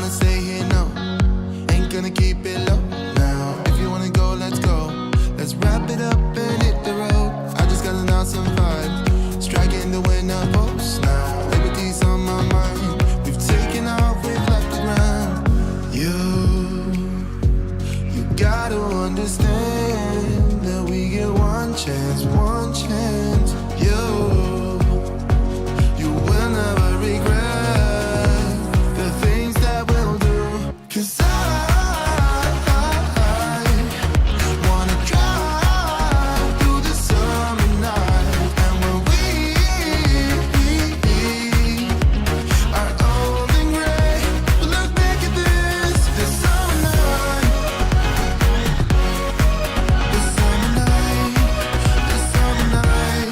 wanna stay here, no. Ain't gonna keep it low now. If you wanna go, let's go. Let's wrap it up and hit the road. I just got an awesome vibe, striking the winner post now. Liberty's on my mind. We've taken off, we've left the ground. You gotta understand that we get one chance, one chance. You will never regret the things that we'll do. 'Cause I wanna drive through the summer night. And when we are old and gray, but look back at this summer night. This summer night, this summer night.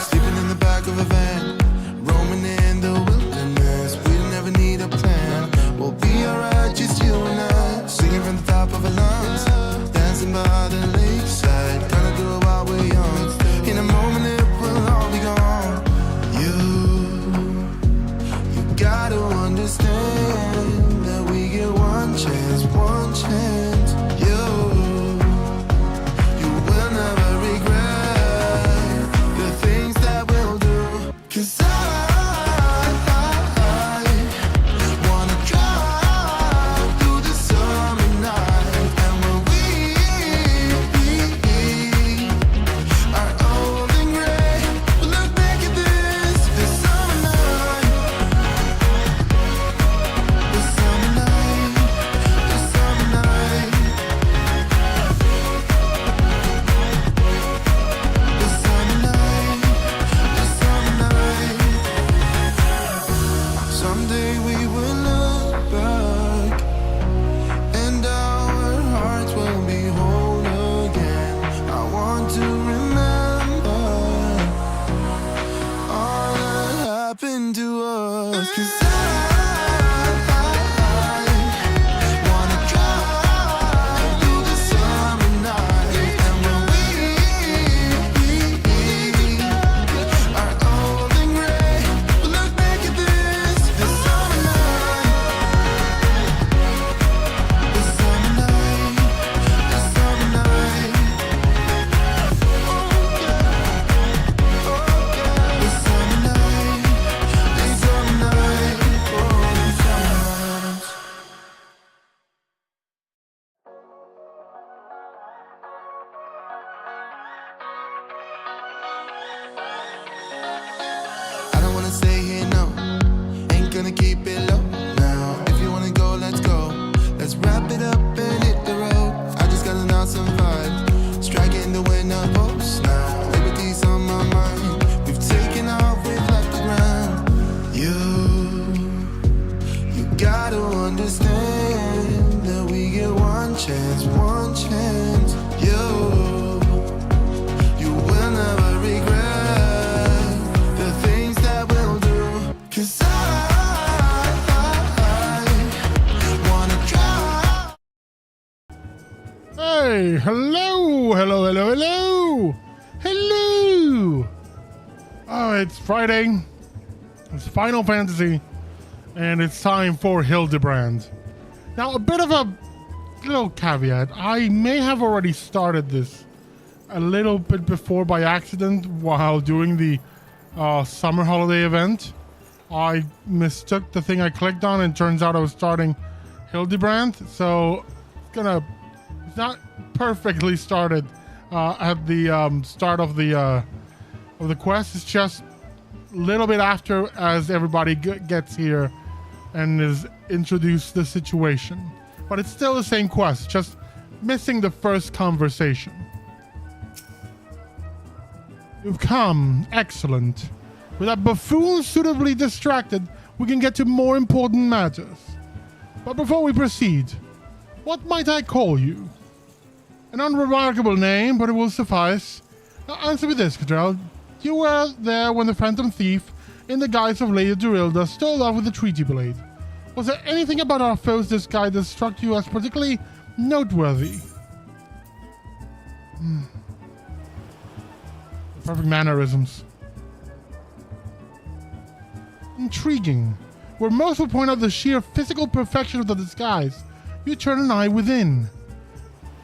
Sleeping in the back of a van, roaming in the wilderness. We never need a plan. We'll be alright, just you and I. Singing from the top of our lungs, dancing by the lakeside. Gonna do it while we're young. In a moment it will all be gone. You gotta understand that we get one chance, one chance. You will never regret the things that we'll do. 'Cause I wanna drive through the summer night. And when we are old and gray, we'll look back at this summer night. This summer night, this summer night. This summer night, this summer night. Someday we will look back and our hearts will be whole again. I want to remember all that happened to us. 'Cause I wanna drive through the summer night. And when we are old and gray, we'll look back at this summer night. This summer night, this summer night. Oh yeah, this summer night, this summer night. Oh, this summer night. I don't wanna stay here, no. Ain't gonna keep it low now. If you wanna go, let's go. Let's wrap it up and hit the road. I just got an awesome vibe, striking the winner post now. Liberty's on my mind. We've taken off, we've left the ground. You gotta understand that we get one chance, one chance. You will never regret the things that we'll do. 'Cause I wanna drive. Hey, hello. Oh, it's Friday. It's Final Fantasy, and it's time for Hildibrand. Now, a bit of a little caveat. I may have already started this a little bit before by accident while doing the summer holiday event. I mistook the thing I clicked on, and turns out I was starting Hildibrand. So it's not perfectly started at the start of the quest. It's just a little bit after, as everybody gets here and is introduced to the situation. But it's still the same quest, just missing the first conversation. You've come. Excellent. With that buffoon suitably distracted, we can get to more important matters. But before we proceed, what might I call you? An unremarkable name, but it will suffice. Now answer me this, Cadrell. You were there when the Phantom Thief, in the guise of Lady Durilda, stole off with the Treaty Blade. Was there anything about our foe's disguise that struck you as particularly noteworthy? Perfect mannerisms. Intriguing. where most will point out the sheer physical perfection of the disguise, you turn an eye within.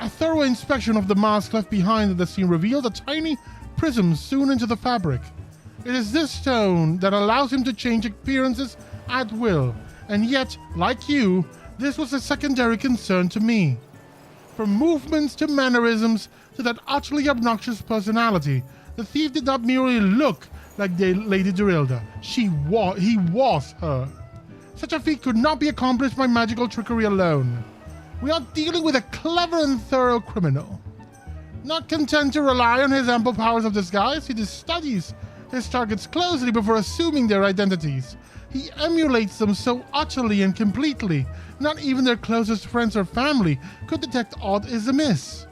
A thorough inspection of the mask left behind at the scene revealed a tiny prism sewn into the fabric. It is this stone that allows him to change appearances at will, and yet, like you, this was a secondary concern to me. From movements to mannerisms to that utterly obnoxious personality, the thief did not merely look like Lady Dorilda. He was her. Such a feat could not be accomplished by magical trickery alone. We are dealing with a clever and thorough criminal. Not content to rely on his ample powers of disguise, he studies his targets closely before assuming their identities. He emulates them so utterly and completely, not even their closest friends or family could detect aught is amiss.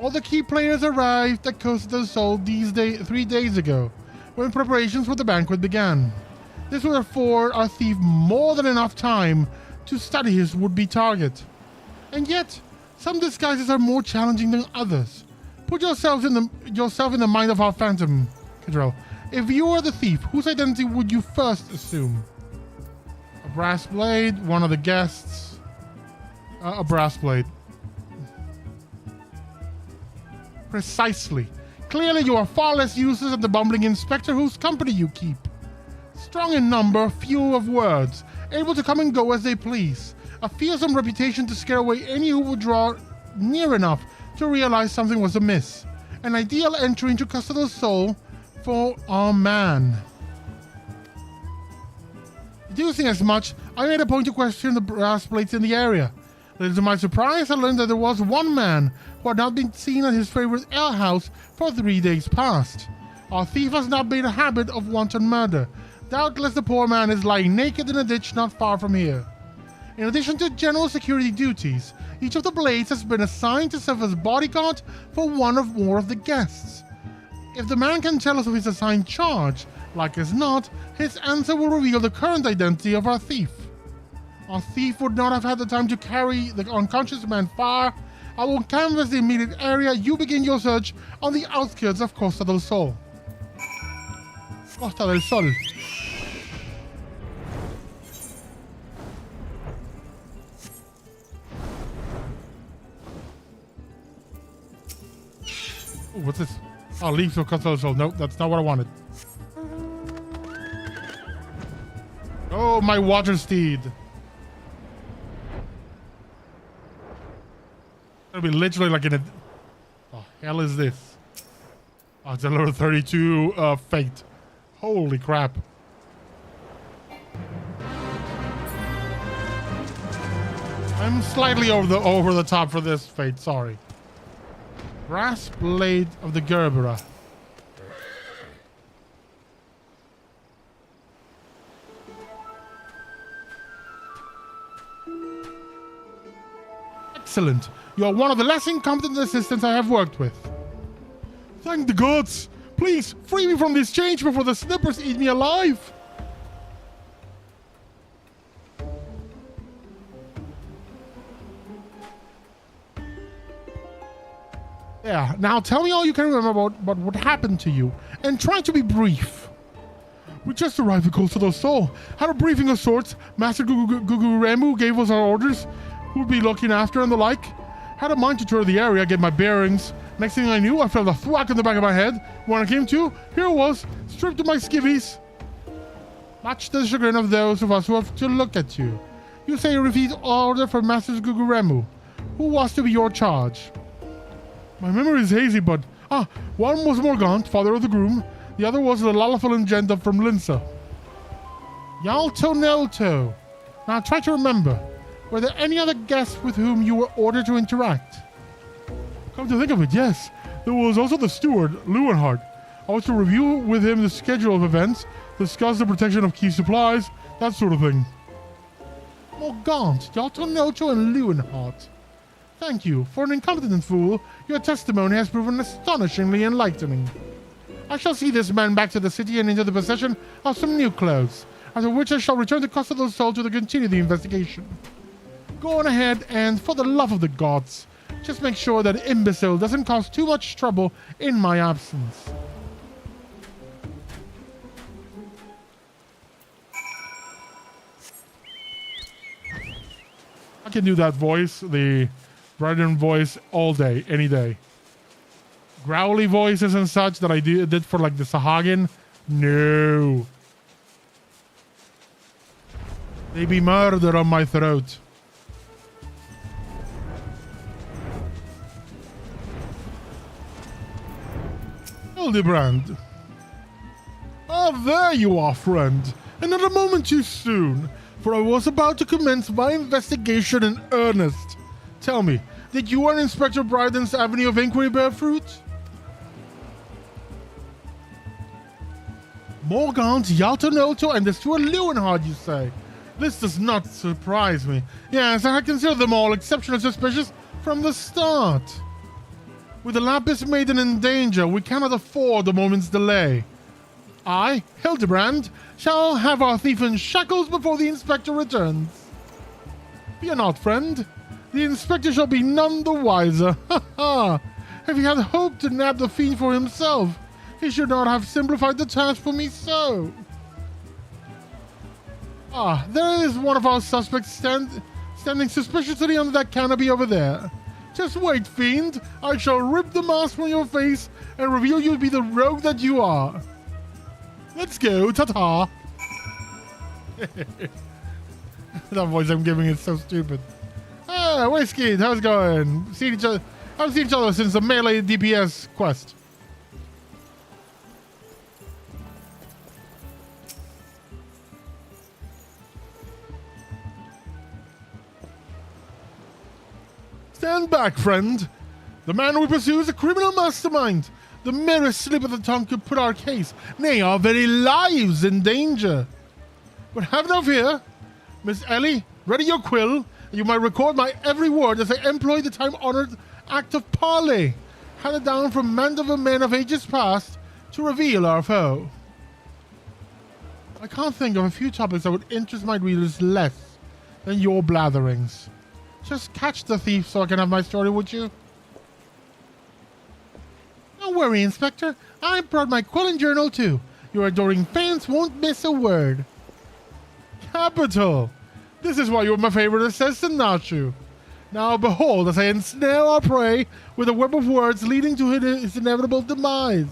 All the key players arrived at Coast of the Soul 3 days ago, when preparations for the banquet began. This would afford our thief more than enough time to study his would-be target. And yet, some disguises are more challenging than others. Put yourself in the mind of our phantom, Cadrell. If you were the thief, whose identity would you first assume? A brass blade, one of the guests. A brass blade. Precisely. Clearly you are far less useless than the bumbling inspector whose company you keep. Strong in number, few of words, able to come and go as they please. A fearsome reputation to scare away any who would draw near enough to realize something was amiss. An ideal entry into Custodial Soul for our man. Deducing as much, I made a point to question the brass plates in the area. Little to my surprise, I learned that there was one man who had not been seen at his favorite alehouse for 3 days past. Our thief has not made a habit of wanton murder. Doubtless the poor man is lying naked in a ditch not far from here. In addition to general security duties, each of the blades has been assigned to serve as bodyguard for one or more of the guests. If the man can tell us of his assigned charge, like as not, his answer will reveal the current identity of our thief. Our thief would not have had the time to carry the unconscious man far. I will canvass the immediate area. You begin your search on the outskirts of Costa del Sol. Costa del Sol. Ooh, what's this? Oh, leaves of Costa del Sol. No, that's not what I wanted. Oh, my water steed. It'll be literally like in a... Oh, hell is this? Oh, it's a level 32 fate. Holy crap. I'm slightly over the top for this fate, sorry. Brass blade of the Gerbera. Excellent. You are one of the less incompetent assistants I have worked with. Thank the gods! Please, free me from this change before the snippers eat me alive! Yeah, now tell me all you can remember about what happened to you, and try to be brief. We just arrived at Costa del Sol. Had a briefing of sorts. Master Guguremu gave us our orders, who'd be looking after and the like. Had a mind to tour the area, get my bearings. Next thing I knew, I felt a thwack in the back of my head. When I came to, here it was, stripped of my skivvies. Much to the chagrin of those of us who have to look at you. You say you received order from Master Guguremu. Who was to be your charge? My memory is hazy, but... one was Morgant, father of the groom. The other was the Lalafalin Genta from Linsa. Yalto Nelto. Now try to remember. Were there any other guests with whom you were ordered to interact? Come to think of it, yes. There was also the steward, Lewenhard. I was to review with him the schedule of events, discuss the protection of key supplies, that sort of thing. Morgant, Yalto Nelto, and Lewenhard. Thank you. For an incompetent fool, your testimony has proven astonishingly enlightening. I shall see this man back to the city and into the possession of some new clothes, after which I shall return to Costa del Sol to continue the investigation. Go on ahead and, for the love of the gods, just make sure that imbecile doesn't cause too much trouble in my absence. can do that voice, the Bryden voice, all day, any day. Growly voices and such that I did for like the Sahagin. No. They be murder on my throat. Hildibrand. Ah, there you are, friend. And not a moment too soon, for I was about to commence my investigation in earnest. Tell me, did you and Inspector Bryden's avenue of inquiry bear fruit? Morgant, Yaltonoto, and the Stuart Lewenhard, you say? This does not surprise me. Yes, I had considered them all exceptionally suspicious from the start. With the Lapis Maiden in danger, we cannot afford a moment's delay. I, Hildibrand, shall have our thief in shackles before the inspector returns. Fear not, friend. The inspector shall be none the wiser. Ha ha! If he had hoped to nab the fiend for himself, he should not have simplified the task for me so. Ah, there is one of our suspects standing suspiciously under that canopy over there. Just wait, fiend. I shall rip the mask from your face and reveal you to be the rogue that you are. Let's go, ta-ta. That voice I'm giving is so stupid. Ah, Whiskey, how's it going? Haven't seen each other since the melee DPS quest. Stand back, friend. The man we pursue is a criminal mastermind. The merest slip of the tongue could put our case, nay, our very lives in danger. But have no fear. Miss Ellie, ready your quill, and you might record my every word as I employ the time-honored act of parley, handed down from Mandover men of ages past, to reveal our foe. I can't think of a few topics that would interest my readers less than your blatherings. Just catch the thief so I can have my story with you. Don't worry, Inspector. I brought my quill and journal too. Your adoring fans won't miss a word. Capital! This is why you're my favorite assistant, not you. Now behold, as I ensnare our prey with a web of words leading to his inevitable demise.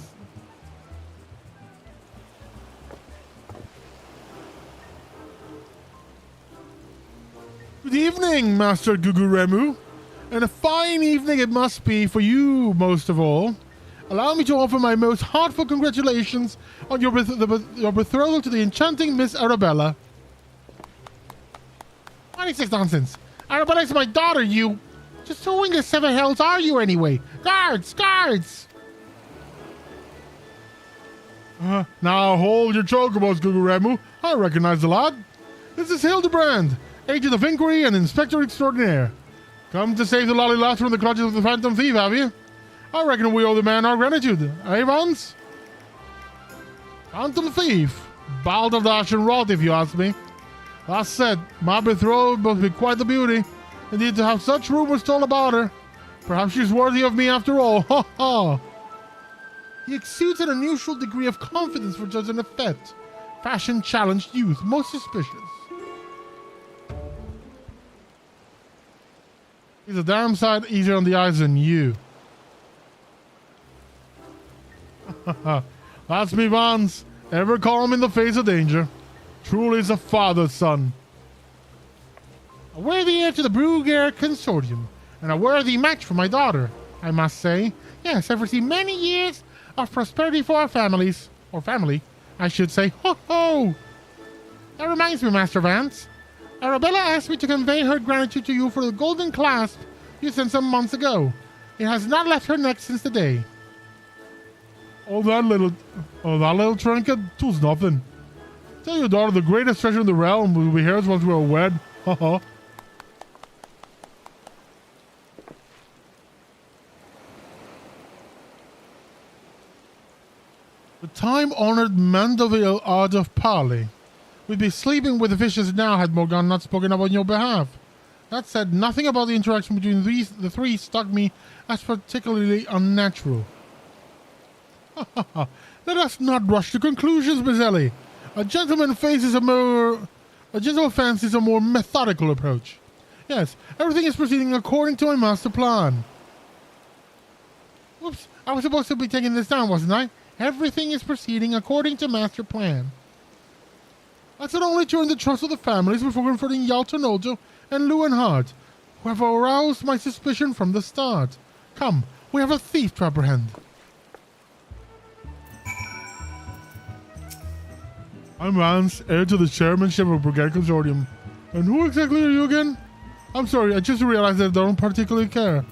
Good evening, Master Guguremu. And a fine evening it must be for you, most of all. Allow me to offer my most heartfelt congratulations on your betrothal to the enchanting Miss Arabella. 26 nonsense. Arabella is my daughter, you... Just who in the seven hells are you anyway? Guards! Guards! Now hold your chocobos, Guguremu. I recognize the lad. This is Hildibrand, Agent of Inquiry and Inspector Extraordinaire. Come to save the lollylass from the clutches of the Phantom Thief, have you? I reckon we owe the man our gratitude. Eh, Vance? Phantom Thief. Balderdash and rot, if you ask me. That said, my betrothed must be quite the beauty. Indeed, to have such rumors told about her. Perhaps she's worthy of me after all. Ha ha! He exudes an unusual degree of confidence for such an effect. Fashion-challenged youth, most suspicious. He's a damn sight easier on the eyes than you. That's me, Vance. Ever calm in the face of danger. Truly is a father's son. A worthy heir to the Brugger Consortium, and a worthy match for my daughter, I must say. Yes, I foresee many years of prosperity for our families. Or family, I should say. Ho ho! That reminds me, Master Vance. Arabella asked me to convey her gratitude to you for the golden clasp you sent some months ago. It has not left her neck since the day. That little trinket tools nothing. Tell your daughter the greatest treasure in the realm will be hers once we are wed. Haha. The time-honored Mandeville art of parley. We'd be sleeping with the fishes now had Morgan not spoken up on your behalf. That said, nothing about the interaction between the three struck me as particularly unnatural. Let us not rush to conclusions, Miss Ellie. A gentleman fancies a more methodical approach. Yes, everything is proceeding according to my master plan. Whoops, I was supposed to be taking this down, wasn't I? Everything is proceeding according to master plan. That's not only to earn the trust of the families before confronting Yaltonoljo and Lewenhard, who have aroused my suspicion from the start. Come, we have a thief to apprehend. I'm Vance, heir to the chairmanship of Brigade Consortium. And who exactly are you again? I'm sorry, I just realized that I don't particularly care.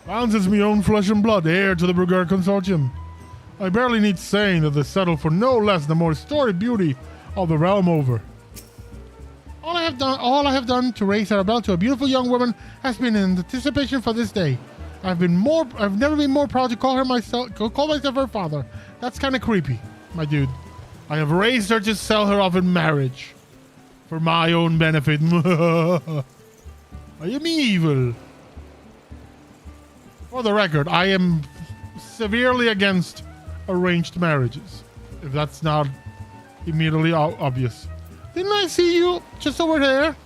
Vance is my own flesh and blood, heir to the Brigade Consortium. I barely need saying that they settle for no less than the more storied beauty of the realm over. All I have done to raise Arabelle to a beautiful young woman has been in anticipation for this day. I've never been more proud to call myself her father. That's kind of creepy, my dude. I have raised her to sell her off in marriage. For my own benefit. I am evil. For the record, I am severely against arranged marriages. If that's not immediately obvious. Didn't I see you just over there?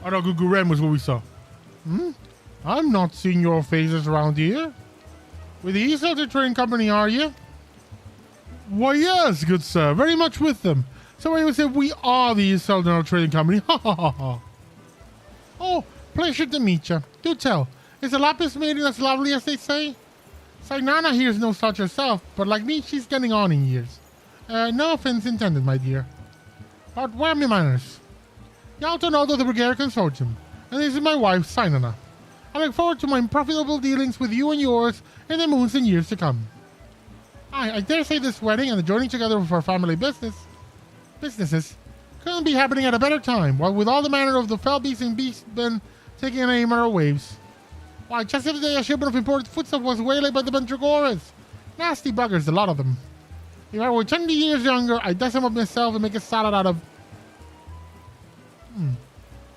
I thought Guguren was what we saw. I'm not seeing your faces around here. With the East Elder Trading Company, are you? Why, yes, good sir. Very much with them. So I would say we are the East Elder Trading Company. Ha ha ha ha. Oh, pleasure to meet you. Do tell. Is the Lapis maiden as lovely as they say? Sainana here is no such herself, but like me, she's getting on in years. No offense intended, my dear. But where are my manners? Yaltonoljo the Brigade Consortium, and this is my wife, Sainana. I look forward to my profitable dealings with you and yours in the moons and years to come. I dare say this wedding and the joining together of our family businesses couldn't be happening at a better time, while with all the manner of the fell beasts and beasts been taking aim at our waves. Why, just the other day a shipment of imported foodstuff was waylaid by the Mandragoras. Nasty buggers, a lot of them. If I were 20 years younger, I'd dust them up myself and make a salad out of...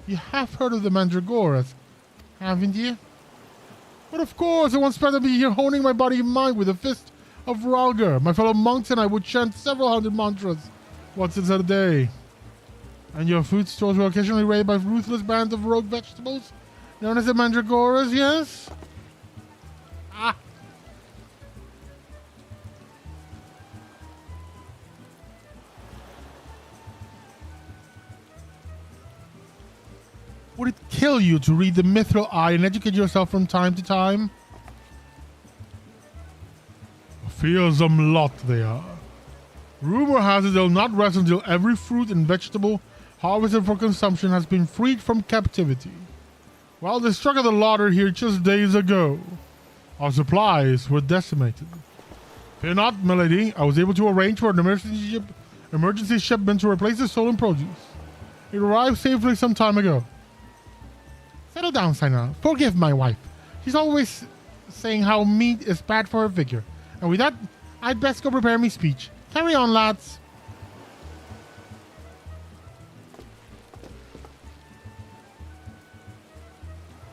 You have heard of the Mandragoras, haven't you? But of course, I once better be here honing my body and mind with a fist of Ralgar. My fellow monks and I would chant several hundred mantras once a day. And your food stores were occasionally raided by ruthless bands of rogue vegetables, known as the Mandragoras, yes? Ah! Would it kill you to read the Mithril Eye and educate yourself from time to time? A fearsome lot they are. Rumor has it they'll not rest until every fruit and vegetable harvested for consumption has been freed from captivity. Well, they struck at the lauder here just days ago. Our supplies were decimated. Fear not, milady. I was able to arrange for an emergency shipment to replace the stolen produce. It arrived safely some time ago. Settle down, Saina. Forgive my wife. She's always saying how meat is bad for her figure. And with that, I'd best go prepare me speech. Carry on, lads.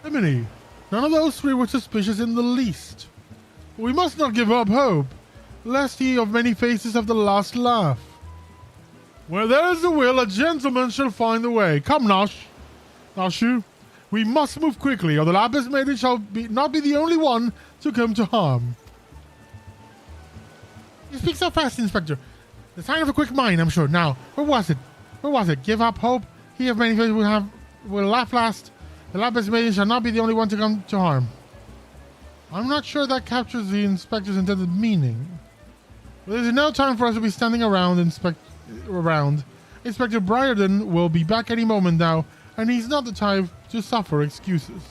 Emily, none of those three were suspicious in the least. We must not give up hope, lest he of many faces have the last laugh. Where there is a will, a gentleman shall find the way. Come, Nashu. We must move quickly, or the Lapis maiden shall not be the only one to come to harm. You speak so fast, Inspector. The sign of a quick mind, I'm sure. Now, where was it? Give up hope. He of many faces will laugh last. The Lapis maiden shall not be the only one to come to harm. I'm not sure that captures the Inspector's intended meaning. But there's no time for us to be standing around, Inspector Briarden will be back any moment now, and he's not the type to suffer excuses.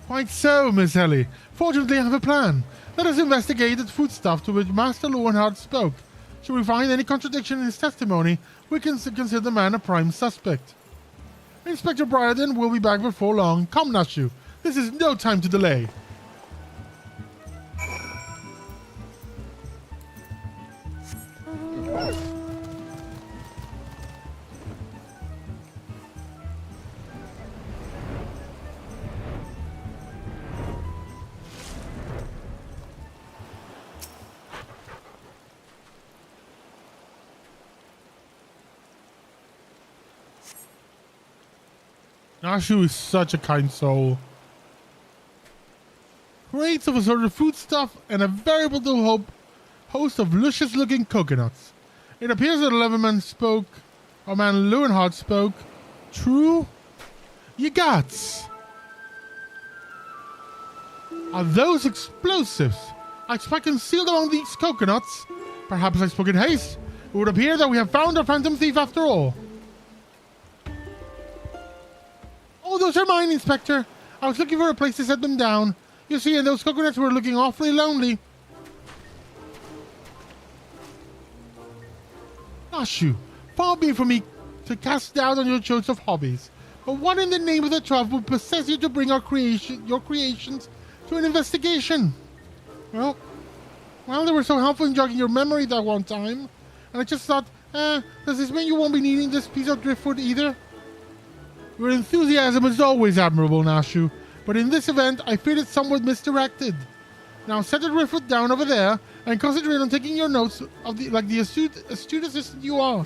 Quite so, Miss Ellie. Fortunately, I have a plan. Let us investigate the foodstuff to which Master Lewenhard spoke. Should we find any contradiction in his testimony, we can consider the man a prime suspect. Inspector Briarden will be back before long. Come, Nashu. This is no time to delay. Nashu is such a kind soul. Crates of assorted foodstuff and a veritable host of luscious-looking coconuts. It appears that 11-man spoke, or man Leeuwenhout spoke, true? You gots! Are those explosives? I expect concealed among these coconuts. Perhaps I spoke in haste. It would appear that we have found our phantom thief after all. Oh, those are mine, Inspector. I was looking for a place to set them down. You see, and those coconuts were looking awfully lonely. Nashu, far be it from me to cast doubt on your choice of hobbies. But what in the name of the 12 would possess you to bring your creations to an investigation? Well, they were so helpful in jogging your memory that one time. And I just thought, does this mean you won't be needing this piece of driftwood either? Your enthusiasm is always admirable, Nashu. But in this event, I fear it's somewhat misdirected. Now set the driftwood down over there and concentrate on taking your notes of the astute assistant you are.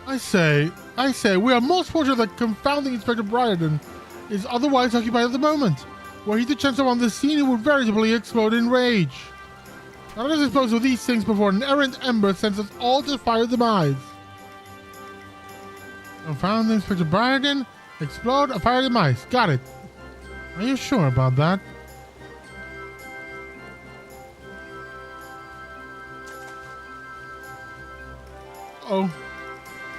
I say, we are most fortunate that confounding Inspector Briarden is otherwise occupied at the moment. Were he to chance upon the scene, he would veritably explode in rage. Now let us dispose of these things before an errant ember sends us all to fire demise. Confounding Inspector Briarden, explode, a fire demise. Got it. Are you sure about that? Oh.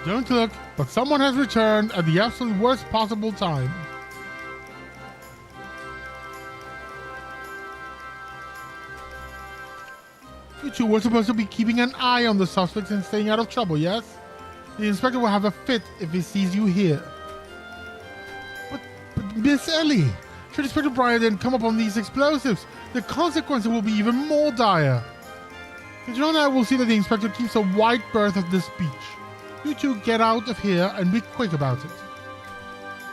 Don't look, but someone has returned at the absolute worst possible time. You two were supposed to be keeping an eye on the suspects and staying out of trouble, yes? The inspector will have a fit if he sees you here. But Miss Ellie, should Inspector Briarden come upon these explosives, the consequences will be even more dire. John and I will see that the inspector keeps a wide berth of this beach. You two get out of here and be quick about it.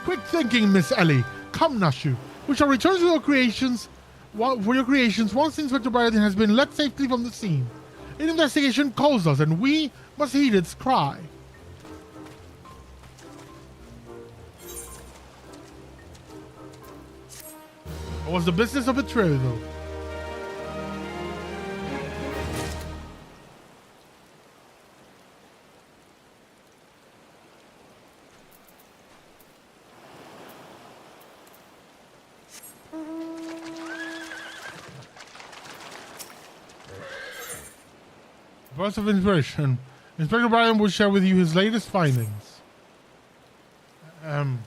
Quick thinking, Miss Ellie. Come, Nashu. We shall return to your creations once Inspector Briarden has been let safely from the scene. An investigation calls us, and we must heed its cry. What was the business of betrothal? Burst of inspiration. Inspector Brian will share with you his latest findings. Sir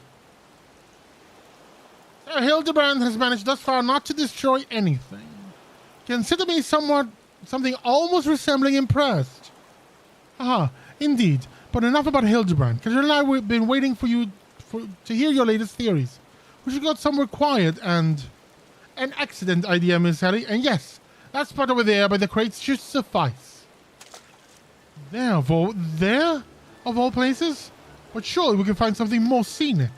Hildibrand has managed thus far not to destroy anything. Consider me something almost resembling impressed. Ah, indeed. But enough about Hildibrand. Katrina and I have been waiting for you to hear your latest theories. We should go somewhere quiet and... An accident idea, Miss Ellie. And yes, that spot over there by the crates should suffice. There, of all places? But surely we can find something more scenic.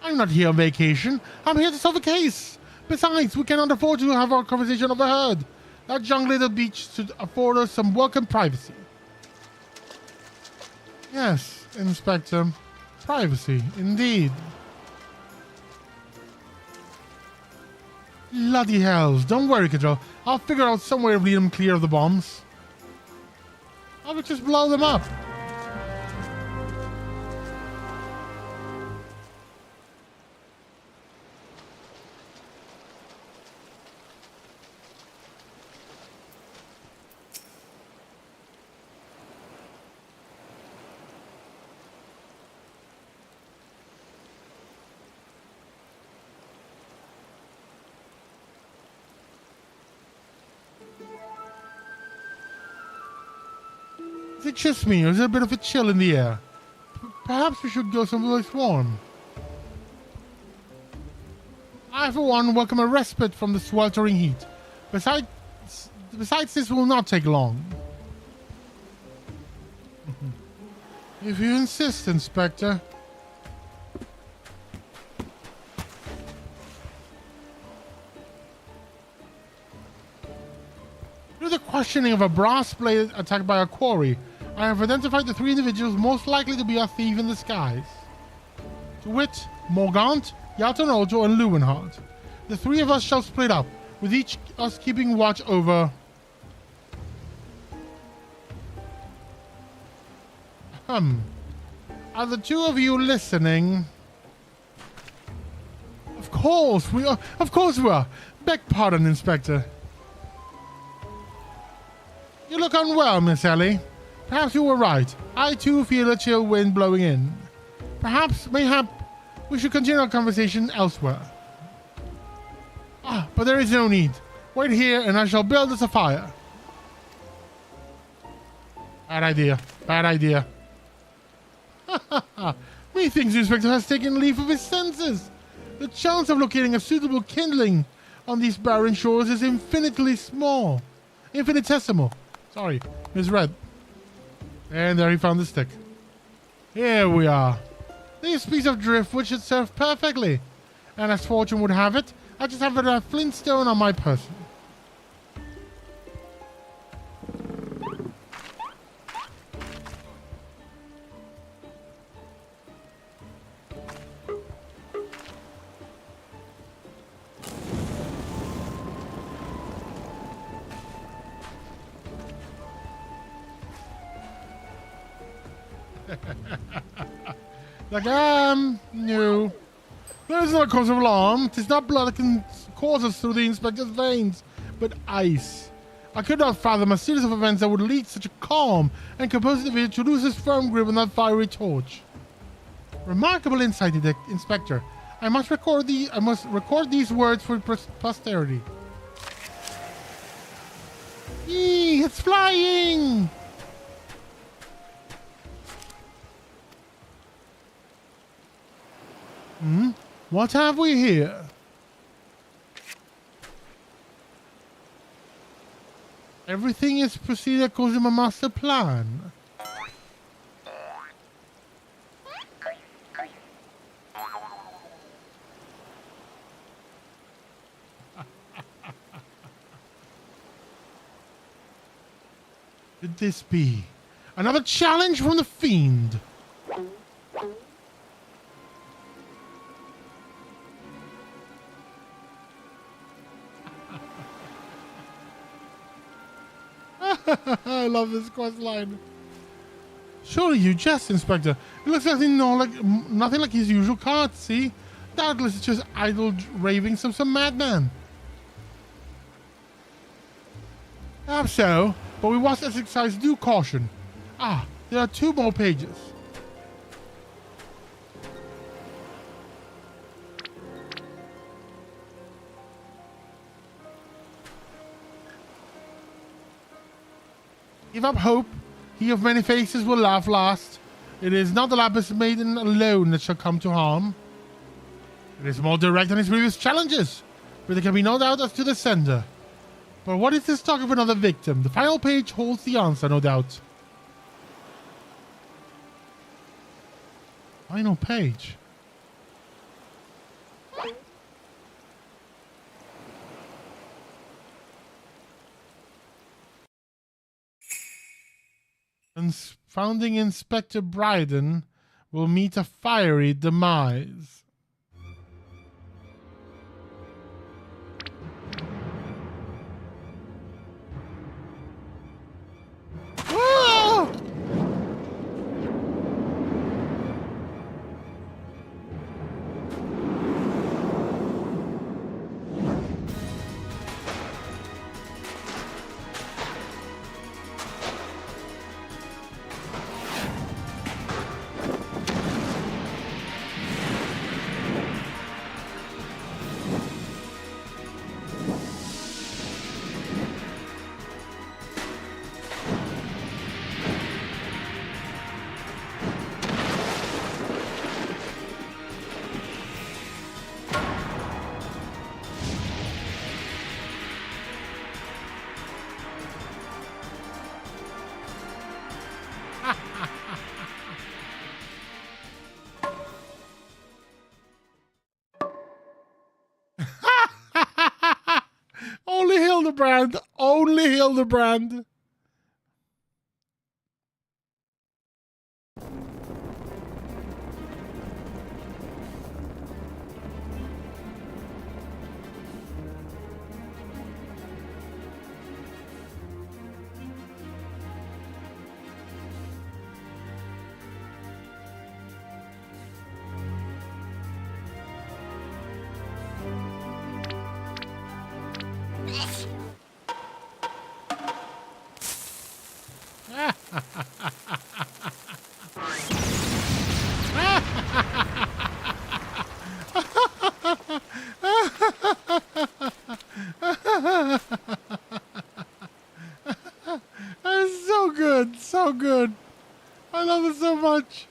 I'm not here on vacation. I'm here to solve a case. Besides, we cannot afford to have our conversation overheard. That jungle little beach should afford us some welcome privacy. Yes, Inspector. Privacy, indeed. Bloody hells. Don't worry, Control. I'll figure out some way to lead them clear of the bombs. I would just blow them up. Is it just me, or is there a bit of a chill in the air? Perhaps we should go someplace warm. I, for one, welcome a respite from the sweltering heat. Besides, this will not take long. If you insist, Inspector. the questioning of a brass blade attacked by a quarry, I have identified the 3 individuals most likely to be a thief in disguise. To wit, Morgant, Yatonojo, and Leeuwenhout. The 3 of us shall split up, with each us keeping watch over... Are the 2 of you listening? Of course we are. Of course we are. Beg pardon, Inspector. You look unwell, Miss Ellie. Perhaps you were right. I too feel a chill wind blowing in. Mayhap, we should continue our conversation elsewhere. But there is no need. Wait here and I shall build us a fire. Bad idea. Bad idea. Methinks the inspector has taken leave of his senses. The chance of locating a suitable kindling on these barren shores is infinitesimal. Sorry, misread. And there he found the stick. Here we are. This piece of driftwood should serve perfectly. And as fortune would have it, I just have a flintstone on my person. No. There is no cause of alarm. 'Tis not blood that can courses through the inspector's veins, but ice. I could not fathom a series of events that would lead such a calm and composed individual to lose his firm grip on that fiery torch. Remarkable insight, Inspector. I must record these words for posterity. Yee, it's flying! What have we here? Everything is proceeding according to my master plan. Could this be another challenge from the fiend? I love this quest line. Surely you jest, Inspector. It looks nothing like his usual cards, see? Doubtless it's just idle ravings of some madman. Perhaps so, but we must exercise due caution. There are 2 more pages. Give up hope. He of many faces will laugh last. It is not the lapis maiden alone that shall come to harm. It is more direct than his previous challenges, but there can be no doubt as to the sender. But what is this talk of another victim? The final page holds the answer, no doubt. Final page. Founding Inspector Bryden will meet a fiery demise. Ah! Hildibrand, only Hildibrand. That's so good, so good. I love it so much.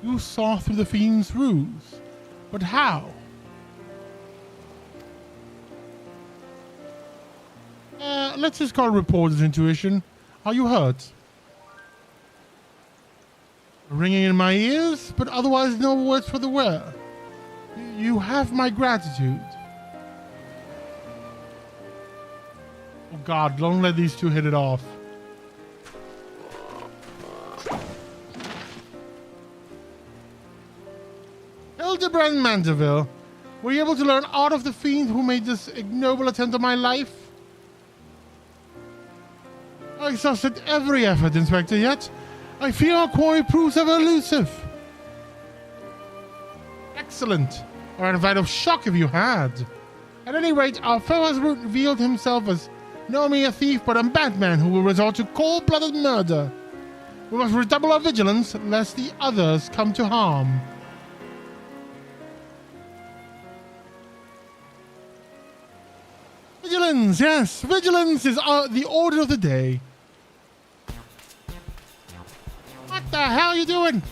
You saw through the fiend's ruse, but how? Let's just call report as intuition. Are you hurt? Ringing in my ears, but otherwise no words for the wear. You have my gratitude. Oh God, don't let these two hit it off. Hildibrand Mandeville, were you able to learn aught of the fiend who made this ignoble attempt on my life? I exhausted every effort, Inspector, yet I fear our quarry proves ever elusive. Excellent. Or I'd have died of shock if you had. At any rate, our foe has revealed himself as no mere thief, but a madman who will resort to cold-blooded murder. We must redouble our vigilance, lest the others come to harm. Vigilance, yes, vigilance is the order of the day. What the hell are you doing?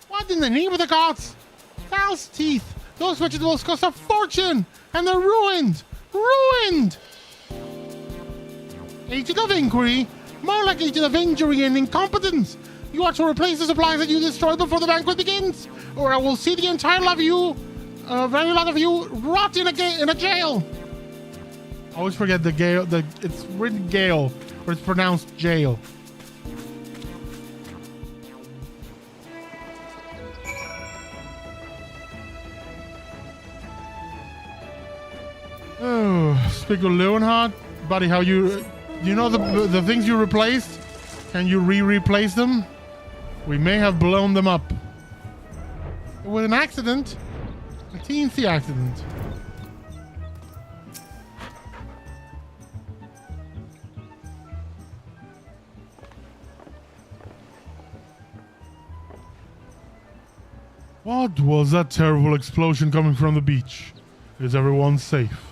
What in the name of the gods? False teeth! Those vegetables cost a fortune! And they're ruined! Ruined! Agent of inquiry? More like agent of injury and incompetence! You are to replace the supplies that you destroyed before the banquet begins, or I will see the entire lot of you, very lot of you, rot in a jail! I always forget the Gale, it's written Gale, but it's pronounced jail. Oh, speak of Leonhard, buddy, how you know the things you replaced? Can you replace them? We may have blown them up. With an accident, a teensy accident. What was that terrible explosion coming from the beach? Is everyone safe?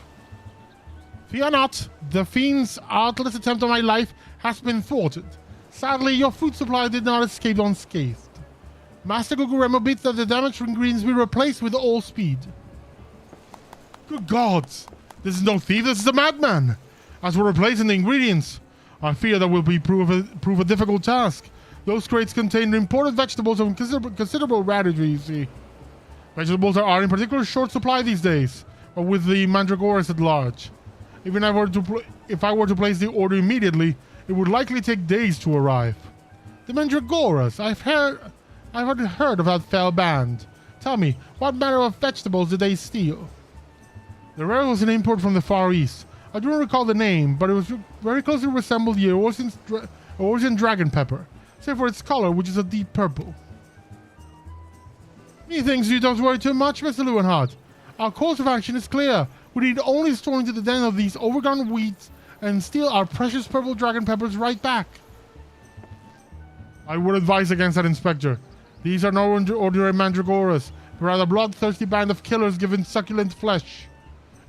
Fear not, the fiend's artless attempt on my life has been thwarted. Sadly, your food supply did not escape unscathed. Master Guguremo bids that the damaged ingredients be replaced with all speed. Good gods! This is no thief, this is a madman! As we're replacing the ingredients, I fear that will prove a difficult task. Those crates contain imported vegetables of considerable rarity, you see. Vegetables are in particular short supply these days, but with the mandragoras at large. Even if I were to place the order immediately, it would likely take days to arrive. The mandragoras, I've heard of that fell band. Tell me, what manner of vegetables did they steal? The rare was an import from the Far East. I do not recall the name, but it was very closely resembled the Orsian dragon pepper, save for its color, which is a deep purple. Methinks you don't worry too much, Mr. Leonhardt. Our course of action is clear. We need only storm into the den of these overgrown weeds and steal our precious purple dragon peppers right back. I would advise against that, Inspector. These are no ordinary mandragoras, but rather a bloodthirsty band of killers given succulent flesh.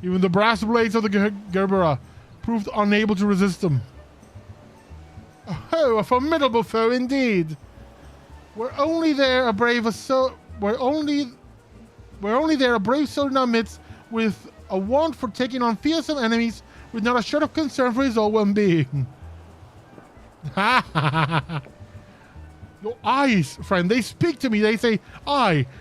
Even the brass blades of the Gerbera proved unable to resist them. Oh, a formidable foe indeed. We're only there a brave soldier in our midst with a want for taking on fearsome enemies with not a shred of concern for his own well-being. Your eyes, friend, they speak to me. They say,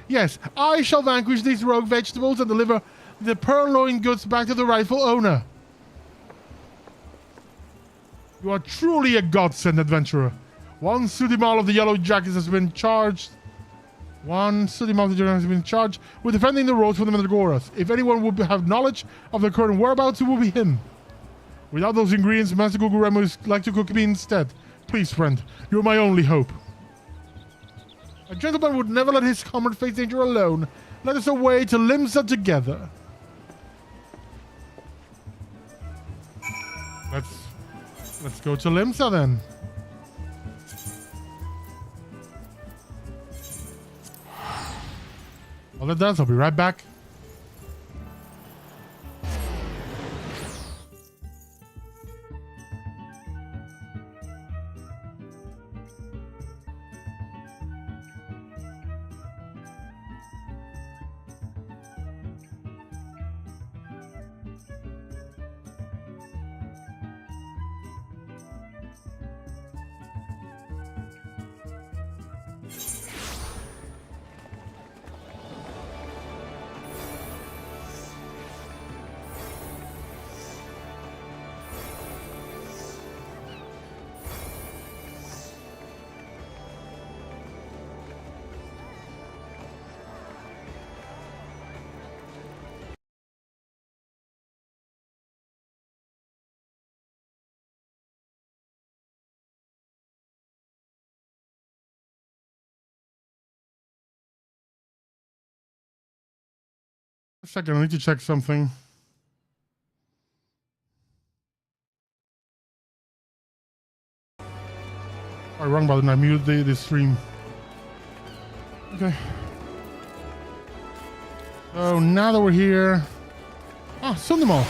yes, I shall vanquish these rogue vegetables and deliver the purloined goods back to the rightful owner. You are truly a godsend, adventurer. One sooty mall of the Yellow Jackets has been charged. With defending the roads for the Mandragoras. If anyone would have knowledge of the current whereabouts, it would be him. Without those ingredients, Master Guguremu is like to cook me instead. Please, friend, you're my only hope. A gentleman would never let his comrade face danger alone. Let us away to Limsa together. Let's go to Limsa then. While it does, I'll be right back. A second, I need to check something. Oh, wrong button. I muted the stream. Okay. So now that we're here. Sundamo.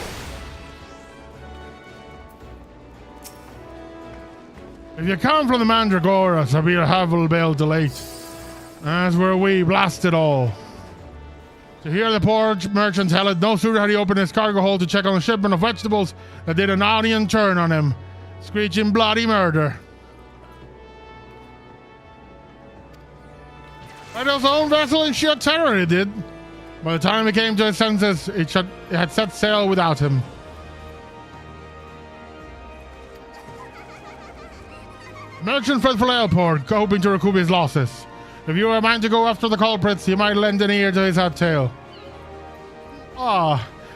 If you come from the Mandragoras, I'll be a Havel Bale delate. That's where we blast it all. To hear the poor merchant tell it, no sooner had he opened his cargo hold to check on a shipment of vegetables that did an onion turn on him, screeching bloody murder. By his own vessel in sheer terror, it did. By the time he came to his senses, it had set sail without him. Merchant fled for Airport, hoping to recoup his losses. If you were a man to go after the culprits, you might lend an ear to his hot tale.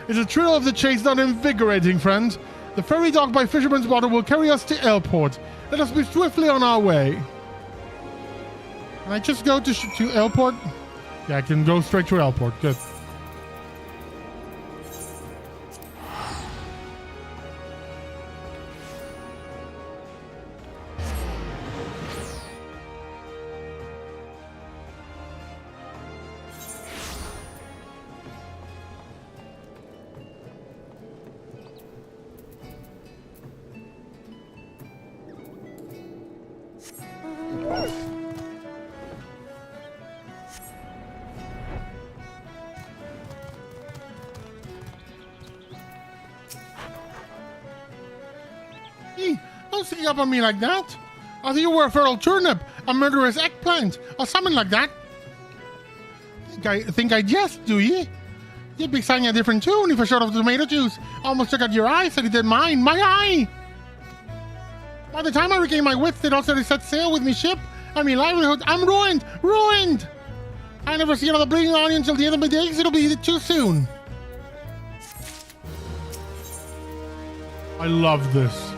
Is the thrill of the chase not invigorating, friend? The ferry dock by Fisherman's Water will carry us to Airport. Let us be swiftly on our way. Can I just go to Airport? Yeah, I can go straight to Airport. Good. Don't sneak up on me like that. I thought you were a feral turnip, a murderous eggplant, or something like that. Think I jest, do ye? You'd be singing a different tune if a shot of tomato juice almost took out your eye, said it did mine. My eye! By the time I regained my wits, they'd also set sail with me ship and me livelihood. I'm ruined! Ruined! I never see another bleeding onion until the end of my days. It'll be too soon. I love this.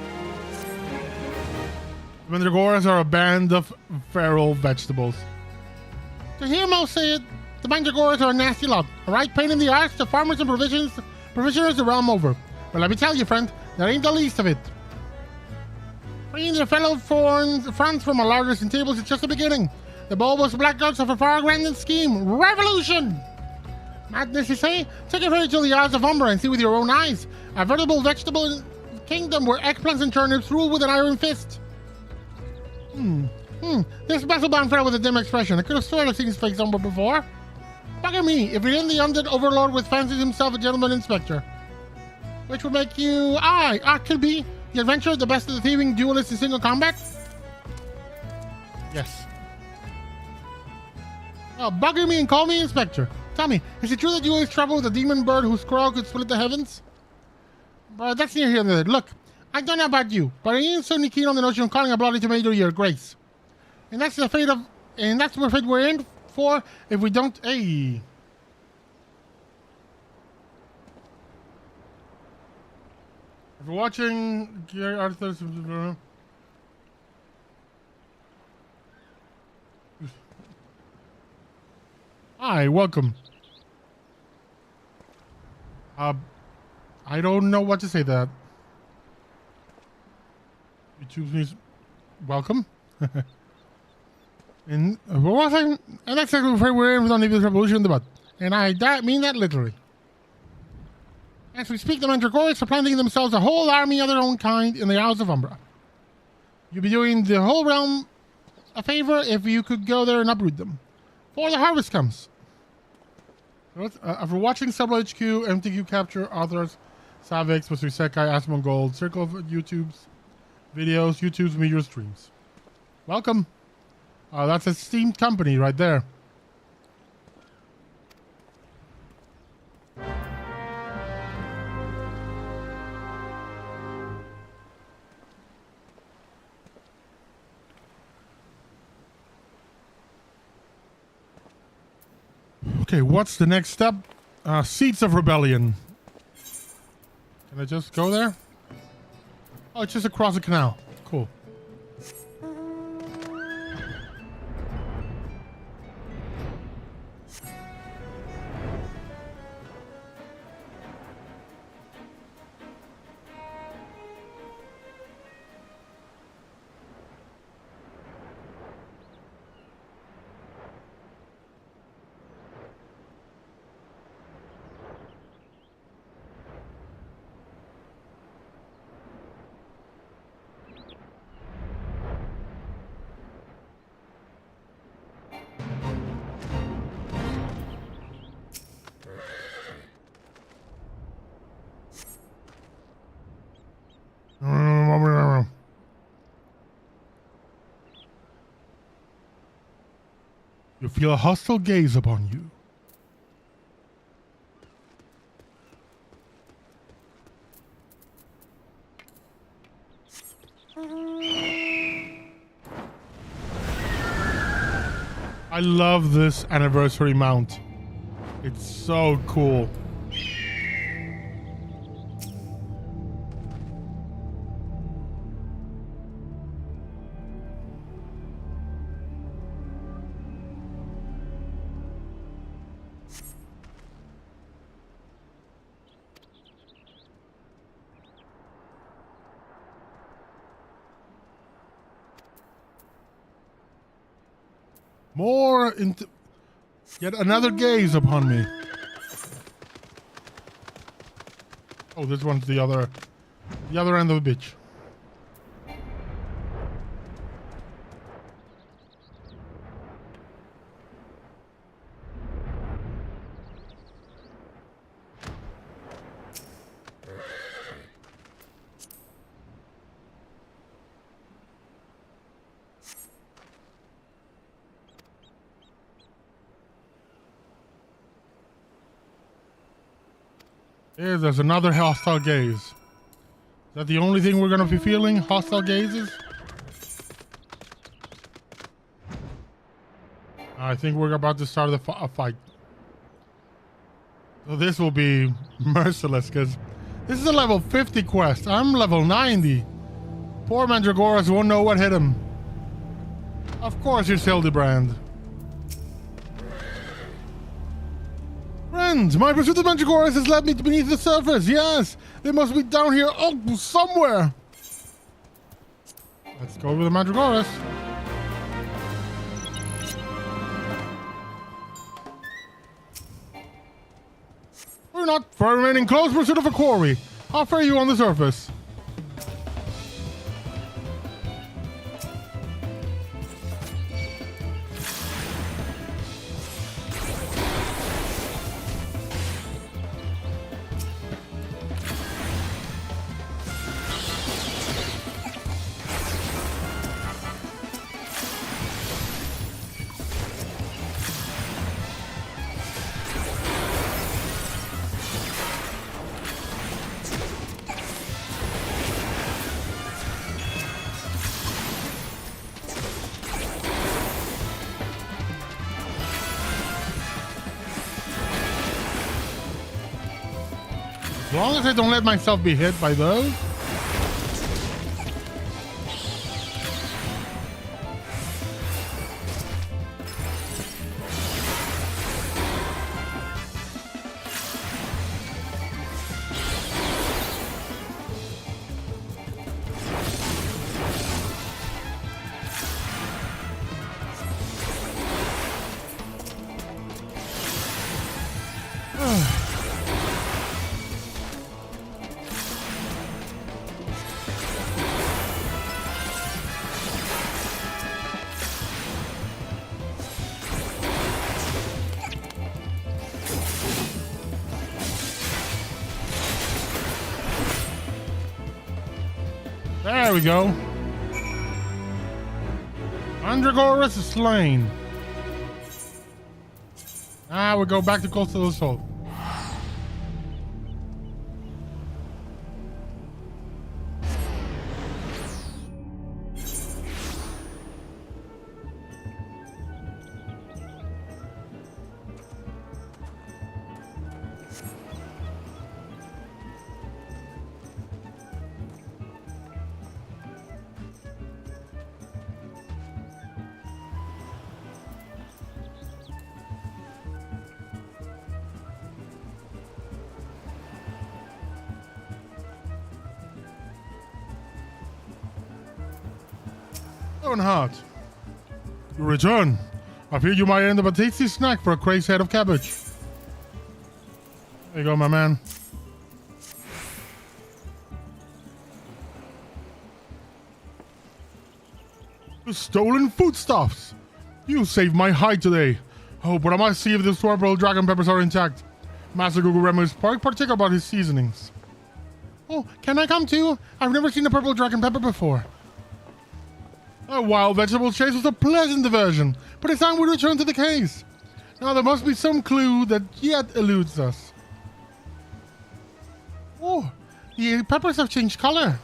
The Mandragoras are a band of feral vegetables. To hear most say it, the Mandragoras are a nasty lot. A right pain in the arse to farmers and provisioners the realm over. But let me tell you, friend, that ain't the least of it. Freeing their fellow friends from our larders and tables is just the beginning. The bulbous blackguards have a far grander scheme. Revolution! Madness, you say? Take a ferry to the Isles of Umber and see with your own eyes. A veritable vegetable kingdom where eggplants and turnips rule with an iron fist. This vessel-bound fellow with a dim expression. I could have sworn I've seen his face somewhere before. Bugger me, if you're in the undead overlord with fancies himself a gentleman inspector. Which would make you... could be the adventurer, the best of the thieving duelist in single combat? Yes. Oh, bugger me and call me inspector. Tell me, is it true that you always travel with a demon bird whose squirrel could split the heavens? But that's near here and there. Look, I don't know about you, but I ain't certainly keen on the notion of calling a bloody tomato your grace. And that's the fate of... And that's the fate we're in for if we don't... Hey... If you're watching Gary Arthur's... Hi, welcome. I don't know what to say to that. YouTube means welcome. And what was I? And that's exactly where we're in with on the revolution in the butt. And I mean that literally. As we speak, the Mandragoras are planting themselves a whole army of their own kind in the Isles of Umbra. You'd be doing the whole realm a favor if you could go there and uproot them. Before the harvest comes. For watching Sublo HQ, MTQ Capture, Authors, Savix, Mr. Sekai, Asmon Gold, Circle of YouTube's videos, YouTube's media streams. Welcome. That's a steamed company right there. Okay, what's the next step? Seats of Rebellion. Can I just go there? Oh, it's just across the canal. Cool. You feel a hostile gaze upon you. I love this anniversary mount. It's so cool. More into yet another gaze upon me. Oh, this one's the other end of the bitch. There's another hostile gaze. Is that the only thing we're gonna be feeling? Hostile gazes? I think we're about to start a fight. So this will be merciless because this is a level 50 quest. I'm level 90. Poor Mandragoras won't know what hit him. Of course, you're Hildibrand. Friends, my pursuit of Mandragoras has led me to beneath the surface. Yes, they must be down here, somewhere. Let's go with the Mandragoras. We're not for remaining close pursuit of a quarry. How fare you on the surface? As long as I don't let myself be hit by those. There we go. Andragoras is slain. Now we go back to Coastal Assault. Heart. You return. I fear you might end up a tasty snack for a crazy head of cabbage. There you go, my man. The stolen foodstuffs. You saved my hide today. Oh, but I must see if the purple dragon peppers are intact. Master Guguremu is quite particular about his seasonings. Oh, can I come too? I've never seen a purple dragon pepper before. A wild vegetable chase was a pleasant diversion, but it's time we return to the case. Now there must be some clue that yet eludes us. Oh, the peppers have changed color.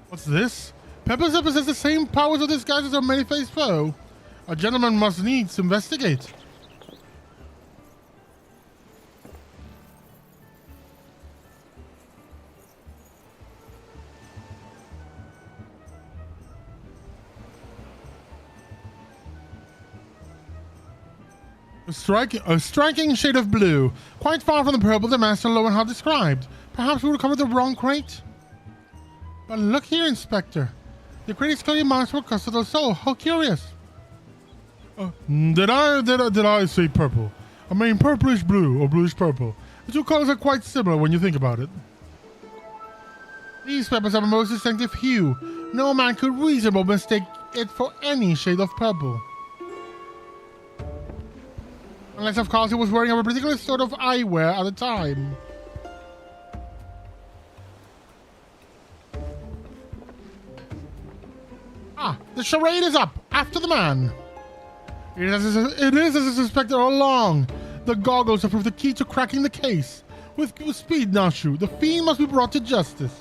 What's this? Peppers that possess the same powers of disguise as our many-faced foe. A gentleman must needs investigate. A striking shade of blue, quite far from the purple that Master Lowenhart described. Perhaps we recovered the wrong crate? But look here, Inspector. The crate is clearly marked for custodial soul. How curious. Did I say purple? I mean purplish blue or bluish purple. The two colors are quite similar when you think about it. These peppers have a most distinctive hue. No man could reasonably mistake it for any shade of purple. Unless, of course, he was wearing a particular sort of eyewear at the time. Ah, the charade is up! After the man! It is as I suspected all along. The goggles have proved the key to cracking the case. With speed, Nashu, the fiend must be brought to justice.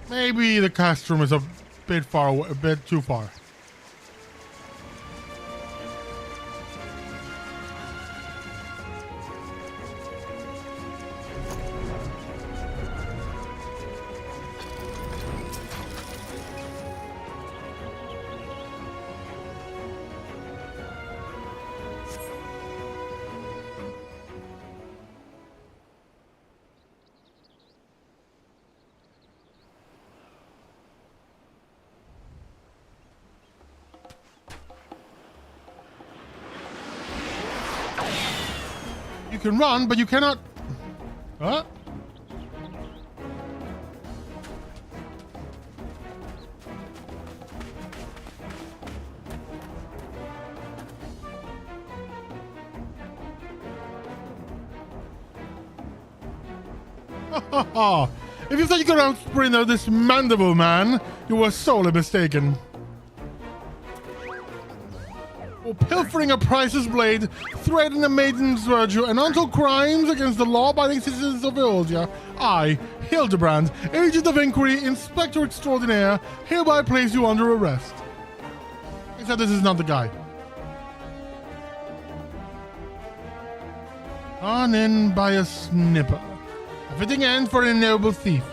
Maybe the cast room is a bit far away, a bit too far. You can run, but you cannot... Huh? If you thought you could outsprint this mandible man, you were sorely mistaken. For pilfering a priceless blade, threatening a maiden's virtue, and untold crimes against the law-abiding citizens of Eolia, I, Hildibrand, Agent of Inquiry, Inspector Extraordinaire, hereby place you under arrest. Except this is not the guy. On in by a snipper. A fitting end for an noble thief.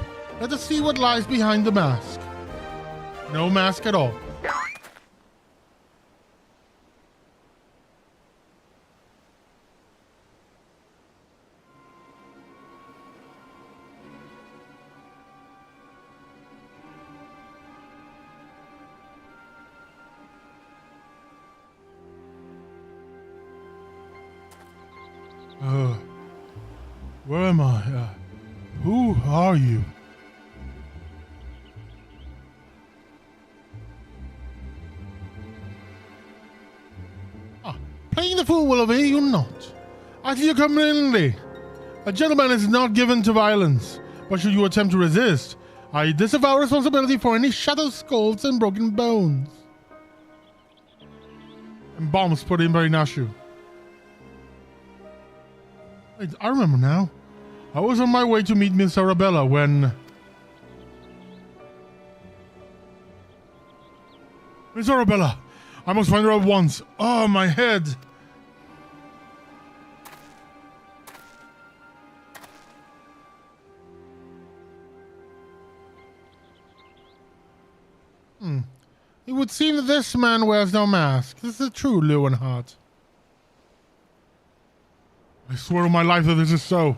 Let us see what lies behind the mask. No mask at all. Where am I? Who are you? Playing the fool, Willoughby, you're not. Act your community. A gentleman is not given to violence, but should you attempt to resist, I disavow responsibility for any shattered skulls and broken bones. And bombs put in by Nashu. Wait, I remember now. I was on my way to meet Miss Arabella when... Miss Arabella! I must find her at once. Oh, my head! It would seem that this man wears no mask. This is a true Leeuwenhart. I swear on my life that this is so.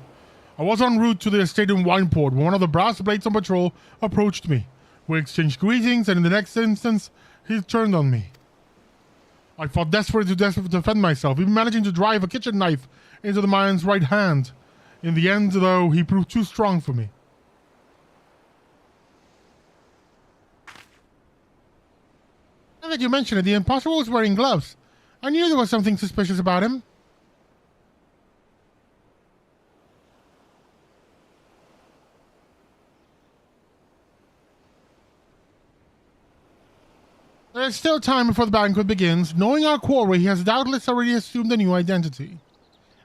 I was en route to the estate in Wineport when one of the brass blades on patrol approached me. We exchanged greetings, and in the next instance, he turned on me. I fought desperately to defend myself, even managing to drive a kitchen knife into the man's right hand. In the end, though, he proved too strong for me. Now that you mention it, the imposter was wearing gloves. I knew there was something suspicious about him. There is still time before the banquet begins. Knowing our quarry, he has doubtless already assumed a new identity.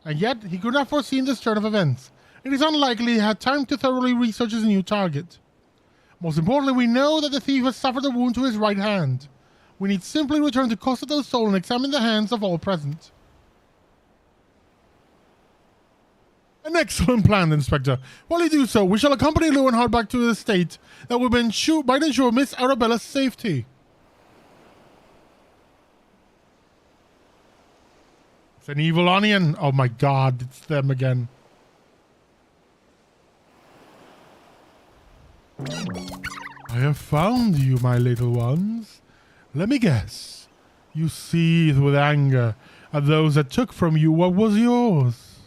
And yet, he could not foresee this turn of events. It is unlikely he had time to thoroughly research his new target. Most importantly, we know that the thief has suffered a wound to his right hand. We need simply return to Costa del Sol and examine the hands of all present. An excellent plan, Inspector. While you do so, we shall accompany Leeuwenhart back to the estate that will might ensure Miss Arabella's safety. It's an evil onion. Oh my god, it's them again. I have found you, my little ones. Let me guess. You seethe with anger at those that took from you what was yours.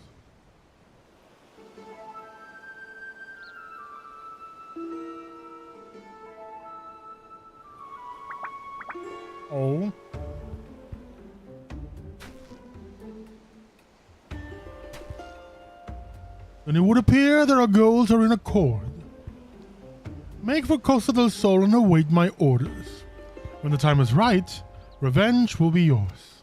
Oh. Then it would appear that our goals are in accord. Make for Costa del Sol and await my orders. When the time is right, revenge will be yours.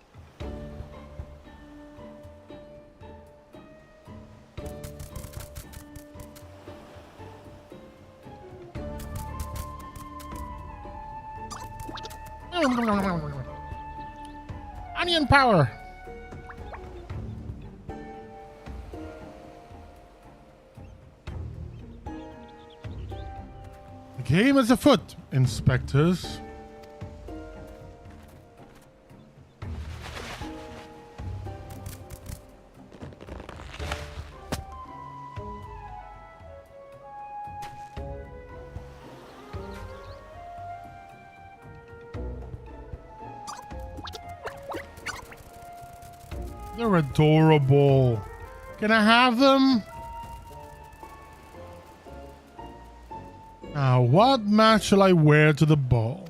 Onion power! The game is afoot, inspectors. They're adorable. Can I have them? Now, what match shall I wear to the ball?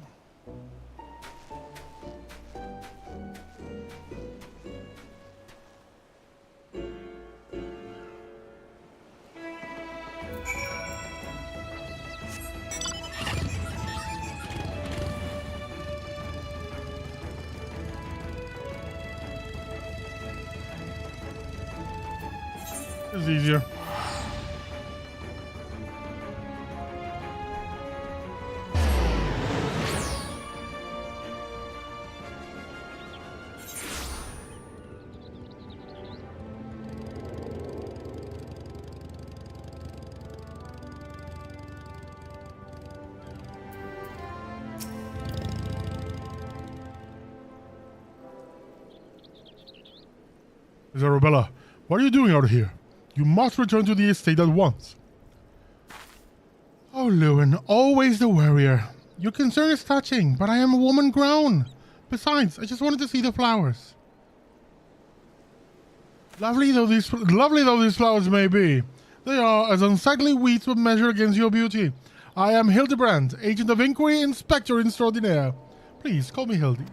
It's easier. Miss Arabella, what are you doing out here? You must return to the estate at once. Oh, Lewin, always the worrier. Your concern is touching, but I am a woman grown. Besides, I just wanted to see the flowers. Lovely though these flowers may be, they are as unsightly weeds would measure against your beauty. I am Hildibrand, agent of inquiry, inspector extraordinaire. Please call me Hildy.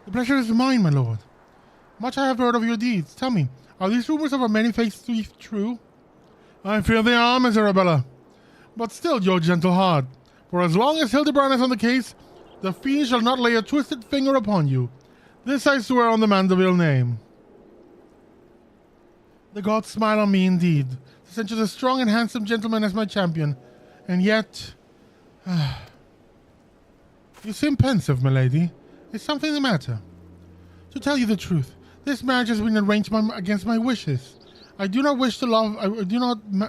The pleasure is mine, my lord. Much I have heard of your deeds. Tell me, are these rumors of a many-faced thief true? I fear they are, Miss Arabella. But still, your gentle heart. For as long as Hildibrand is on the case, the fiend shall not lay a twisted finger upon you. This I swear on the Mandeville name. The gods smile on me indeed, to send you a strong and handsome gentleman as my champion. And yet... you seem pensive, my lady. Is something the matter? To tell you the truth, this marriage has been arranged against my wishes. I do not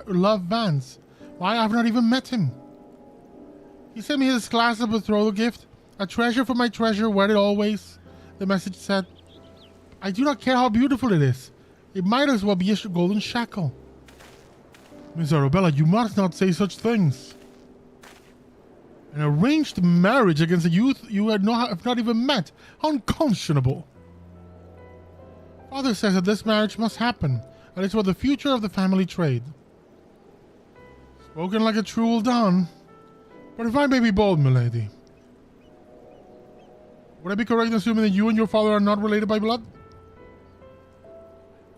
love Vance. Why, I have not even met him. He sent me his glass of betrothal gift, a treasure for my treasure, wear it always. The message said, I do not care how beautiful it is. It might as well be a golden shackle. Miss Arabella, you must not say such things. An arranged marriage against a youth you have not even met. Unconscionable. Father says that this marriage must happen, and it's for the future of the family trade. Spoken like a true Don. But if I may be bold, milady, would I be correct in assuming that you and your father are not related by blood?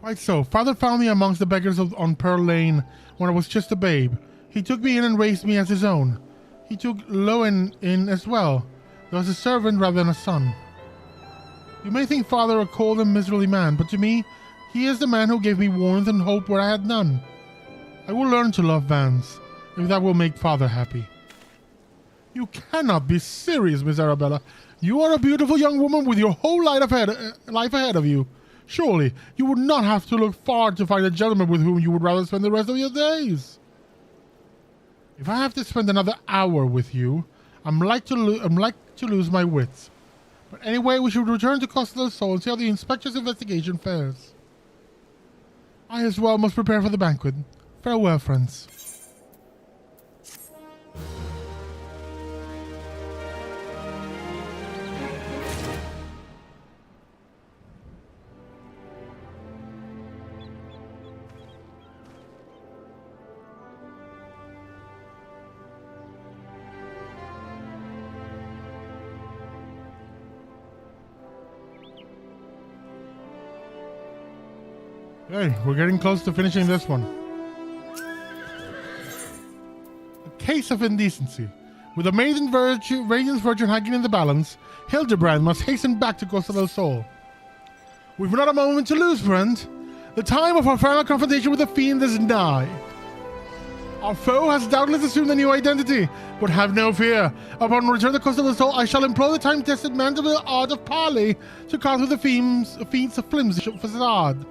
Quite so. Father found me amongst the beggars on Pearl Lane when I was just a babe. He took me in and raised me as his own. He took Lowen in as well, though as a servant rather than a son. You may think father a cold and miserly man, but to me, he is the man who gave me warmth and hope where I had none. I will learn to love Vance, if that will make father happy. You cannot be serious, Miss Arabella. You are a beautiful young woman with your whole life ahead of you. Surely, you would not have to look far to find a gentleman with whom you would rather spend the rest of your days. If I have to spend another hour with you, I'm like to lose my wits. But anyway, we should return to Costa del Sol and see how the inspector's investigation fares. I as well must prepare for the banquet. Farewell, friends. Okay, we're getting close to finishing this one. A case of indecency. With a radiant virtue hanging in the balance, Hildibrand must hasten back to Costa del Sol. We've not a moment to lose, friend. The time of our final confrontation with the fiend is nigh. Our foe has doubtless assumed a new identity, but have no fear. Upon return to Costa del Sol, I shall employ the time-tested Mandeville art of parley to cut through the fiend's flimsy facade.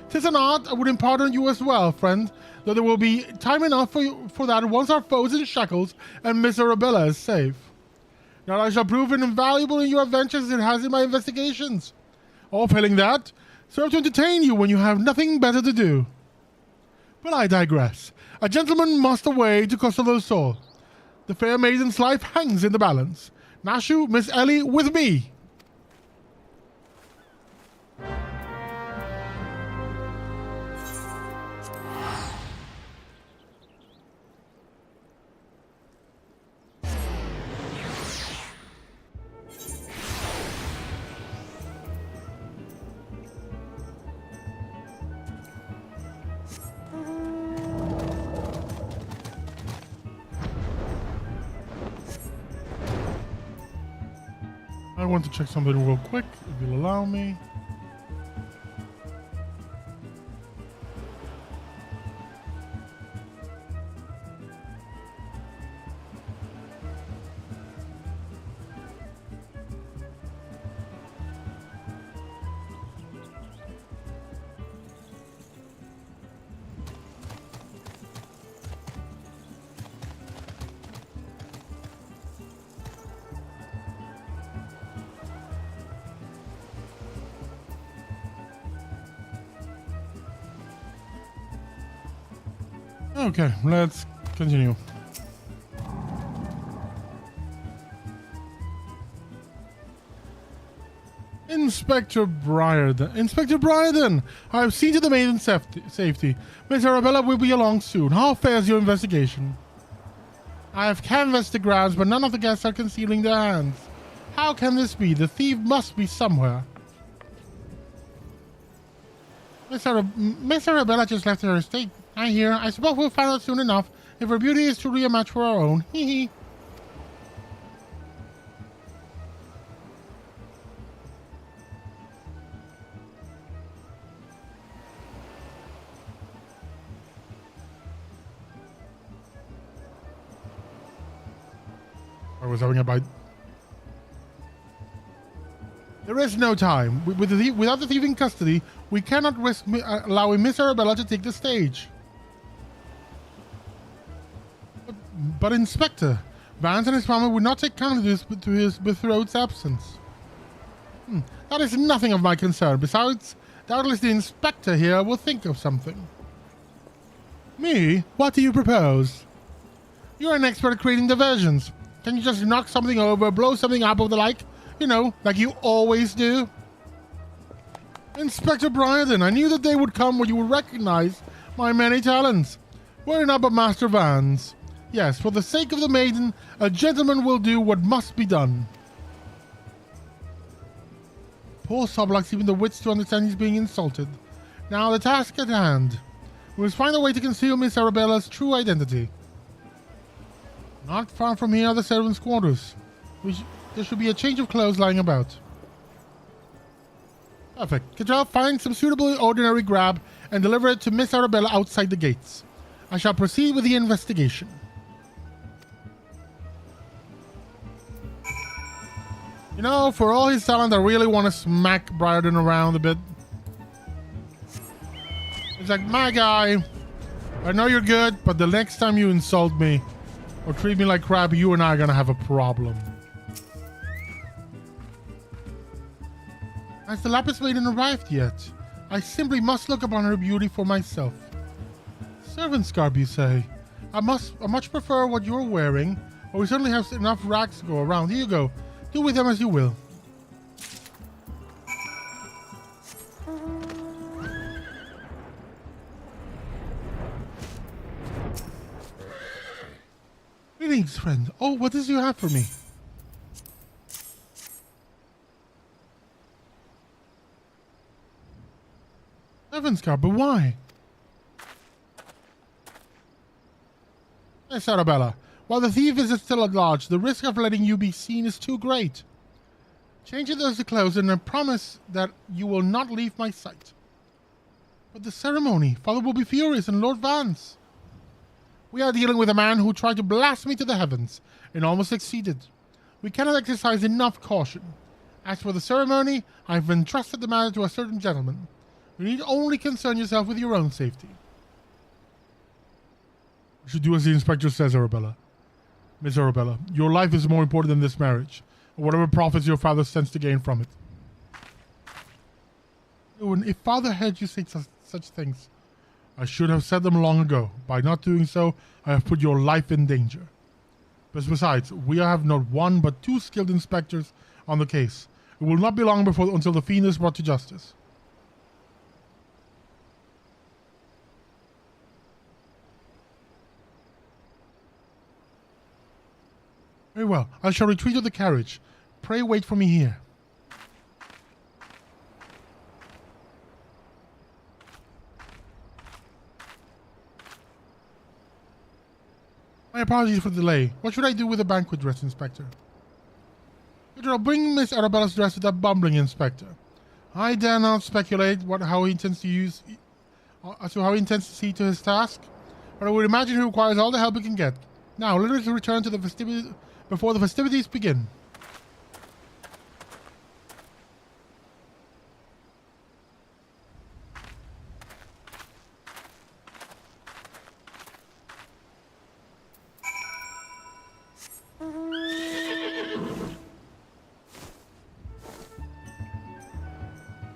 'Tis an art I would impart on you as well, friend, though there will be time enough for that once our foes in shackles and Miss Arabella is safe. Now I shall prove it invaluable in your adventures as it has in my investigations. All failing that, serve to entertain you when you have nothing better to do. But I digress. A gentleman must away to Costa del Sol. The fair maiden's life hangs in the balance. Nashu, Miss Ellie, with me. I want to check something real quick, if you'll allow me. Okay, let's continue. Inspector Briarden. Inspector Briarden! I have seen to the maiden's safety. Miss Arabella will be along soon. How fares your investigation? I have canvassed the grounds, but none of the guests are concealing their hands. How can this be? The thief must be somewhere. Miss Arabella just left her estate. I hear. I suppose we'll find out soon enough if her beauty is truly a match for our own. Hee hee. I was having a bite. There is no time. Without the thief in custody, we cannot risk allowing Miss Arabella to take the stage. But Inspector, Vance and his family would not take kindly to his betrothed's absence. That is nothing of my concern. Besides, doubtless the Inspector here will think of something. Me? What do you propose? You're an expert at creating diversions. Can you just knock something over, blow something up or the like? You know, like you always do? Inspector Briarden, I knew the day would come when you would recognize my many talents. Worry not but Master Vance. Yes, for the sake of the maiden, a gentleman will do what must be done. Poor Sob lacks even the wits to understand he's being insulted. Now the task at hand. We must find a way to conceal Miss Arabella's true identity. Not far from here are the servants' quarters. There should be a change of clothes lying about. Perfect. Cottrell, find some suitable ordinary grab and deliver it to Miss Arabella outside the gates. I shall proceed with the investigation. You know, for all his talent, I really want to smack Briarden around a bit. It's like, my guy, I know you're good, but the next time you insult me or treat me like crap, you and I are going to have a problem. Has the Lapis Maiden arrived yet? I simply must look upon her beauty for myself. Servant's garb, you say? I much prefer what you're wearing, but we certainly have enough rags to go around. Here you go. Do with them as you will. Greetings, friend. Oh, what does you have for me? Heavens, God, but why? Miss Arabella, while the thief is still at large, the risk of letting you be seen is too great. Change those clothes and I promise that you will not leave my sight. But the ceremony, Father will be furious and Lord Vance. We are dealing with a man who tried to blast me to the heavens and almost succeeded. We cannot exercise enough caution. As for the ceremony, I have entrusted the matter to a certain gentleman. You need only concern yourself with your own safety. You should do as the inspector says, Arabella. Miss Arabella, your life is more important than this marriage, or whatever profits your father stands to gain from it. And if father heard you say such things, I should have said them long ago. By not doing so, I have put your life in danger. But besides, we have not one but two skilled inspectors on the case. It will not be long until the fiend is brought to justice. Very well. I shall retreat to the carriage. Pray wait for me here. My apologies for the delay. What should I do with the banquet dress, Inspector? I'll bring Miss Arabella's dress to that bumbling inspector. I dare not speculate how he intends to see to his task, but I would imagine he requires all the help he can get. Now, let us return to the festivities before the festivities begin.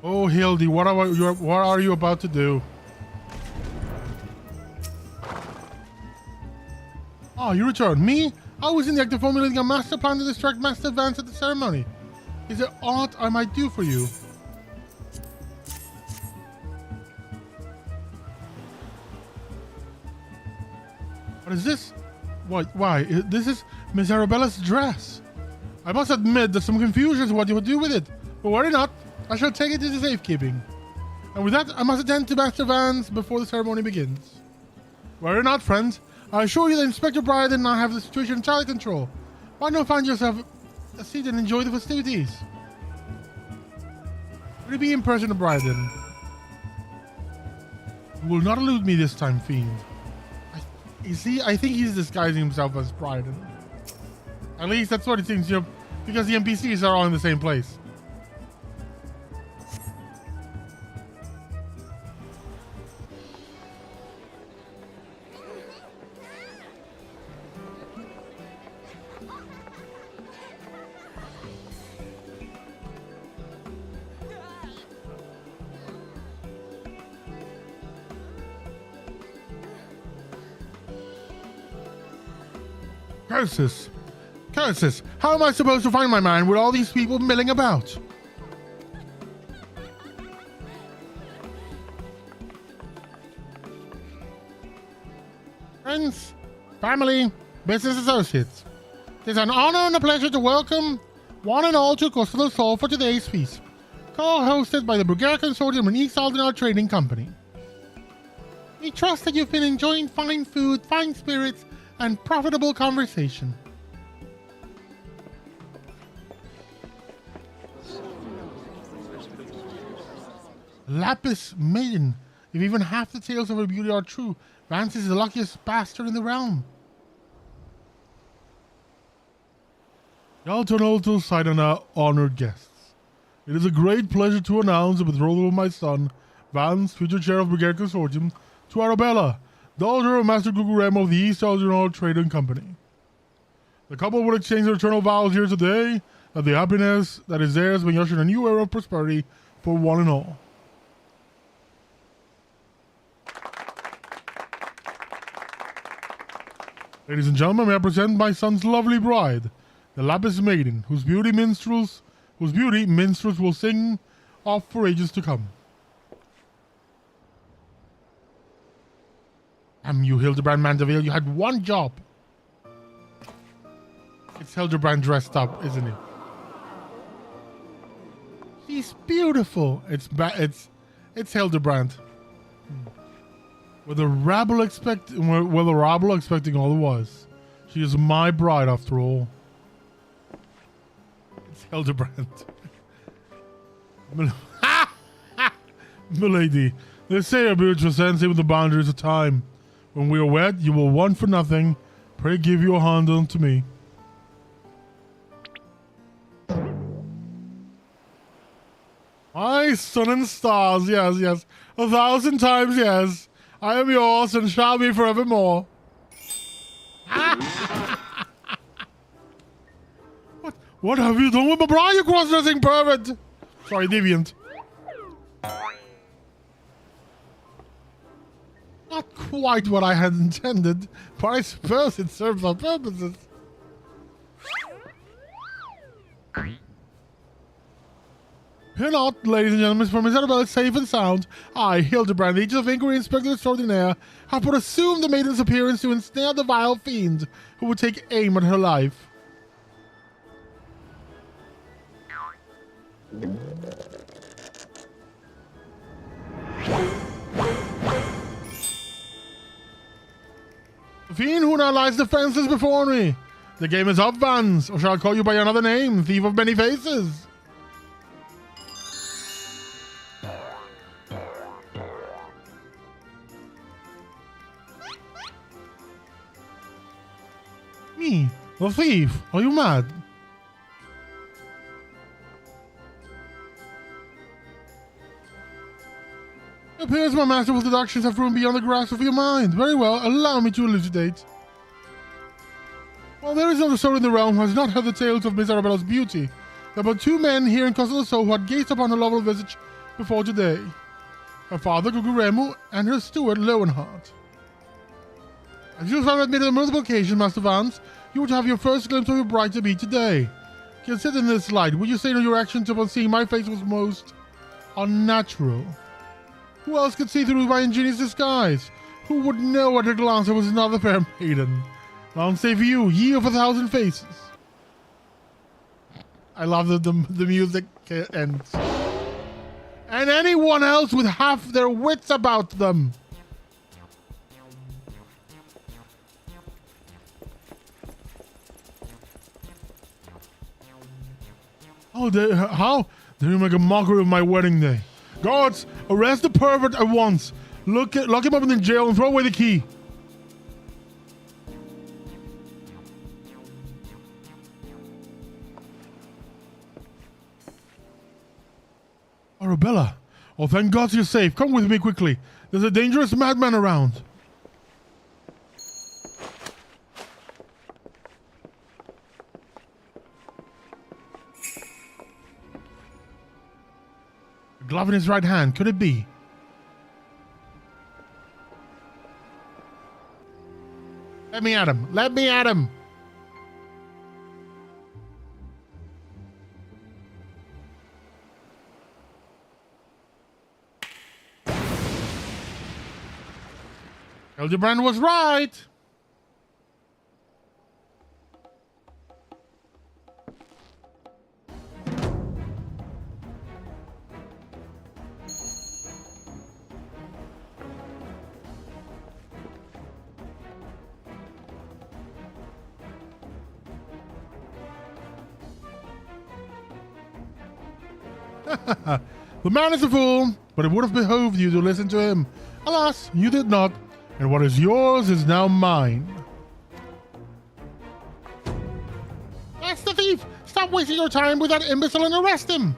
Oh, Hildy, what are you about to do? Oh, you returned. Me? I was in the act of formulating a master plan to distract Master Vance at the ceremony. Is there aught I might do for you? What is this? Why? This is Miss Arabella's dress. I must admit there's some confusion as to what you would do with it, but worry not. I shall take it into safekeeping. And with that, I must attend to Master Vance before the ceremony begins. Worry not, friends. I assure you that Inspector Bryden and I have the situation entirely control. Why not find yourself a seat and enjoy the festivities? Will you be in person to Bryden? You will not elude me this time, fiend. I think he's disguising himself as Bryden. At least that's what it seems, because the NPCs are all in the same place. Curses! Curses! How am I supposed to find my man with all these people milling about? Friends, family, business associates, it is an honor and a pleasure to welcome one and all to Coastal Soul for today's feast, co-hosted by the Brugger Consortium and East Aldenard Trading Company. We trust that you've been enjoying fine food, fine spirits, and profitable conversation. Lapis Maiden. If even half the tales of her beauty are true, Vance is the luckiest bastard in the realm. Yalton side on our honored guests. It is a great pleasure to announce the betrothal of my son, Vance, future chair of Brigade Consortium, to Arabella, daughter of Master Gugurem of the East Aldenard Trading Company. The couple will exchange their eternal vows here today that the happiness that is theirs may usher in a new era of prosperity for one and all. Ladies and gentlemen, may I present my son's lovely bride, the Lapis Maiden, whose beauty minstrels will sing of for ages to come. Damn you, Hildibrand Mandeville, you had one job. It's Hildibrand dressed up, isn't it? She's beautiful. It's Hildibrand. Were the rabble expecting all it was? She is my bride after all. It's Hildibrand. Milady, they say a beautiful sense with the boundaries of time. When we are wed, you will want for nothing. Pray give your hand unto me. My sun and stars, yes, yes. 1,000 times yes. I am yours and shall be forevermore. What have you done with my bride, you cross-dressing pervert? Sorry, deviant. Not quite what I had intended, but I suppose it serves our purposes. Fear not, ladies and gentlemen, for Miss Arabella is safe and sound. I, Hildibrand, the agent of inquiry inspector extraordinaire, have but assumed the maiden's appearance to ensnare the vile fiend who would take aim at her life. The fiend who now lies defenseless before me. The game is up, Vance, or shall I call you by another name, Thief of Many Faces? Me, the thief? Are you mad? It appears my masterful deductions have proven beyond the grasp of your mind. Very well, allow me to elucidate. Well, there is another soul in the realm who has not heard the tales of Miss Arabella's beauty. There are but two men here in Costa del Sol who had gazed upon her lovely visage before today. Her father, Guguremu, and her steward, Lowenhart. As you have admitted on multiple occasions, Master Vance, you would have your first glimpse of your bride to be today. Consider in this light, would you say that your actions upon seeing my face was most unnatural? Who else could see through my ingenious disguise? Who would know at a glance I was another fair maiden? None save you, ye of 1,000 faces. I love that the music ends. And anyone else with half their wits about them. Oh, how? They make a mockery of my wedding day. Guards, arrest the pervert at once. Lock him up in the jail and throw away the key. Arabella. Oh, thank God you're safe. Come with me quickly. There's a dangerous madman around. A glove in his right hand. Could it be? Let me at him. Let me at him. Hildibrand was right. The man is a fool, but it would have behooved you to listen to him. Alas, you did not. And what is yours is now mine. That's the thief! Stop wasting your time with that imbecile and arrest him!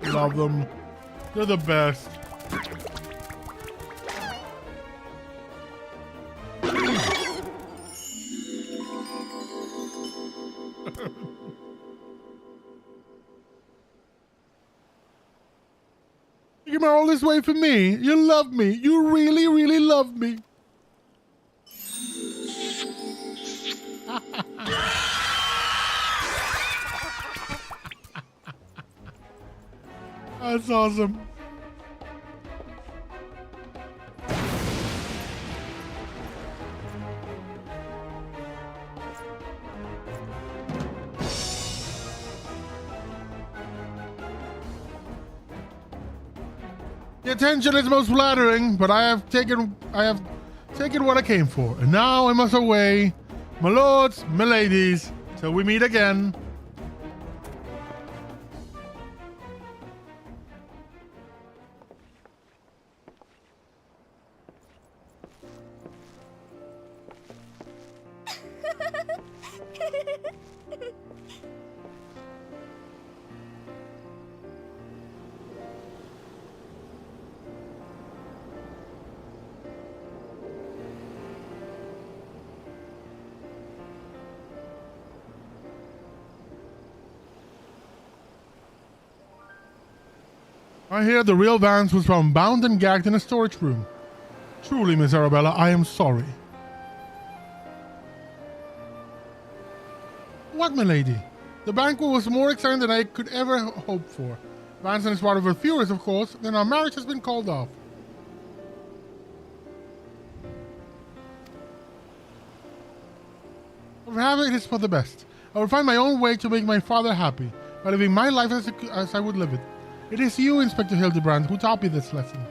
Love them. They're the best. You came all this way for me. You love me. You really, really love me. That's awesome. The attention is most flattering, but I have taken what I came for, and now I must away, my lords, my ladies, till we meet again. I hear the real Vance was found bound and gagged in a storage room. Truly, Miss Arabella, I am sorry. What, my lady? The banquet was more exciting than I could ever hope for. Vance and his wife were furious, of course, then our marriage has been called off. Perhaps it is for the best. I will find my own way to make my father happy by living my life as I would live it. It is you, Inspector Hildibrand, who taught me this lesson.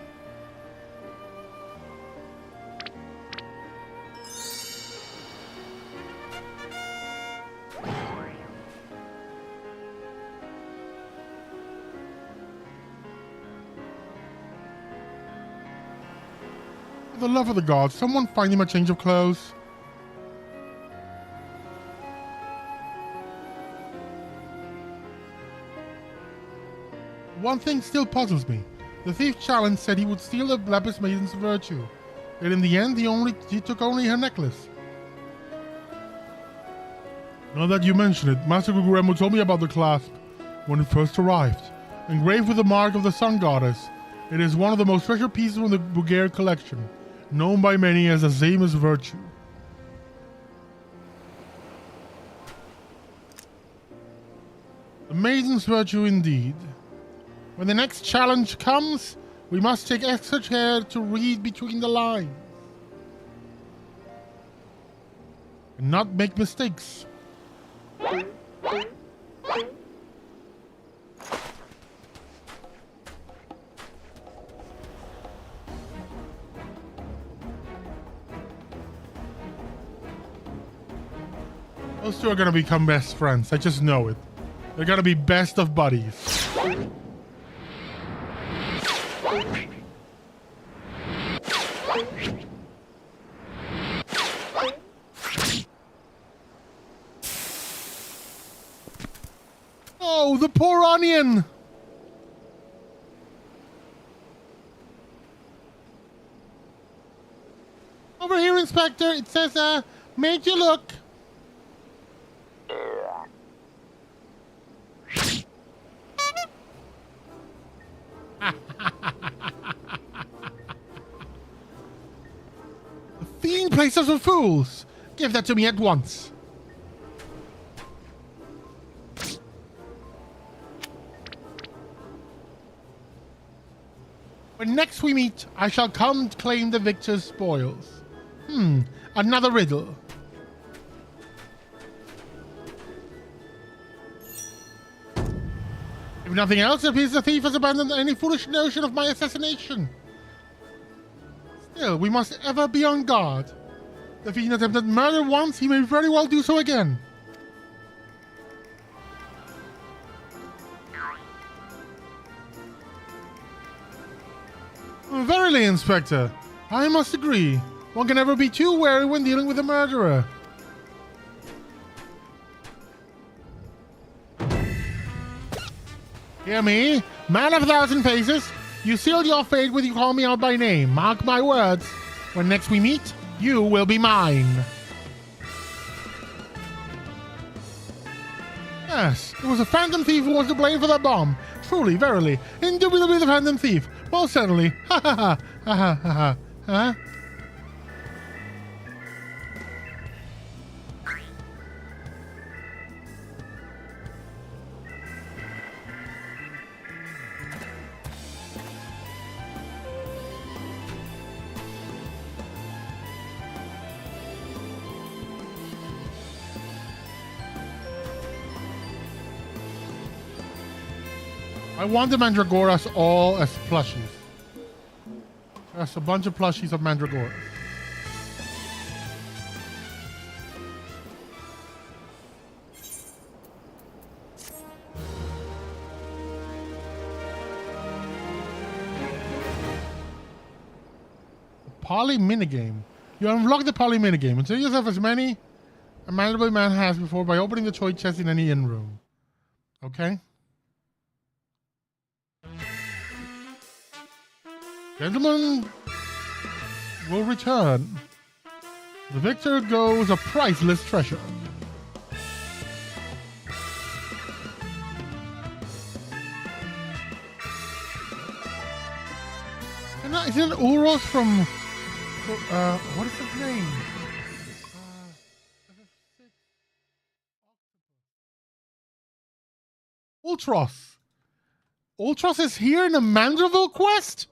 For the love of the gods, someone find him a change of clothes. One thing still puzzles me. The thief challenge said he would steal the Lapis Maiden's virtue. Yet in the end, he took only her necklace. Now that you mention it, Master Guguremu told me about the clasp when it first arrived. Engraved with the mark of the Sun Goddess, it is one of the most treasured pieces from the Bugare collection, known by many as the Zamus virtue. The Maiden's virtue indeed. When the next challenge comes, we must take extra care to read between the lines. And not make mistakes. Those two are gonna become best friends. I just know it. They're gonna be best of buddies. Oh, the poor onion! Over here, Inspector. It says, made you look. The fiend place us for fools. Give that to me at once. When next we meet, I shall come to claim the victor's spoils. Another riddle. If nothing else, it appears the thief has abandoned any foolish notion of my assassination. Still, we must ever be on guard. The fiend attempted murder once, he may very well do so again. Verily, Inspector, I must agree. One can never be too wary when dealing with a murderer. Hear me, man of a thousand faces. You sealed your fate when you call me out by name. Mark my words. When next we meet, you will be mine. Yes, it was a phantom thief who was to blame for that bomb. Truly, verily, indubitably the phantom thief. Most certainly. Ha ha ha. Ha ha ha ha. Huh? I want the Mandragoras all as plushies. There's a bunch of plushies of Mandragoras. Poly minigame. You unlock the poly minigame and save yourself as many a mandible man has before by opening the toy chest in any inn room. Okay? Gentlemen will return. The victor goes a priceless treasure. Isn't it Ulros from... what is his name? Ultros. Ultros is here in the Mandeville quest?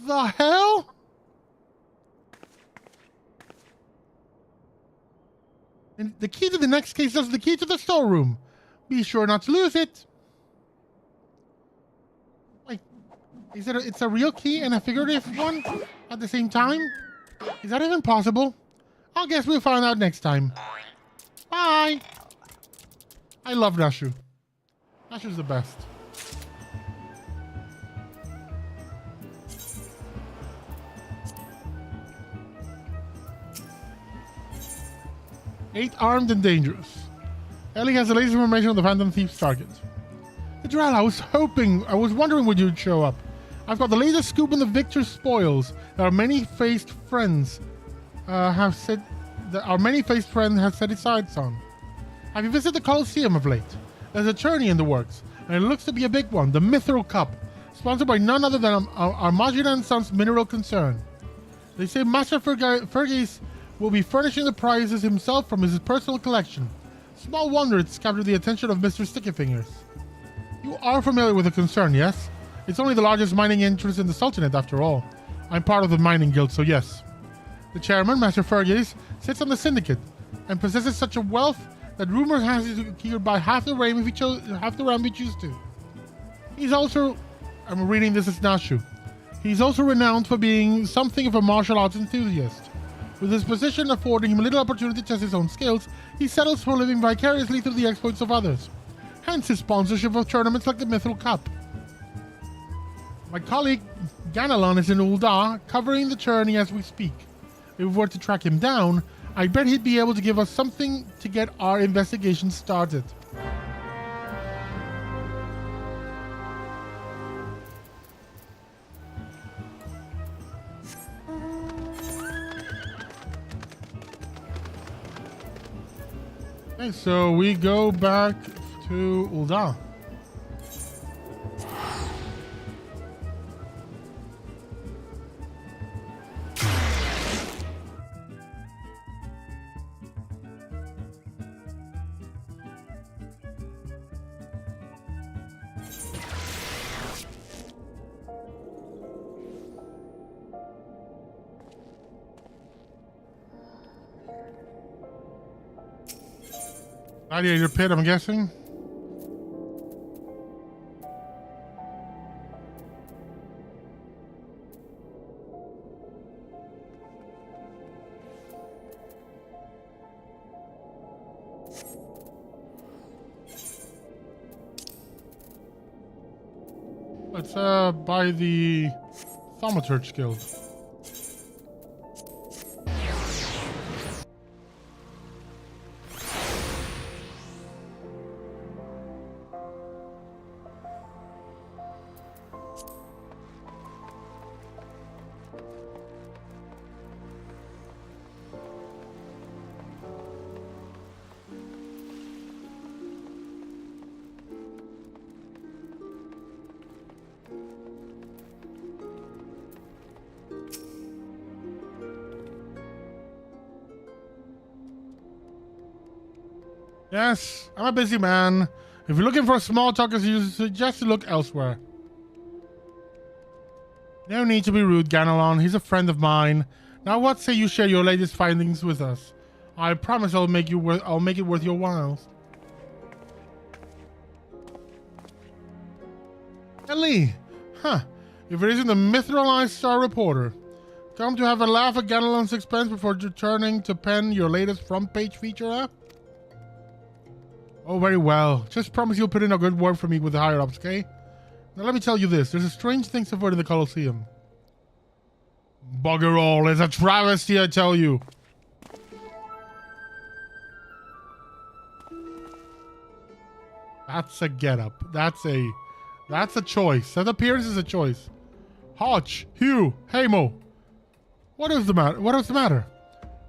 The hell? And the key to the next case is the key to the storeroom. Be sure not to lose it. Wait, it's a real key and a figurative one at the same time? Is that even possible? I guess we'll find out next time. Bye. I love Nashu. Nashu's the best. Eight armed and dangerous. Ellie has the latest information on the Phantom Thief's target. Betrothal, I was wondering when you'd show up. I've got the latest scoop on the Victor's spoils that our many-faced friends have set its sights on. Have you visited the Colosseum of late? There's a tourney in the works, and it looks to be a big one, the Mithril Cup, sponsored by none other than Armageda & Sons Mineral Concern. They say Master Fergus will be furnishing the prizes himself from his personal collection. Small wonder it's captured the attention of Mr. Stickyfingers. You are familiar with the concern, yes? It's only the largest mining interest in the Sultanate, after all. I'm part of the mining guild, so yes. The chairman, Master Fergus, sits on the syndicate and possesses such a wealth that rumor has it he could buy half the realm if he choose to. He's also, I'm reading this as Nashu. He's also renowned for being something of a martial arts enthusiast. With his position affording him little opportunity to test his own skills, he settles for living vicariously through the exploits of others. Hence his sponsorship of tournaments like the Mithril Cup. My colleague Ganelon is in Ul'dah, covering the tourney as we speak. If we were to track him down, I bet he'd be able to give us something to get our investigation started. Okay, so we go back to Ul'dah. Gladiator pit, I'm guessing. Let's buy the Thaumaturge Guild. Yes, I'm a busy man. If you're looking for small talk, I suggest to look elsewhere. No need to be rude, Ganelon. He's a friend of mine. Now, what say you share your latest findings with us? I promise I'll make it worth your while. Ellie, huh? If it isn't the Mithrilized Star Reporter, come to have a laugh at Ganelon's expense before returning to pen your latest front page feature, huh? Oh, very well. Just promise you'll put in a good word for me with the higher-ups, okay? Now let me tell you this. There's a strange thing afoot in the Colosseum. Bugger all. It's a travesty, I tell you. That's a get-up. That's a choice. That appearance is a choice. Hodge, Hugh, Hamo. What is the matter?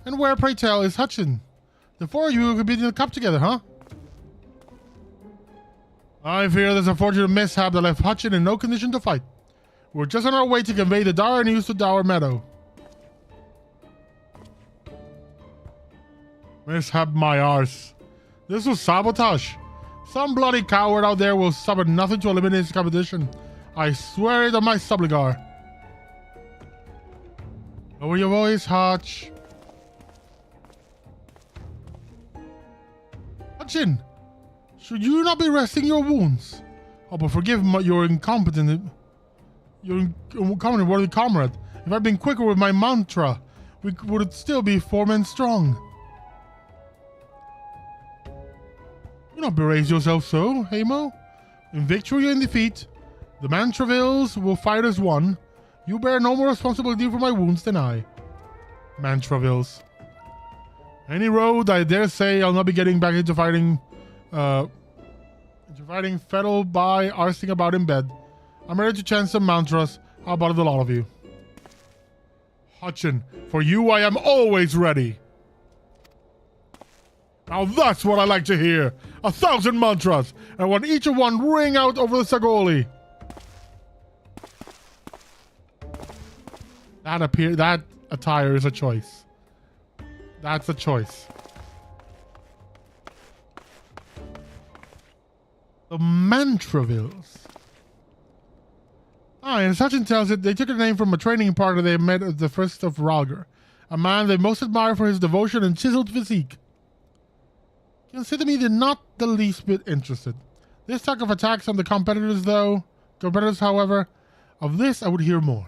And where, pray tell, is Hutchin? The four of you could be in the cup together, huh? I fear there's a fortunate mishap that left Hutchin in no condition to fight. We're just on our way to convey the dire news to Dower Meadow. Mishap my arse. This was sabotage. Some bloody coward out there will suffer nothing to eliminate this competition. I swear it on my subligar. Lower your voice, Hutch. Hutchin, should you not be resting your wounds? Oh, but forgive your incompetent worthy comrade. If I'd been quicker with my mantra, we would still be 4 men strong. Do not berate yourself so, Hamo. In victory or in defeat, the Mantravilles will fight as one. You bear no more responsibility for my wounds than I. Mantravilles. Any road, I dare say I'll not be getting back into fighting fettle by arsing about in bed. I'm ready to chant some mantras. How about the lot of you? Hutchin, for you I am always ready. Now that's what I like to hear. 1,000 mantras. I want each of one ring out over the Sagoli. That attire is a choice. That's a choice. The Mantravilles. And Sachin tells it they took a name from a training partner they met at the First of Ralgar, a man they most admire for his devotion and chiseled physique. Consider me not the least bit interested. This talk of attacks on the competitors, however, of this I would hear more.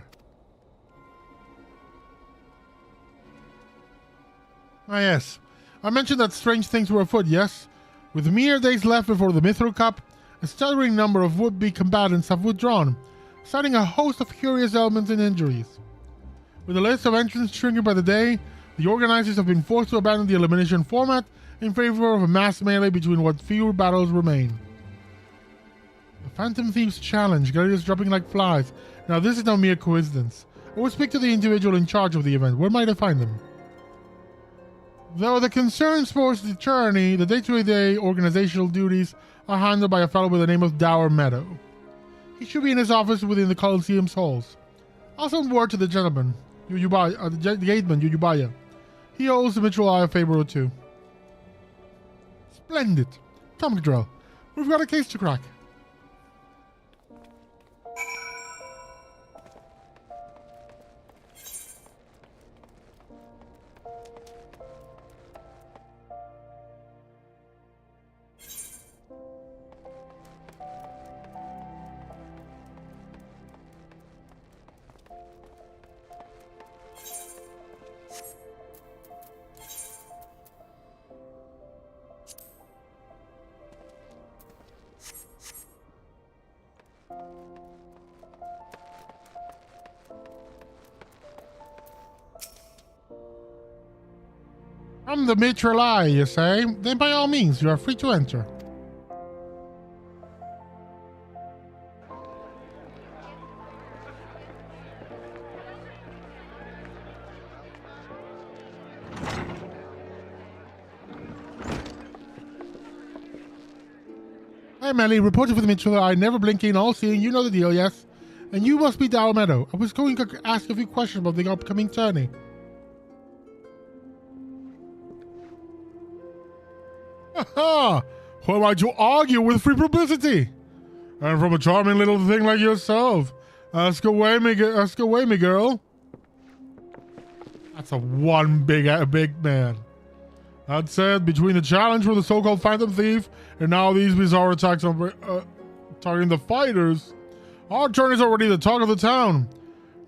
Ah, yes. I mentioned that strange things were afoot, yes? With mere days left before the Mithril Cup, a staggering number of would-be combatants have withdrawn, citing a host of curious ailments and injuries. With the list of entrants shrinking by the day, the organizers have been forced to abandon the elimination format in favor of a mass melee between what few battles remain. The Phantom Thieves Challenge, gladiators dropping like flies. Now this is no mere coincidence. I will speak to the individual in charge of the event. Where might I find them? Though the concern sports the journey, the day-to-day organizational duties are handled by a fellow by the name of Dower Meadow. He should be in his office within the Coliseum's halls. I'll send word to the gentleman, the gateman, Yuyubaya. He owes the Mitchell Eye a favor or two. Splendid. Come, Gadrell. We've got a case to crack. From the Mitchell Eye, you say? Then by all means, you are free to enter. Hi, Melly. Reported for the Mitchell Eye. Never blinking, all seeing. You know the deal, yes? And you must be Dow Meadow. I was going to ask a few questions about the upcoming tourney. Ha! Who am I to argue with free publicity? And from a charming little thing like yourself. Ask away, me girl. That's a one big man. That said, between the challenge for the so-called Phantom Thief and now these bizarre attacks on targeting the fighters, our turn is already the talk of the town.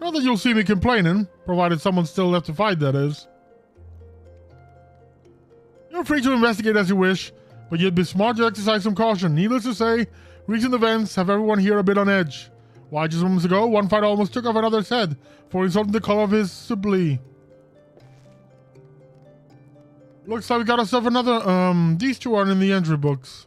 Not that you'll see me complaining, provided someone's still left to fight, that is. You're free to investigate as you wish, but you'd be smart to exercise some caution. Needless to say, recent events have everyone here a bit on edge. Why, just moments ago, one fighter almost took off another's head for insulting the color of his Sibley. Looks like we got ourselves another, these two aren't in the entry books.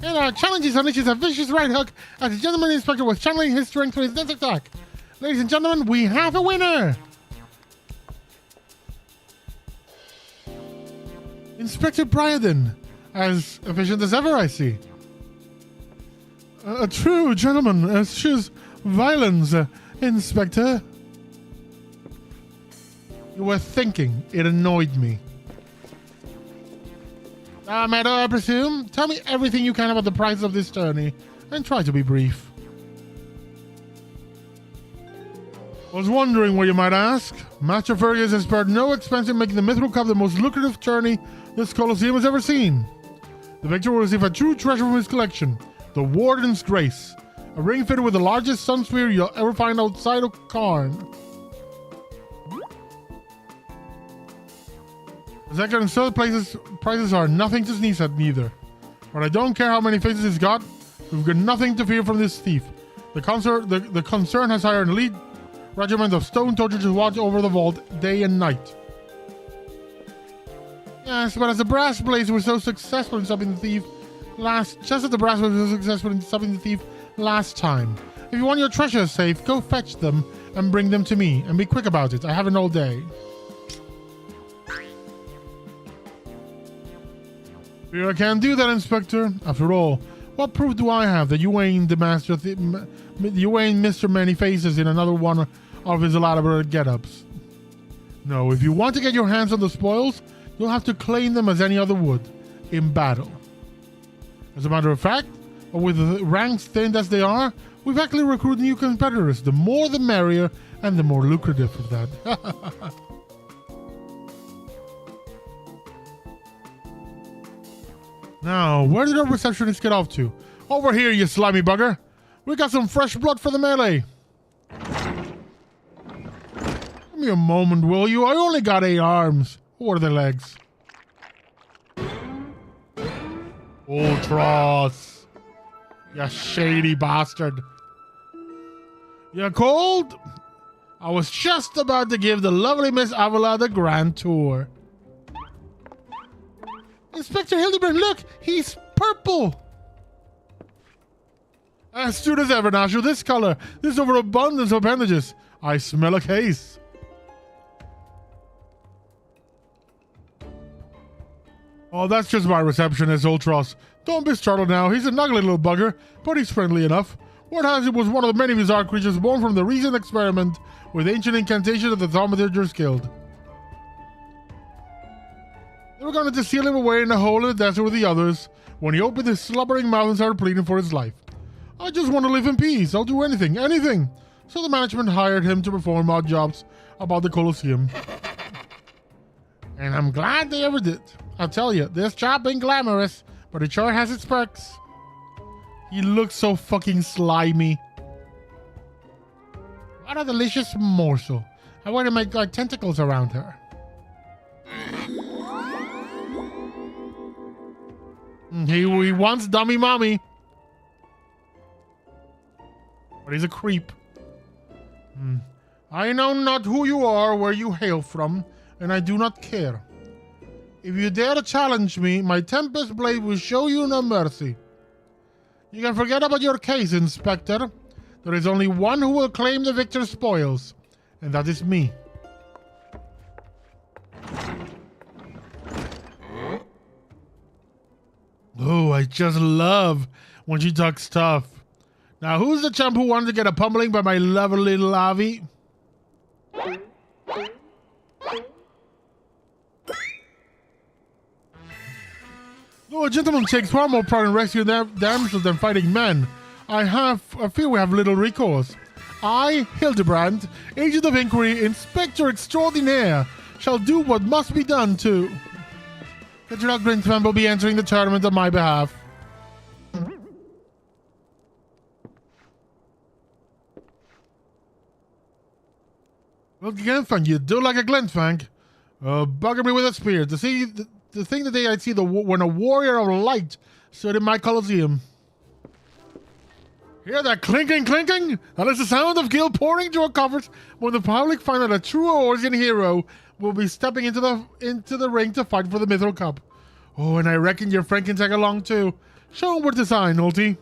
And our challenges unleashes a vicious right hook as the gentleman inspector was channeling his strength for his next attack. Ladies and gentlemen, we have a winner! Inspector Bryden, as efficient as ever, I see. A true gentleman eschews violence, Inspector. You were thinking. It annoyed me. Meadow, I presume. Tell me everything you can about the price of this tourney, and try to be brief. Was wondering where you might ask. Master Fergus has spared no expense in making the Mithril Cup the most lucrative journey this Colosseum has ever seen. The victor will receive a true treasure from his collection, the Warden's Grace, a ring fitted with the largest sun sphere you'll ever find outside of Karn. The second and third prices are nothing to sneeze at neither. But I don't care how many faces he's got, we've got nothing to fear from this thief. The concern has hired an elite regiment of stone torturers to watch over the vault day and night. Yes, but as the brass blades were so successful in stopping the thief last time. If you want your treasures safe, go fetch them and bring them to me, and be quick about it. I haven't all day. Fear I can't do that, Inspector. After all, what proof do I have that you ain't the master? You ain't Mr. Many Faces in another one of his elaborate get-ups? No, if you want to get your hands on the spoils, you'll have to claim them as any other would, in battle. As a matter of fact, with the ranks thinned as they are, we've actually recruited new competitors. The more the merrier, and the more lucrative of that. Now, where did our receptionist get off to? Over here, you slimy bugger! We got some fresh blood for the melee! Give me a moment, will you? I only got 8 arms. What are the legs? Ultros! You shady bastard! You cold? I was just about to give the lovely Miss Avila the grand tour. Inspector Hildibrand, look! He's purple! Astute as ever, Nashu. This color, this overabundance of appendages. I smell a case. Oh, that's just my receptionist, Ultros. Don't be startled now. He's an ugly little bugger, but he's friendly enough. Word has it was one of the many bizarre creatures born from the recent experiment with ancient incantations of the Thaumaturgers Guild. They were going to seal him away in a hole in the desert with the others when he opened his slubbering mouth and started pleading for his life. I just want to live in peace. I'll do anything, anything. So the management hired him to perform odd jobs about the Colosseum. And I'm glad they ever did. I'll tell you, this job ain't glamorous, but it sure has its perks. He looks so fucking slimy. What a delicious morsel. I want to make tentacles around her. He wants dummy mommy. But he's a creep. I know not who you are, where you hail from, and I do not care. If you dare to challenge me, my Tempest Blade will show you no mercy. You can forget about your case, Inspector. There is only one who will claim the victor's spoils, and that is me. Oh, I just love when she talks tough. Now, who's the chump who wanted to get a pummeling by my lovely little Avi? Though a gentleman takes far more pride in rescuing damsels than fighting men, I feel we have little recourse. I, Hildibrand, Agent of Inquiry, Inspector Extraordinaire, shall do what must be done to... Betrothal Grinsman will be entering the tournament on my behalf. Well, Glenfang, you do like a Glenfang. Bugger me with a spear. To see the thing the day I see when a warrior of light stood in my Colosseum. Hear that clinking, clinking? That is the sound of gil pouring into our coffers when the public find that a true Orsian hero will be stepping into the ring to fight for the Mithril Cup. Oh, and I reckon your friend can tag along too. Show him where to sign, Ulti.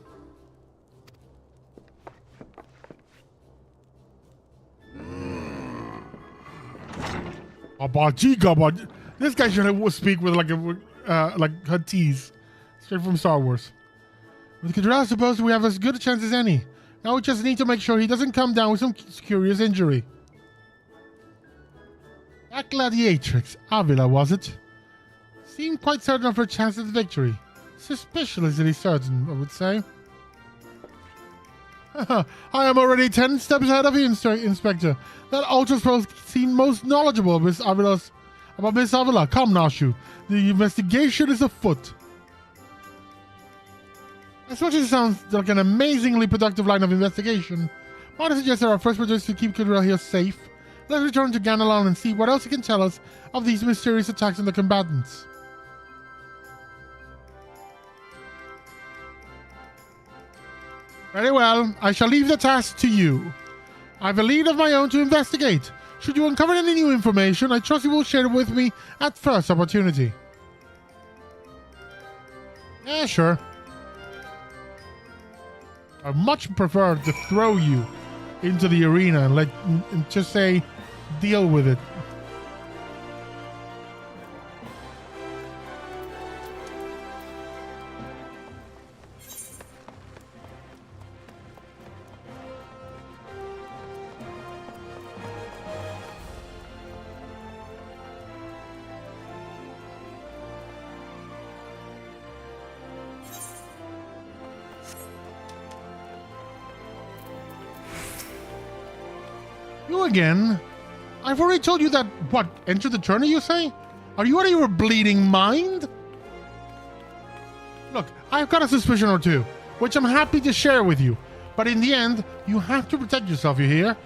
This guy should speak with like Huttese, straight from Star Wars. With Kadra, I suppose we have as good a chance as any. Now we just need to make sure he doesn't come down with some curious injury. That gladiatrix, Avila, was it? Seemed quite certain of her chances of victory. Suspiciously certain, I would say. I am already 10 steps ahead of you, Inspector. That ultra pro seemed most knowledgeable about Miss Avila. Come now, shoot. The investigation is afoot. As much as it sounds like an amazingly productive line of investigation, might I suggest that our first project is to keep Kidrell here safe? Let's return to Ganelon and see what else he can tell us of these mysterious attacks on the combatants. Very well, I shall leave the task to you. I have a lead of my own to investigate. Should you uncover any new information, I trust you will share it with me at first opportunity. Yeah, sure. I much prefer to throw you into the arena and just say, deal with it. You again? I've already told you that, what, enter the tourney, you say? Are you out of your bleeding mind? Look, I've got a suspicion or two, which I'm happy to share with you. But in the end, you have to protect yourself, you hear?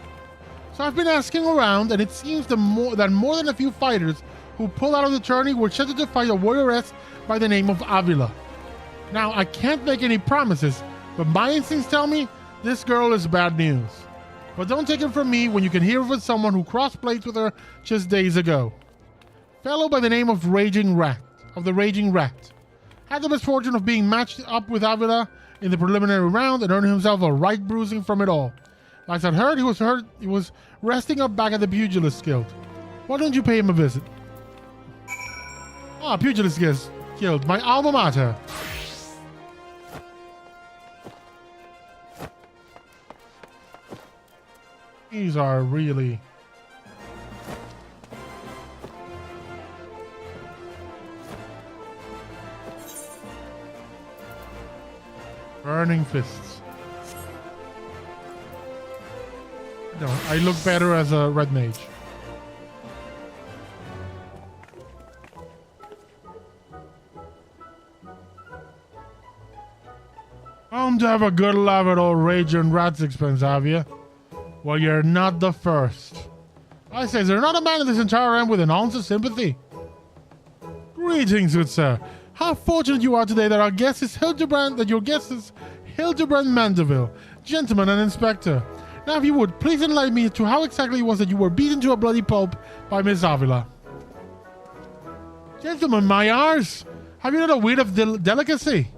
So I've been asking around, and it seems that more than a few fighters who pulled out of the tourney were scheduled to fight a warrioress by the name of Avila. Now, I can't make any promises, but my instincts tell me this girl is bad news. But don't take it from me when you can hear of someone who crossed blades with her just days ago. Fellow by the name of the Raging Rat, had the misfortune of being matched up with Avila in the preliminary round and earning himself a right bruising from it all. Last I'd heard, he was resting up back at the Pugilist Guild. Why don't you pay him a visit? Ah, Pugilist Guild, my alma mater. These are really... burning fists. No, I look better as a red mage. Come to have a good laugh at old Raging Rat's expense, have you? Well, you're not the first. I say, is there not a man in this entire realm with an ounce of sympathy? Greetings, good sir. How fortunate you are today that our guest is Hildibrand, Mandeville, gentleman and inspector. Now, if you would, please enlighten me to how exactly it was that you were beaten to a bloody pulp by Miss Avila. Gentlemen, my arse! Have you not a weight of delicacy?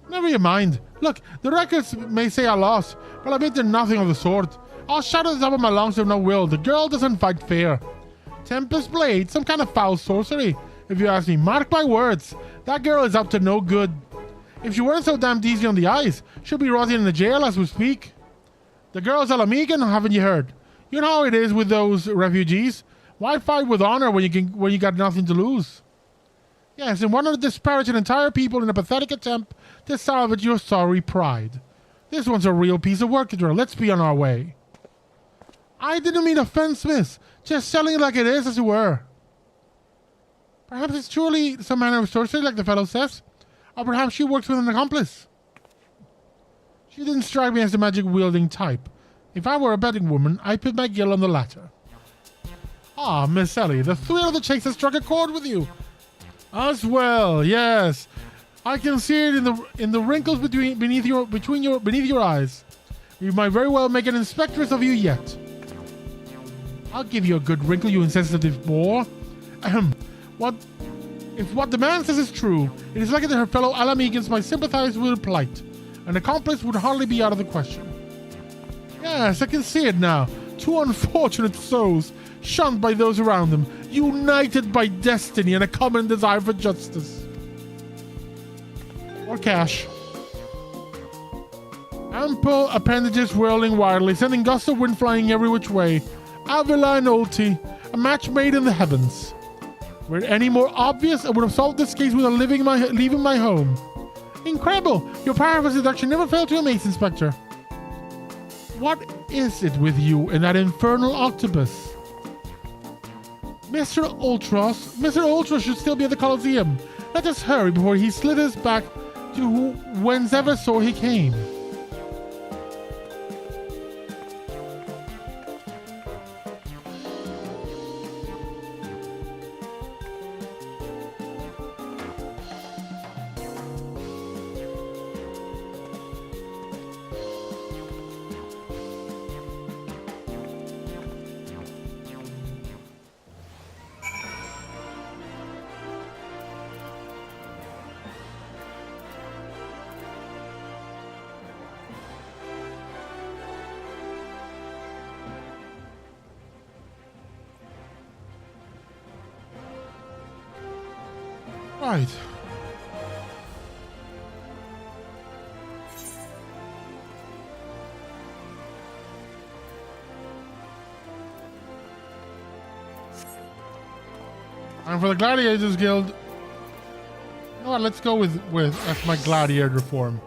Never you mind. Look, the records may say I lost, but I did nothing of the sort. I'll shout at the top of my lungs if no will. The girl doesn't fight fair. Tempest Blade, some kind of foul sorcery. If you ask me, mark my words, that girl is up to no good. If she weren't so damned easy on the eyes, she'll be rotting in the jail as we speak. The girl's Alamigan, haven't you heard? You know how it is with those refugees. Why fight with honor when you got nothing to lose? Yes, and want to disparage an entire people in a pathetic attempt to salvage your sorry pride. This one's a real piece of work to do. Let's be on our way. I didn't mean offense, miss. Just selling it like it is, as it were. Perhaps it's truly some manner of sorcery, like the fellow says. Or perhaps she works with an accomplice. She didn't strike me as the magic-wielding type. If I were a betting woman, I'd put my gill on the latter. Ah, Miss Ellie, the thrill of the chase has struck a chord with you. As well, yes. I can see it in the wrinkles beneath your eyes. We might very well make an inspectress of you yet. I'll give you a good wrinkle, you insensitive boor. If what the man says is true, it is likely that her fellow Alamegans might sympathize with her plight. An accomplice would hardly be out of the question. Yes, I can see it now. Two unfortunate souls, shunned by those around them, united by destiny and a common desire for justice. Or cash. Ample appendages whirling wildly, sending gusts of wind flying every which way. Avila and Ulti, a match made in the heavens. Were it any more obvious, I would have solved this case without leaving my home. Incredible! Your power of seduction never failed to amaze, Inspector. What is it with you and that infernal octopus? Mr. Ultros should still be at the Colosseum. Let us hurry before he slithers back to whencever so he came. Right. And for the Gladiators Guild, you know what? Let's go with that's my gladiator form.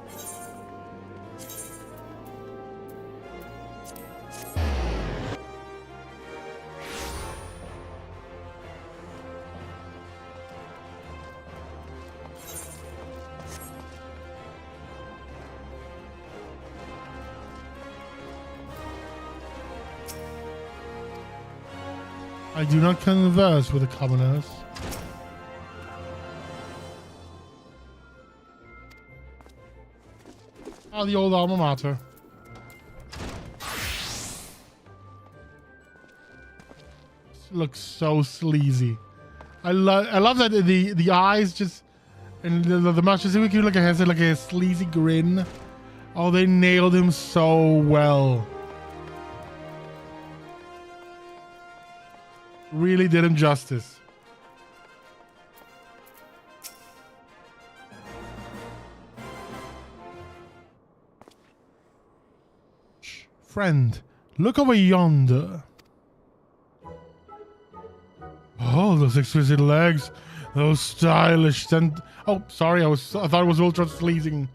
I do not converse with the commoners. Oh, the old alma mater. This looks so sleazy. I love that the eyes just and the mouth just look like a sleazy grin. Oh, they nailed him so well. Really did him justice. Shh, friend, look over yonder. Oh, those exquisite legs, those stylish and oh, sorry, I thought it was ultra sleazing.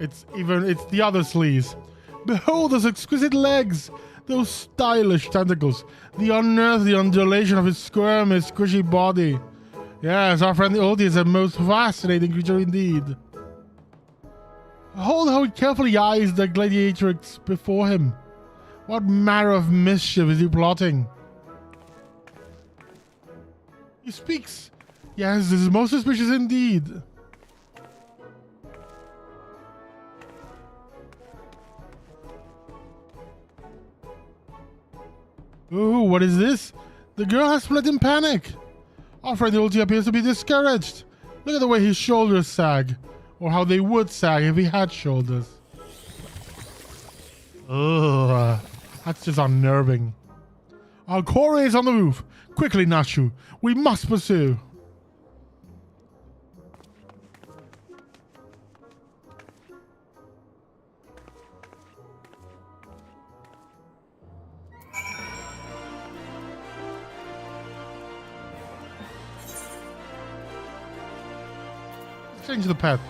It's the other sleaze. Behold those exquisite legs. Those stylish tentacles, the unearthly undulation of his squirmy, squishy body. Yes, our friend the Ulti is a most fascinating creature indeed. Behold how he carefully eyes the gladiatrix before him. What manner of mischief is he plotting? He speaks. Yes, this is most suspicious indeed. Ooh, what is this? The girl has fled in panic. Our friend the Ulti appears to be discouraged. Look at the way his shoulders sag. Or how they would sag if he had shoulders. Ugh, that's just unnerving. Our quarry is on the roof. Quickly, Nachu. We must pursue. Change the pet.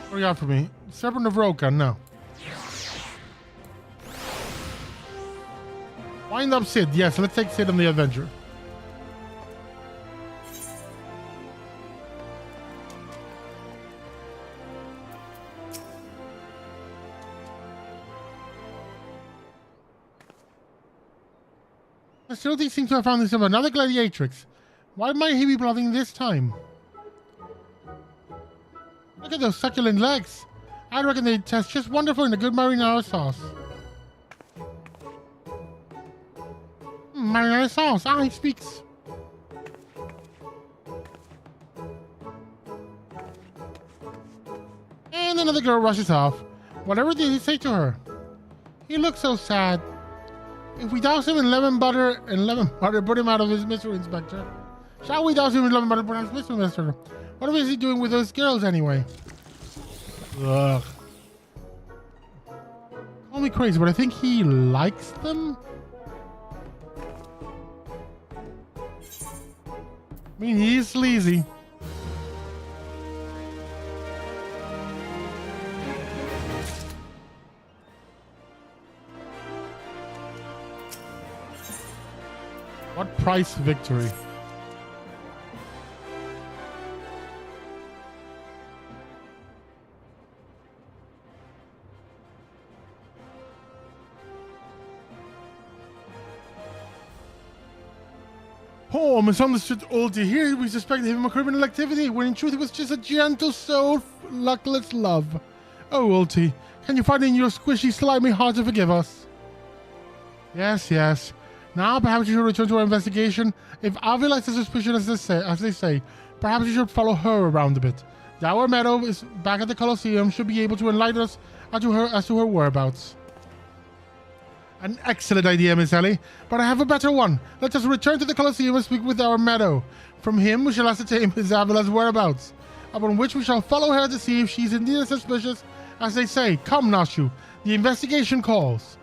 What do you got for me? Serpent of Roka, no. Wind up Sid. Yes, let's take Sid on the adventure. I still seem to have found this of another gladiatrix. Why might he be plotting this time? Look at those succulent legs. I reckon they taste just wonderful in a good marinara sauce. Marinara sauce. Ah, he speaks. And another girl rushes off. Whatever did he say to her? He looks so sad. If we douse him in lemon butter, put him out of his misery, Inspector. Shall we douse him in lemon butter, put him out of his misery, Inspector? What is he doing with those girls anyway? Ugh. Call me crazy, but I think he likes them? I mean, he's sleazy. price victory. Oh, misunderstood Ulti. Here we suspected him of criminal activity, when in truth it was just a gentle soul, luckless love. Oh, Ulti, can you find in your squishy, slimy heart to forgive us? Yes, yes. Now perhaps you should return to our investigation. If Avila is as suspicious as they say, perhaps you should follow her around a bit. Dower Meadow is back at the Colosseum, should be able to enlighten us as to her whereabouts. An excellent idea, Miss Ellie, but I have a better one. Let us return to the Colosseum and speak with Dower Meadow. From him we shall ascertain Miss Avila's whereabouts, upon which we shall follow her to see if she's indeed as suspicious as they say. Come, Nashu, the investigation calls.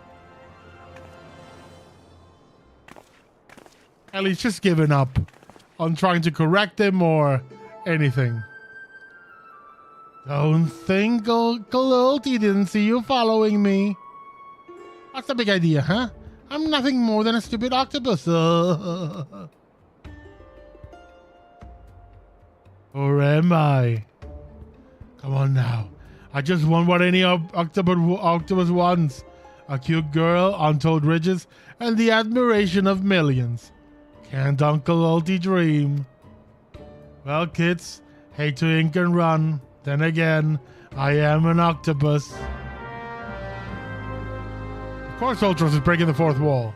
Ellie's just given up on trying to correct him or anything. Don't think Ulti didn't see you following me. What's the big idea, huh? I'm nothing more than a stupid octopus. Or am I? Come on now. I just want what any octopus wants. A cute girl, untold riches, and the admiration of millions. Can't Uncle Ulti dream? Well, kids, hate to ink and run. Then again, I am an octopus. Of course Ultros is breaking the fourth wall.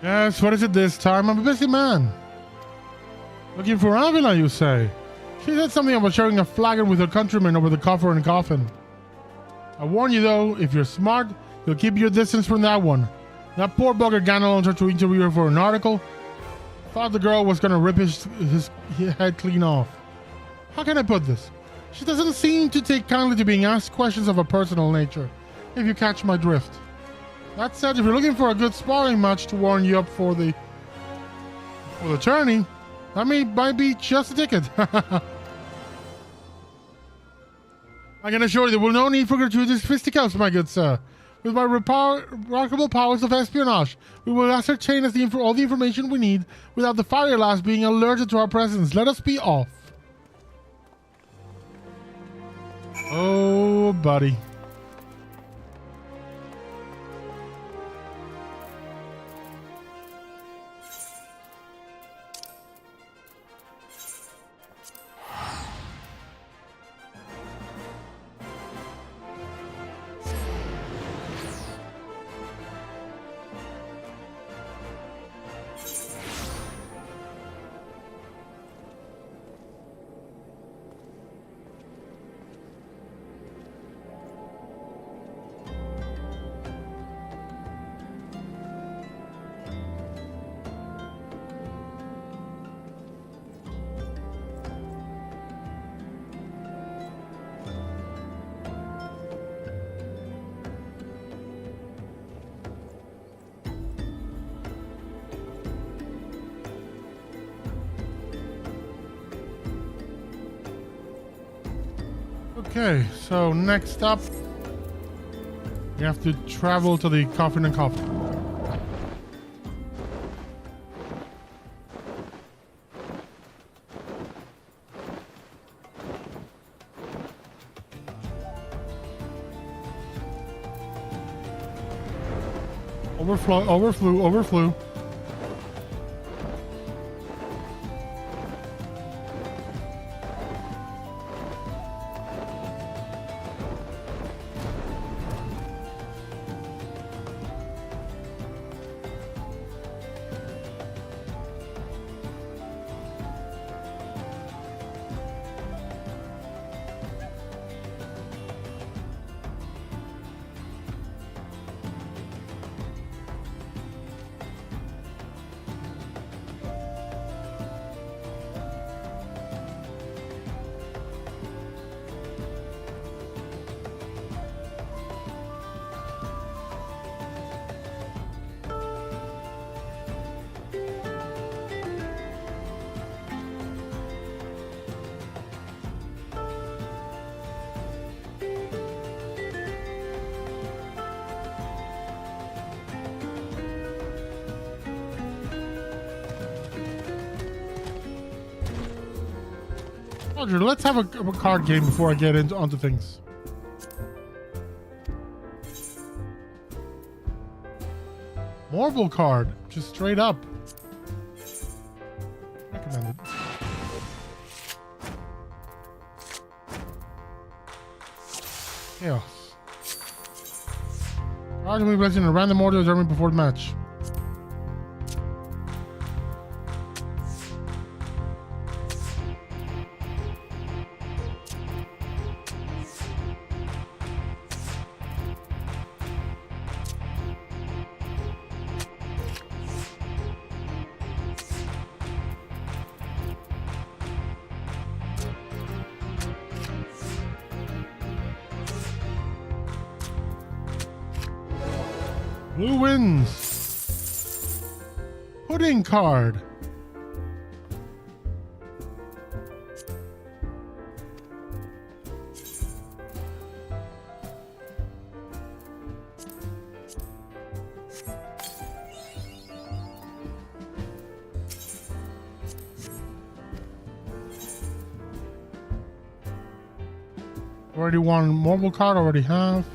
Yes, what is it this time? I'm a busy man. Looking for Avila, you say? She said something about sharing a flagon with her countrymen over the coffer and coffin. I warn you though, if you're smart, you'll keep your distance from that one. That poor bugger Gannon tried to interview her for an article. Thought the girl was gonna rip his head clean off. How can I put this? She doesn't seem to take kindly to being asked questions of a personal nature, if you catch my drift. That said, if you're looking for a good sparring match to warm you up for the tourney, that might be just a ticket. I can assure you there will no need for gratuitous fisticuffs, my good sir. With my remarkable powers of espionage, we will ascertain all the information we need without the fire lass being alerted to our presence. Let us be off. Oh, buddy. Okay, so next up, we have to travel to the coffin and coffin. Overflew. Roger, let's have a card game before I get onto things. Marble card, just straight up. Recommended. Chaos. Cards will be placed in a random order determined before the match. Blue wins. Pudding card. Already won mobile card, already have.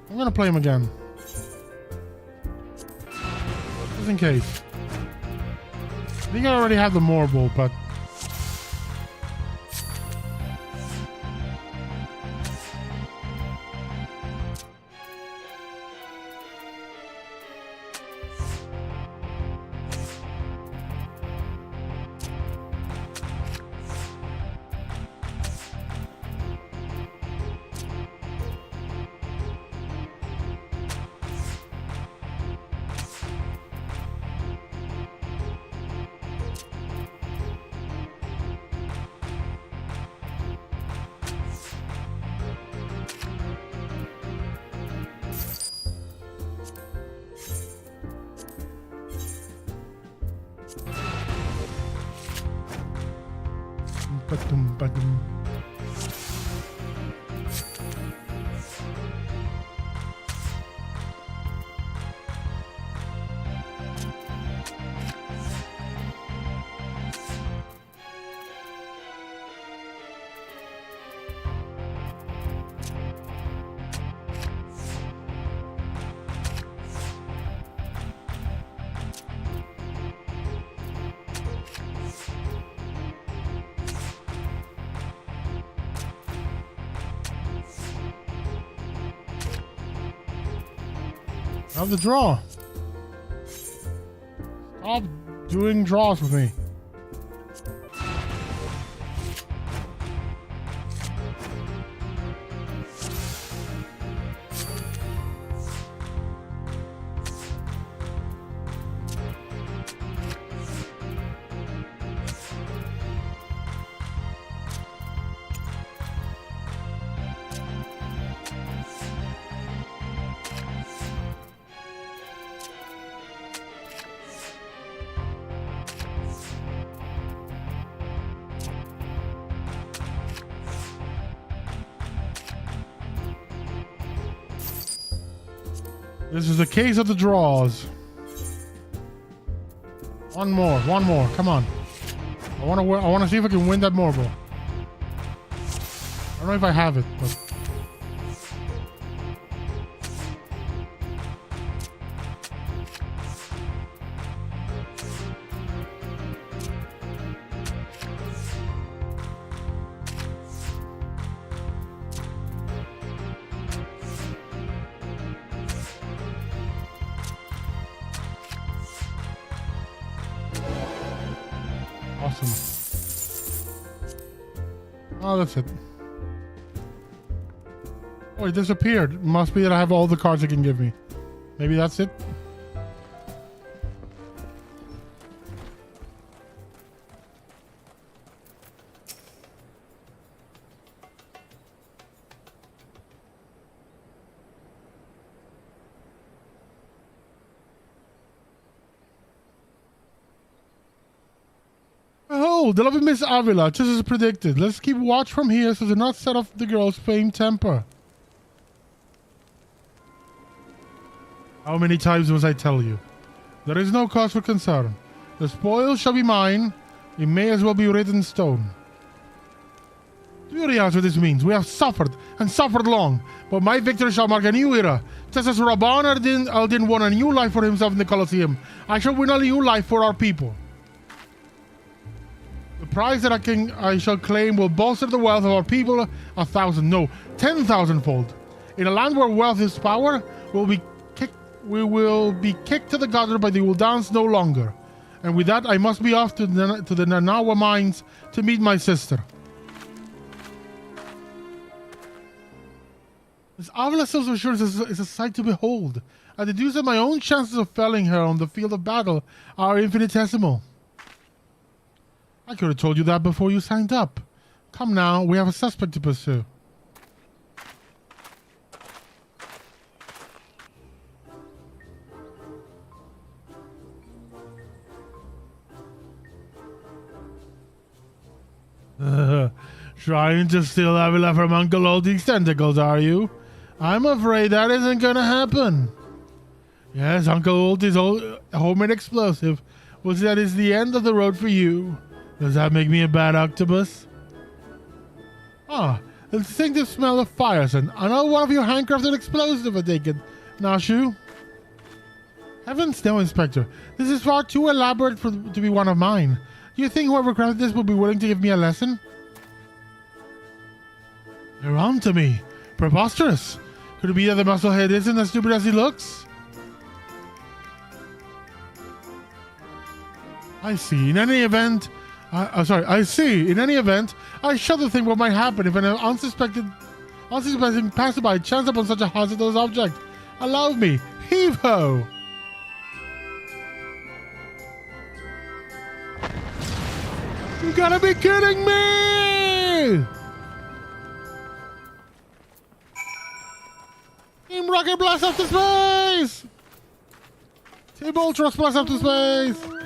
I'm gonna play him again. Just in case. I think I already have the marble, but Ba-dum. Have the draw. Stop doing draws with me. This is a case of the draws. One more, come on. I want to see if I can win that marble. I don't know if I have it, but awesome. Oh, that's it. Oh, it disappeared. Must be that I have all the cards it can give me. Maybe that's it. Oh, the lovely Miss Avila, just as predicted. Let's keep watch from here so to not set off the girl's famed temper. How many times must I tell you? There is no cause for concern. The spoils shall be mine. It may as well be written in stone. Do you realize what this means? We have suffered, and suffered long, but my victory shall mark a new era. Just as Rabban al-Din won a new life for himself in the Colosseum, I shall win a new life for our people. The prize that I shall claim will bolster the wealth of our people 1,000, no, 10,000-fold. In a land where wealth is power, we will be kicked to the gutter by the Uldans no longer. And with that, I must be off to the Nanawa mines to meet my sister. This Avila self-assurance is a sight to behold. I deduce that my own chances of felling her on the field of battle are infinitesimal. I could have told you that before you signed up. Come now, we have a suspect to pursue. Trying to steal Avila from Uncle Oldie's tentacles, are you? I'm afraid that isn't gonna happen. Yes, Uncle Oldie's homemade explosive was that is the end of the road for you. Does that make me a bad octopus? Ah, the distinctive smell of fire scent. Another one of your handcrafted explosives, I take it. Nashu? Heavens no, Inspector. This is far too elaborate to be one of mine. Do you think whoever crafted this would be willing to give me a lesson? You're on to me. Preposterous. Could it be that the musclehead isn't as stupid as he looks? I see. In any event, I shudder to think what might happen if an unsuspecting passerby chance upon such a hazardous object. Allow me. Heave-ho! You gotta be kidding me! Team Rocket blast up to space! Team Ultros blast up to space!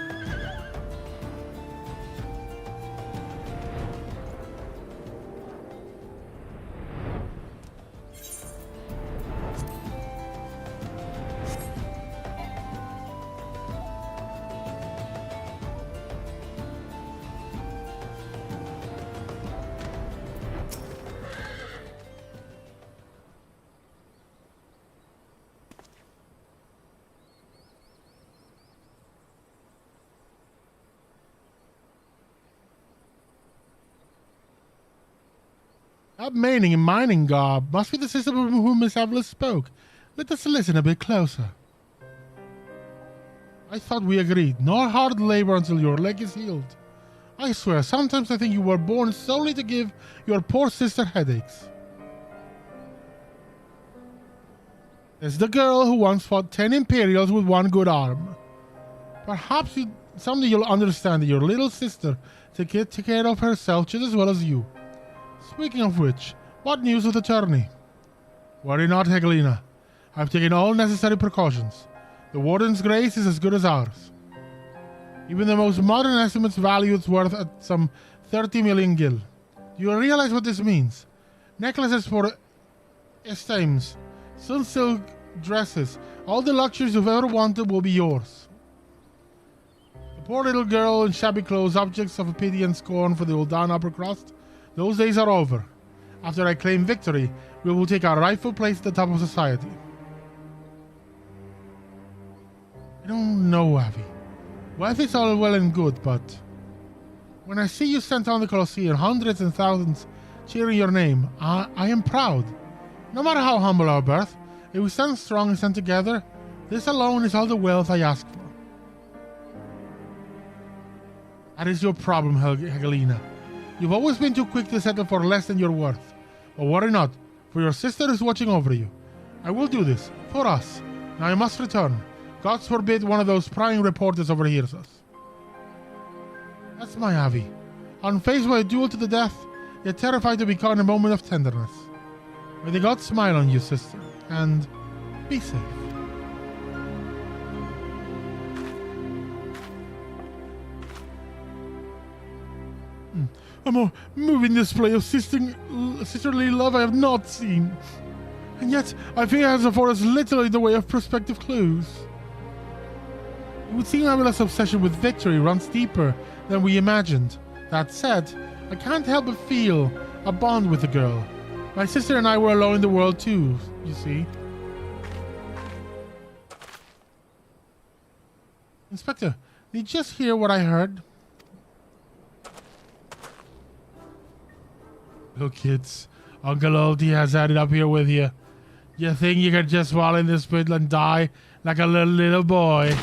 That mining garb must be the sister of whom Miss Avila spoke. Let us listen a bit closer. I thought we agreed. No hard labor until your leg is healed. I swear, sometimes I think you were born solely to give your poor sister headaches. There's the girl who once fought 10 Imperials with one good arm. Perhaps someday you'll understand that your little sister take care of herself just as well as you. Speaking of which, what news of the tourney? Worry not, Hegelina. I've taken all necessary precautions. The Warden's grace is as good as ours. Even the most modern estimates value its worth at some 30 million gil. Do you realize what this means? Necklaces for esteems, silk dresses, all the luxuries you've ever wanted will be yours. The poor little girl in shabby clothes, objects of pity and scorn for the Uldan upper crust, those days are over. After I claim victory, we will take our rightful place at the top of society. I don't know, Avi. Wealth is all well and good, but when I see you sent on the Colosseum, hundreds and thousands cheering your name, I am proud. No matter how humble our birth, if we stand strong and stand together, this alone is all the wealth I ask for. That is your problem, Hegelina. You've always been too quick to settle for less than your worth. But worry not, for your sister is watching over you. I will do this, for us. Now I must return. God forbid one of those prying reporters overhears us. That's my Avi. Unfazed by a duel to the death, yet terrified to be caught in a moment of tenderness. May the gods smile on you, sister, and be safe. A more moving display of sisterly love I have not seen. And yet, I think it has afforded us little in the way of prospective clues. It would seem Avila's obsession with victory runs deeper than we imagined. That said, I can't help but feel a bond with the girl. My sister and I were alone in the world too, you see. Inspector, did you just hear what I heard? Look, kids, Uncle Oldie has had it up here with you. You think you could just fall in this pit and die like a little boy?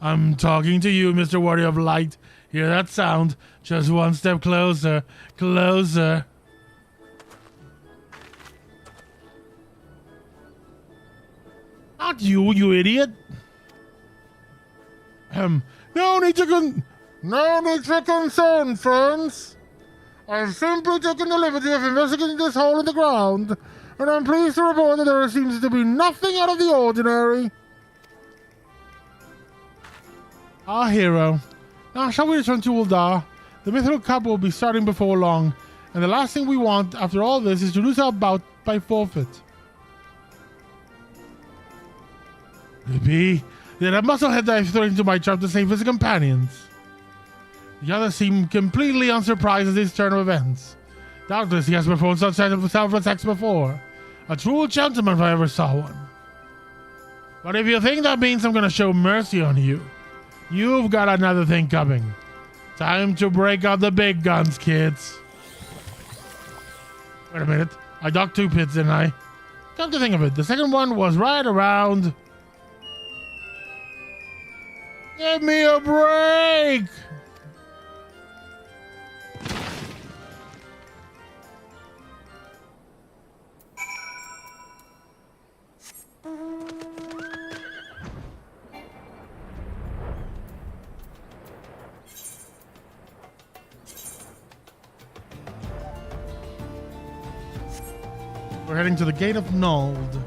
I'm talking to you, Mr. Warrior of Light. Hear that sound? Just one step closer. Closer. Not you, you idiot. No need to concern, friends. I've simply taken the liberty of investigating this hole in the ground, and I'm pleased to report that there seems to be nothing out of the ordinary. Our hero. Now, shall we return to Uldar? The mythical cup will be starting before long, and the last thing we want after all this is to lose our bout by forfeit. Maybe that a musclehead dive thrown into my trap to save his companions. The others seem completely unsurprised at this turn of events. Doubtless he has performed such selfless acts before. A true gentleman if I ever saw one. But if you think that means I'm going to show mercy on you, you've got another thing coming. Time to break out the big guns, kids. Wait a minute. I dug 2 pits, didn't I? Come to think of it, the second one was right around... Give me a break! We're heading to the Gate of Nald.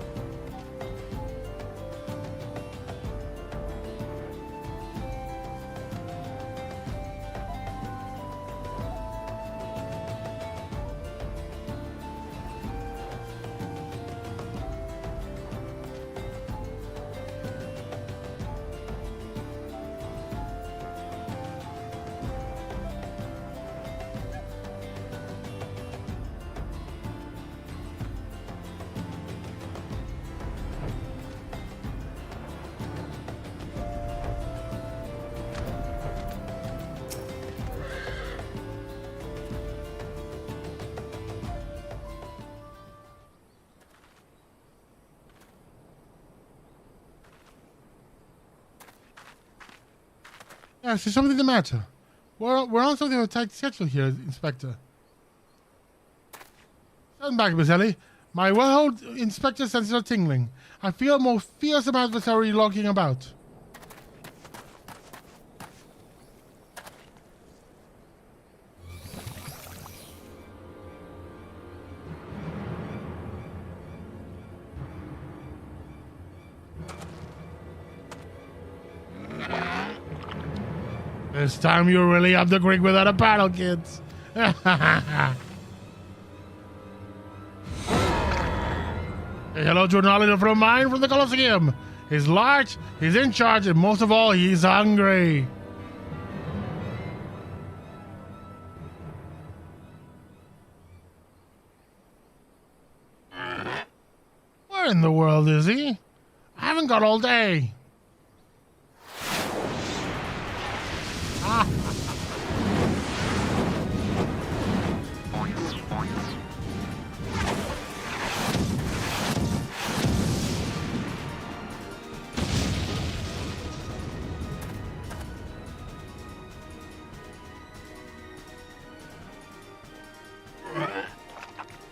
Yes, there's something the matter. We're on something of a tight schedule here, Inspector. Stand back, Miss Ellie. My well-held Inspector senses are tingling. I feel a more fearsome adversary lurking about. This time you're really up the creek without a paddle, kids. Say hello to a knowledge from mine from the Colosseum. He's large, he's in charge, and most of all, he's hungry. Where in the world is he? I haven't got all day.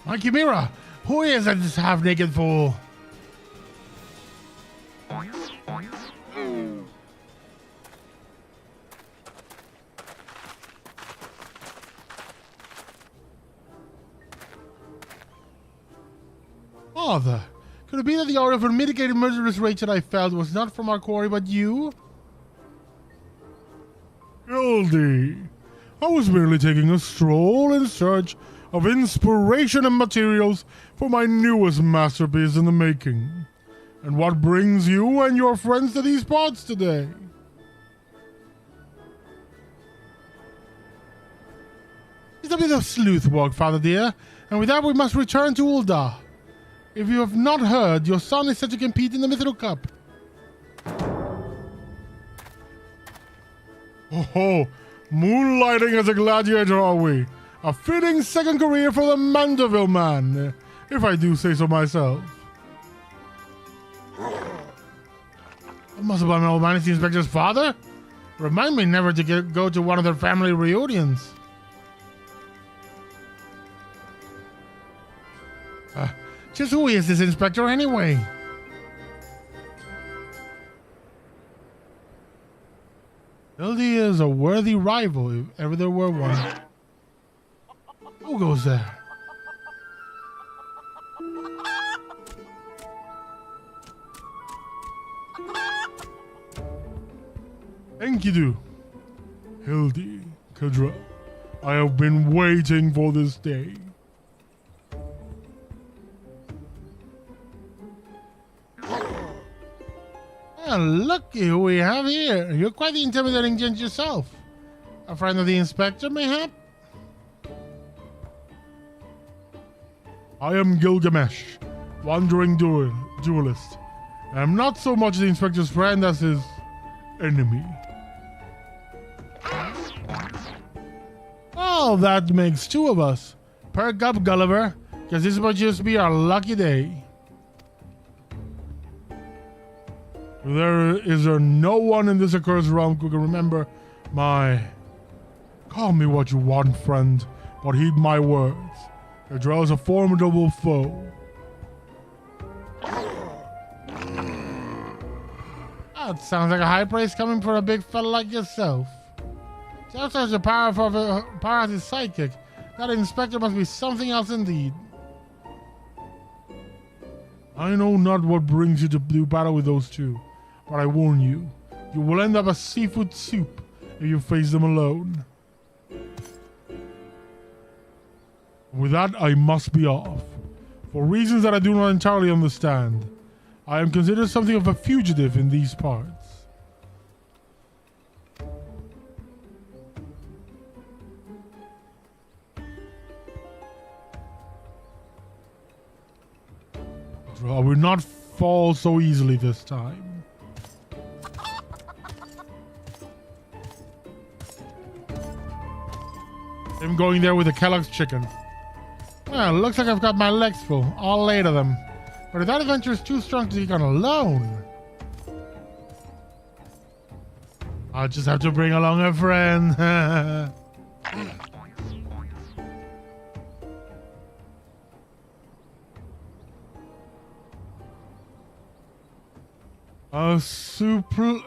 My Chimera, who is this half-naked fool? Father, could it be that the aura of unmitigated murderous rage that I felt was not from our quarry but you? Hildy, I was merely taking a stroll in search of inspiration and materials for my newest masterpiece in the making. And what brings you and your friends to these parts today? It's a bit of sleuth work, Father dear, and with that we must return to Ulda. If you have not heard, your son is set to compete in the Mythical Cup. Oh, moonlighting as a gladiator, are we? A fitting second career for the Mandeville man, if I do say so myself. That must have been Old Majesty Inspector's father. Remind me never to go to one of their family reunions. Just who is this inspector anyway? Hildy is a worthy rival if ever there were one. Who goes there? Enkidu. Hildy, Kadra, I have been waiting for this day. Looky who we have here. You're quite the intimidating gent yourself. A friend of the inspector, mayhap? I am Gilgamesh, wandering duelist. I am not so much the inspector's friend as his enemy. Oh, that makes two of us. Perk up, Gulliver, because this might just be our lucky day. Is there no one in this accursed realm who can remember my... Call me what you want, friend, but heed my words. Gadrell is a formidable foe. That sounds like a high praise coming from a big fella like yourself. Just as the power of his sidekick, that inspector must be something else indeed. I know not what brings you to do battle with those two, but I warn you, you will end up a seafood soup if you face them alone. With that, I must be off. For reasons that I do not entirely understand, I am considered something of a fugitive in these parts. I will not fall so easily this time. I'm going there with the Kellogg's chicken. Well, looks like I've got my legs full. All 8 of them. But if that adventure is too strong to take on alone, I'll just have to bring along a friend. A subtly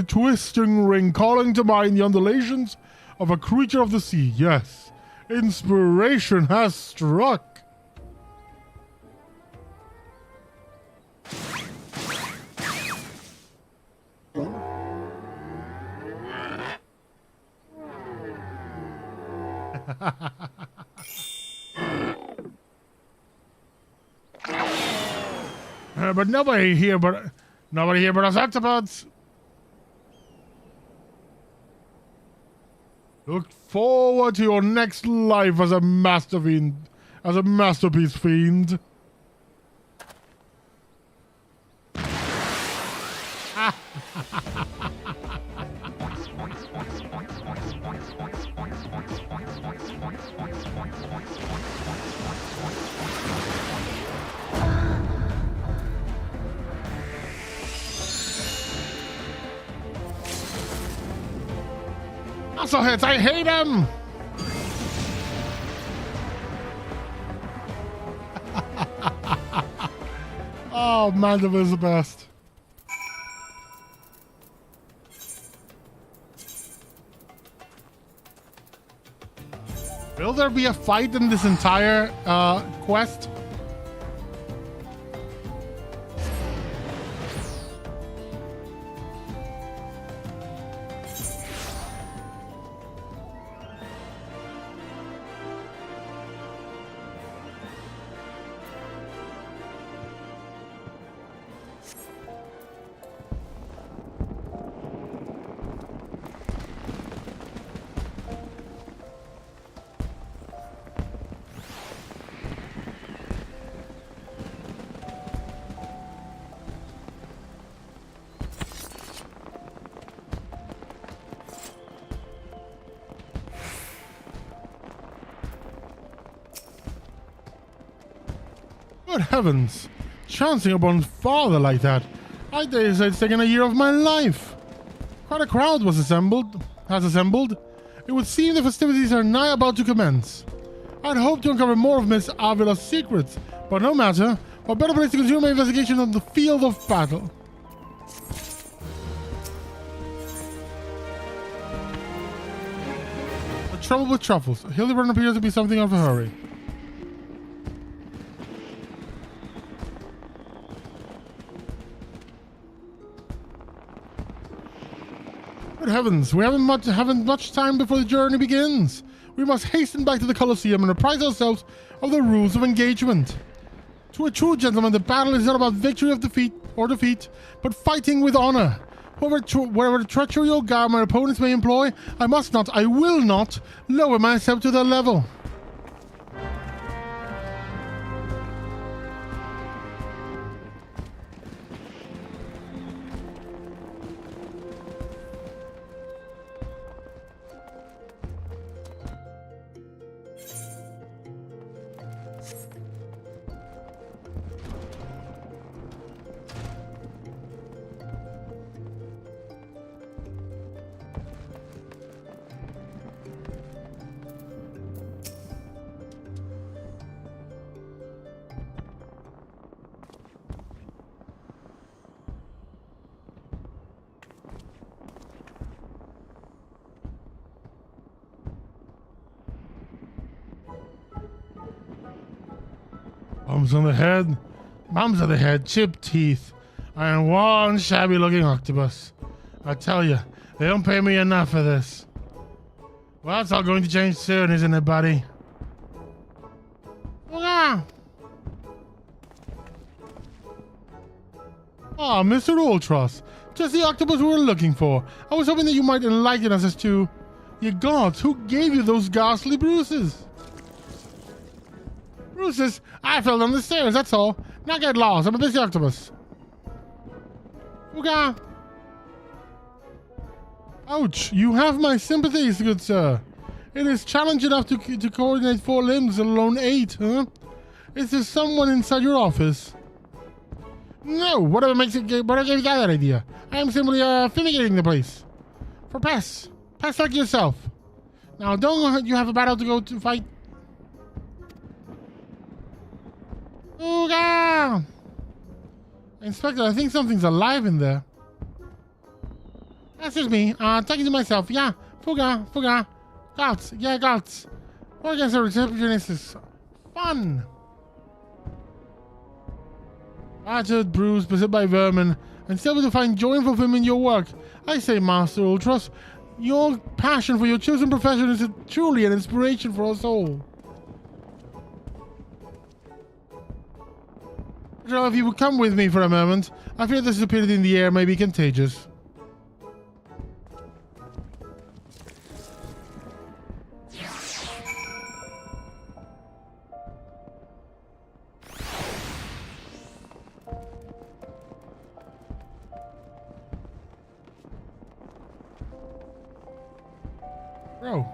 twisting ring calling to mind the undulations of a creature of the sea. Yes, inspiration has struck. But nobody here but us octopods. Look forward to your next life as a masterpiece fiend. Muscle hits, I hate him! Oh, Mandeville is the best. Will there be a fight in this entire quest? Good heavens! Chancing upon father like that. I dare say it's taken a year of my life. Quite a crowd has assembled. It would seem the festivities are nigh about to commence. I'd hoped to uncover more of Miss Avila's secrets, but no matter. What better place to continue my investigation on the field of battle? The trouble with truffles. Hildibrand appears to be something of a hurry. Good heavens, we haven't much time before the journey begins. We must hasten back to the Colosseum and apprise ourselves of the rules of engagement. To a true gentleman, the battle is not about victory of defeat, but fighting with honor. Whatever treachery or guile my opponents may employ, I will not lower myself to their level. Bumps on the head, chipped teeth, and one shabby looking octopus. I tell you, they don't pay me enough for this. Well, it's all going to change soon, isn't it, buddy? Ah, Mr. Ultros, just the octopus we were looking for. I was hoping that you might enlighten us as to your gods. Who gave you those ghastly bruises? Bruises? I fell down the stairs, that's all. Now get lost, I'm a busy octopus. Ooga! Ouch, you have my sympathies, good sir. It is challenge enough to coordinate 4 limbs, let alone 8, huh? Is there someone inside your office? No, whatever gave you that idea? I am simply fumigating the place. For pests like yourself. Now don't you have a battle to go to fight? Ooga! Inspector, I think something's alive in there. That's just me. Talking to myself. Yeah. Fuga. Guts. Yeah, guts. What against the receptionist is fun. Battered, bruised, beset by vermin, and still able to find joy and fulfillment in your work. I say, Master Ultros, your passion for your chosen profession is truly an inspiration for us all. If you would come with me for a moment, I fear the stupidity in the air may be contagious. Bro.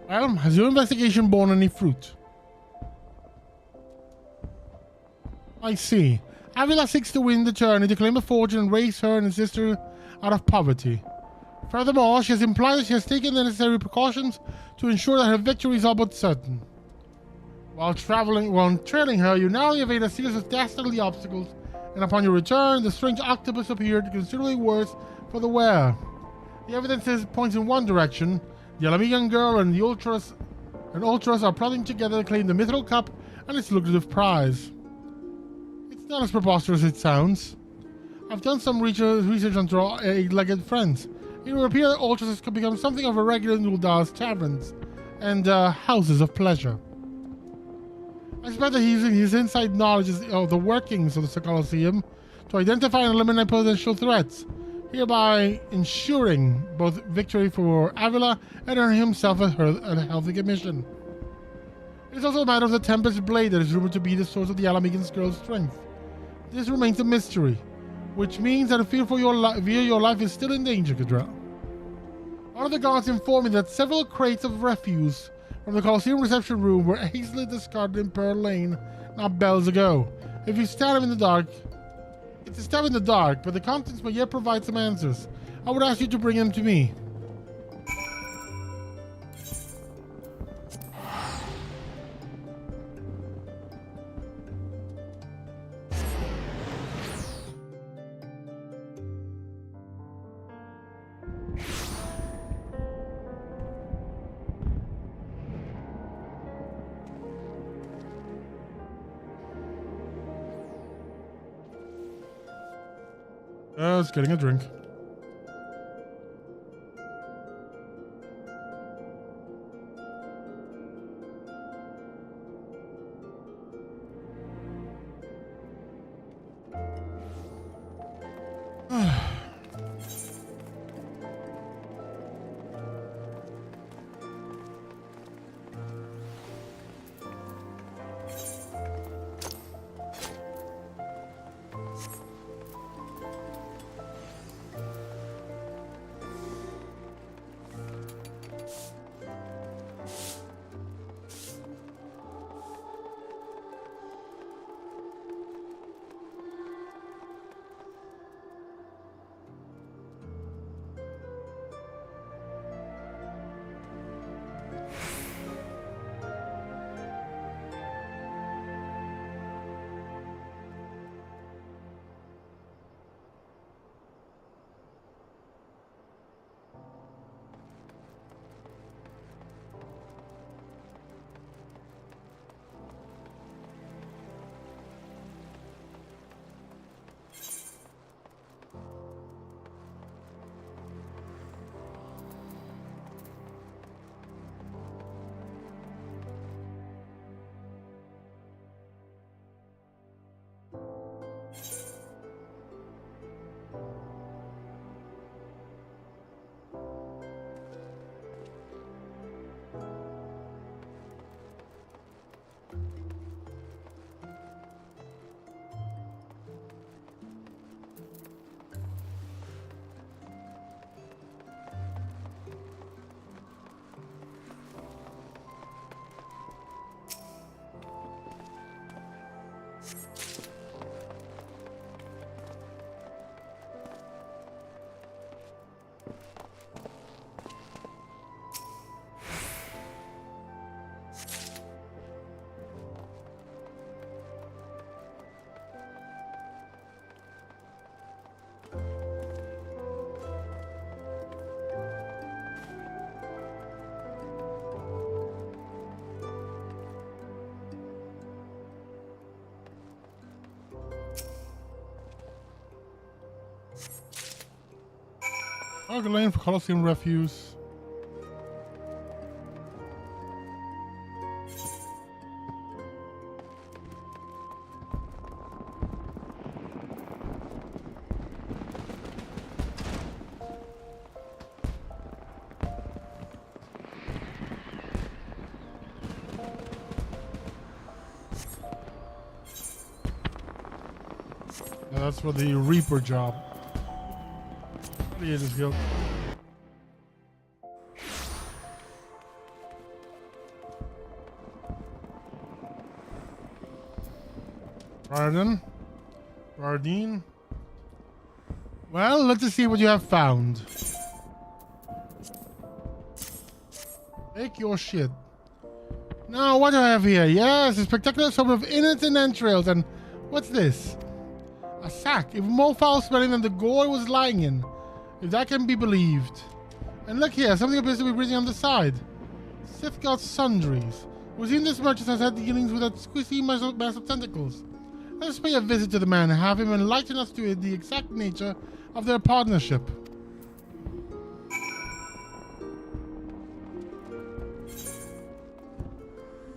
Well, has your investigation borne any fruit? I see. Avila seeks to win the journey to claim a fortune and raise her and her sister out of poverty. Furthermore, she has implied that she has taken the necessary precautions to ensure that her victory is all but certain. While trailing her, you narrowly evade a series of dastardly obstacles, and upon your return, the strange octopus appeared considerably worse for the wear. The evidence points in one direction. The Alamigan girl and the Ultras are plotting together to claim the Mithril Cup and its lucrative prize. It's not as preposterous as it sounds. I've done some research on our eight-legged friends. It would appear that Ultras has become something of a regular in Uldar's taverns and houses of pleasure. I suspect that he's using his inside knowledge of the workings of the Colosseum to identify and eliminate potential threats, hereby ensuring both victory for Avila and earning himself a healthy commission. It is also a matter of the Tempest Blade that is rumored to be the source of the Alamigan's girl's strength. This remains a mystery, which means that a fear for your life is still in danger, Cadrell. One of the guards informed me that several crates of refuse from the Coliseum reception room were hastily discarded in Pearl Lane not bells ago. If you stab him in the dark, it's a stab in the dark, but the contents may yet provide some answers. I would ask you to bring him to me. Just getting a drink. Target lane for Coliseum refuse. Yeah, that's for the Reaper job. This guild. Bardine. Well, let's just see what you have found. Take your shit. Now, what do I have here? Yes, a spectacular sum of innards and entrails. And what's this? A sack, even more foul-smelling than the gore it was lying in. If that can be believed. And look here, something appears to be breathing on the side. Sith God sundries. We've seen this merchant has had dealings with that squishy mass of tentacles. Let's pay a visit to the man and have him enlighten us to the exact nature of their partnership.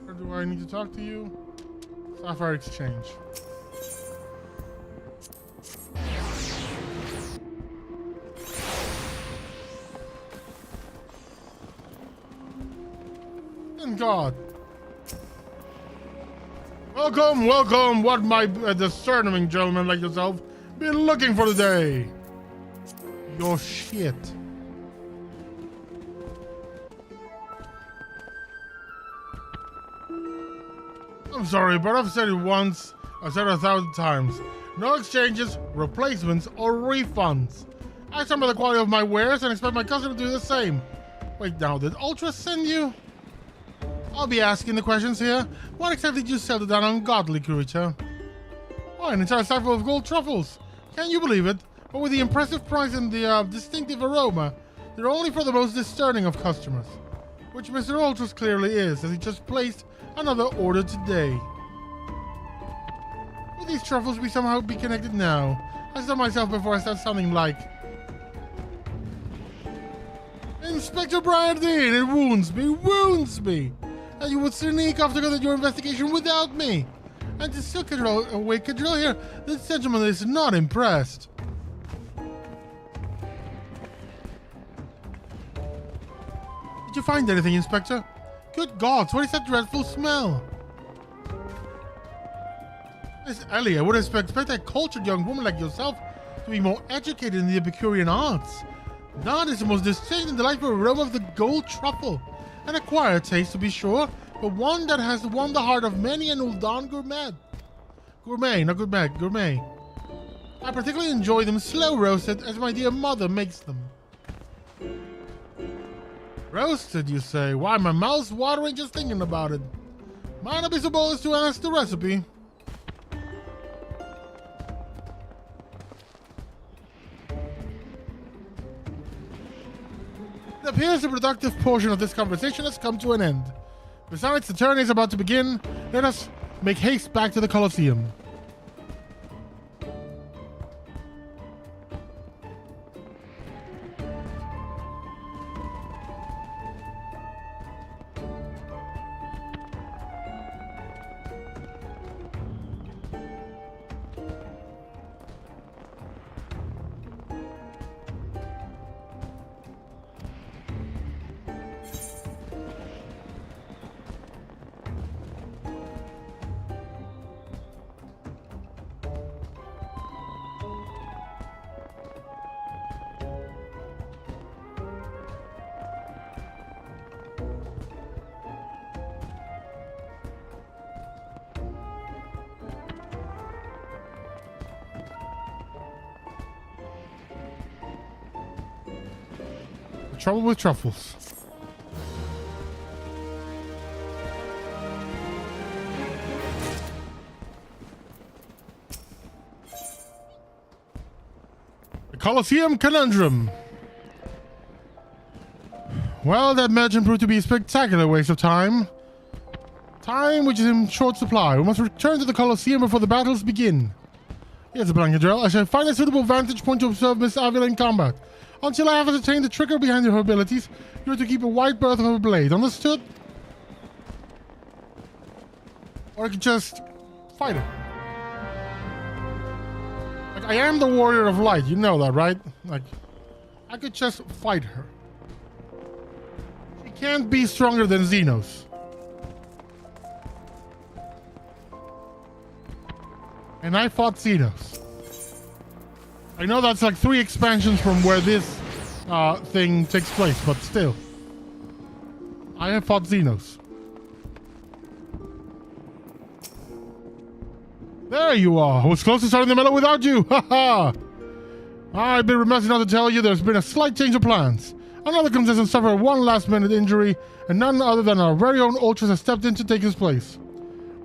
Or do I need to talk to you? Sapphire exchange. God. Welcome, what my discerning gentleman like yourself been looking for today. Your shit. I'm sorry, but I've said it once, I've said it 1,000 times. No exchanges, replacements, or refunds. I stand by the quality of my wares and expect my customer to do the same. Wait now, did Ultra send you? I'll be asking the questions here. What exactly did you sell to that ungodly creature? Oh, an entire sack full of gold truffles. Can you believe it? But with the impressive price and the distinctive aroma, they're only for the most discerning of customers. Which Mr. Ultras clearly is, as he just placed another order today. Will these truffles be somehow be connected now? I said myself before I start sounding like... Inspector Bradine, it wounds me, that you would sneak off to conduct your investigation without me. And to still control here, this gentleman is not impressed. Did you find anything, Inspector? Good gods, what is that dreadful smell? Miss Ellie, I would expect a cultured young woman like yourself to be more educated in the Epicurean arts. That is the most distinct and delightful aroma of the gold truffle. An acquired taste, to be sure, but one that has won the heart of many an Uldan gourmet. Gourmet. I particularly enjoy them slow roasted, as my dear mother makes them. Roasted, you say? Why, my mouth's watering just thinking about it. Might not be so bold as to ask the recipe. It appears the productive portion of this conversation has come to an end. Besides, the tourney is about to begin. Let us make haste back to the Colosseum. Trouble with truffles. The Colosseum Conundrum. Well, that merchant proved to be a spectacular waste of time. Time which is in short supply. We must return to the Colosseum before the battles begin. Here's a blanket drill. I shall find a suitable vantage point to observe Miss Avila in combat. Until I have ascertained the trigger behind her abilities, you are to keep a wide berth of her blade. Understood? Or I could just fight her. Like, I am the warrior of light. You know that, right? Like, I could just fight her. She can't be stronger than Xenos. And I fought Xenos. I know that's like 3 expansions from where this thing takes place, but still. I have fought Xenos. There you are. I was close to starting the melee without you. Ha! I've been remiss enough to tell you there's been a slight change of plans. Another contestant suffered one last-minute injury, and none other than our very own Ultras has stepped in to take his place.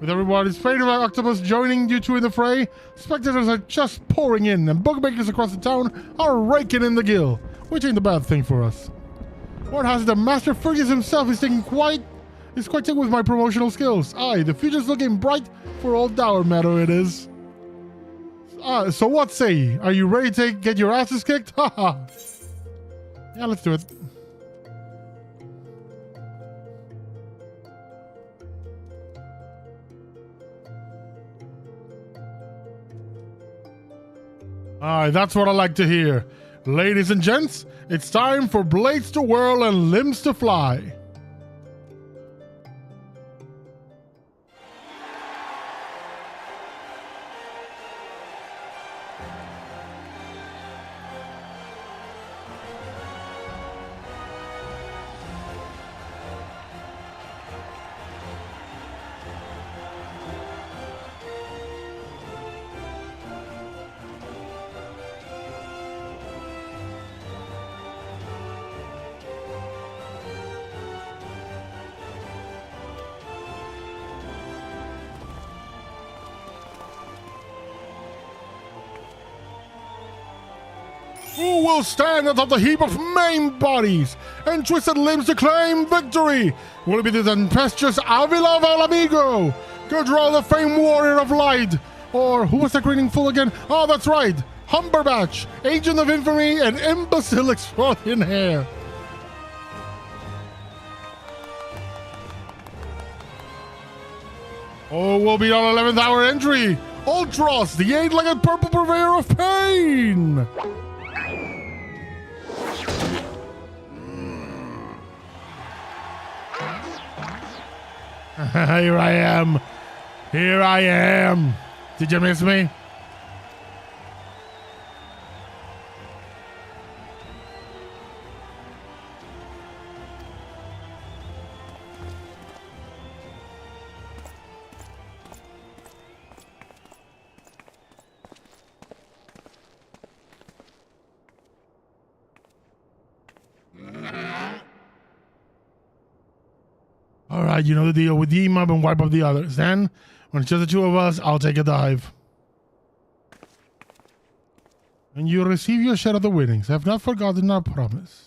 With everybody's favorite octopus joining you two in the fray, spectators are just pouring in, and bookmakers across the town are raking in the gill, which ain't a bad thing for us. Word has it that Master Fergus himself is quite taken with my promotional skills. Aye, the future's looking bright for old Dower Meadow it is. So what say ye? Are you ready to get your asses kicked? Haha. Yeah, let's do it. Aye, that's what I like to hear. Ladies and gents, it's time for blades to whirl and limbs to fly. Who will stand atop the heap of maimed bodies and twisted limbs to claim victory? Will it be the tempestuous Avila of Alamigo, Gudral, the famed warrior of light? Or who was that greeting full again? Oh, that's right. Humberbatch, agent of infamy and imbecile extraordinaire. Oh, we'll be on 11th hour entry. Ultros, the eight-legged purple purveyor of pain. Here I am. Here I am. Did you miss me? All right, you know the deal. We team up and wipe up the others. Then, when it's just the two of us, I'll take a dive. And you'll receive your share of the winnings. I have not forgotten our promise.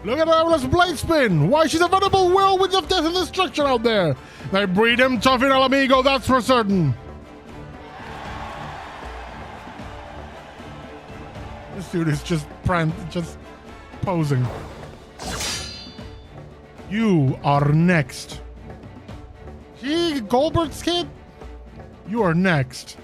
Look at Avala's blade spin! Why, she's a veritable whirlwind of death and destruction out there! They breed him tough in Alamigo, that's for certain! This dude is just posing. You are next. Gee, Goldberg's kid? You are next.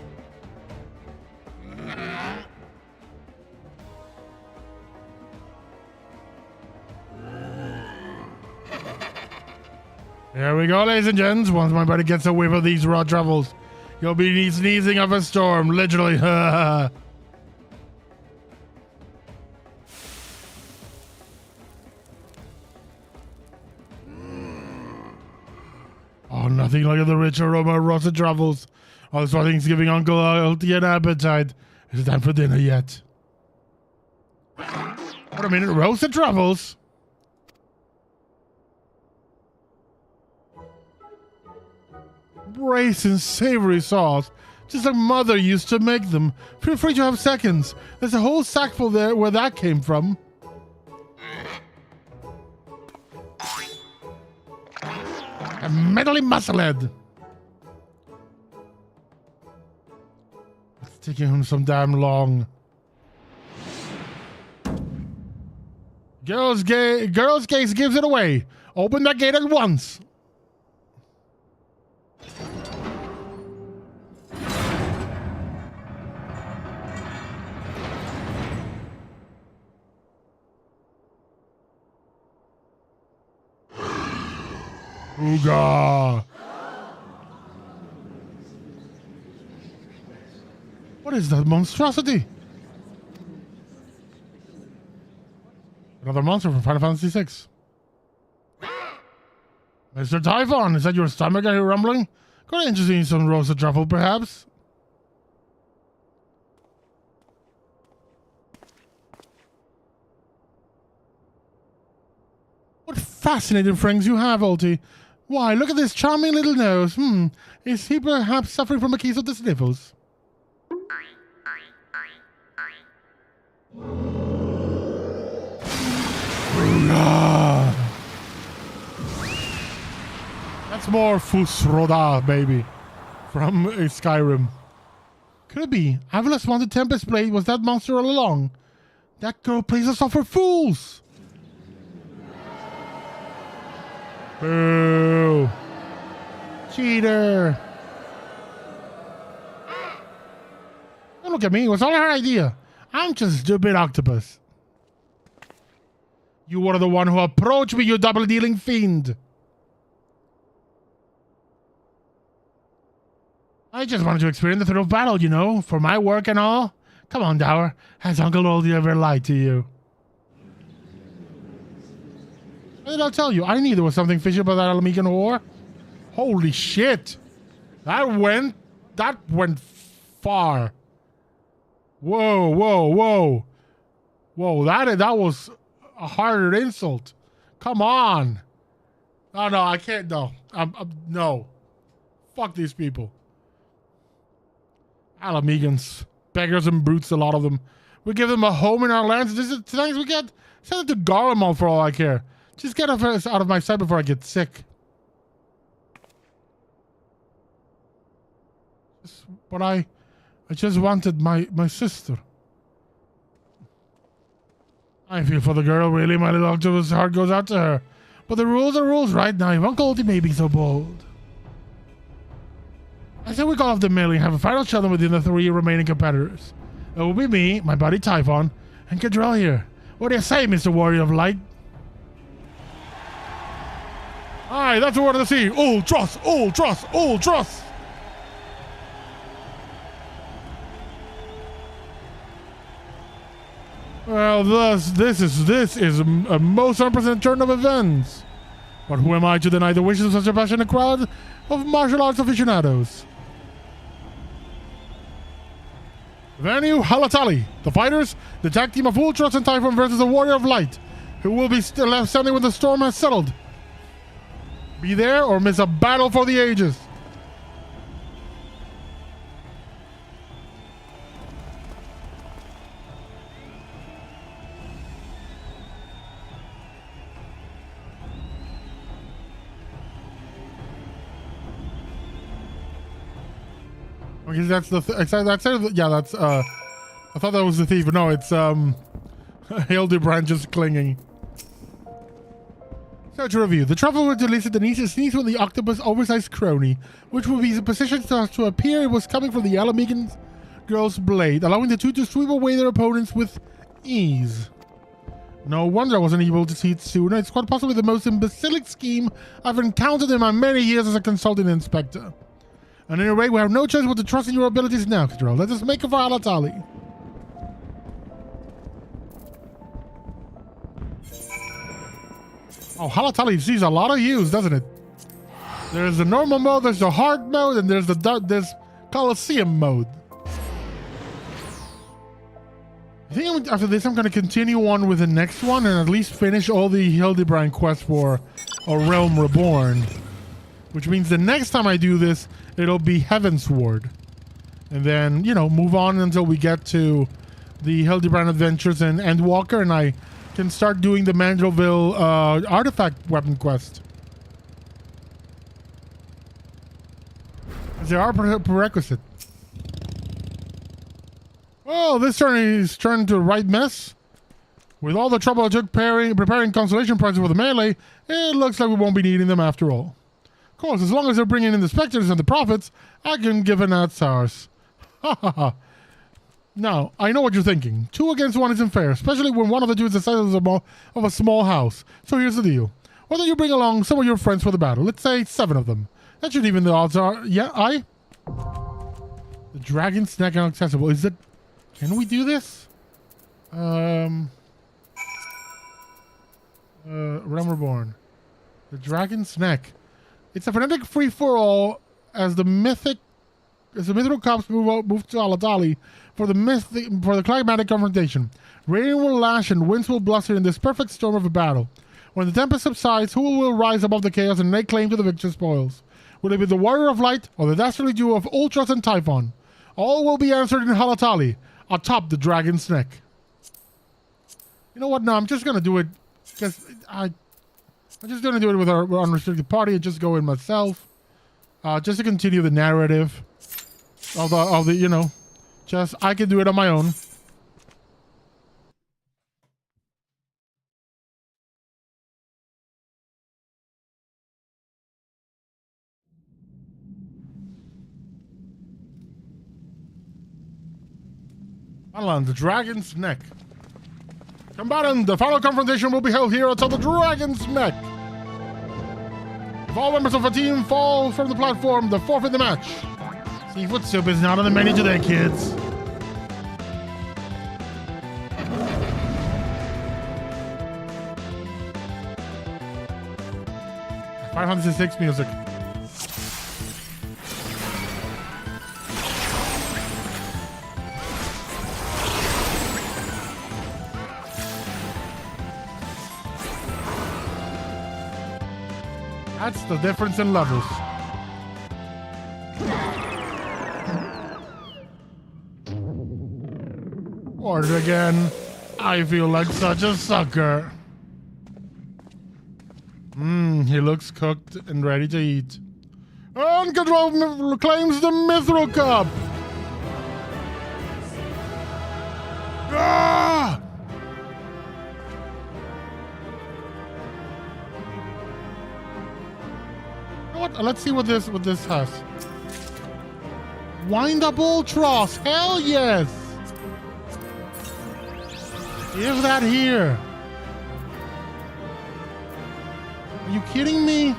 Here we go, ladies and gents. Once my buddy gets a whiff of these raw truffles, you'll be sneezing of a storm, literally. Oh, nothing like the rich aroma of roasted truffles. Oh, this thing's giving Uncle Alty an appetite. Is it time for dinner yet? Wait a minute, roasted truffles? Braised in savory sauce, just like Mother used to make them. Feel free to have seconds. There's a whole sackful there where that came from. A meddly musclehead. It's taking him some damn long. Girls' Gates gives it away. Open that gate at once. Ooga! What is that monstrosity? Another monster from Final Fantasy VI. Mr. Typhon, is that your stomach are you rumbling? Quite interesting, some roasted truffle, perhaps? What fascinating fangs you have, Alty. Why, look at this charming little nose. Is he perhaps suffering from a case of the sniffles? That's more Fusroda, baby. From Skyrim. Could it be? Avala's wanted Tempest Blade was that monster all along. That girl plays us off for fools. Boo! Cheater! Don't look at me, it was all her idea. I'm just a stupid octopus. You were the one who approached me, you double-dealing fiend. I just wanted to experience the thrill of battle, you know, for my work and all. Come on, Dower. Has Uncle Oldie ever lied to you? What did I tell you? I knew there was something fishy about that Alamigan war. Holy shit. That went far. Whoa, whoa, whoa. Whoa, that was a harder insult. Come on. Oh, no, I can't. No. No. Fuck these people. Alamegans. Beggars and brutes, a lot of them. We give them a home in our lands. This is things we get. Send it to Garlemald for all I care. Just get us out of my sight before I get sick. But I just wanted my sister. I feel for the girl, really. My little octopus heart goes out to her. But the rules are rules, right? Now, if Uncle Oldie may be so bold. I say we call off the melee and have a final showdown within the 3 remaining competitors. It will be me, my buddy Typhon, and Cadrell here. What do you say, Mr. Warrior of Light? Aye, that's the word of the sea. Ultros, Ultros, Ultros! Well, this is a most unprecedented turn of events. But who am I to deny the wishes of such a passionate crowd of martial arts aficionados? Venue, Halatali. The fighters, the tag team of Ultros and Typhon versus the Warrior of Light, who will be still left standing when the storm has settled. Be there or miss a battle for the ages. Okay, that's the yeah, that's I thought that was the thief, but no, it's Hildibrand just clinging. So to review, the trouble with elicit the need to sneeze with the octopus oversized crony, which would be positioned to appear it was coming from the Alamegan girl's blade, allowing the two to sweep away their opponents with ease. No wonder I wasn't able to see it sooner. It's quite possibly the most imbecilic scheme I've encountered in my many years as a consulting inspector. And anyway, we have no choice but to trust in your abilities now, Cadrell. Let us make it for Halatali. Oh, Halatali sees a lot of use, doesn't it? There's the normal mode, there's the hard mode, and there's Coliseum mode. I think after this I'm going to continue on with the next one and at least finish all the Hildibrand quests for A Realm Reborn. Which means the next time I do this, it'll be Heavensward. And then, you know, move on until we get to the Hildibrand Adventures and Endwalker, and I can start doing the Mandrelville artifact weapon quest. They are prerequisite. Well, this turn is turned to a right mess. With all the trouble I took preparing consolation prizes for the melee, it looks like we won't be needing them after all. Of course, as long as they're bringing in the specters and the profits, I can give an ad source. Ha ha ha. Now, I know what you're thinking. 2 against 1 isn't fair, especially when one of the two is the size of a small house. So here's the deal. Why don't you bring along some of your friends for the battle? Let's say 7 of them. That should even the odds are... Yeah, The dragon's neck inaccessible. Is it... Can we do this? Realm Reborn. The dragon's neck. It's a frenetic free-for-all as the mythical cops move to Halatali for the climatic confrontation. Rain will lash and winds will bluster in this perfect storm of a battle. When the tempest subsides, who will rise above the chaos and lay claim to the victor's spoils? Will it be the Warrior of Light or the dastardly duo of Ultros and Typhon? All will be answered in Halatali, atop the dragon's neck. You know what? No, I'm just gonna do it because I'm just gonna do it with our unrestricted party and just go in myself, just to continue the narrative of the you know, just I can do it on my own. On the dragon's neck. Combatant, the final confrontation will be held here atop the dragon's neck. If all members of a team fall from the platform, they forfeit the match. Seafood soup is not on the menu today, kids. 506 music. That's the difference in levels. Ordered again. I feel like such a sucker. He looks cooked and ready to eat. Uncontrolled claims the Mithril Cup. Ah! You know what? Let's see what this has. Wind up Ultros. Hell yes. Give that here. Are you kidding me?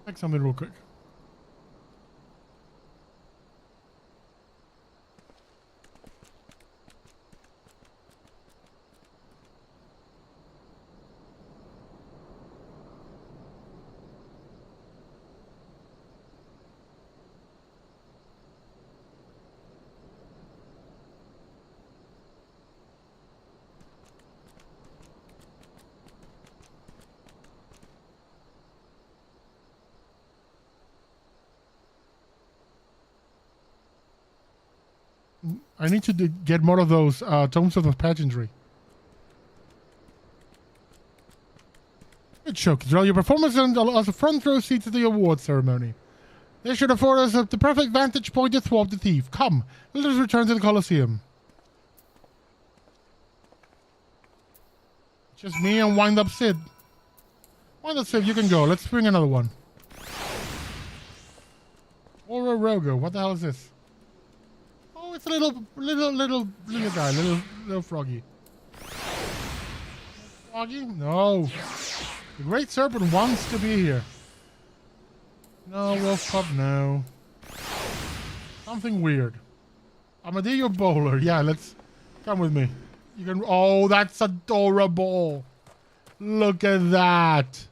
Check something real quick. I need to get more of those tomes of the pageantry. Good show. Control your performance and as a front row seat to the award ceremony. This should afford us the perfect vantage point to thwart the thief. Come, let us return to the Colosseum. Just me and Wind Up Sid. Wind Up Sid, you can go. Let's bring another one. Or a Rogo. What the hell is this? Oh, it's a little guy, little froggy. Froggy? No. The Great Serpent wants to be here. No, Wolf Pup, no. Something weird. Armadillo Bowler. Yeah, let's come with me. You can. Oh, that's adorable. Look at that.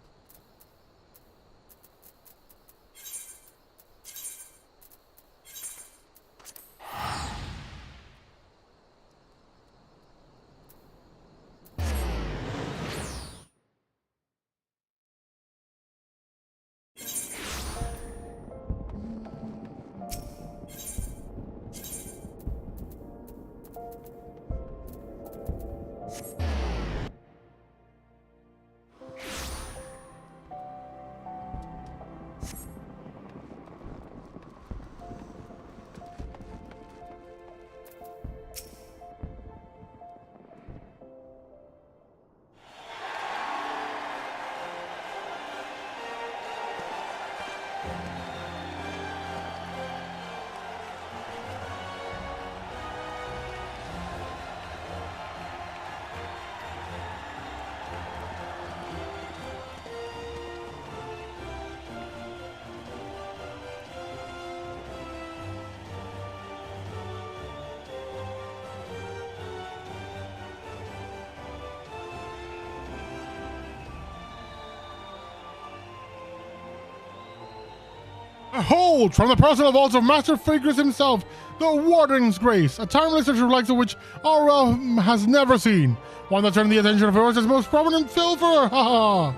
Behold, from the personal vaults of Master Figures himself, the Warden's Grace, a timeless literature like the which our realm has never seen. One that turned the attention of Earth's most prominent filfer. Ha ha!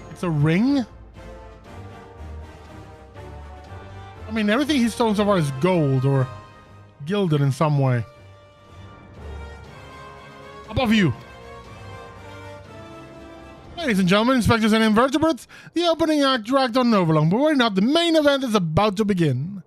It's a ring? I mean, everything he's stolen so far is gold or gilded in some way. Above you. Ladies and gentlemen, inspectors and invertebrates, the opening act dragged on over long, but worry not, the main event is about to begin.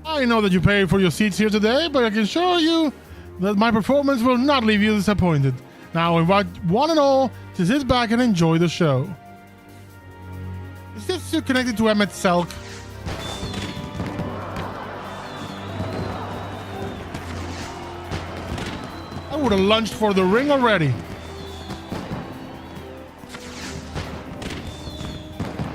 I know that you pay for your seats here today, but I can assure you that my performance will not leave you disappointed. Now I invite one and all to sit back and enjoy the show. Is this connected to Emmett Selk? would have lunged for the ring already.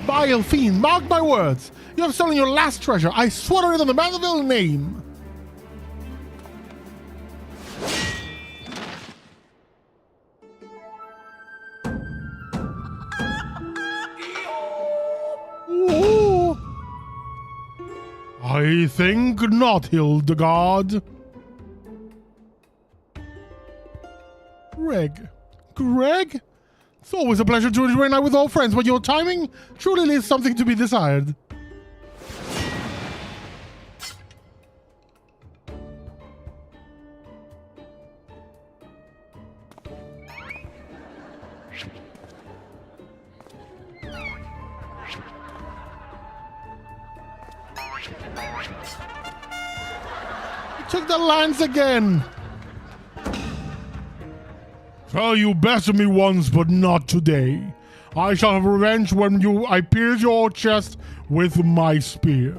Vile fiend, mark my words. You have stolen your last treasure. I swear it on the Mandeville name. Ooh. I think not, Hildebrand. Greg? It's always a pleasure to enjoy a night with old friends, but your timing truly leaves something to be desired. You took the lance again. Well, you bested me once, but not today. I shall have revenge when I pierce your chest with my spear.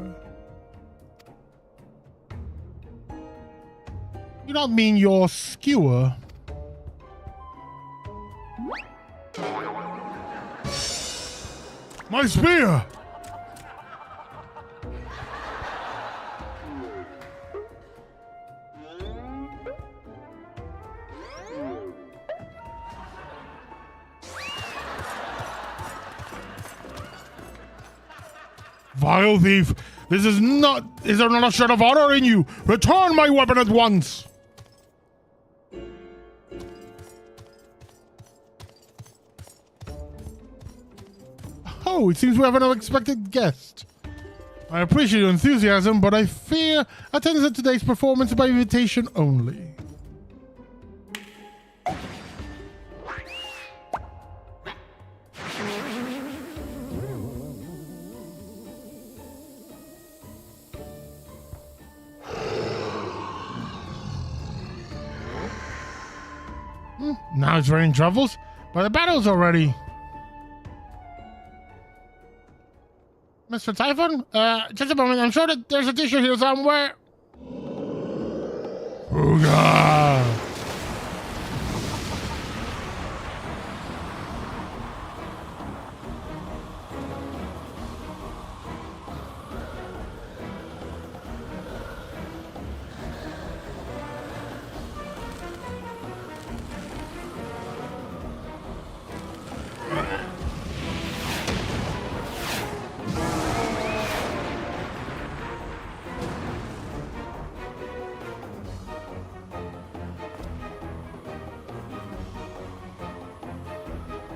You don't mean your skewer? My spear! Vile thief, is there not a shred of honor in you? Return my weapon at once! Oh, it seems we have an unexpected guest. I appreciate your enthusiasm, but I fear attendance at today's performance by invitation only. Now it's raining truffles, but the battle's already. Mr. Typhon? Just a moment. I'm sure that there's a tissue here somewhere. Ooga!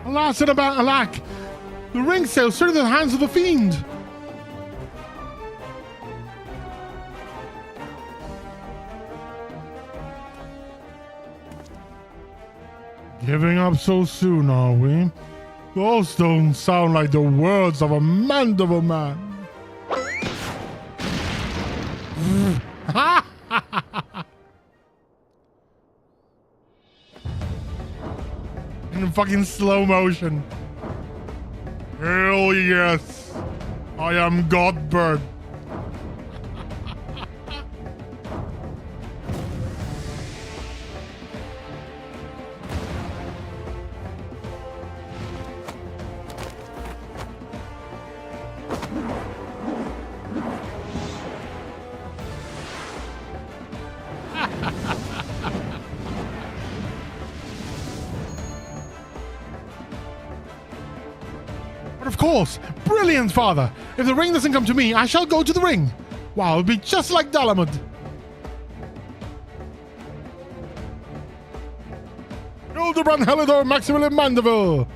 Alas and about alack! The ring sails straight into the hands of the fiend! Giving up so soon, are we? Those don't sound like the words of a mandible man. In fucking slow motion. Hell yes. I am Godbird. But of course, brilliant, father! If the ring doesn't come to me, I shall go to the ring. Wow, it'll be just like Dalamud. Hildibrand, Helidor, Maximilian Mandeville.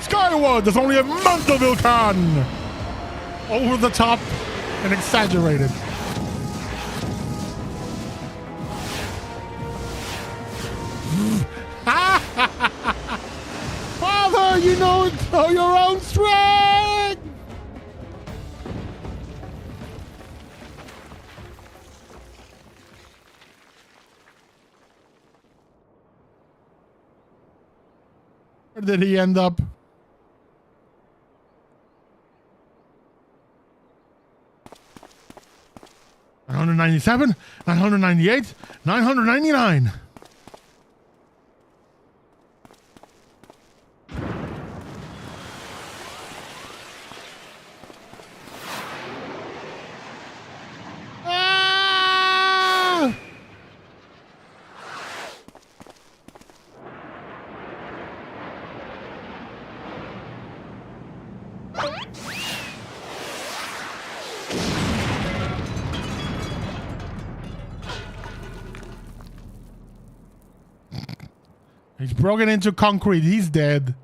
Skyward, there's only a Mandeville can. Over the top and exaggerated. Father, you know your own strength! Where did he end up? On the 997, 998, 999. Ah! He's broken into concrete. He's dead.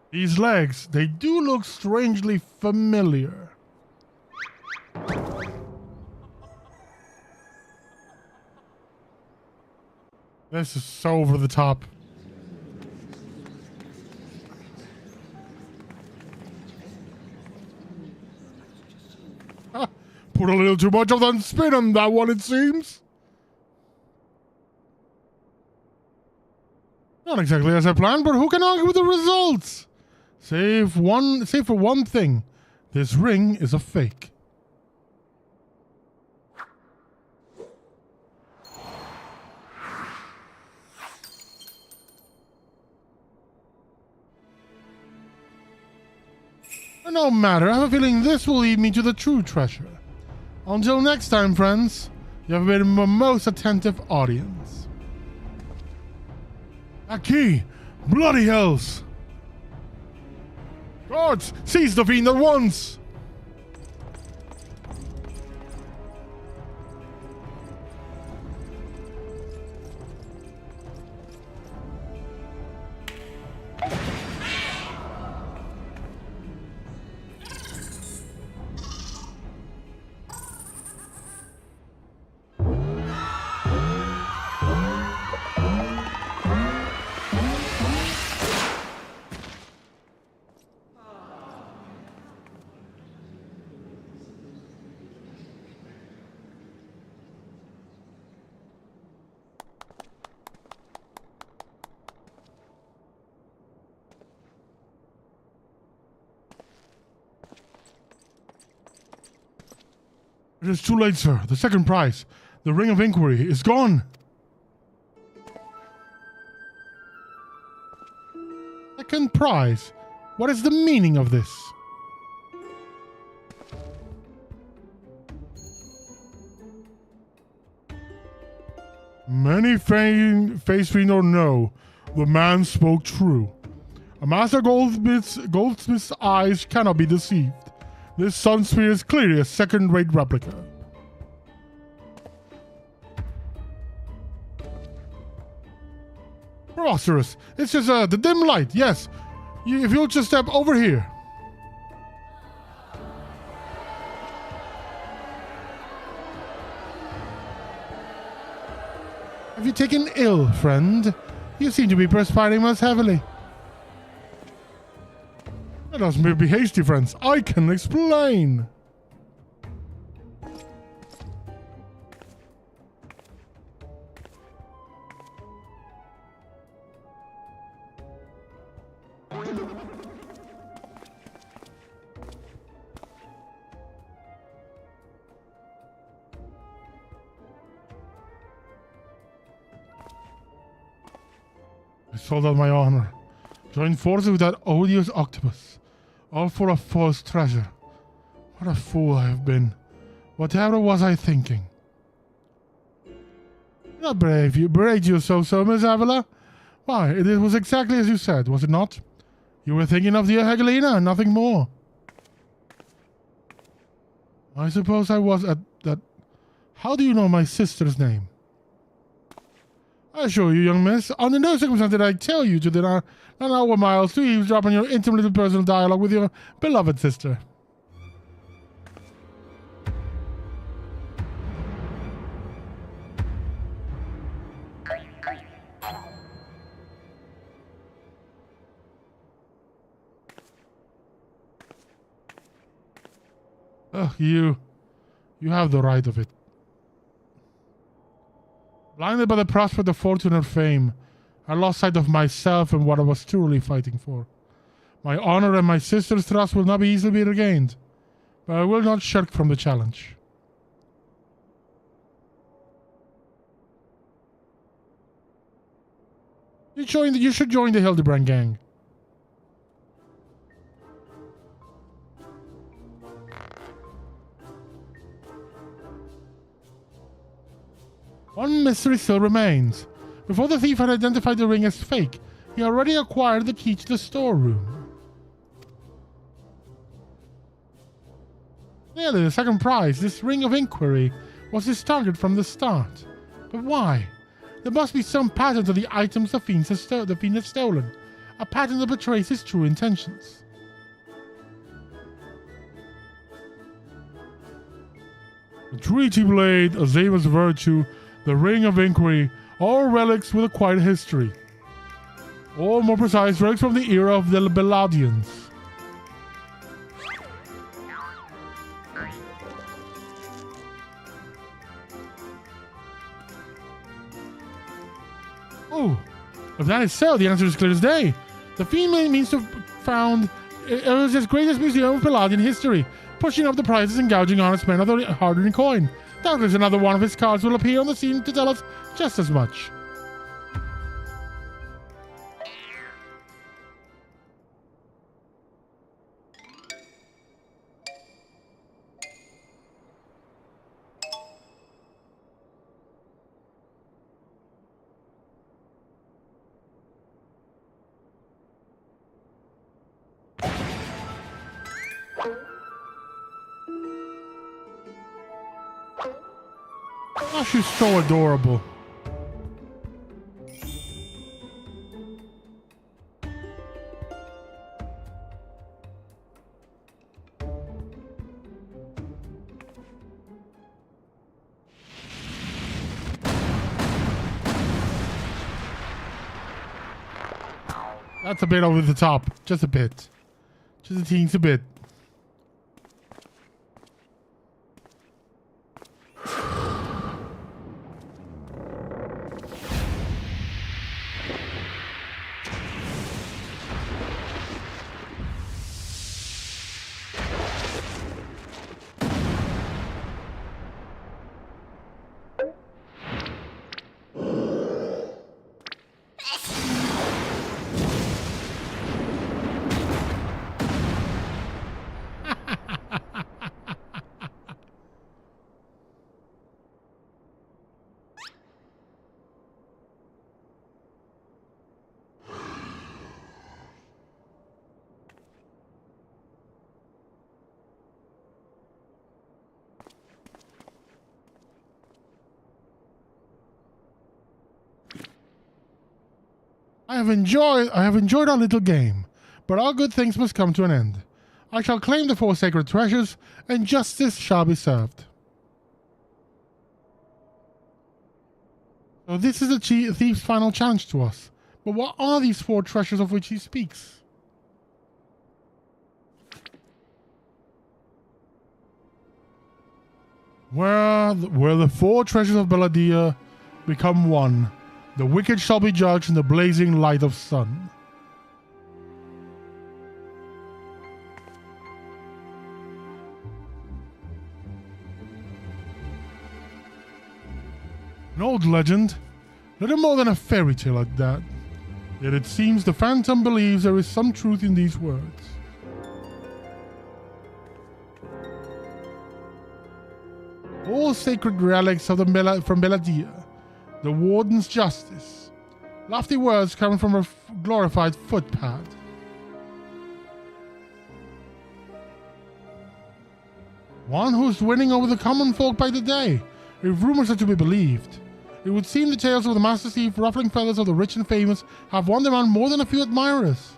These legs, they do look strangely familiar. This is so over the top. Put a little too much of that spin on that one, it seems. Not exactly as I planned, but who can argue with the results? Save for one thing, this ring is a fake. No matter, I have a feeling this will lead me to the true treasure. Until next time, friends, you have been my most attentive audience. A key! Bloody hells! Guards, seize the fiend at once! It is too late, sir. The second prize, the Ring of Inquiry, is gone. Second prize? What is the meaning of this? Many face fiend or no, the man spoke true. A master goldsmith's eyes cannot be deceived. This sun sphere is clearly a second-rate replica. Preposterous. It's just the dim light, yes. If you'll just step over here. Have you taken ill, friend? You seem to be perspiring most heavily. Let us be hasty, friends. I can explain. I sold out my honor. Joined forces with that odious octopus. All for a false treasure. What a fool I have been. Whatever was I thinking? Not brave you so, Miss Avila. Why, it was exactly as you said, was it not? You were thinking of dear Helena and nothing more. I suppose I was at that... How do you know my sister's name? I assure you, young miss, under no circumstance did I tell you to not hour miles to eavesdrop on your intimate little personal dialogue with your beloved sister. You have the right of it. Blinded by the prospect of fortune and fame, I lost sight of myself and what I was truly fighting for. My honor and my sister's trust will not be easily regained, but I will not shirk from the challenge. You should join the Hildibrand gang. One mystery still remains. Before the thief had identified the ring as fake, he already acquired the key to the storeroom. Clearly, the second prize, this ring of inquiry, was his target from the start. But why? There must be some pattern to the items the fiend has stolen. A pattern that betrays his true intentions. The treaty blade, a Zaver's virtue, the ring of inquiry, all relics with a quiet history. Or more precise, relics from the era of the Beladians. Oh, if that is so, the answer is clear as day. The fiend means to have found Earth's greatest museum of Palladian history, pushing up the prices and gouging honest men of the hard-earned coin. Doubtless another one of his cards will appear on the scene to tell us just as much. Oh, she's so adorable. That's a bit over the top. Just a bit. Just a teensy bit. I have enjoyed our little game, but all good things must come to an end. I shall claim the 4 sacred treasures, and justice shall be served. So this is the thief's final challenge to us. But what are these 4 treasures of which he speaks? Where the 4 treasures of Belladia become one, the wicked shall be judged in the blazing light of sun. An old legend, little more than a fairy tale like that. Yet it seems the Phantom believes there is some truth in these words. All sacred relics of from Belladia, the warden's justice. Lofty words coming from a glorified footpad. One who's winning over the common folk by the day, if rumors are to be believed. It would seem the tales of the master thief, ruffling feathers of the rich and famous have won around more than a few admirers.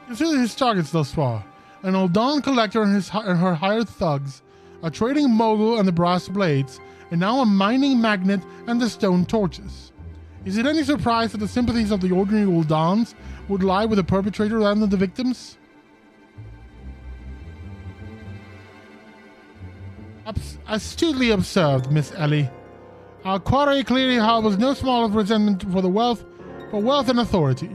Consider his targets thus far: an Uldan collector and her hired thugs, a trading mogul and the brass blades, and now a mining magnate and the stone torches. Is it any surprise that the sympathies of the ordinary Uldans would lie with the perpetrator rather than the victims? Astutely observed, Miss Ellie. Our quarry clearly harbors no small of resentment for wealth and authority.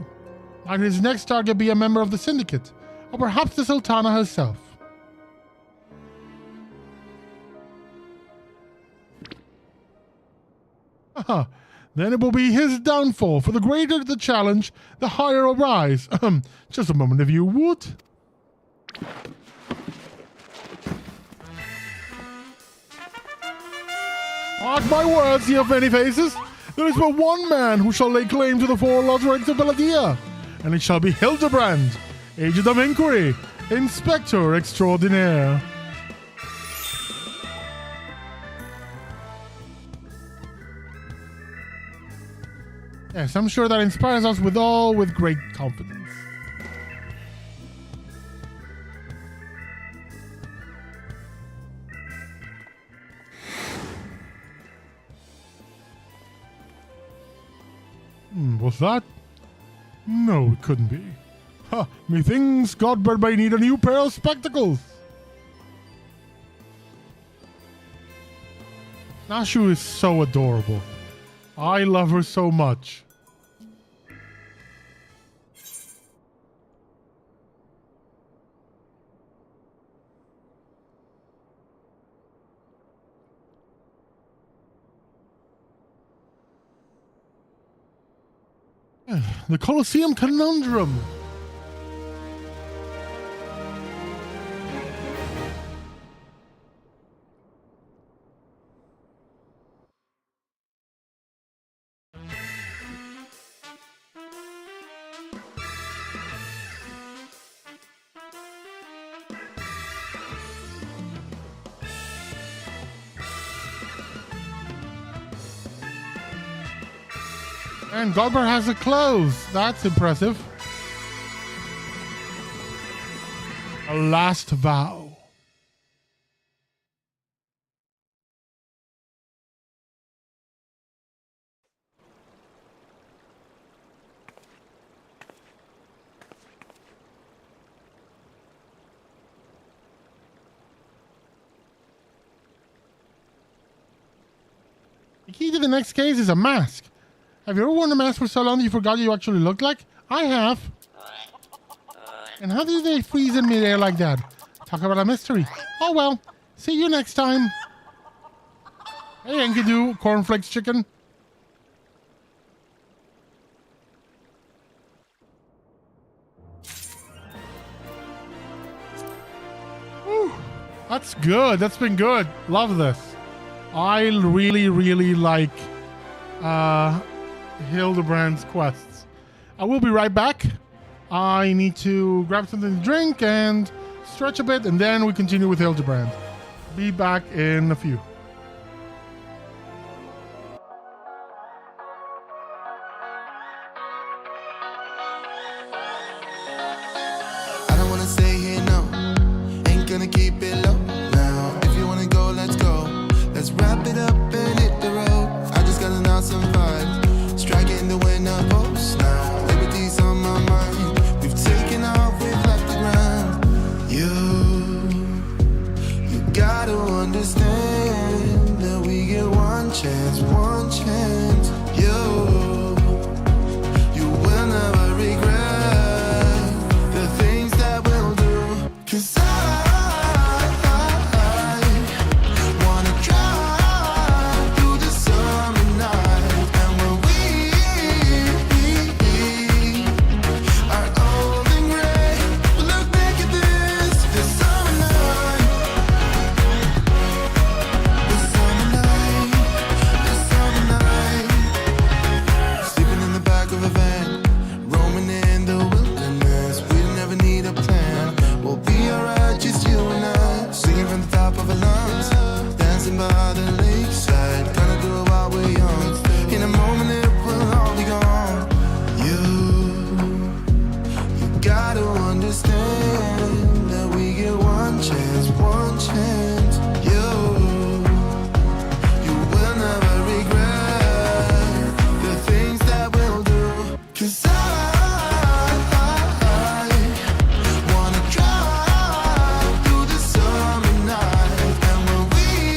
Might his next target be a member of the syndicate, or perhaps the Sultana herself? Haha, then it will be his downfall, for the greater the challenge, the higher a rise. Just a moment, if you would. Mark my words, ye of many faces. There is but one man who shall lay claim to the four lodge ranks of Belladia, and it shall be Hildibrand, Agent of Inquiry, Inspector Extraordinaire. Yes, I'm sure that inspires us with great confidence. Was that? No, it couldn't be. Ha! Methinks Godbird may need a new pair of spectacles. Nashu is so adorable. I love her so much. The Colosseum Conundrum. And Godbird has the clothes. That's impressive. A last vow. The key to the next case is a mask. Have you ever worn a mask for so long that you forgot what you actually looked like? I have. And how do they freeze in midair like that? Talk about a mystery. Oh well. See you next time. Hey, Enkidu, cornflakes chicken. Whew. That's good. That's been good. Love this. I really, really like Hildibrand's quests. I will be right back. I need to grab something to drink and stretch a bit, and then we continue with Hildibrand. Be back in a few. I don't wanna stay here, no. Ain't gonna keep it low now. If you wanna go, let's go. Let's wrap it up and hit the road. I just got an awesome vibe. Striking the winner post now. Liberty's on my mind. We've taken off, we've left the ground. You gotta understand that we get one chance, one chance. You will never regret the things that we'll do. 'Cause I wanna drive through the summer night. And when we are old and gray, we'll look back at this summer night. This summer night, this summer night. Sleeping in the back of a van, roaming in the wilderness. We never need a plan. We'll be alright, just you and I. Singing from the top of our lungs, dancing by the lakeside. Gonna do it while we're young. In a moment it will all be gone. You gotta understand that we get one chance, one chance. You will never regret the things that we'll do. 'Cause I wanna drive through the summer night. And when we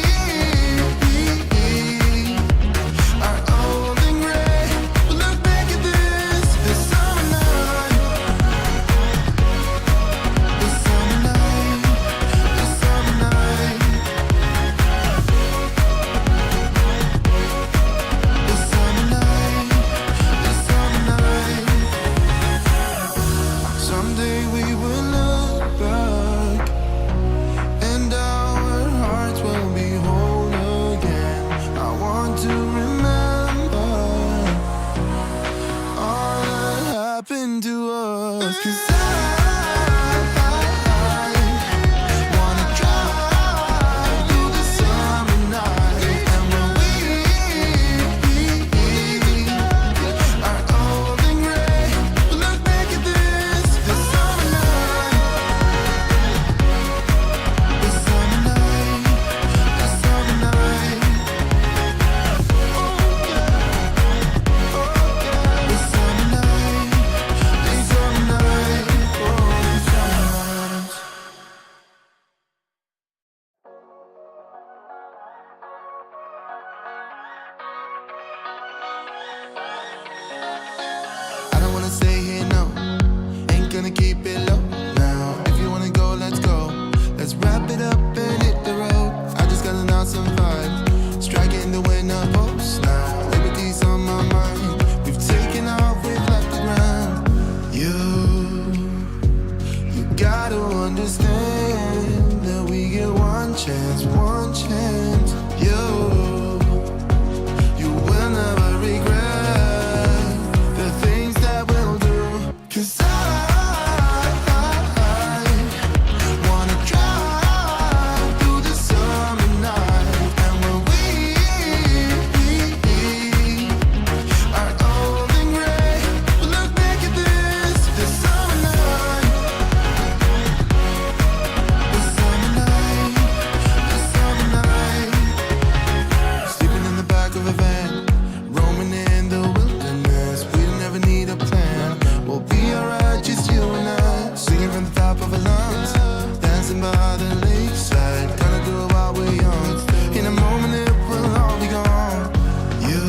understand that we get one chance, one chance. You will never regret the things that we'll do. 'Cause I wanna drive through the summer night, and when we are old and gray, we'll look back at this summer night, the summer night, the summer night. Sleeping in the back of a van, roaming in the wilderness. We never need a plan. We'll be alright, just you and I. Singing from the top of our lungs, dancing by the lakeside. Gonna do it while we're young. In a moment it will all be gone. You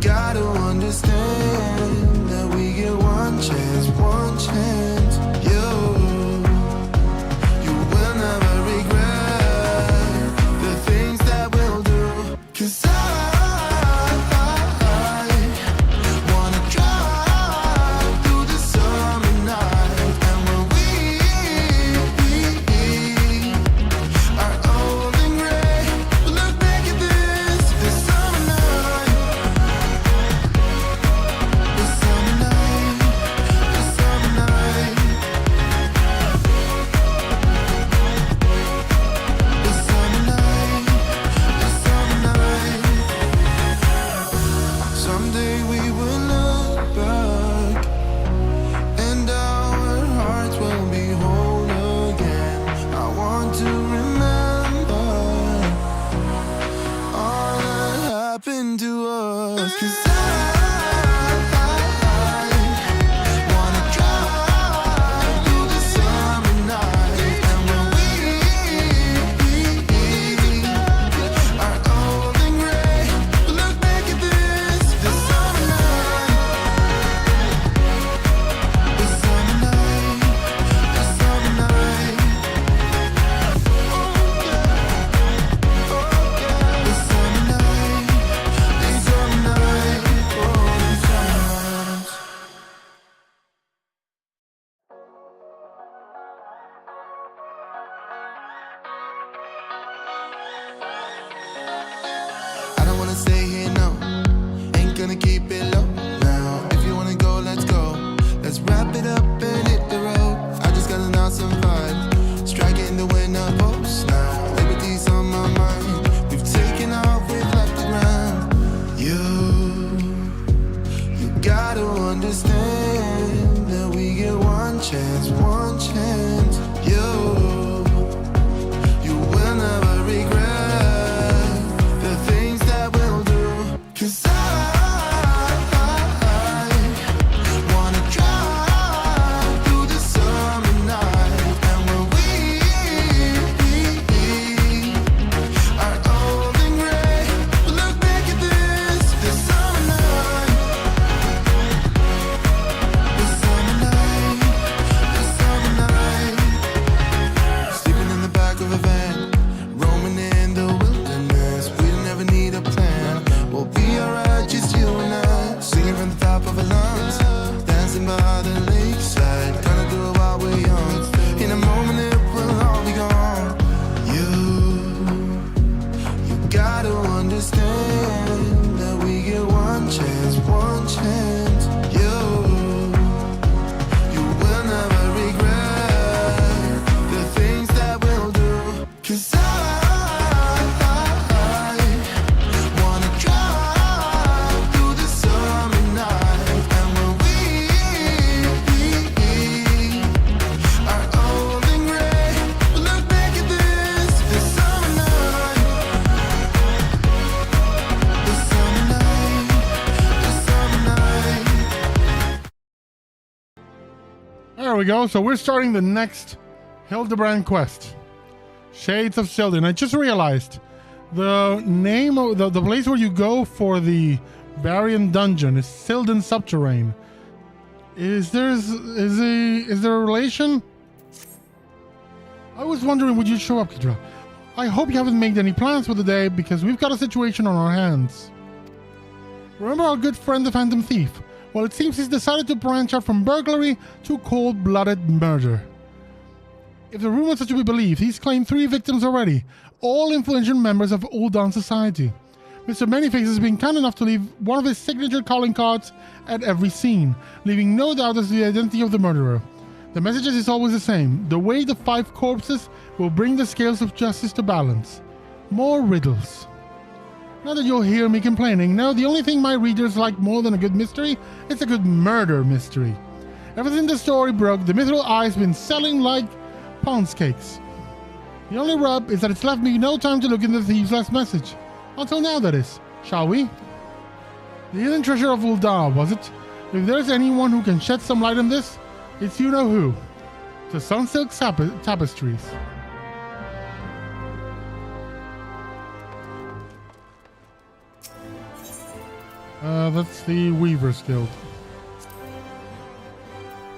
gotta understand that we get one chance, one chance. You will never regret the things that we'll do. 'Cause I wanna drive through the summer night, and when we are old and gray, we'll look back at this summer night, the summer night, the summer night, the summer night, the summer night. Someday we will look back, and our hearts will be whole again. I want to remember all that happened to us. 'Cause I wanna drive through the summer night, and when we are old and gray, we'll look back at this summer night, the summer night, the summer night. Oh yeah, the summer night, the summer night, oh the summer night. I don't wanna stay here, no. Ain't gonna keep it low now. If you wanna go, let's go. Let's wrap it up and hit the road. I just got an awesome vibe, striking the winner post now. Liberty's on my mind. We've taken off, we've left the ground. You gotta understand that we get one chance, one chance. You will never regret the things that we'll do. 'Cause I wanna drive through the summer night, and when we are old and gray, we'll look back at this summer night, the summer night, the summer night. Sleeping in the back of a van, roaming in the wilderness. We never need a plan. We'll be alright, just you and I. Singing from the top of our lungs, dancing by the lakeside. Gonna do it while we're young. In a moment it will all be gone. You gotta understand that we get one chance, one chance. You will never regret the things that we'll do. 'Cause I wanna drive through the summer night, and when we are old and gray, we'll look back at this summer night, the summer night, the summer night. There we go. So we're starting the next Hildibrand quest, Shades of Sildon. I just realized the name of the place where you go for the Varian dungeon is Sildon Subterrane. Is there a relation? I was wondering, would you show up, Kidra? I hope you haven't made any plans for the day, because we've got a situation on our hands. Remember our good friend the Phantom Thief? Well, it seems he's decided to branch out from burglary to cold-blooded murder. If the rumors are to be believed, he's claimed 3 victims already, all influential members of Uldan society. Mr. Manyfaces has been kind enough to leave one of his signature calling cards at every scene, leaving no doubt as to the identity of the murderer. The message is always the same. The weight of 5 corpses will bring the scales of justice to balance. More riddles. Not that you'll hear me complaining. No, the only thing my readers like more than a good mystery is a good murder mystery. Ever since the story broke, the Mithril Eye's been selling like pounds cakes. The only rub is that it's left me no time to look into the thief's last message. Until now, that is. Shall we? The hidden treasure of Uldan, was it? If there's anyone who can shed some light on this, it's you-know-who. The Sunsilk Tapestries. That's the Weaver's Guild.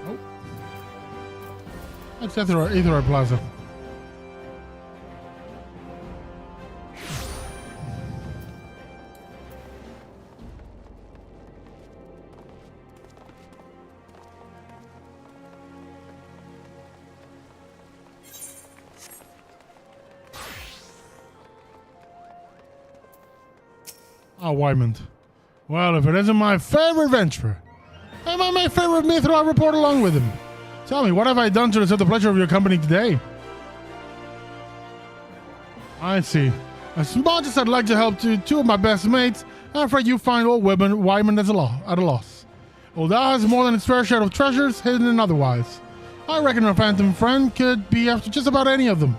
Oh. That's Aether Plaza. Ah, Wymond. Well, if it isn't my favorite venturer, am I my favorite Mithril? I'll report along with him. Tell me, what have I done to deserve the pleasure of your company today? I see. As much as I'd like to help 2 of my best mates, I'm afraid you find old Wymond at a loss. Uldan has more than its fair share of treasures, hidden and otherwise. I reckon our phantom friend could be after just about any of them.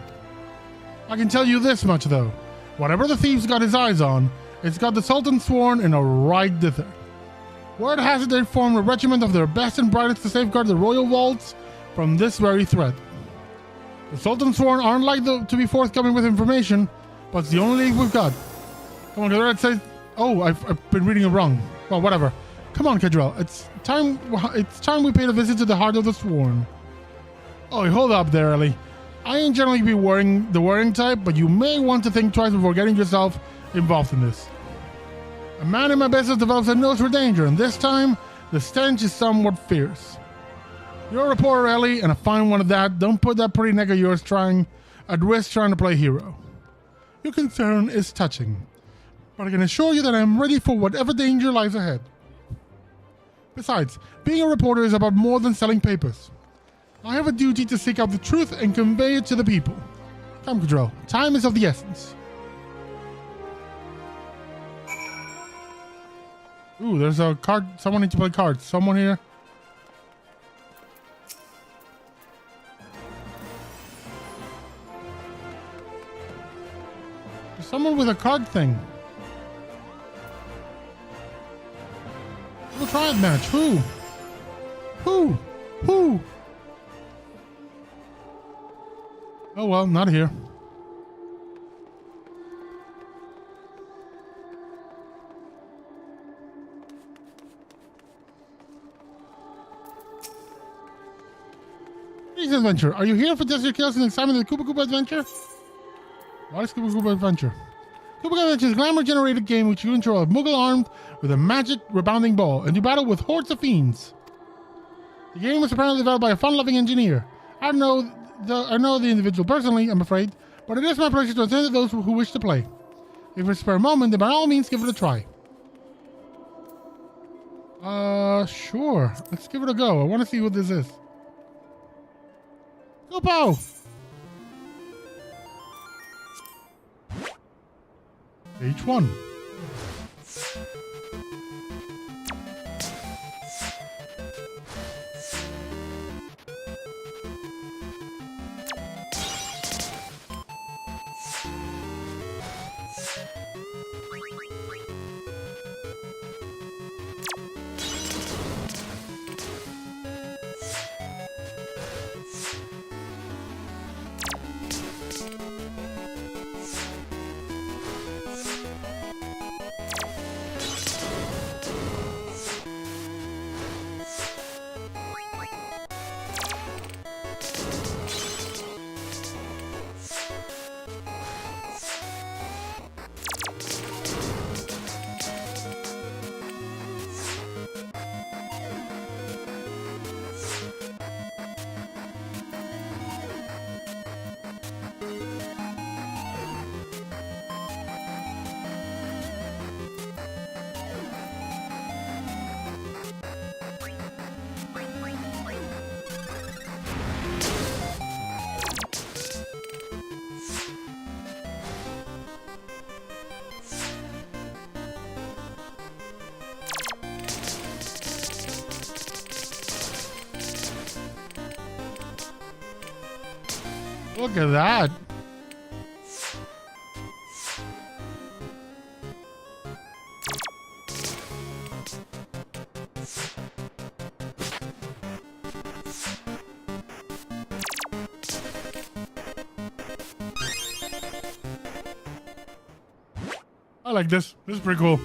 I can tell you this much, though. Whatever the thief's got his eyes on, it's got the Sultan sworn in a right dither. Word has it they formed a regiment of their best and brightest to safeguard the royal vaults from this very threat. The Sultan sworn aren't like to be forthcoming with information, but it's the only league we've got. Come on, Kedrell, say... Oh, I've been reading it wrong. Well, whatever. Come on, Kedrell. It's time we paid a visit to the Heart of the Sworn. Oh, hold up there, Ellie. I ain't generally be the worrying type, but you may want to think twice before getting yourself involved in this. A man in my business develops a nose for danger, and this time, the stench is somewhat fierce. You're a reporter, Ellie, and a fine one at that. Don't put that pretty neck of yours at risk trying to play hero. Your concern is touching, but I can assure you that I am ready for whatever danger lies ahead. Besides, being a reporter is about more than selling papers. I have a duty to seek out the truth and convey it to the people. Come, Kedrell. Time is of the essence. Ooh, there's a card. Someone needs to play cards. Someone here. There's someone with a card thing. We'll try it match. Who? Who? Oh well, not here. Adventure. Are you here for just your kills and excitement of the Koopa Koopa Adventure? What is Koopa Koopa Adventure? Koopa Koopa Adventure is a glamour-generated game in which you control a Moogle armed with a magic rebounding ball and you battle with hordes of fiends. The game was apparently developed by a fun-loving engineer. I know the individual personally, I'm afraid, but it is my pleasure to attend to those who wish to play. If you spare a moment, then by all means give it a try. Sure. Let's give it a go. I want to see what this is. Go! Page 1. Look at that. I like this. This is pretty cool.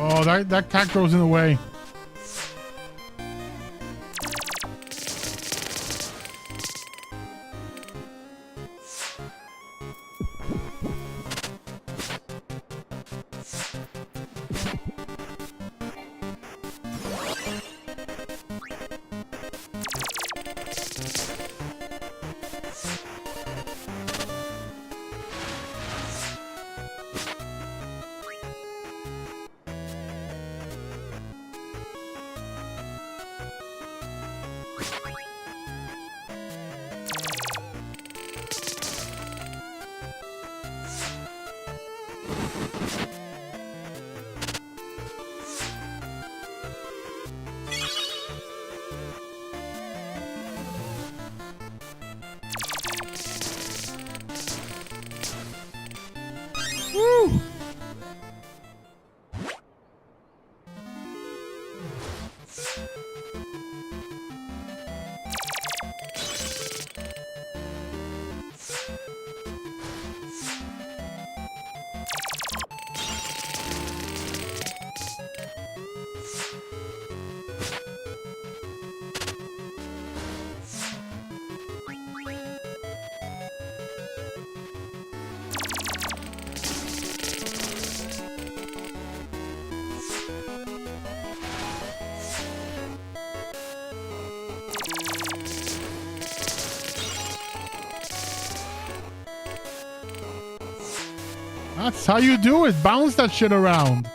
Oh, that cacto's in the way. Woo! That's how you do it. Bounce that shit around.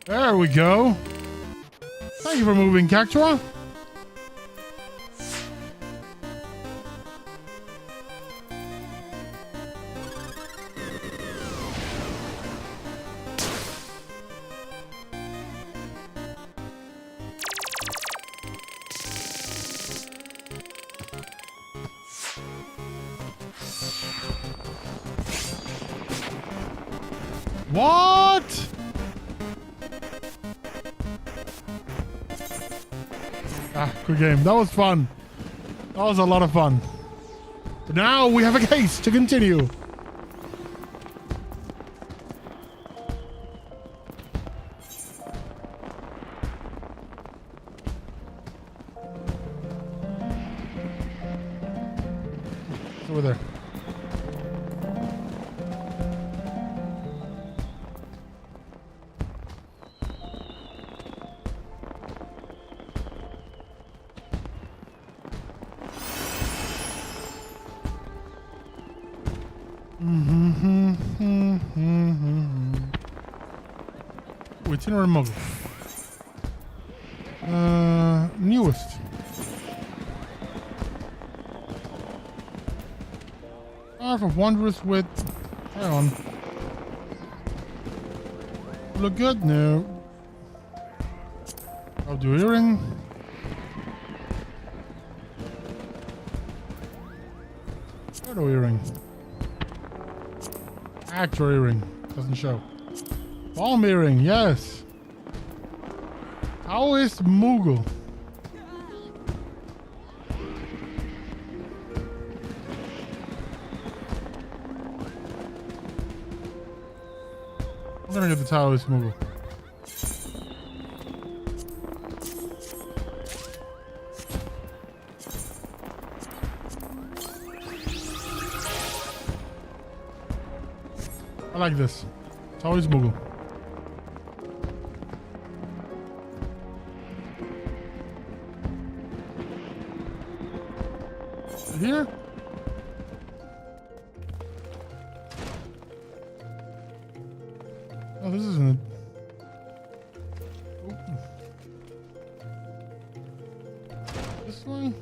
There we go. Thank you for moving, Cactua. What? Ah, good game. That was fun. That was a lot of fun. But now we have a case to continue. It's over there. Itinerary muggle. Newest. Half of wondrous wit. Hang on. Look good? No. I'll do earring. Shadow earring. Actual earring. Doesn't show. Palm earring, yes. Taoist Moogle. I'm gonna get the Taoist Moogle. I like this. Taoist Moogle. Here? Oh, this isn't it. Oh. This way?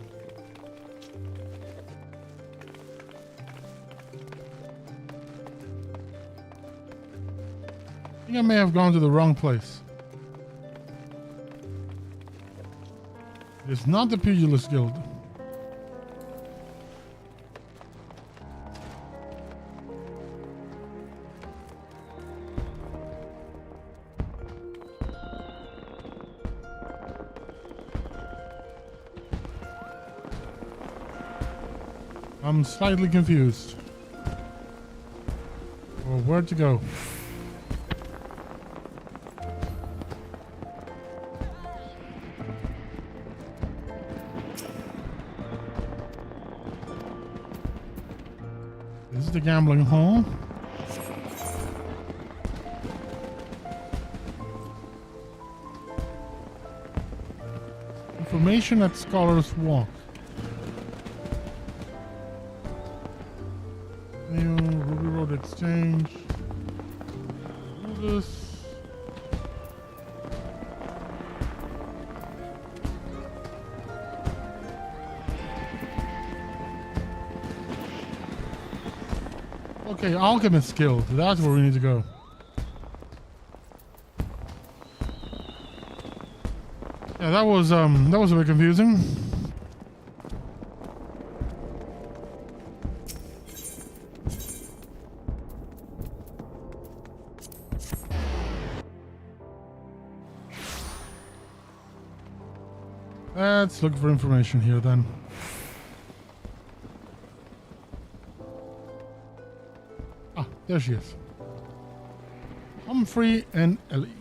I think I may have gone to the wrong place. It's not the Pugilist Guild. I'm slightly confused. Well, where to go? This is the gambling hall. Information at Scholar's Walk. Ruby Road Exchange. Do this. Okay, Alchemist Guild. That's where we need to go. Yeah, that was a bit confusing. Let's look for information here then. Ah, there she is. Humphrey and Ellie.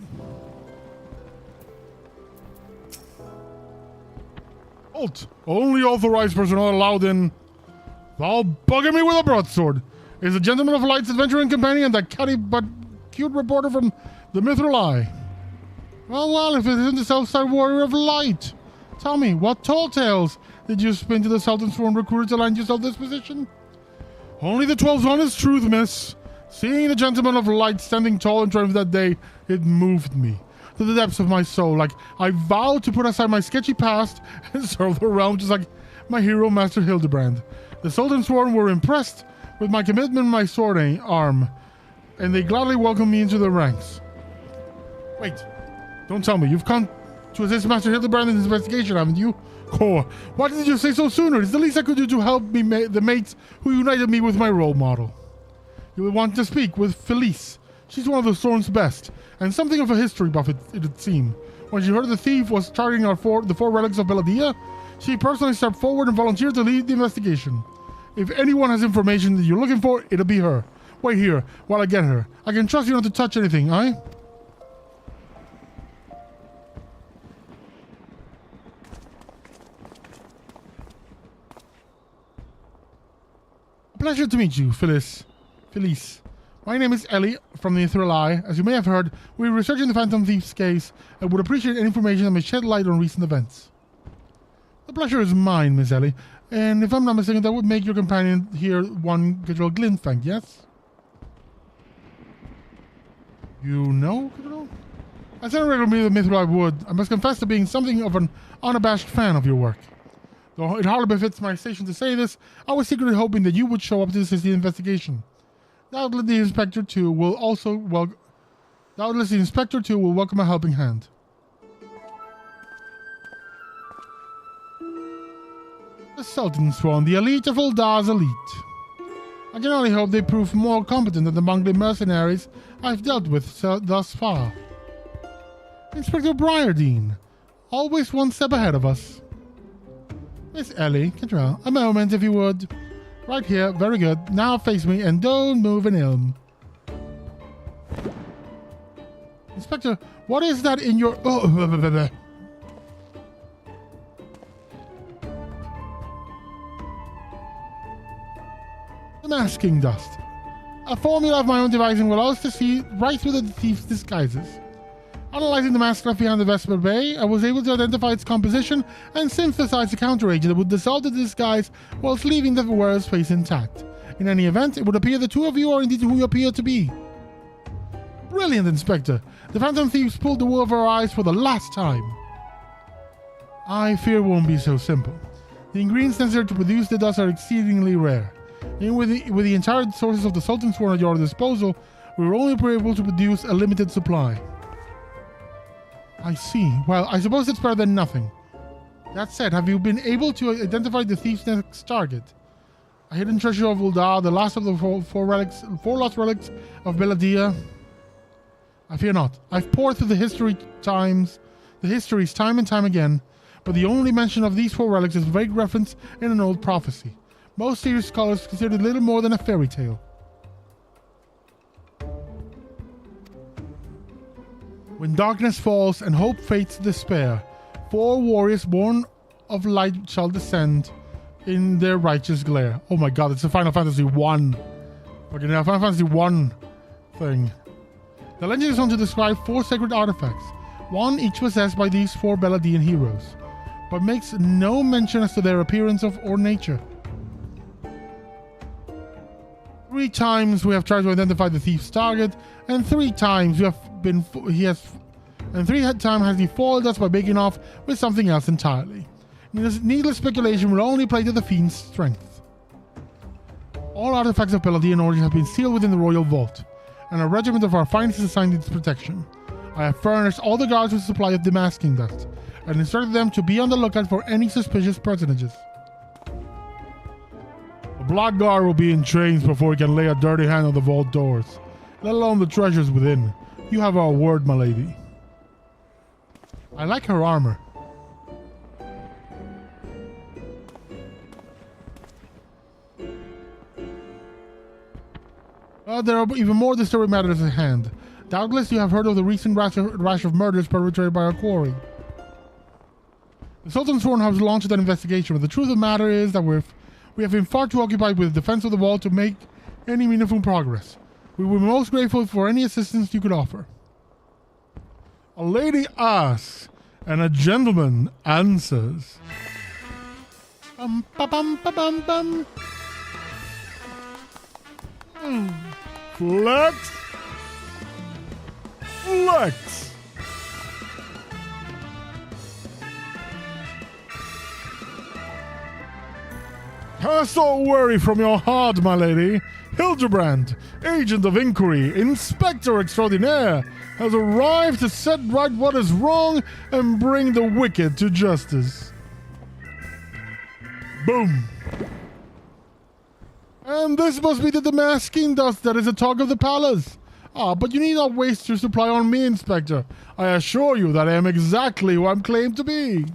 Halt! Only authorized personnel allowed in. Thou bugging me with a broadsword. Is a gentleman of light's adventuring companion, that catty but cute reporter from the Mithril Eye. Well, if it isn't the Southside Warrior of Light. Tell me, what tall tales did you spin to the Sultan's sworn recruiter to land yourself this position? Only the 12's honest truth, miss. Seeing the gentleman of light standing tall in triumph that day, it moved me. to the depths of my soul. Like, I vow to put aside my sketchy past and serve the realm just like my hero, Master Hildibrand. The Sultan Sworn were impressed with my commitment and my sword arm, and they gladly welcomed me into their ranks. Wait, don't tell me. You've come to assist Master Hildibrand in his investigation, haven't you? Oh, why didn't you say so sooner? It's the least I could do to help me the mates who united me with my role model. You will want to speak with Felice. She's one of the Thorn's best, and something of a history buff, it would seem. When she heard the thief was targeting the four relics of Belladia, she personally stepped forward and volunteered to lead the investigation. If anyone has information that you're looking for, it'll be her. Wait here while I get her. I can trust you not to touch anything, aye? Pleasure to meet you, Felice. My name is Ellie from the Ethereal Eye. As you may have heard, we're researching the Phantom Thief's case and would appreciate any information that may shed light on recent events. The pleasure is mine, Miss Ellie, and if I'm not mistaken, that would make your companion here one Gabriel Glinfang, yes? You know, Gabriel? As a regular member of the Mithril I would, I must confess to being something of an unabashed fan of your work. Though it hardly befits my station to say this, I was secretly hoping that you would show up to assist the investigation. Doubtless the Inspector too will welcome a helping hand. The Sultan Sworn, the elite of Uldar's elite. I can only hope they prove more competent than the Mongolian mercenaries I've dealt with thus far. Inspector Briardine, always one step ahead of us. Miss Ellie, control. A moment, if you would. Right here. Very good. Now face me and don't move an ilm. Inspector, what is that in your... Oh, the masking dust. A formula of my own devising will allow us to see right through the thief's disguises. Analyzing the mask left behind the Vesper Bay, I was able to identify its composition and synthesize a counteragent that would dissolve the disguise whilst leaving the wearer's face intact. In any event, it would appear the two of you are indeed who you appear to be. Brilliant, Inspector. The Phantom Thieves pulled the wool over our eyes for the last time. I fear it won't be so simple. The ingredients necessary to produce the dust are exceedingly rare. And with the entire sources of the Sultan's Sworn at your disposal, we were only able to produce a limited supply. I see. Well, I suppose it's better than nothing. That said, have you been able to identify the thief's next target? A hidden treasure of Uldar, the last of the four lost relics of Belladia? I fear not. I've pored through the histories time and time again, but the only mention of these four relics is a vague reference in an old prophecy. Most serious scholars consider it little more than a fairy tale. When darkness falls and hope fates despair, four warriors born of light shall descend in their righteous glare. Oh my god, it's a Final Fantasy 1. Fucking hell, Final Fantasy 1 thing. The legend is on to describe four sacred artifacts, one each possessed by these four Belladian heroes, but makes no mention as to their appearance or nature. 3 times we have tried to identify the thief's target, and 3 times has he foiled us by making off with something else entirely. Needless speculation will only play to the fiend's strength. All artifacts of Palladian origin have been sealed within the royal vault, and a regiment of our finest is assigned its protection. I have furnished all the guards with a supply of demasking dust, and instructed them to be on the lookout for any suspicious personages. The Black Guard will be in chains before we can lay a dirty hand on the vault doors, let alone the treasures within. You have our word, my lady. I like her armor. There are even more disturbing matters at hand. Doubtless you have heard of the recent rash of murders perpetrated by our quarry. The Sultan's Sworn has launched an investigation, but the truth of the matter is that we have been far too occupied with the defense of the wall to make any meaningful progress. We will be most grateful for any assistance you could offer. A lady asks, and a gentleman answers. Bum, ba, bum, ba, bum, bum. Flex. Flex. Cast all worry from your heart, my lady. Hildibrand, agent of inquiry, inspector extraordinaire, has arrived to set right what is wrong and bring the wicked to justice. Boom. And this must be the Damascene dust that is the talk of the palace. Ah, but you need not waste your supply on me, Inspector. I assure you that I am exactly who I'm claimed to be.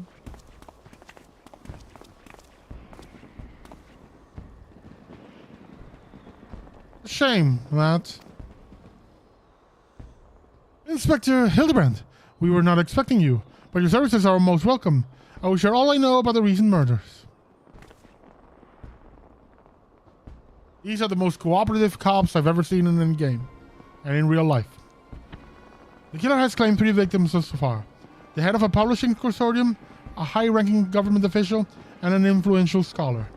Shame, that. Inspector Hildibrand, we were not expecting you, but your services are most welcome. I will share all I know about the recent murders. These are the most cooperative cops I've ever seen in a game, and in real life. The killer has claimed 3 victims so far. The head of a publishing consortium, a high-ranking government official, and an influential scholar.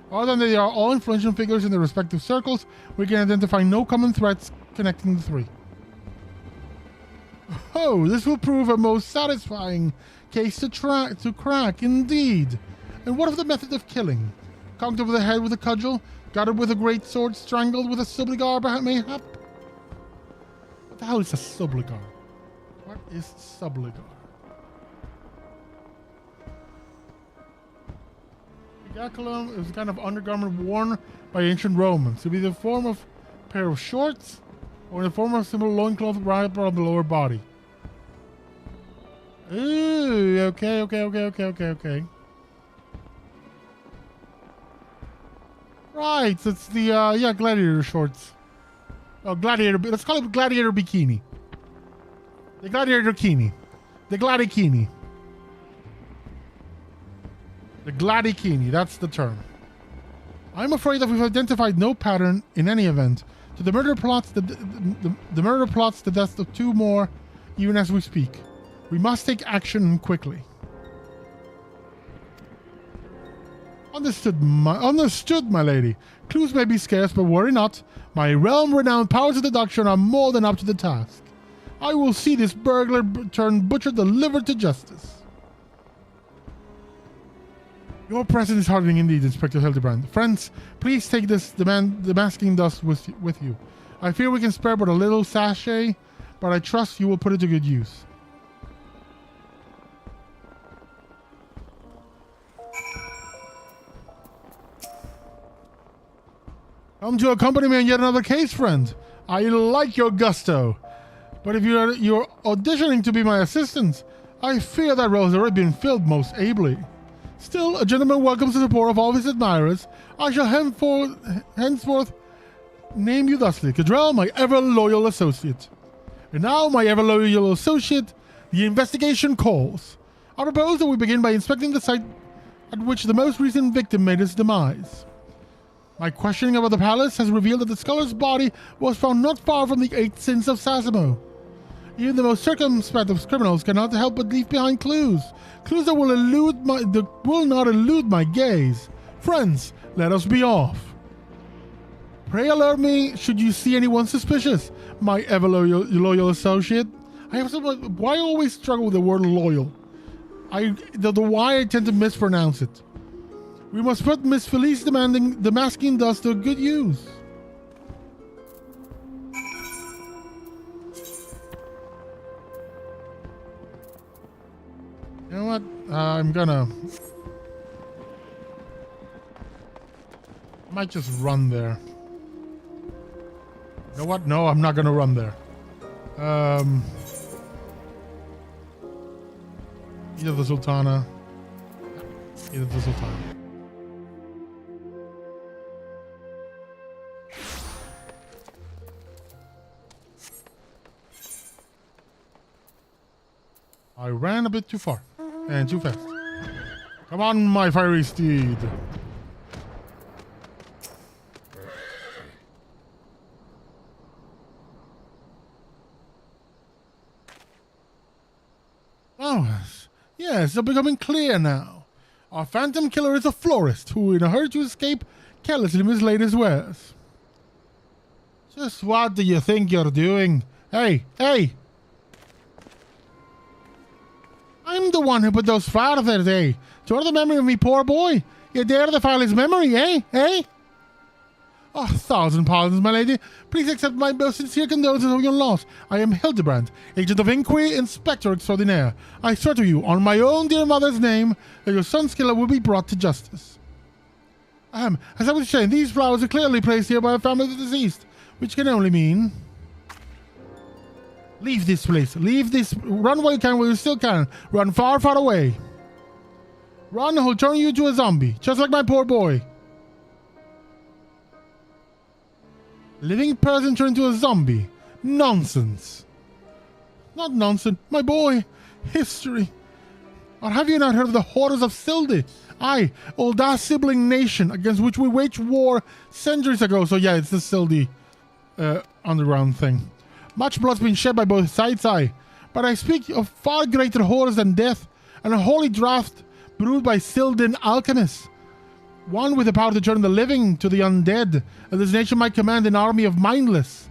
Other than they are all influential figures in their respective circles, we can identify no common threats connecting the 3. Oh, this will prove a most satisfying case to crack, indeed. And what of the method of killing? Conked over the head with a cudgel, gutted with a great sword, strangled with a subligar, mayhap? What the hell is a subligar? What is subligar? Jaculum is a kind of undergarment worn by ancient Romans to be the form of a pair of shorts or in the form of a simple loincloth wrapped around the lower body. Ooh, okay. Right, it's the, gladiator shorts. Oh, gladiator, let's call it gladiator bikini. The gladiator bikini. The gladikini. The gladikini, that's the term. I'm afraid that we've identified no pattern in any event to the murder plots, the murder plots the deaths of 2 more, even as we speak. We must take action quickly. Understood, my lady. Clues may be scarce, but worry not. My realm-renowned powers of deduction are more than up to the task. I will see this burglar turned butcher delivered to justice. Your presence is heartening indeed, Inspector Hildibrand. Friends, please take this masking dust with you. I fear we can spare but a little sachet, but I trust you will put it to good use. Come to accompany me on yet another case, friend. I like your gusto. But if you're auditioning to be my assistant, I fear that role has already been filled most ably. Still, a gentleman welcomes the support of all his admirers. I shall henceforth name you thusly, Cadrell, my ever-loyal associate. And now, my ever-loyal associate, the investigation calls. I propose that we begin by inspecting the site at which the most recent victim made its demise. My questioning about the palace has revealed that the scholar's body was found not far from the 8 sins of Sasimo. Even the most circumspect of criminals cannot help but leave behind clues. Clues that will not elude my gaze. Friends, let us be off. Pray alert me should you see anyone suspicious, my ever-loyal associate. Why always struggle with the word loyal? The why I tend to mispronounce it. We must put Miss Felice demanding the masking dust to good use. You know what? I might just run there. You know what? No, I'm not gonna run there. Either the Sultana. Either the Sultana. I ran a bit too far and too fast. Come on, my fiery steed. Oh, yes, they're becoming clear now. Our phantom killer is a florist who, in a hurry to escape, carelessly mislaid his wares. Just what do you think you're doing? Hey! I'm the one who put those flowers there today, to honor the memory of me poor boy. You dare defile his memory, eh? Eh? Oh, 1,000 pardons, my lady. Please accept my most sincere condolences of your loss. I am Hildibrand, agent of inquiry, inspector extraordinaire. I swear to you, on my own dear mother's name, that your son's killer will be brought to justice. As I was saying, these flowers are clearly placed here by a family of the deceased, which can only mean... Leave this place. Leave this. Run while you can, while you still can. Run far, far away. Run, he'll turn you into a zombie, just like my poor boy. Living person turned into a zombie. Nonsense. Not nonsense, my boy. History. Or have you not heard of the horrors of Sildi? Aye, old our sibling nation against which we waged war centuries ago. So yeah, it's the Sildi underground thing. Much blood's been shed by both sides, aye. But I speak of far greater horrors than death, and a holy draught brewed by Sildin alchemists. One with the power to turn the living to the undead, and this nation might command an army of mindless.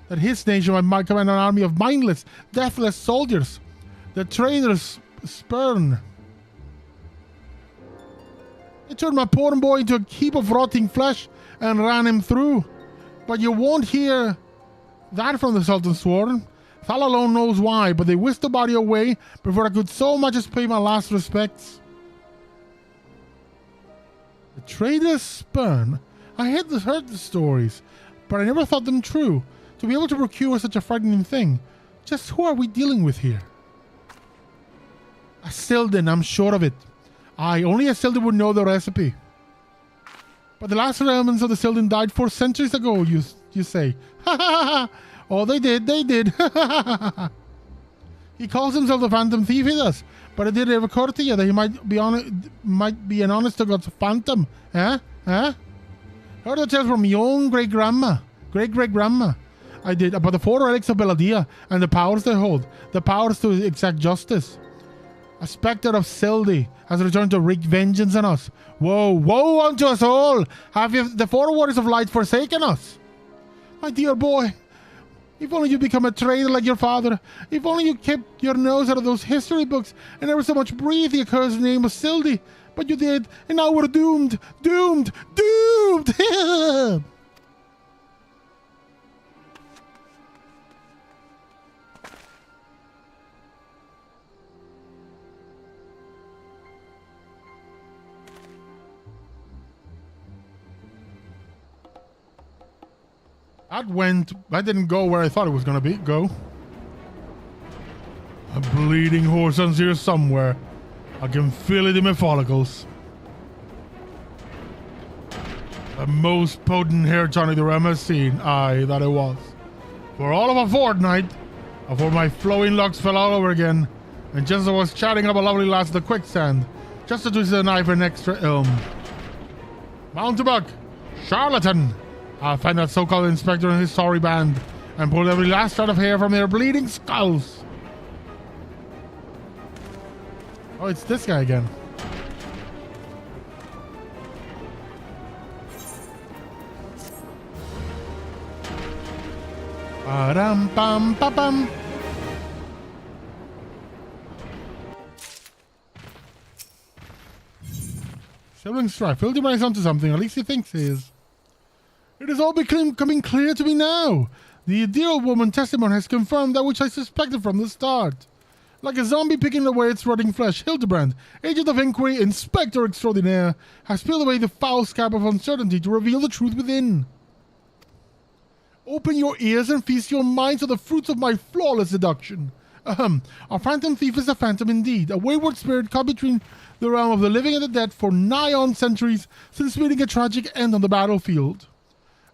That his nation might command an army of mindless, deathless soldiers. The traitors spurn. It turned my poor boy into a heap of rotting flesh and ran him through. But you won't hear that from the Sultan's sworn. Thal alone knows why, but they whisked the body away before I could so much as pay my last respects. The traitors spurn. I had heard the stories, but I never thought them true. To be able to procure such a frightening thing, just who are we dealing with here? A Sildin, I'm sure of it. Aye, only a Sildin would know the recipe. But the last remnants of the Sildin died 4 centuries ago, you say. Ha ha ha! Oh, they did. Ha ha ha ha! He calls himself the Phantom Thief, he does. But it did ever occur to you that he might be an honest-to-God's phantom, eh? Huh? Heard the tales from my own great-grandma. I did, about the 4 relics of Beladia and the powers they hold. The powers to exact justice. A spectre of Sildi has returned to wreak vengeance on us. Woe unto us all! Have the 4 warriors of light forsaken us? My dear boy, if only you become a traitor like your father. If only you kept your nose out of those history books and never so much breathed the accursed name of Sildi. But you did, and now we're doomed! Doomed! That didn't go where I thought it was gonna go. A bleeding horse on here somewhere. I can feel it in my follicles. The most potent hair tonic the realm has seen. Aye, that it was. For all of a fortnight, before my flowing locks fell all over again, and just as I was chatting up a lovely lass at the quicksand, just to twist the knife an extra ilm. Mountebank, charlatan! I'll find that so-called inspector and his sorry band, and pull every last shred of hair from their bleeding skulls. Oh, it's this guy again. Ba-dum-bum-ba-bum. Sibling strife. Hildibrand's onto something, at least he thinks he is. It is all becoming clear to me now. The dear old woman testimony has confirmed that which I suspected from the start. Like a zombie picking away its rotting flesh, Hildibrand, agent of inquiry, inspector extraordinaire, has peeled away the foul scab of uncertainty to reveal the truth within. Open your ears and feast your minds on the fruits of my flawless deduction. Our phantom thief is a phantom indeed, a wayward spirit caught between the realm of the living and the dead for nigh on centuries since meeting a tragic end on the battlefield.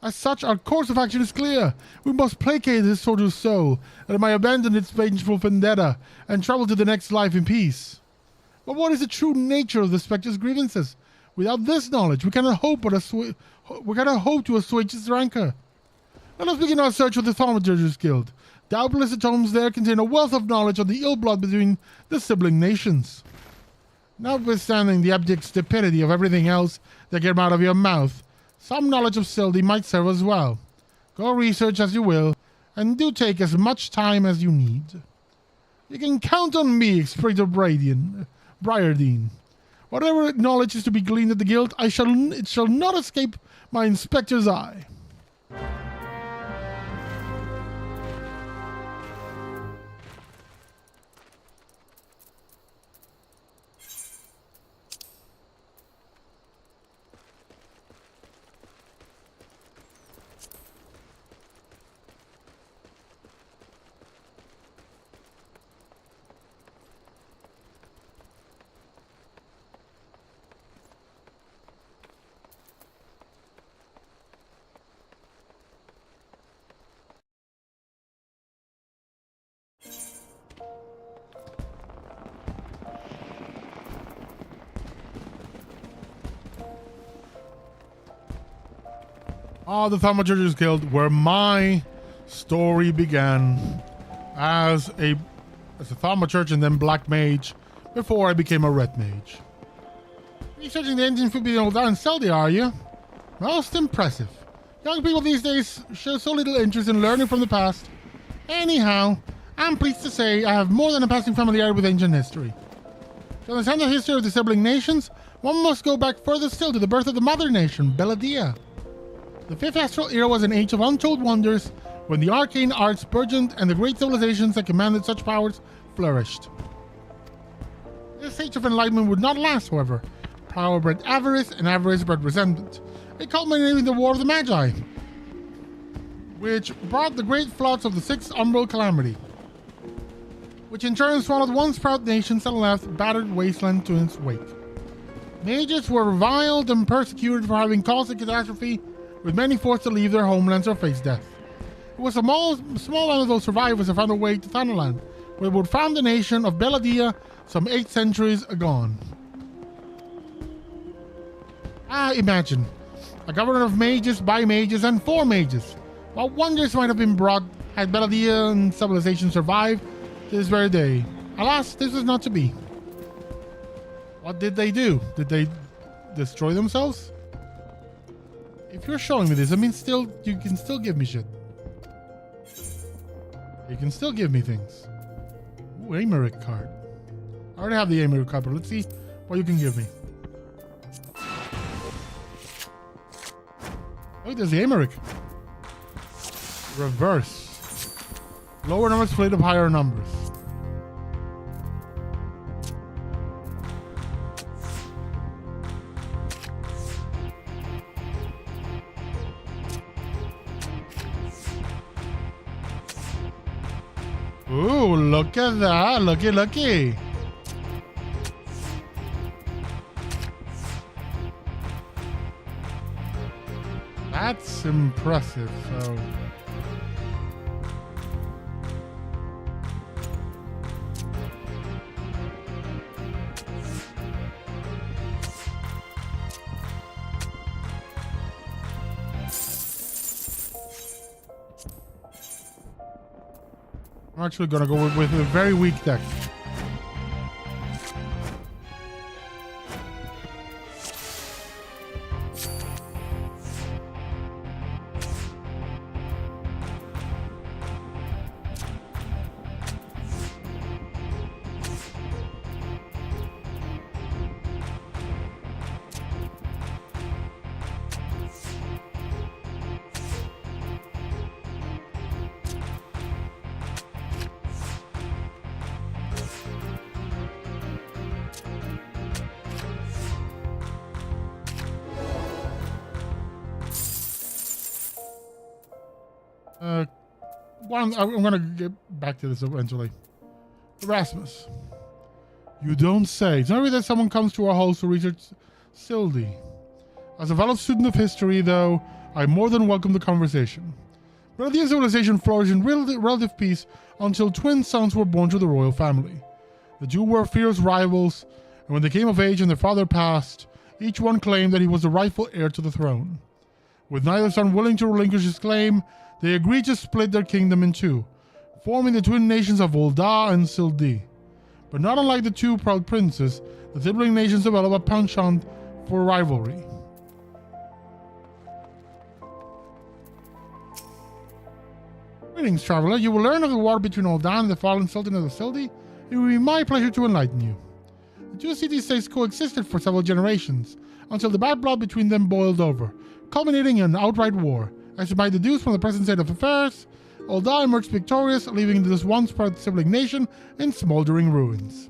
As such, our course of action is clear. We must placate his tortured soul, that it might abandon its vengeful vendetta and travel to the next life in peace. But what is the true nature of the spectre's grievances? Without this knowledge, we cannot hope to assuage its rancor. Let us begin our search with the Thaumaturgers Guild. Doubtless the tomes there contain a wealth of knowledge of the ill blood between the sibling nations. Notwithstanding the abject stupidity of everything else that came out of your mouth, some knowledge of Sildi might serve as well. Go research as you will, and do take as much time as you need. You can count on me, Inspector Briardine. Whatever knowledge is to be gleaned at the guild, it shall not escape my inspector's eye. The Thaumaturgist Guild, where my story began as a thaumaturge and then black mage before I became a red mage. Researching the engine for being old and Seldy, are you? Most impressive. Young people these days show so little interest in learning from the past. Anyhow, I'm pleased to say I have more than a passing familiarity with ancient history. To understand the history of disabling nations, one must go back further still to the birth of the mother nation, Belladia. The Fifth Astral Era was an age of untold wonders when the arcane arts burgeoned and the great civilizations that commanded such powers flourished. This age of enlightenment would not last, however. Power bred avarice, and avarice bred resentment. It culminated in the War of the Magi, which brought the great floods of the Sixth Umbral Calamity, which in turn swallowed once proud nations and left battered wasteland to its wake. Mages were reviled and persecuted for having caused the catastrophe, with many forced to leave their homelands or face death. It was a small amount of those survivors that found their way to Thanalan, where they would found the nation of Belladia some 8 centuries agone. Imagine a government of mages, by mages, and for mages. What wonders might have been brought had Belladian civilization survived to this very day. Alas, this was not to be. What did they do? Did they destroy themselves? If you're showing me this, I mean, you can still give me shit. You can still give me things. Ooh, Americ card. I already have the Americ card, but let's see what you can give me. Oh, there's the Americ. Reverse. Lower numbers split up higher numbers. Ooh, look at that. Looky. That's impressive, so... I'm actually gonna go with a very weak deck. I'm gonna get back to this eventually. Erasmus. You don't say. It's not really that someone comes to our house to research Sildy. As a fellow student of history, though, I more than welcome the conversation. Beladian civilization flourished in relative peace until twin sons were born to the royal family. The two were fierce rivals, and when they came of age and their father passed, each one claimed that he was the rightful heir to the throne. With neither son willing to relinquish his claim, they agreed to split their kingdom in two, forming the twin nations of Ul'dah and Sildi. But not unlike the two proud princes, the sibling nations developed a penchant for rivalry. Greetings, traveler. You will learn of the war between Ul'dah and the fallen Sultan of the Sildi. It will be my pleasure to enlighten you. The two city-states coexisted for several generations, until the bad blood between them boiled over, culminating in an outright war. As you might deduce from the present state of affairs, Ul'dah emerged victorious, leaving this once-proud sibling nation in smoldering ruins.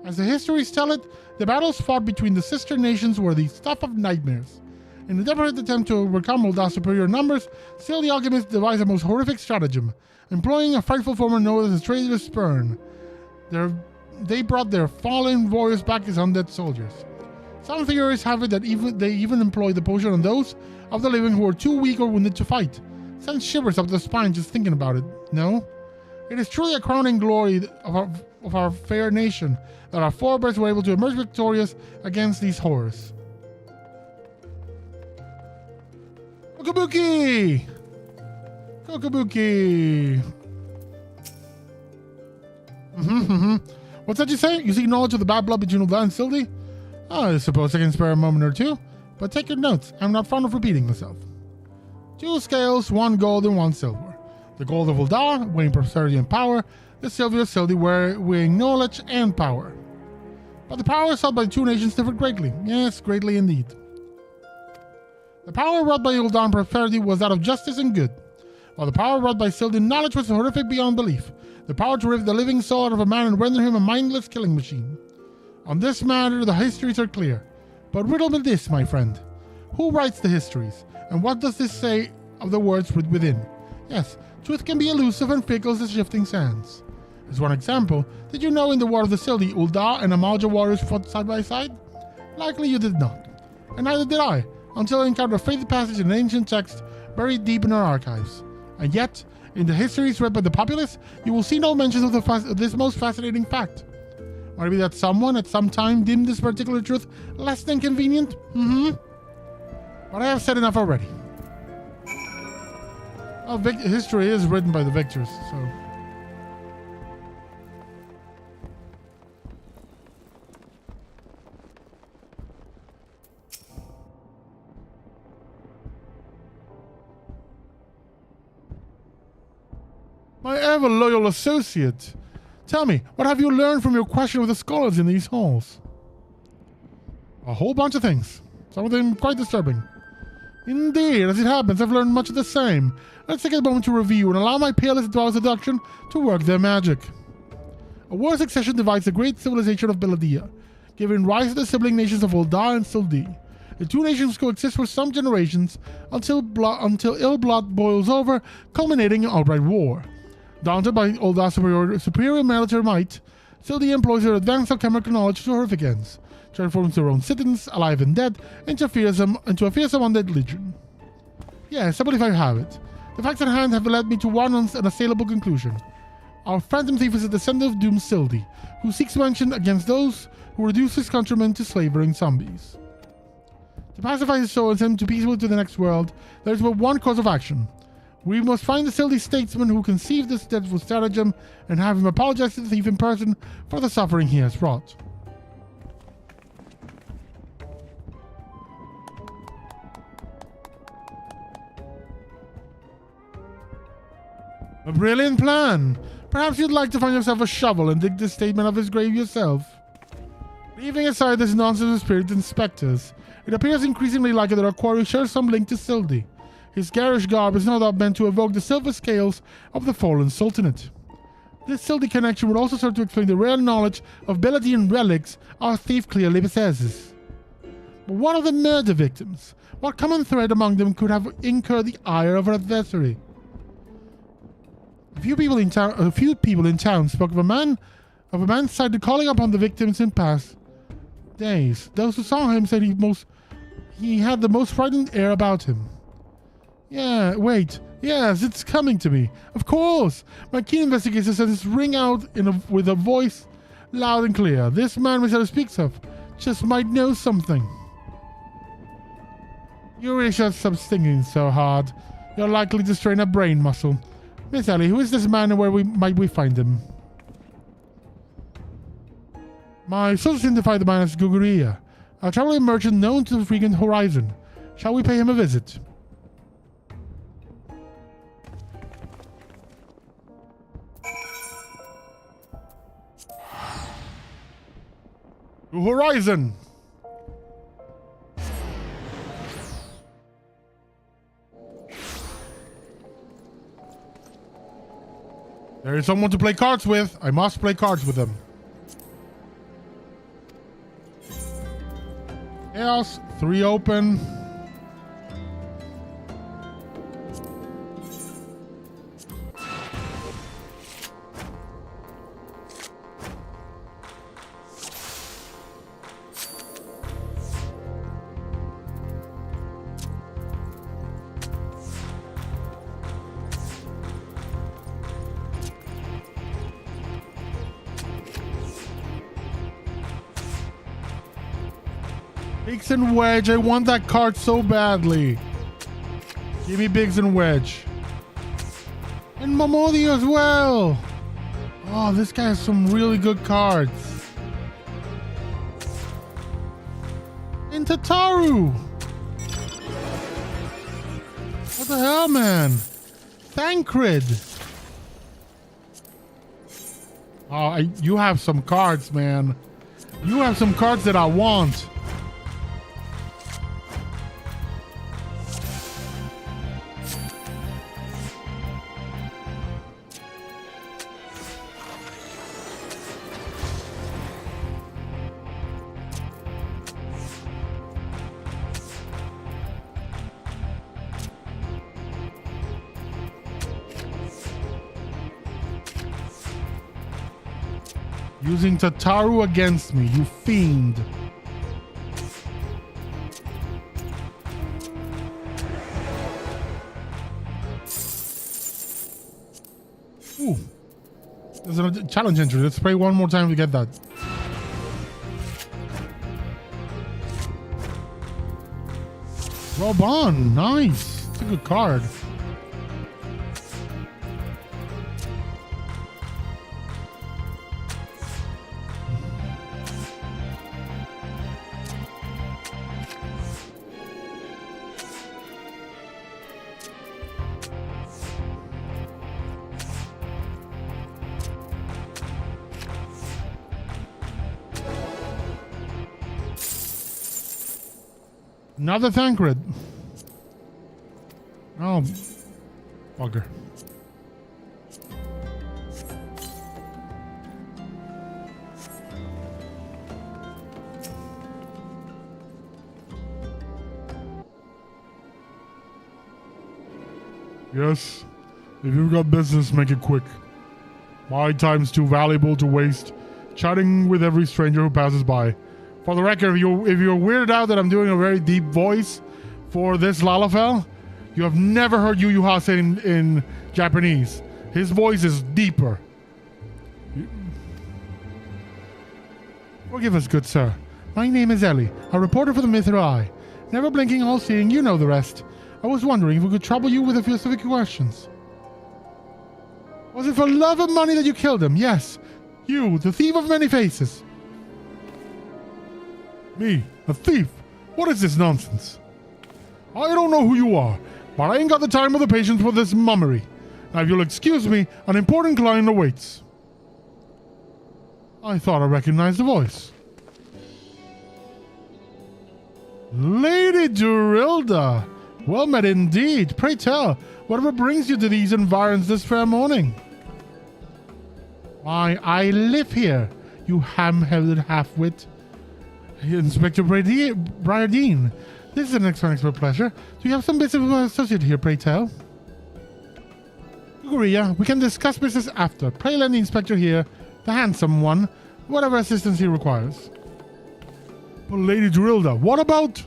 As the histories tell it, the battles fought between the sister nations were the stuff of nightmares. In a desperate attempt to overcome Ul'dah's superior numbers, still the alchemists devised a most horrific stratagem, employing a frightful form known as a traitorous spurn. They brought their fallen warriors back as undead soldiers. Some theories have it that they even employed the potion on those of the living who were too weak or wounded to fight. Sends shivers up the spine just thinking about it, no? It is truly a crowning glory of our fair nation that our forebears were able to emerge victorious against these horrors. Kokabuki! Kokabuki! What's that you say? You seek knowledge of the bad blood between Ul'dah and Sildi? I suppose I can spare a moment or two, but take your notes. I'm not fond of repeating myself. 2 scales, 1 gold and 1 silver. The gold of Ul'dah, weighing prosperity and power. The silver of Sildi, weighing knowledge and power. But the power sought by the 2 nations differed greatly. Yes, greatly indeed. The power wrought by Ul'dah in prosperity was that of justice and good, while the power wrought by Sildi in knowledge was horrific beyond belief. The power to rip the living soul out of a man and render him a mindless killing machine. On this matter, the histories are clear. But riddle me this, my friend. Who writes the histories? And what does this say of the words within? Yes, truth can be elusive and fickle as shifting sands. As one example, did you know in the War of the Sildi, Ul'dah and Amalja warriors fought side by side? Likely you did not. And neither did I, until I encountered a fated passage in an ancient text buried deep in our archives. And yet, in the histories read by the populace, you will see no mentions of this most fascinating fact. Might it be that someone at some time deemed this particular truth less than convenient? But I have said enough already. Well, history is written by the victors, so... My ever-loyal associate! Tell me, what have you learned from your question with the scholars in these halls? A whole bunch of things. Some of them quite disturbing. Indeed, as it happens, I've learned much of the same. Let's take a moment to review and allow my peerless advice seduction to work their magic. A war succession divides the great civilization of Belladia, giving rise to the sibling nations of Ul'dah and Sildi. The 2 nations coexist for some generations until ill blood boils over, culminating in outright war. Daunted by Ul'dah's superior military might, Sildi employs her advanced alchemical knowledge to horrific ends, transforms their own citizens, alive and dead, into a fearsome undead legion. Yes, I believe I have it. The facts at hand have led me to one unassailable conclusion. Our phantom thief is a descendant of doomed Sildi, who seeks vengeance against those who reduce his countrymen to slavering zombies. To pacify his soul and send him to peacefully to the next world, there is but one course of action. We must find the Sildi statesman who conceived this dreadful stratagem and have him apologize to the thief in person for the suffering he has wrought. A brilliant plan! Perhaps you'd like to find yourself a shovel and dig this statement of his grave yourself. Leaving aside this nonsense of spirits and specters, it appears increasingly likely that our quarry shares some link to Sildi. His garish garb is no doubt meant to evoke the silver scales of the fallen sultanate. This Sildi connection would also serve to explain the rare knowledge of Belladian relics our thief clearly possesses. But what of the murder victims? What common thread among them could have incurred the ire of our adversary? A few people in town spoke of a man sighted calling upon the victims in past days. Those who saw him said he had the most frightened air about him. Yeah, wait. Yes, it's coming to me. Of course. My keen investigator says it's ring out with a voice loud and clear. This man Miss Ellie speaks of just might know something. You really should stop stinging so hard. You're likely to strain a brain muscle. Miss Ellie, who is this man and where might we find him? My sources identify the man as Guguria, a traveling merchant known to the frequent horizon. Shall we pay him a visit? To Horizon. There is someone to play cards with. I must play cards with them. Chaos, 3 open. Biggs and Wedge, I want that card so badly. Give me Biggs and Wedge. And Momodi as well. Oh, this guy has some really good cards. And Tataru. What the hell, man? Thancred. Oh, you have some cards, man. You have some cards that I want. Using Tataru against me, you fiend. Ooh. There's a challenge entry. Let's play one more time to get that. Robon, nice. It's a good card. Another Thancred. Oh, bugger. Yes, if you've got business, make it quick. My time's too valuable to waste chatting with every stranger who passes by. For the record, if you're weirded out that I'm doing a very deep voice for this Lalafell, you have never heard Yu Yu Hase in Japanese. His voice is deeper. Forgive us, good sir. My name is Ellie, a reporter for the Mithril Eye. Never blinking, all-seeing, you know the rest. I was wondering if we could trouble you with a few specific questions. Was it for love of money that you killed him? Yes. You, the thief of many faces. Me, a thief? What is this nonsense? I don't know who you are, but I ain't got the time or the patience for this mummery. Now, if you'll excuse me, an important client awaits. I thought I recognized the voice. Lady Durilda! Well met indeed. Pray tell, whatever brings you to these environs this fair morning? Why, I live here, you ham-headed half-wit. Inspector Briardine, this is an expert pleasure. Do you have some business with my associate here, pray tell? Guria, we can discuss business after. Pray lend the inspector here, the handsome one, whatever assistance he requires. But Lady Durilda, what about...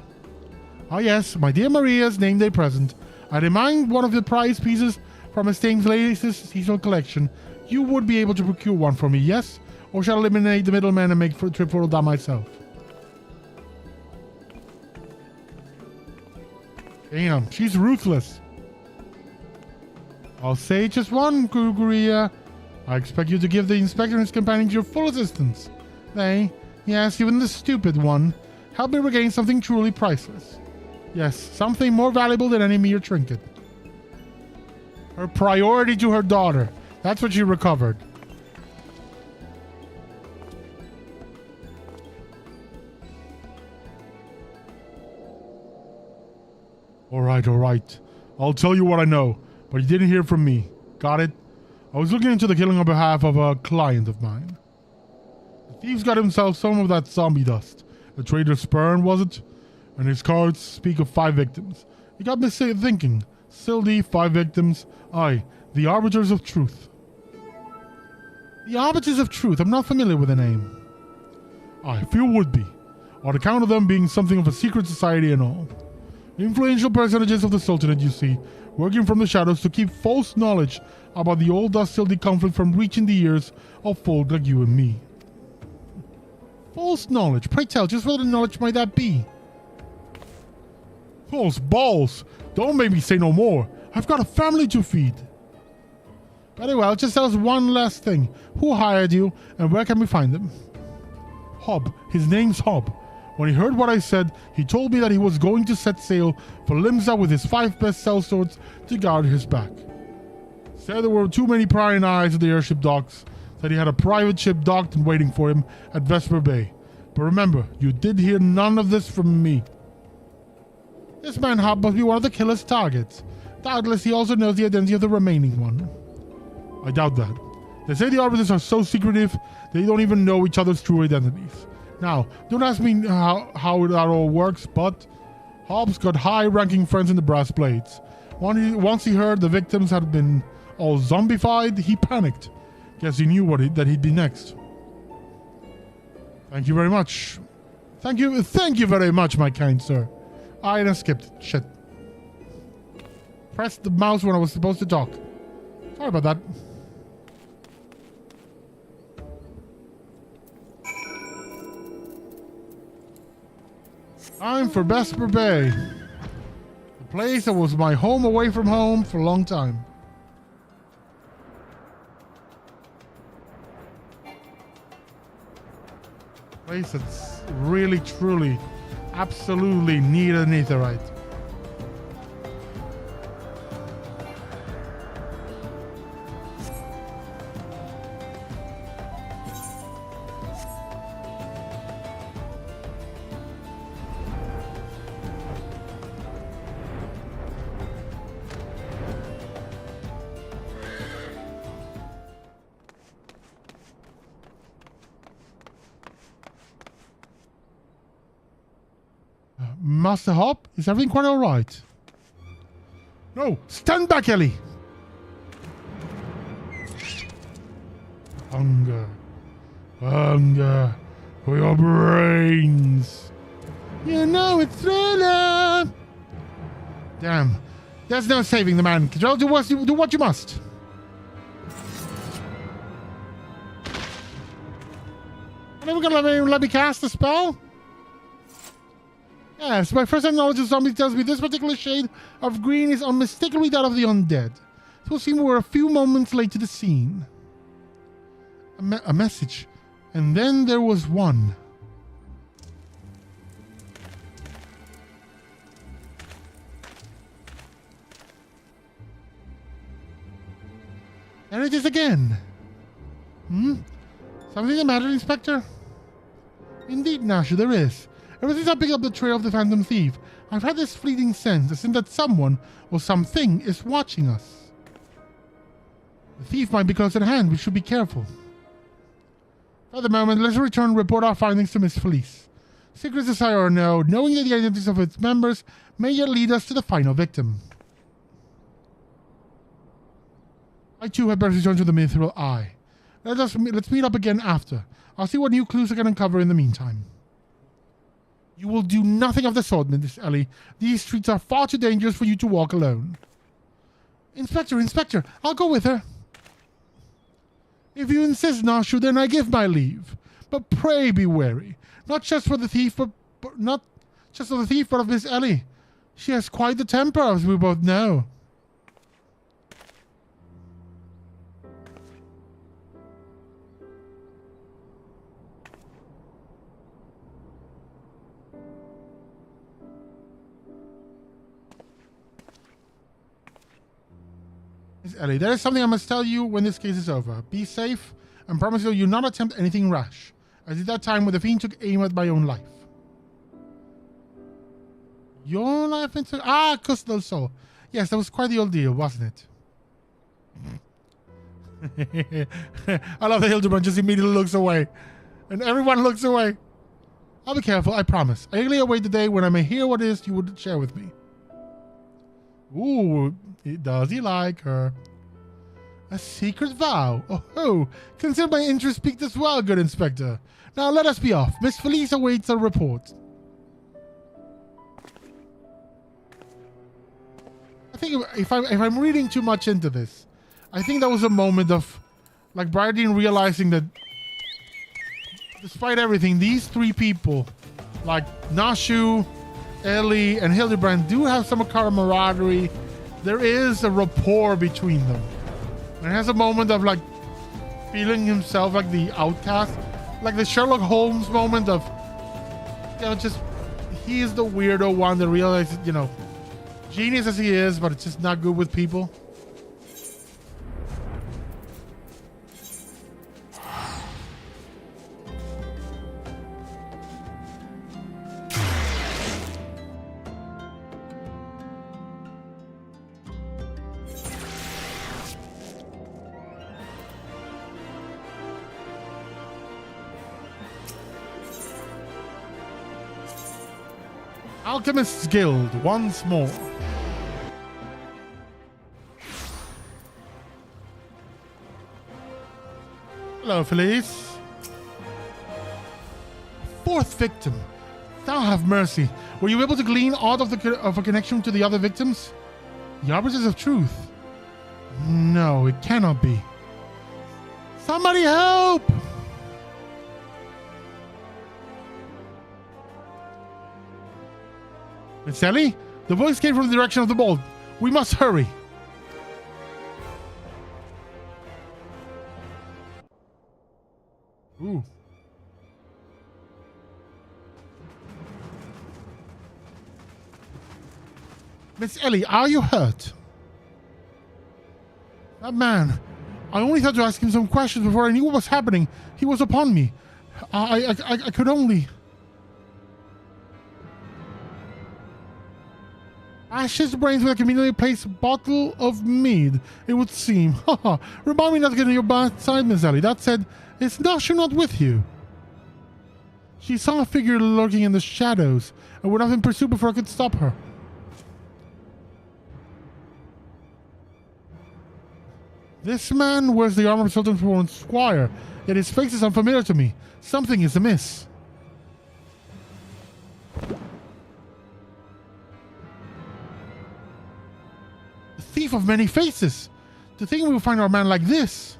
Ah yes, my dear Maria's name day present. I demand one of the prize pieces from Estame's latest seasonal collection. You would be able to procure one for me, yes? Or shall I eliminate the middleman and make for a trip for that myself? Damn, she's ruthless. I'll say just one, Guria. I expect you to give the inspector and his companions your full assistance. They, yes, even the stupid one, help me regain something truly priceless. Yes, something more valuable than any mere trinket. Her priority to her daughter. That's what she recovered. All right. I'll tell you what I know, but you didn't hear from me. Got it? I was looking into the killing on behalf of a client of mine. The thief's got himself some of that zombie dust. A trader's sperm, was it? And his cards speak of 5 victims. It got me thinking. Sildy, 5 victims. Aye, the Arbiters of Truth. The Arbiters of Truth? I'm not familiar with the name. Aye, few would be, on account of them being something of a secret society and all. Influential personages of the Sultanate, you see, working from the shadows to keep false knowledge about the old Dust-Sildy conflict from reaching the ears of folk like you and me. False knowledge? Pray tell, just what knowledge might that be? False balls! Don't make me say no more. I've got a family to feed. Very well, just tell us one last thing. Who hired you, and where can we find him? Hob. His name's Hob. When he heard what I said, he told me that he was going to set sail for Limsa with his 5 best sellswords to guard his back. Said there were too many prying eyes at the airship docks, that he had a private ship docked and waiting for him at Vesper Bay. But remember, you did hear none of this from me. This man Hob must be one of the killer's targets. Doubtless he also knows the identity of the remaining one. I doubt that. They say the Arbiters are so secretive, they don't even know each other's true identities. Now, don't ask me how that all works, but Hobbs got high-ranking friends in the Brass Blades. Once he heard the victims had been all zombified, he panicked. Guess he knew that he'd be next. Thank you very much. Thank you very much, my kind sir. I skipped. Shit. Pressed the mouse when I was supposed to talk. Sorry about that. Time for Vesper Bay. The place that was my home away from home for a long time. Place that's really, truly, absolutely need an aetherite. Master Hop, is everything quite all right? No, stand back, Ellie. Hunger for your brains. You know it's thriller. Damn, there's no saving the man. Control, do what you must. Are you gonna let me cast a spell? Yes, my first knowledge of zombies tells me this particular shade of green is unmistakably that of the undead. It will seem we're a few moments late to the scene. A message. And then there was one. There it is again. Something the matter, Inspector? Indeed, Nasha, there is. Ever since I picked up the trail of the Phantom Thief, I've had this fleeting sense that someone or something is watching us. The thief might be close at hand. We should be careful. For the moment, let's return and report our findings to Miss Felice. Secrets as I or no, knowing the identities of its members may yet lead us to the final victim. I too had better return to the Mithril Eye. Let's meet up again after. I'll see what new clues I can uncover in the meantime. You will do nothing of the sort, Miss Ellie. These streets are far too dangerous for you to walk alone. Inspector, I'll go with her. If you insist, Nashu, then I give my leave. But pray be wary. Not just for the thief, but of Miss Ellie. She has quite the temper, as we both know. Miss Ellie, there is something I must tell you when this case is over. Be safe, and promise you'll not attempt anything rash, as at that time when the fiend took aim at my own life. Your life into custodial soul. Yes, that was quite the ordeal, wasn't it? I love that Hildibrand just immediately looks away. And everyone looks away. I'll be careful, I promise. I eagerly await the day when I may hear what it is you would share with me. Ooh, does he like her? A secret vow. Oh, consider my interest piqued as well, good inspector. Now let us be off. Miss Felice awaits a report. I think if I'm reading too much into this, I think that was a moment of like Bradine realizing that despite everything, these three people, like Nashu, Ellie, and Hildibrand, do have some camaraderie. There is a rapport between them. And it has a moment of like feeling himself like the outcast, like the Sherlock Holmes moment of, you know, just he is the weirdo one that realizes, you know, genius as he is, but it's just not good with people. Alchemist's Guild once more. Hello, Felice. Fourth victim. Thou have mercy. Were you able to glean aught of a connection to the other victims? The arbiters of truth. No, it cannot be. Somebody help! Miss Ellie, the voice came from the direction of the bolt. We must hurry. Ooh. Miss Ellie, are you hurt? That man. I only thought to ask him some questions before I knew what was happening. He was upon me. I could only... Ashes brains with a conveniently placed bottle of mead, it would seem. Haha. Remind me not to get on your bad side, Miss Ellie. That said, is Nashu not with you? She saw a figure lurking in the shadows and would have been pursued before I could stop her. This man wears the armor of Sultan Forward's squire, yet his face is unfamiliar to me. Something is amiss. Thief of many faces. To think we will find our man like this.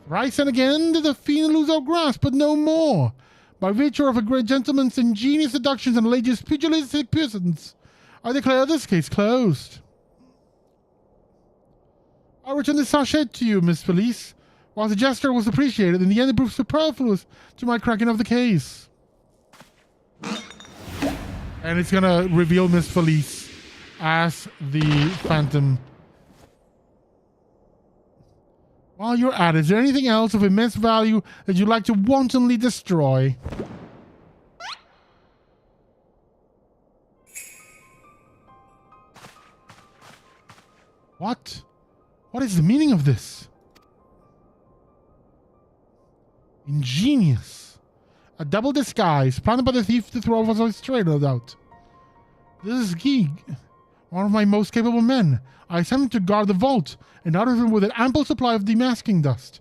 Thrice and again did the fiend lose our grasp, but no more. By virtue of a great gentleman's ingenious deductions and lady's pugilistic puissance, I declare this case closed. I return this sachet to you, Miss Felice. While the gesture was appreciated, in the end it proved superfluous to my cracking of the case. And it's gonna reveal Miss Felice as the Phantom. While you're at it, is there anything else of immense value that you'd like to wantonly destroy? What? What is the meaning of this? Ingenious. A double disguise, planned by the thief to throw us astray, no doubt. This is Geeg, one of my most capable men. I sent him to guard the vault, and ordered him with an ample supply of demasking dust.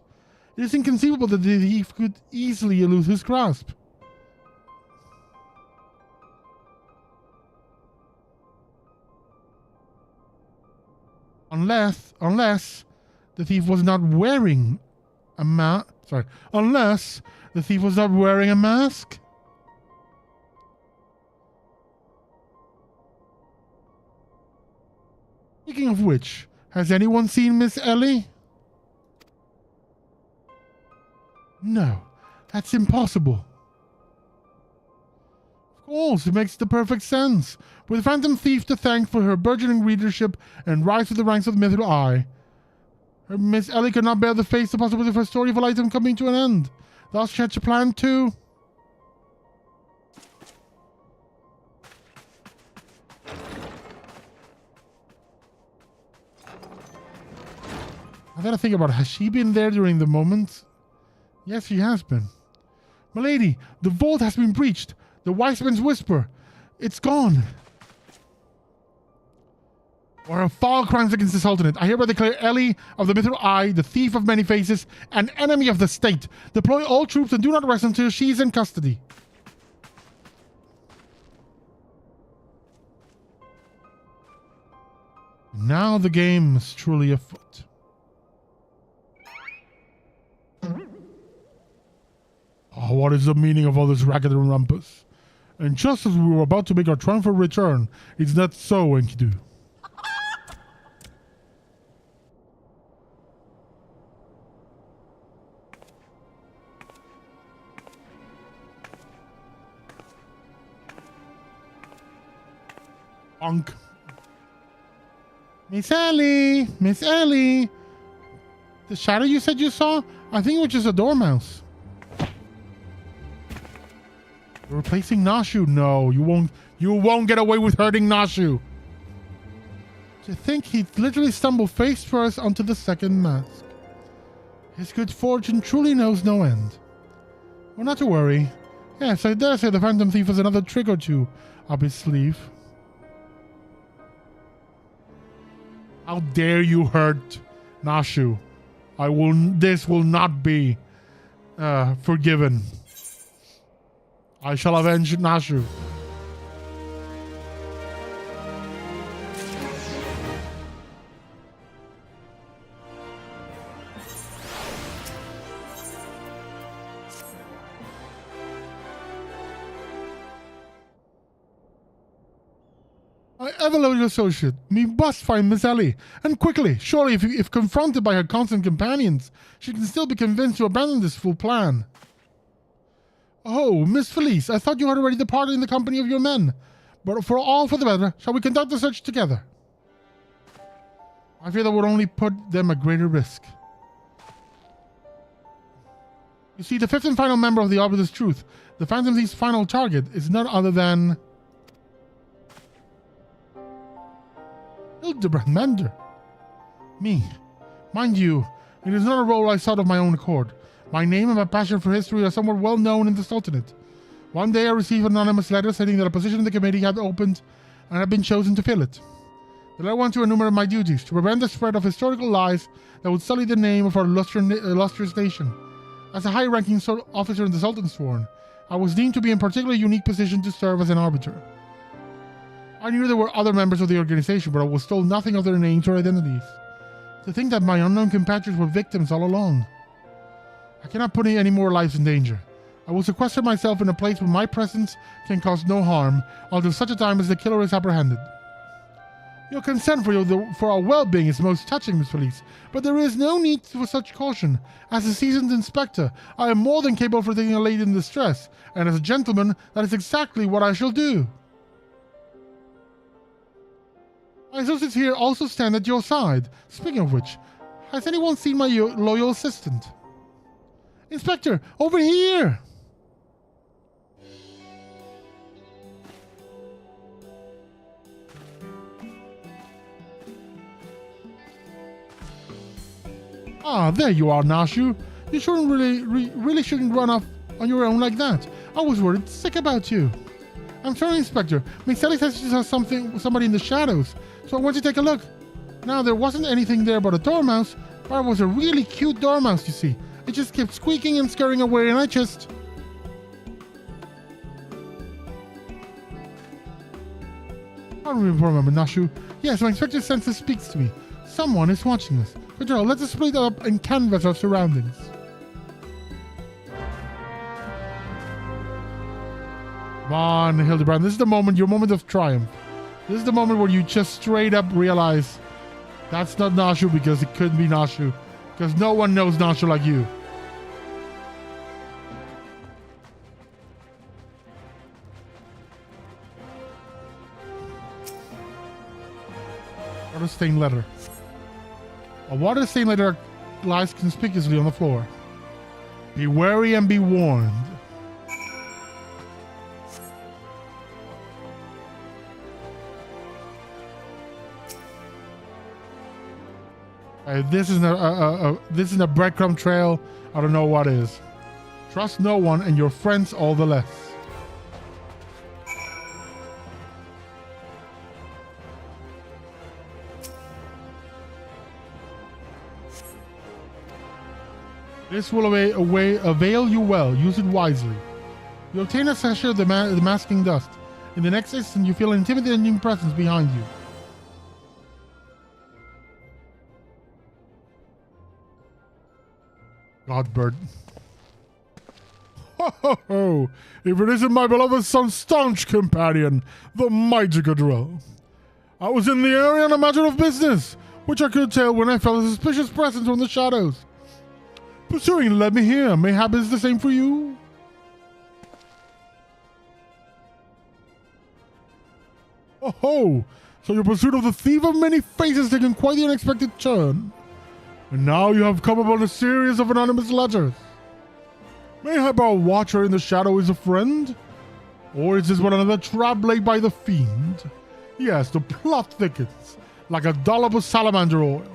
It is inconceivable that the thief could easily elude his grasp. Unless the thief was not wearing a unless the thief was not wearing a mask. Speaking of which, has anyone seen Miss Ellie? No, that's impossible. Of course, it makes the perfect sense. With Phantom Thief to thank for her burgeoning readership and rise to the ranks of the Mythical Eye, Miss Ellie could not bear to face the possibility of her story of a item coming to an end. Thus she had to plan to... I gotta think about it. Has she been there during the moment? Yes, she has been. Milady, the vault has been breached. The wise man's whisper. It's gone. Or a foul crimes against the Sultanate. I hereby declare Ellie of the Mithril Eye, the thief of many faces, an enemy of the state. Deploy all troops and do not rest until she is in custody. Now the game is truly afoot. Oh, what is the meaning of all this racket and rumpus? And just as we were about to make our triumphant return, it's not so, Enkidu. Bonk. Miss Ellie! Miss Ellie! The shadow you said you saw? I think it was just a dormouse. You're replacing Nashu? No, you won't get away with hurting Nashu. To think he literally stumbled face first onto the second mask. His good fortune truly knows no end. Well, not to worry. Yes, I dare say the Phantom Thief has another trick or two up his sleeve. How dare you hurt Nashu? This will not be forgiven. I shall avenge Nashu. My ever-loyal associate, we must find Miss Ellie, and quickly. Surely, if confronted by her constant companions, she can still be convinced to abandon this fool plan. Oh, Miss Felice, I thought you had already departed in the company of your men. But for the better, shall we conduct the search together? I fear that would only put them at greater risk. You see, the fifth and final member of the Arbiter's Truth, the Phantom Thief's final target, is none other than Hildibrand Mender. Me. Mind you, it is not a role I sought of my own accord. My name and my passion for history are somewhat well known in the Sultanate. One day I received an anonymous letter stating that a position in the committee had opened and I had been chosen to fill it. The letter wanted to enumerate my duties, to prevent the spread of historical lies that would sully the name of our illustrious nation. As a high-ranking officer in the Sultan's Sworn, I was deemed to be in a particularly unique position to serve as an arbiter. I knew there were other members of the organization, but I was told nothing of their names or identities. To think that my unknown compatriots were victims all along. I cannot put any more lives in danger. I will sequester myself in a place where my presence can cause no harm until such a time as the killer is apprehended. Your concern for our well-being is most touching, Miss Felice, but there is no need for such caution. As a seasoned inspector, I am more than capable for taking a lady in distress, and as a gentleman, that is exactly what I shall do. My associates here also stand at your side. Speaking of which, has anyone seen my loyal assistant? Inspector, over here! Ah, there you are, Nashu. You shouldn't really shouldn't run off on your own like that. I was worried sick about you. I'm sorry, Inspector. Miss Ellie says she saw somebody in the shadows, so I went to take a look. Now, there wasn't anything there but a dormouse, but it was a really cute dormouse, you see. It just kept squeaking and scurrying away, and I just... Pardon me for a moment, Nashu. Yes, my Inspector's senses speaks to me. Someone is watching us. Betrothal, let us split up and canvass our surroundings. Come on, Hildibrand. This is the moment, your moment of triumph. This is the moment where you just straight up realize that's not Nashu because it couldn't be Nashu. Because no one knows Nashu like you. Water-stained letter. A water-stained letter lies conspicuously on the floor. Be wary and be warned. This isn't this isn't a breadcrumb trail. I don't know what is. Trust no one and your friends all the less. This will avail you well. Use it wisely. You obtain a sachet of the masking dust. In the next instant, you feel an intimidating presence behind you. Godbird. Ho ho ho! If it isn't my beloved son's staunch companion, the mighty Cadrell. I was in the area on a matter of business, which I could tell when I felt a suspicious presence from the shadows. Pursuing led me here. Mayhap it's the same for you? Oh ho! So your pursuit of the thief of many faces taken quite the unexpected turn. And now you have come upon a series of anonymous letters. Mayhap our watcher in the shadow is a friend? Or is this one another trap laid by the fiend? Yes, the plot thickens, like a dollop of salamander oil.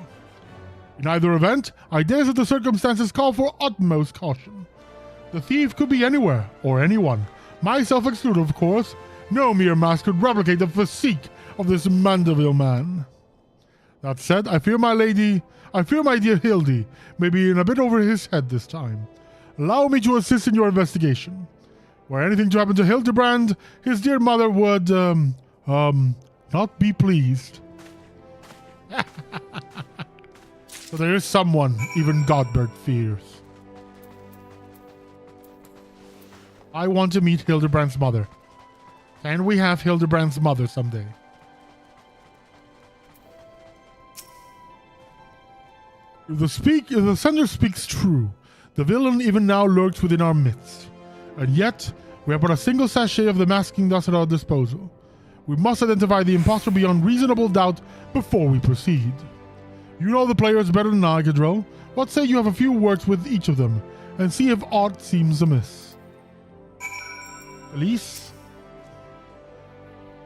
In either event, I dare say the circumstances call for utmost caution. The thief could be anywhere, or anyone. Myself excluded, of course. No mere mask could replicate the physique of this Mandeville man. That said, I fear my dear Hildy may be in a bit over his head this time. Allow me to assist in your investigation. Were anything to happen to Hildibrand, his dear mother would, not be pleased. So there is someone even Godbird fears. I want to meet Hildibrand's mother. Can we have Hildibrand's mother someday? If the sender speaks true, the villain even now lurks within our midst. And yet, we have but a single sachet of the masking dust at our disposal. We must identify the impostor beyond reasonable doubt before we proceed. You know the players better than I, Cadrell. What say you have a few words with each of them, and see if aught seems amiss? Elise?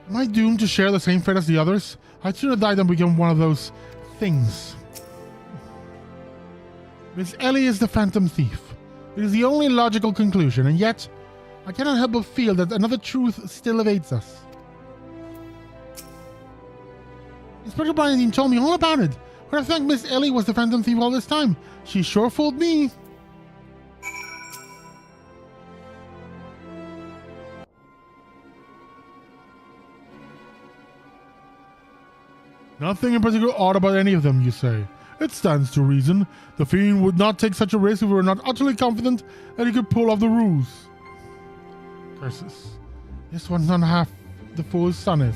Am I doomed to share the same fate as the others? I'd sooner die than become one of those things. Miss Ellie is the Phantom Thief. It is the only logical conclusion, and yet, I cannot help but feel that another truth still evades us. Inspector Brandon told me all about it. But I think Miss Ellie was the Phantom Thief all this time. She sure fooled me. Nothing in particular odd about any of them, you say. It stands to reason. The fiend would not take such a risk if we were not utterly confident that he could pull off the ruse. Curses. This one's not half the fool his son is.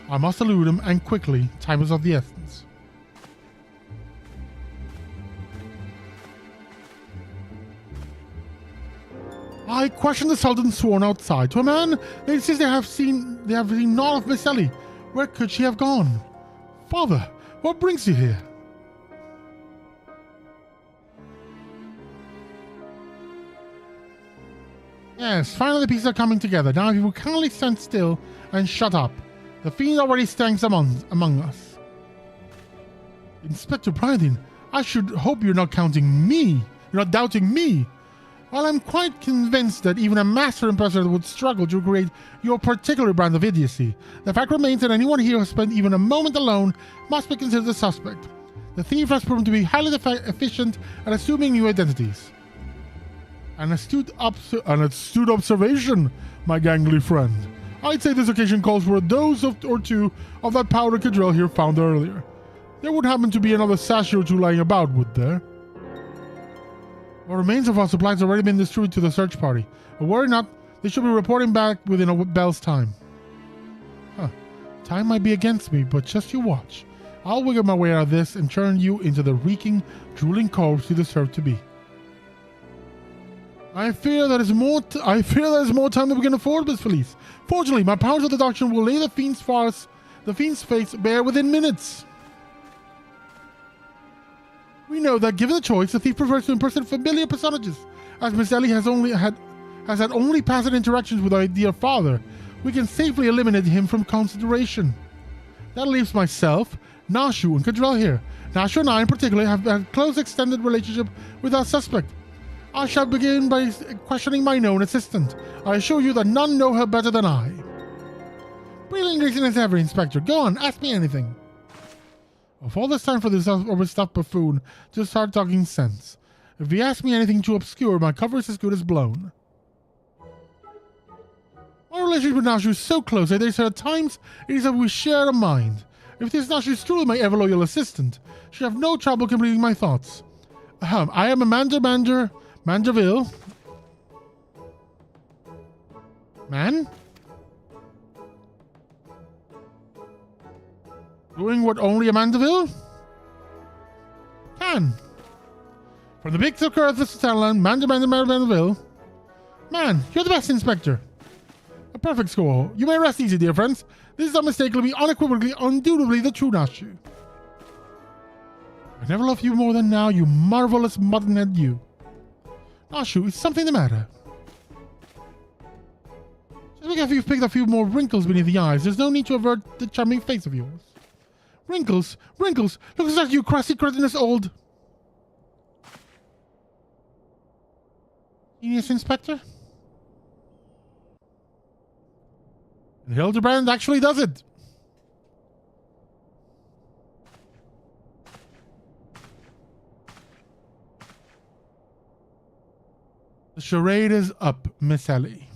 I must elude him, and quickly. Time is of the essence. I question the Sultan sworn outside. To a man, they insist they have seen naught of Miss Ellie. Where could she have gone? Father, what brings you here? Yes, finally the pieces are coming together. Now if you will kindly stand still and shut up. The fiend already stands among us. Inspector Bryden, I should hope you're not counting me. You're not doubting me. While I'm quite convinced that even a master impersonator would struggle to create your particular brand of idiocy, the fact remains that anyone here who has spent even a moment alone must be considered a suspect. The thief has proven to be highly efficient at assuming new identities. An astute observation, my gangly friend. I'd say this occasion calls for a dose or two of that powder Cadrell here found earlier. There would happen to be another sachet or two lying about, would there? What remains of our supplies has already been distributed to the search party. But worry not, they should be reporting back within a bell's time. Time might be against me, but just you watch. I'll wiggle my way out of this and turn you into the reeking, drooling corpse you deserve to be. I fear there is more time than we can afford, Miss Felice. Fortunately, my powers of deduction will lay the fiend's face bare within minutes. We know that given the choice, the thief prefers to impersonate familiar personages. As Miss Ellie has had only passing interactions with our dear father, we can safely eliminate him from consideration. That leaves myself, Nashu and Kadrel here. Nashu and I in particular have a close extended relationship with our suspect. I shall begin by questioning my known assistant. I assure you that none know her better than I. Brilliant reason as ever, Inspector. Go on, ask me anything. Of all this time for this overstuffed buffoon to start talking sense. If he asks me anything too obscure, my cover is as good as blown. My relationship with Nashu is so close that there are times it is that we share a mind. If this Nashu is truly my ever-loyal assistant, she have no trouble completing my thoughts. I am Amanda Manderville. Man? Doing what only Amandaville can. From the big sucker of the Satellite, Manderville. Man, you're the best, Inspector. A perfect score. You may rest easy, dear friends. This is unmistakably, unequivocally, undoubtedly the true Nashu. I never loved you more than now, you marvelous muttonhead you. Nashu, is something the matter? Just because you've picked a few more wrinkles beneath the eyes, there's no need to avert the charming face of yours. Wrinkles? Wrinkles? Looks like you crusty cretinous old... Genius, Inspector? And Hildibrand actually does it. The charade is up, Miss Ellie.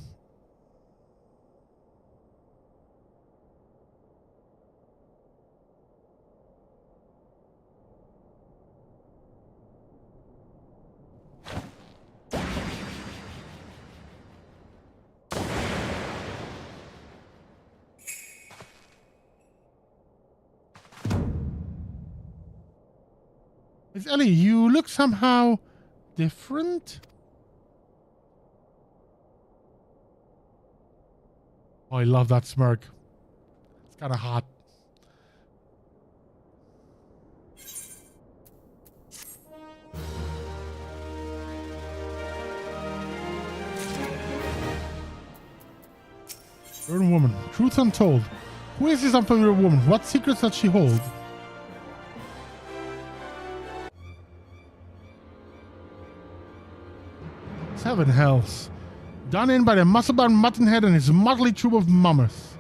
Miss Ellie, you look somehow different? Oh, I love that smirk. It's kind of hot. Certain woman, truth untold. Who is this unfamiliar woman? What secrets does she hold? Seven hells. Done in by the muscle-bound muttonhead and his motley troop of mummers.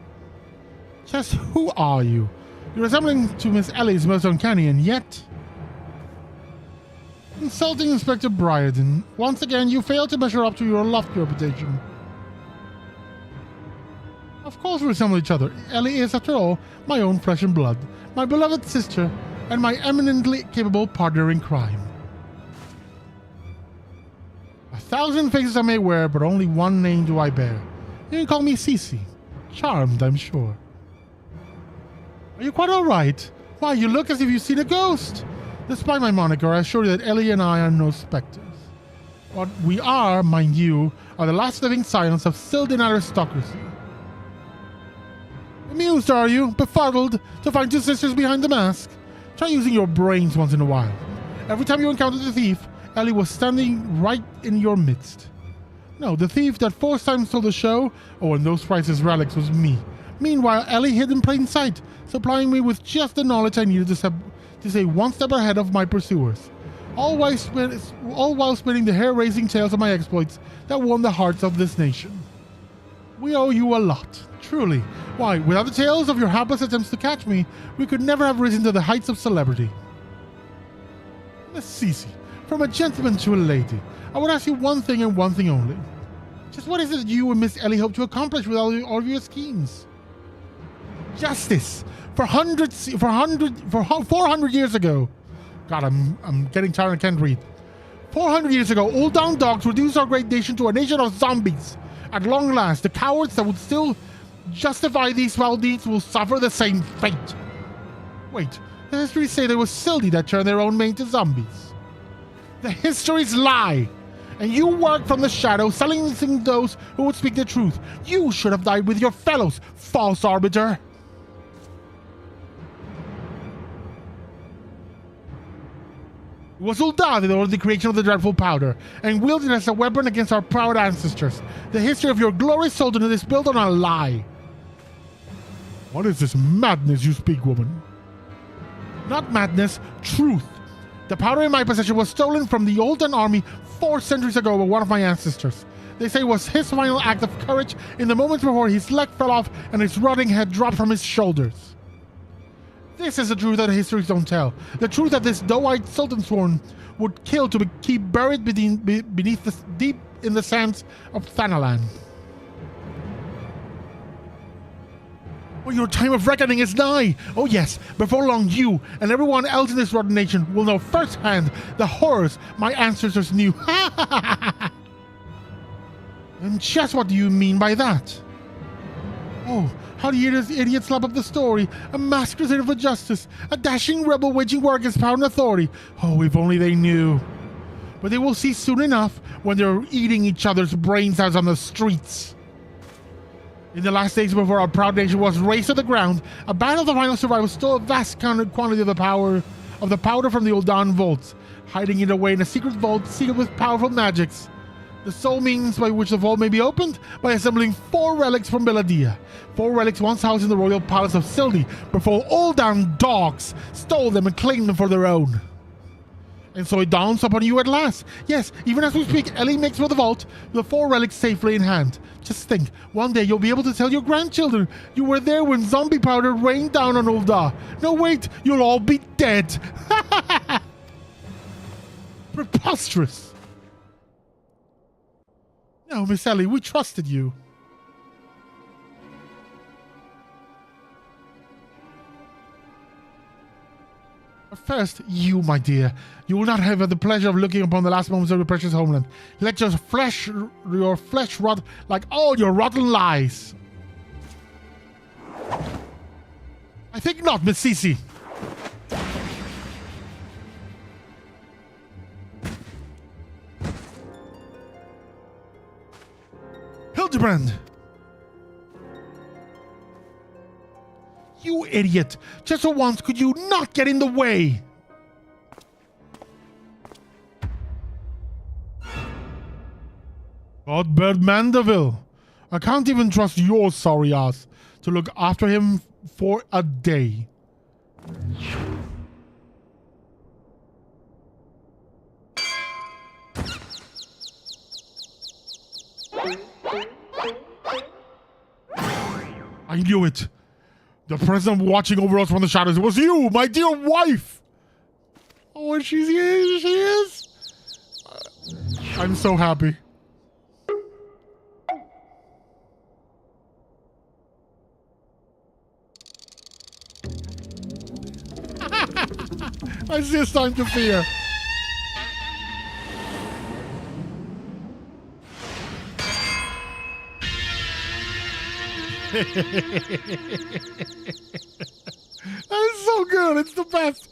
Just who are you? You're resembling to Miss Ellie's most uncanny, and yet... Insulting Inspector Briarden. Once again, you fail to measure up to your lofty reputation. Of course we resemble each other. Ellie is, after all, my own flesh and blood, my beloved sister, and my eminently capable partner in crime. 1,000 faces I may wear, but only one name do I bear. You can call me Cece. Charmed, I'm sure. Are you quite all right? Why, you look as if you've seen a ghost. Despite my moniker, I assure you that Ellie and I are no specters. What we are, mind you, are the last living scions of Sylvan aristocracy. Amused, are you? Befuddled to find two sisters behind the mask? Try using your brains once in a while. Every time you encountered the thief, Ellie was standing right in your midst. No, the thief that 4 times stole the show, and those priceless relics, was me. Meanwhile, Ellie hid in plain sight, supplying me with just the knowledge I needed to stay one step ahead of my pursuers. All while spinning the hair-raising tales of my exploits that won the hearts of this nation. We owe you a lot, truly. Why, without the tales of your hapless attempts to catch me, we could never have risen to the heights of celebrity. Miss Cece, from a gentleman to a lady, I would ask you one thing and one thing only. Just what is it that you and Miss Ellie hope to accomplish with all of your schemes? Justice! For 400 years ago. God, I'm getting tired and can't read. 400 years ago, old down dogs reduced our great nation to a nation of zombies. At long last, the cowards that would still justify these foul deeds will suffer the same fate. Wait, the histories say there was Sildy that turned their own men to zombies. The histories lie, and you work from the shadow, silencing those who would speak the truth. You should have died with your fellows, false arbiter. It was Uldad that ordered the creation of the dreadful powder, and wielded it as a weapon against our proud ancestors. The history of your glorious sultanate is built on a lie. What is this madness you speak, woman? Not madness, truth. The powder in my possession was stolen from the Olden army 4 centuries ago by one of my ancestors. They say it was his final act of courage in the moments before his leg fell off and his rotting head dropped from his shoulders. This is the truth that histories don't tell. The truth that this doe-eyed sultan sworn would kill to keep buried beneath the deep in the sands of Thanalan. Well, your time of reckoning is nigh. Oh yes, before long you and everyone else in this rotten nation will know firsthand the horrors my ancestors knew. And just what do you mean by that? Oh, how do you idiots slap up the story? A mass crusader for justice, a dashing rebel waging war against power and authority. Oh, if only they knew. But they will see soon enough when they're eating each other's brains out on the streets. In the last days before our proud nation was razed to the ground, a band of the final survivors stole a vast quantity of the powder from the Uldan vaults, hiding it away in a secret vault sealed with powerful magics. The sole means by which the vault may be opened by assembling 4 relics from Beladia. 4 relics once housed in the royal palace of Sildi before Uldan dogs stole them and claimed them for their own. And so it dawns upon you at last. Yes, even as we speak, Ellie makes for the vault, the 4 relics safely in hand. Just think, one day you'll be able to tell your grandchildren you were there when zombie powder rained down on Ulda. No, wait, you'll all be dead. Preposterous. No, Miss Ellie, we trusted you. But first, you, my dear, you will not have the pleasure of looking upon the last moments of your precious homeland. Let your flesh rot like all your rotten lies. I think not, Miss Cece. Hildibrand! You idiot! Just for once, could you not get in the way? Godbird Mandeville! I can't even trust your sorry ass to look after him for a day. I knew it. The presence watching over us from the shadows. It was you, my dear wife. Oh, and she's here. She is. I'm so happy. I see it's time to fear. That's so good. It's the best.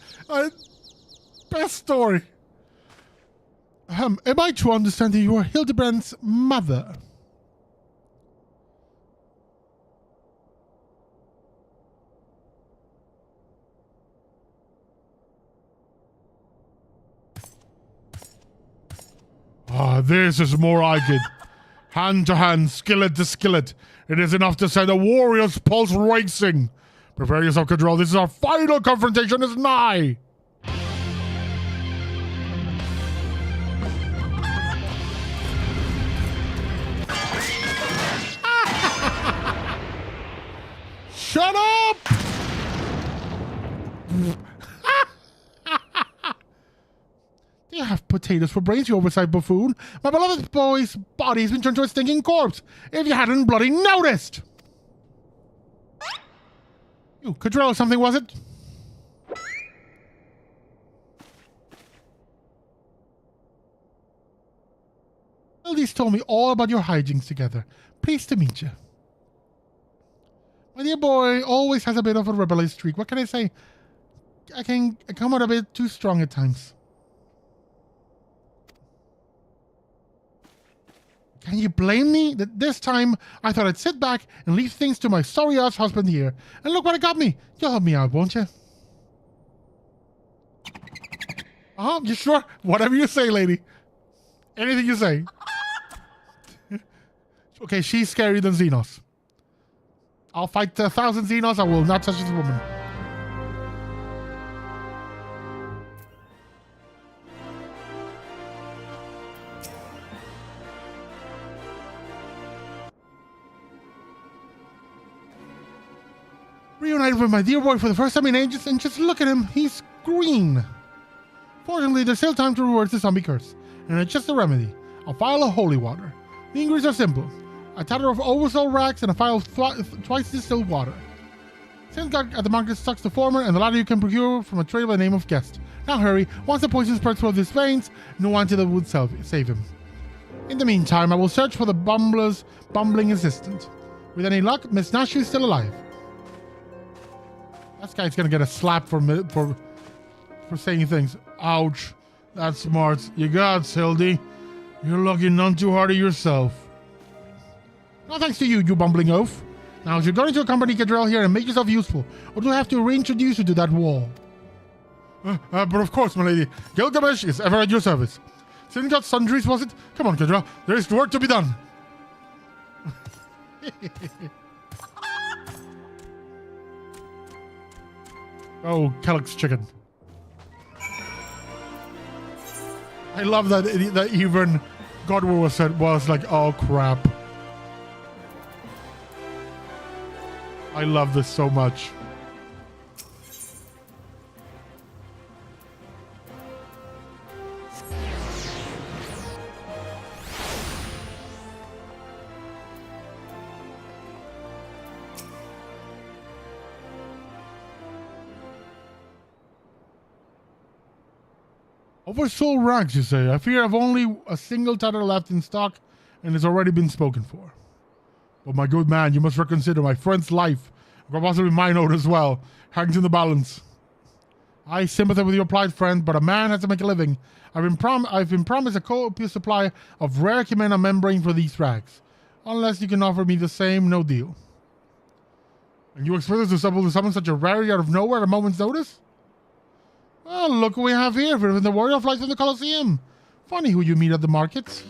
Best story. Am I to understand that you are Hildibrand's mother? Ah, this is more like it. Hand to hand, skillet to skillet. It is enough to send a warrior's pulse racing. Prepare yourself, Cadrell. This is our final confrontation is nigh. Shut up! You have potatoes for brains, you oversized buffoon. My beloved boy's body has been turned to a stinking corpse. If you hadn't bloody noticed! You, Cadrell, something was it? Eldies told me all about your hijinks together. Pleased to meet you. My dear boy always has a bit of a rebellious streak. What can I say? I can come out a bit too strong at times. Can you blame me that this time I thought I'd sit back and leave things to my sorry-ass husband here? And look what it got me. You'll help me out, won't you? Uh-huh, you sure? Whatever you say, lady. Anything you say. Okay, she's scarier than Xenos. I'll fight 1,000 Xenos. I will not touch this woman. Reunited with my dear boy for the first time in ages, and just look at him, he's green. Fortunately, there's still time to reverse the zombie curse, and it's just a remedy. A vial of holy water. The ingredients are simple. A tatter of oversold rags and a vial of twice distilled water. Synagogue at the market stocks the former, and the latter you can procure from a trader by the name of Guest. Now hurry, once the poison spreads through his veins, no antidote would save him. In the meantime, I will search for the bumbler's bumbling assistant. With any luck, Miss Nash is still alive. That guy's gonna get a slap for saying things. Ouch. That's smart. You got it, Hildy. You're lucky none too hard on yourself. No thanks to you, you bumbling oaf. Now, if you're going to accompany Cadrell here and make yourself useful, or do I have to reintroduce you to that wall? But of course, my lady. Gilgamesh is ever at your service. Sin got sundries, was it? Come on, Cadrell. There is work to be done. Oh, Kellogg's chicken. I love that even Godwin was like, oh crap. I love this so much. Oversold rags, you say? I fear I've only a single tatter left in stock, and it's already been spoken for. But my good man, you must reconsider my friend's life, or possibly mine own as well, hangs in the balance. I sympathize with your plight, friend, but a man has to make a living. I've been promised a copious supply of rare Chimera membrane for these rags. Unless you can offer me the same, no deal. And you expect us to summon such a rarity out of nowhere at a moment's notice? Well, look what we have here for the warrior flies from the Colosseum. Funny who you meet at the markets.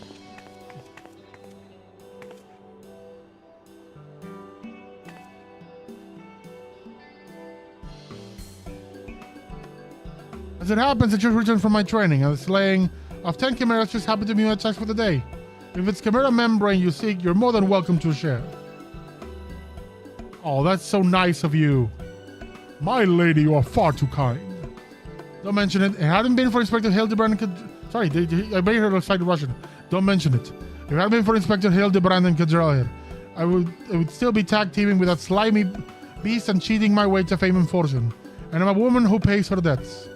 As it happens, I just returned from my training, and the slaying of 10 chimeras just happened to be my task for the day. If it's chimera membrane you seek, you're more than welcome to share. Oh, that's so nice of you. My lady, you are far too kind. Don't mention it. It hadn't been for Inspector Hildibrand and sorry, I made her look like Russian. Don't mention it. If it hadn't been for Inspector Hildibrand and Cadrell here, I would still be tag teaming with that slimy beast and cheating my way to fame and fortune. And I'm a woman who pays her debts.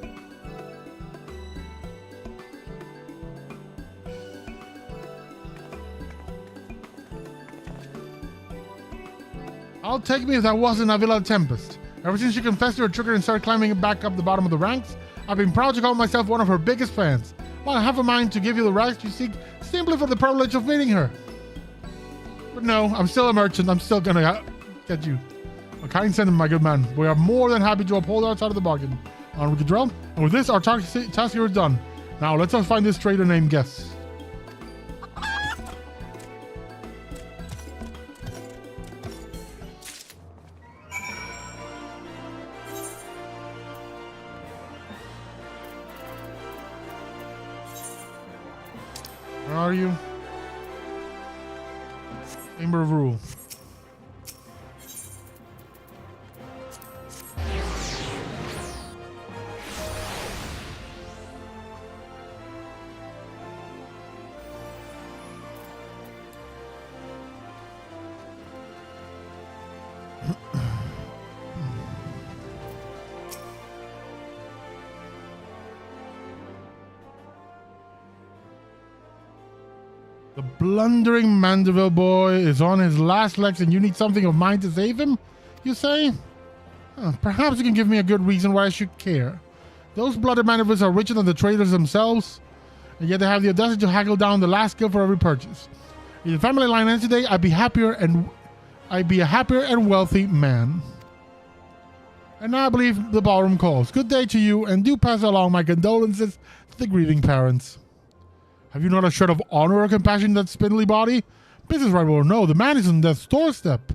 I'll take me if that wasn't Avila Tempest. Ever since she confessed to her trigger and started climbing back up the bottom of the ranks, I've been proud to call myself one of her biggest fans. Well, I have a mind to give you the rags you seek simply for the privilege of meeting her. But no, I'm still a merchant. I'm still gonna get you. A kind sentiment, my good man. We are more than happy to uphold our side of the bargain. On with Cadrell. And with this, our task here is done. Now, let's us find this trader named Guess. Where are you? Chamber of Rule. The blundering Mandeville boy is on his last legs and you need something of mine to save him, you say? Perhaps you can give me a good reason why I should care. Those blooded Mandevilles are richer than the traders themselves, and yet they have the audacity to haggle down the last skill for every purchase. If the family line ends today, I'd be a happier and wealthy man. And now I believe the ballroom calls. Good day to you, and do pass along my condolences to the grieving parents. Have you not a shred of honor or compassion in that spindly body? Business rival or no, the man is on death's doorstep.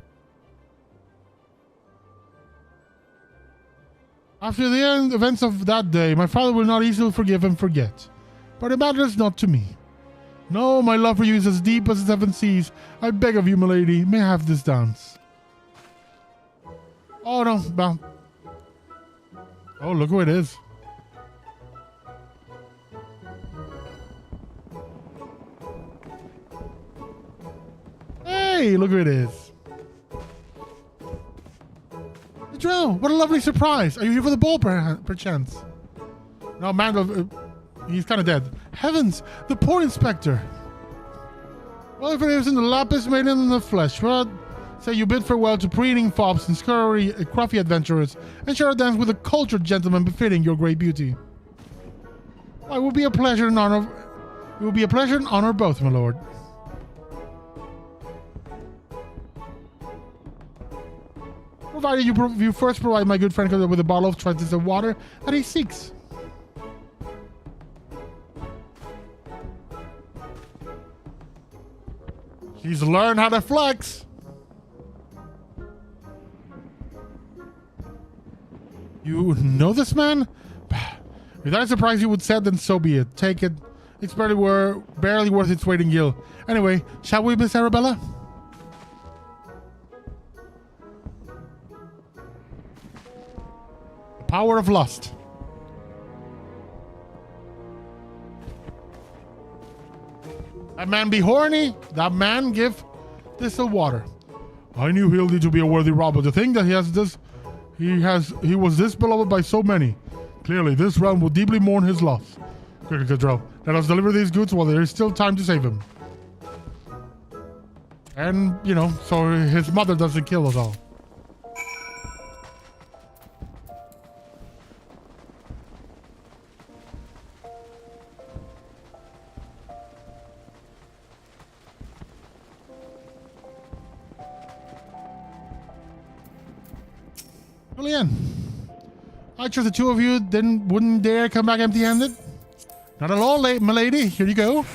After the events of that day, my father will not easily forgive and forget. But it matters not to me. No, my love for you is as deep as the seven seas. I beg of you, milady, may I have this dance? Oh no, well. Oh, look who it is. Hey, look who it is. Joe, what a lovely surprise. Are you here for the ball, perchance? No, man, he's kind of dead. Heavens, the poor inspector. Well, if it isn't the lapis made in the flesh, well, say you bid farewell to preening fops and scurry, cruffy adventurers, and share a dance with a cultured gentleman befitting your great beauty. Well, it will be a pleasure and honor. It will be a pleasure and honor both, my lord. Provided you first provide my good friend with a bottle of translucent water that he seeks. He's learned how to flex. You know this man? If that surprised you would say, then so be it. Take it. It's barely worth its weight in gil. Anyway, shall we, Miss Arabella? The power of lust. That man be horny. That man give this a water. I knew Hildy to be a worthy robber. To think that he was this beloved by so many. Clearly, this realm will deeply mourn his loss. Quickly, Cadrell, let us deliver these goods while there is still time to save him. And, you know, so his mother doesn't kill us all. Julian, I trust the two of you wouldn't dare come back empty-handed. Not at all, my lady. Here you go.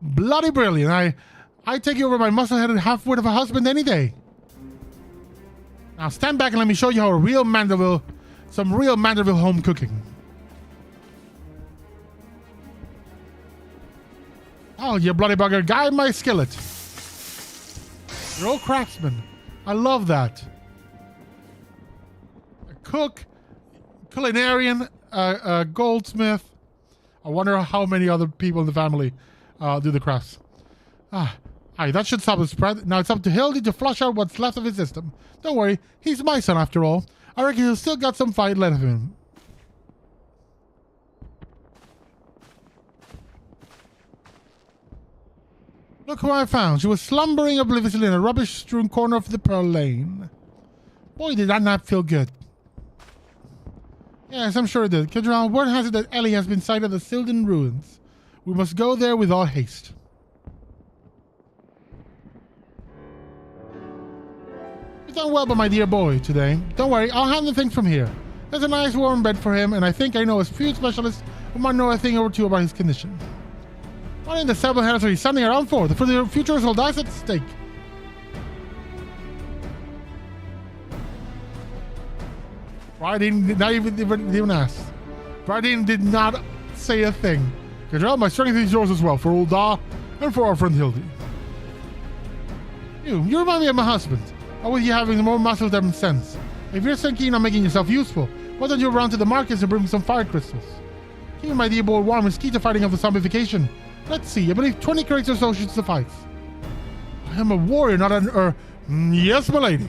Bloody brilliant. I take you over my muscle-headed half-wit of a husband any day. Now stand back and let me show you how some real Manderville home cooking. Oh, you bloody bugger. Guide my skillet. You're all craftsman. I love that. A cook, culinarian, a goldsmith. I wonder how many other people in the family do the crafts. Aye, that should stop the spread. Now it's up to Hildy to flush out what's left of his system. Don't worry, he's my son after all. I reckon he'll still got some fight left of him. Look who I found. She was slumbering obliviously in a rubbish-strewn corner of the Pearl Lane. Boy, did that not feel good. Yes, I'm sure it did. Cadrell, word has it that Ellie has been sighted at the Silden ruins. We must go there with all haste. You've done well by my dear boy today. Don't worry, I'll handle things from here. There's a nice warm bed for him, and I think I know a food specialist who might know a thing or two about his condition. What in the seven headers are you standing around for? For the future will die at stake. Bradine did not even ask. Bradine did not say a thing. Cadrell, my strength is yours as well, for Ulda and for our friend Hildy. You remind me of my husband. How with you having more muscle than sense? If you're so keen on making yourself useful, why don't you run to the markets and bring me some fire crystals? Keeping my dear boy warm is key to fighting off the zombification. Let's see, I believe 20 crates or so should suffice. I am a warrior, not an yes, my lady.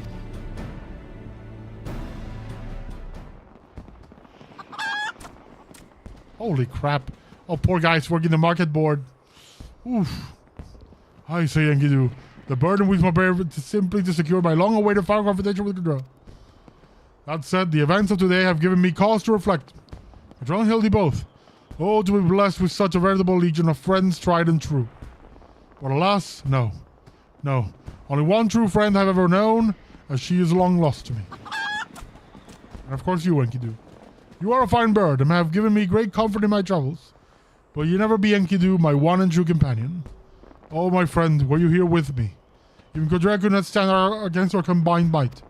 Holy crap. Oh, poor guy's working the market board. Oof. I say, Enkidu, the burden with my bear is simply to secure my long-awaited fire confrontation with Cadrell. That said, the events of today have given me cause to reflect. Cadrell and Hildy both. Oh, to be blessed with such a veritable legion of friends tried and true. But alas, no. No. Only one true friend I've ever known, as she is long lost to me. And of course you, Enkidu. You are a fine bird, and have given me great comfort in my travels. But you never be, Enkidu, my one and true companion. Oh, my friend, were you here with me? Even Cadrell could not stand against our combined might.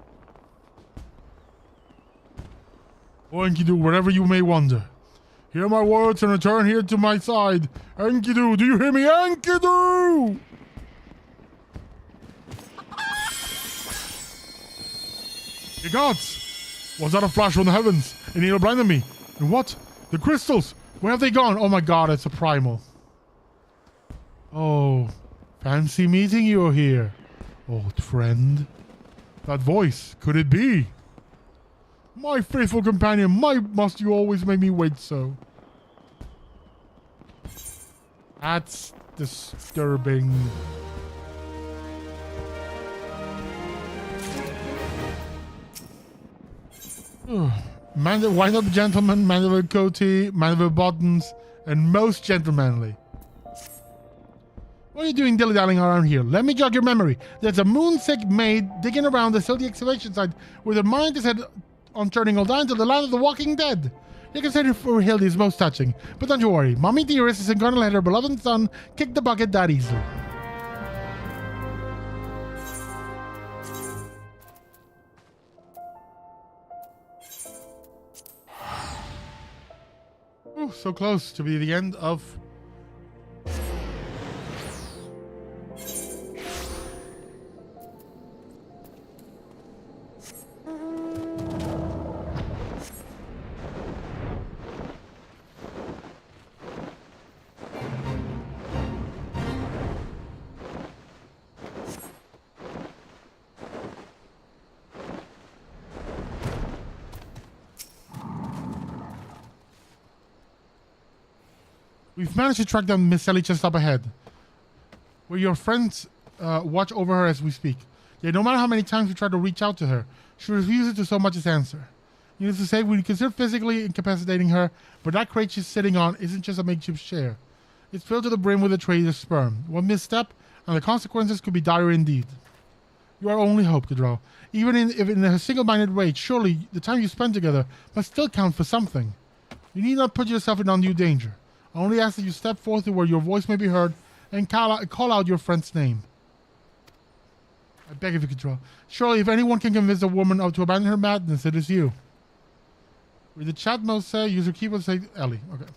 Oh, Enkidu, wherever you may wander, hear my words and return here to my side. Enkidu, do you hear me? Enkidu! The gods! Was that a flash from the heavens? And it'll blinded me. And what? The crystals! Where have they gone? Oh my god, it's a primal. Oh, fancy meeting you here, old friend. That voice, could it be? My faithful companion, why must you always make me wait so? That's disturbing. Wind-up gentleman, man with a goatee, man with buttons, and most gentlemanly. What are you doing dilly-dallying around here? Let me jog your memory. There's a moon-sick maid digging around the silty excavation site with her mind is set on turning all down to the land of the walking dead. You consider for Hildy is most touching, but don't you worry. Mommy Dearest isn't gonna let her beloved son kick the bucket that easily. Ooh, so close to be the end of... We've managed to track down Miss Ellie just up ahead. Where your friends watch over her as we speak. Yet no matter how many times we try to reach out to her, she refuses to so much as answer. Needless to say, we consider physically incapacitating her, but that crate she's sitting on isn't just a makeshift chair. It's filled to the brim with a trader's sperm. One misstep, and the consequences could be dire indeed. You are our only hope, Gadrell. Even if in a single-minded rage, surely the time you spend together must still count for something. You need not put yourself in undue danger. I only ask that you step forth to where your voice may be heard and call out your friend's name. I beg of you, Gadrell. Surely if anyone can convince a woman to abandon her madness, it is you. Read the chat most say, user keyboard say Ellie. Okay.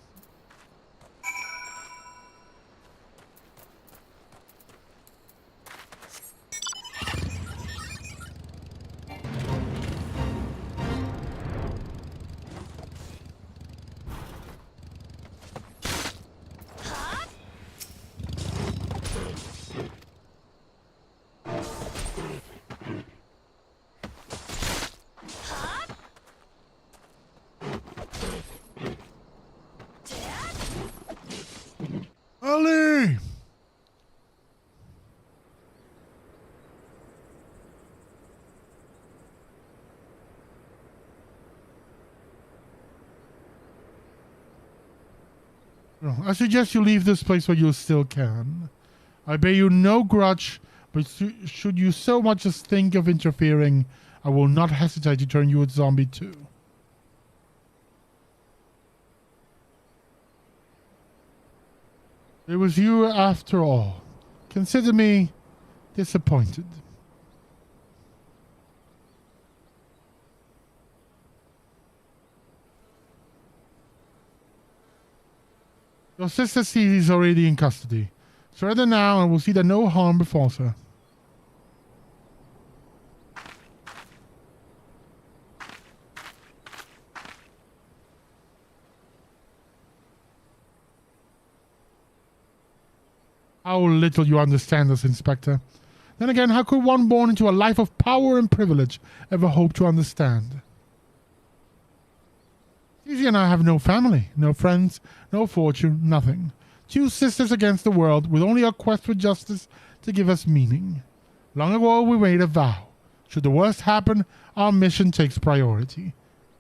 Ellie! I suggest you leave this place while you still can. I bear you no grudge, but should you so much as think of interfering, I will not hesitate to turn you a zombie too. It was you after all. Consider me disappointed. Your sister Cece is already in custody. Surrender now and we'll see that no harm befalls her. How little you understand us, Inspector. Then again, how could one born into a life of power and privilege ever hope to understand? Cece and I have no family, no friends, no fortune, nothing. Two sisters against the world, with only our quest for justice to give us meaning. Long ago we made a vow. Should the worst happen, our mission takes priority.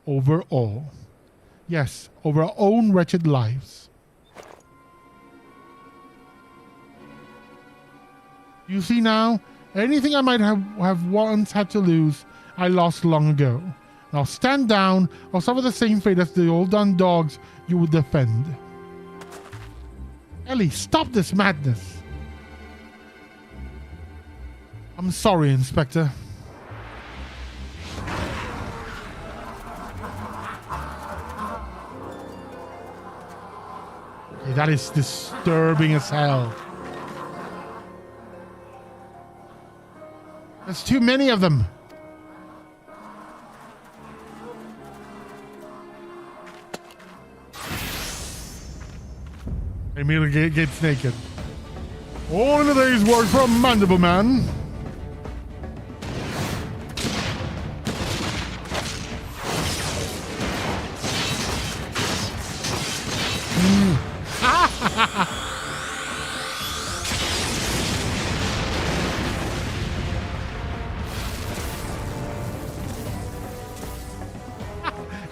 Over all. Yes, over our own wretched lives. You see now, anything I might have once had to lose, I lost long ago. Now stand down, or suffer the same fate as the old done dogs you would defend. Ellie, stop this madness. I'm sorry, Inspector. Okay, that is disturbing as hell. There's too many of them. Immediately gets naked. All in a day's work for a mandible man.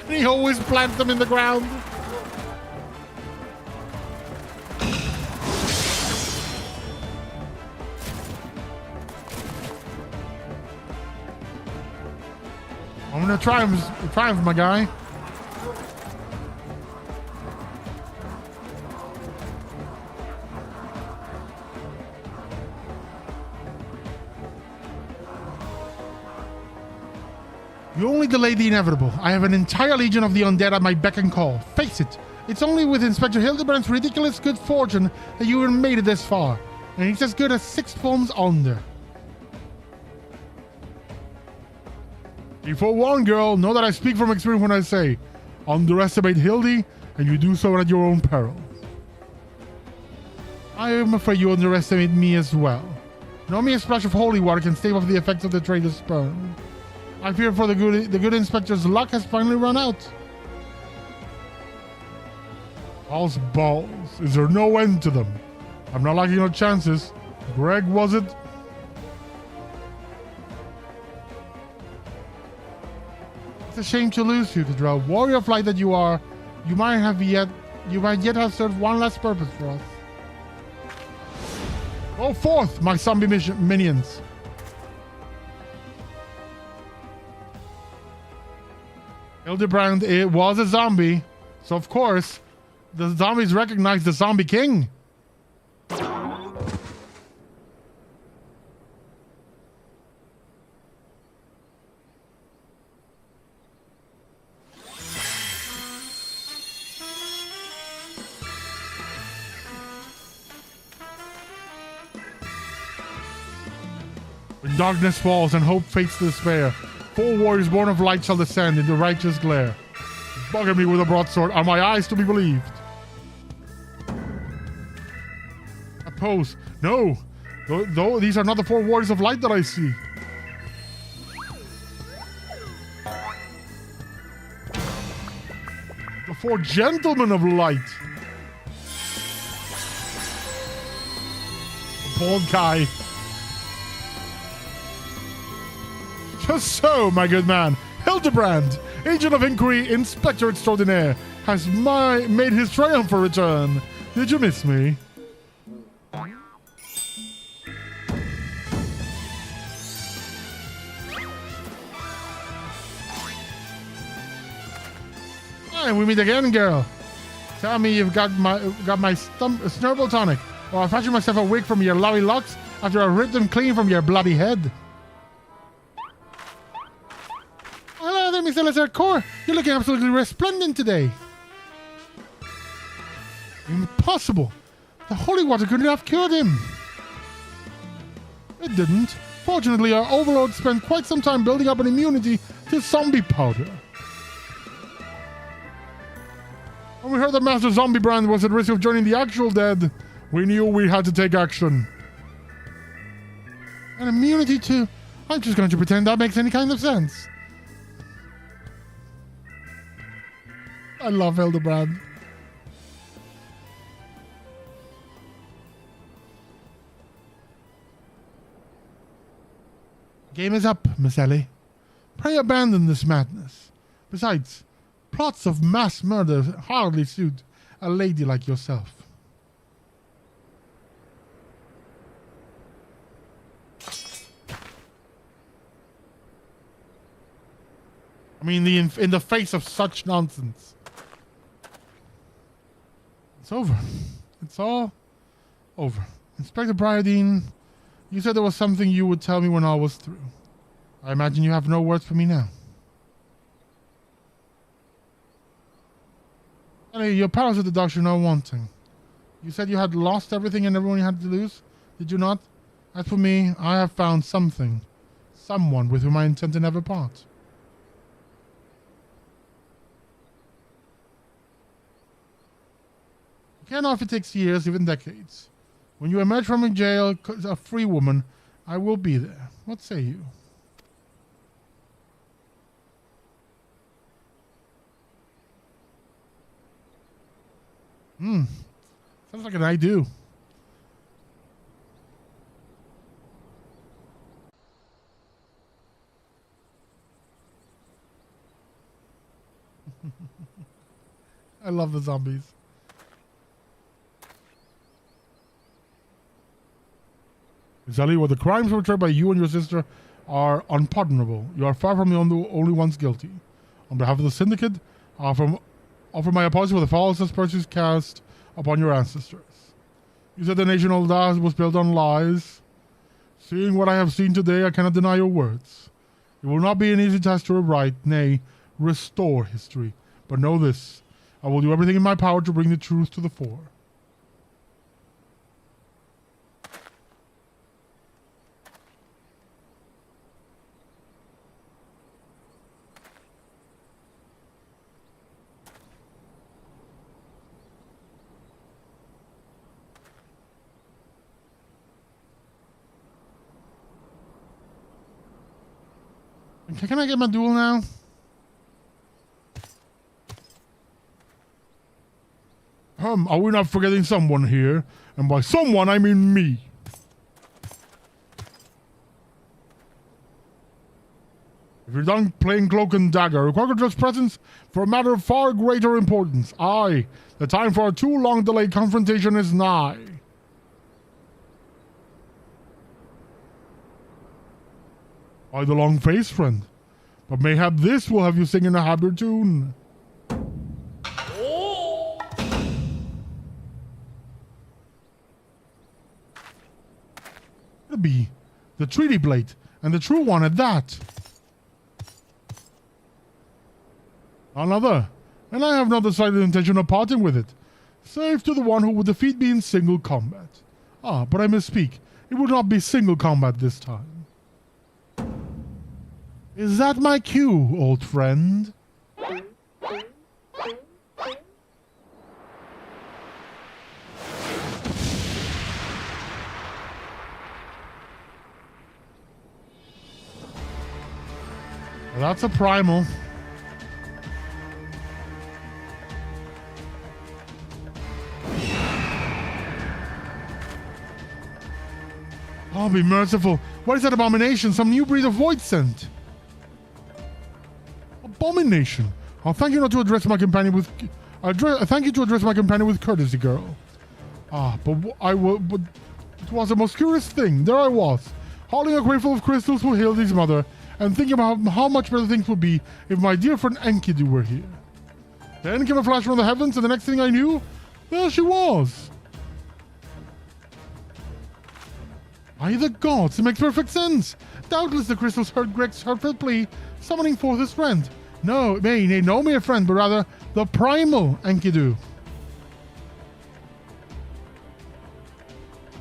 And he always plants them in the ground. I'm gonna triumph, my guy. You only delayed the inevitable. I have an entire legion of the undead at my beck and call. Face it, it's only with Inspector Hildibrand's ridiculous good fortune that you even made it this far. And he's as good as 6 palms under. Before one girl, know that I speak from experience when I say, underestimate Hildy, and you do so at your own peril. I am afraid you underestimate me as well. Know me a splash of holy water can stave off the effects of the traitor's sperm. I fear for the good inspector's luck has finally run out. False balls. Is there no end to them? I'm not liking your chances. Greg, was it? It's a shame to lose you, the warrior of light that you are. You might yet have served one last purpose for us. Go forth, my zombie minions. Hildibrand, it was a zombie, so of course, the zombies recognize the zombie king. When darkness falls and hope fades to despair, 4 warriors born of light shall descend into righteous glare. Bugger me with a broadsword, are my eyes to be believed? Oppose. No! Though these are not the 4 warriors of light that I see. The 4 gentlemen of light. The bald guy. Just so, my good man. Hildibrand, agent of inquiry, inspector extraordinaire, has made his triumphant return. Did you miss me? Hi, we meet again, girl. Tell me you've got my snurble tonic, or I'll fashion myself a wig from your lowy locks after I rip them clean from your bloody head. Hello there, Mr. Lizard Core. You're looking absolutely resplendent today. Impossible. The holy water couldn't have cured him. It didn't. Fortunately, our overlord spent quite some time building up an immunity to zombie powder. When we heard that Master Zombiebrand was at risk of joining the actual dead, we knew we had to take action. An immunity to... I'm just going to pretend that makes any kind of sense. I love Hildibrand. Game is up, Miss Ellie. Pray abandon this madness. Besides, plots of mass murder hardly suit a lady like yourself. I mean, in the face of such nonsense. It's over. It's all over. Inspector Bryardine, you said there was something you would tell me when I was through. I imagine you have no words for me now. Anyway, your powers of deduction are wanting. You said you had lost everything and everyone you had to lose? Did you not? As for me, I have found something. Someone with whom I intend to never part. You can't know if it takes years, even decades. When you emerge from jail, a free woman, I will be there. What say you? Sounds like an I do. I love the zombies. Zelly, well, the crimes portrayed by you and your sister are unpardonable. You are far from the only ones guilty. On behalf of the syndicate, I offer my apology for the false aspersions cast upon your ancestors. You said the nation of Daz was built on lies. Seeing what I have seen today, I cannot deny your words. It will not be an easy task to rewrite, nay, restore history. But know this, I will do everything in my power to bring the truth to the fore. Can I get my duel now? Are we not forgetting someone here? And by someone, I mean me. If you're done playing cloak and dagger, Crocodile's presence for a matter of far greater importance. Aye, the time for a too long delayed confrontation is nigh. By the long face, friend. But mayhap this will have you singing a happier tune. It'll be the treaty blade, and the true one at that. Another, and I have no decided intention of parting with it, save to the one who would defeat me in single combat. Ah, but I misspeak. It would not be single combat this time. Is that my cue, old friend? Well, that's a primal. Oh, be merciful. What is that abomination? Some new breed of void scent. Abomination. I'll thank you not to address my companion with... thank you to address my companion with courtesy, girl. Ah, but it was the most curious thing. There I was, hauling a crate full of crystals for Hildy's mother, and thinking about how much better things would be if my dear friend Enkidu were here. Then came a flash from the heavens, and the next thing I knew, there she was. By the gods, it makes perfect sense. Doubtless the crystals heard Greg's heartfelt plea, summoning forth his friend. No, no mere friend, but rather the primal Enkidu.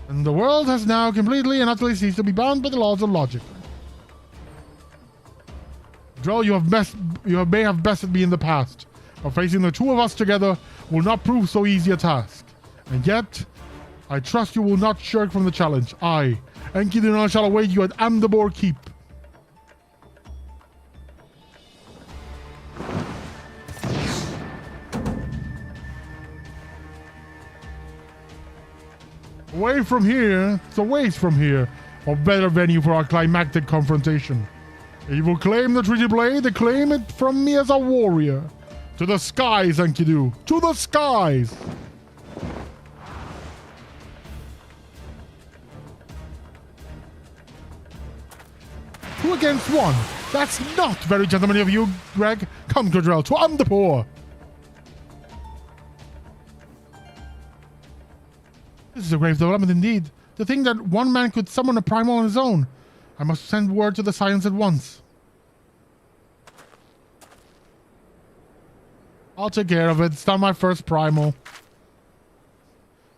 And the world has now completely and utterly ceased to be bound by the laws of logic. Drell, you may have bested me in the past, but facing the two of us together will not prove so easy a task. And yet, I trust you will not shirk from the challenge. I, Enkidu, and I shall await you at Amdabor Keep. Away from here, it's a ways from here, a better venue for our climactic confrontation. If you will claim the treaty blade, claim it from me as a warrior. To the skies, Enkidu, to the skies! 2 against 1. That's not very gentlemanly of you, Greg. Come, Godrell, to Amdapur. This is a grave development indeed. To think that one man could summon a primal on his own. I must send word to the Science at once. I'll take care of it. It's not my first primal.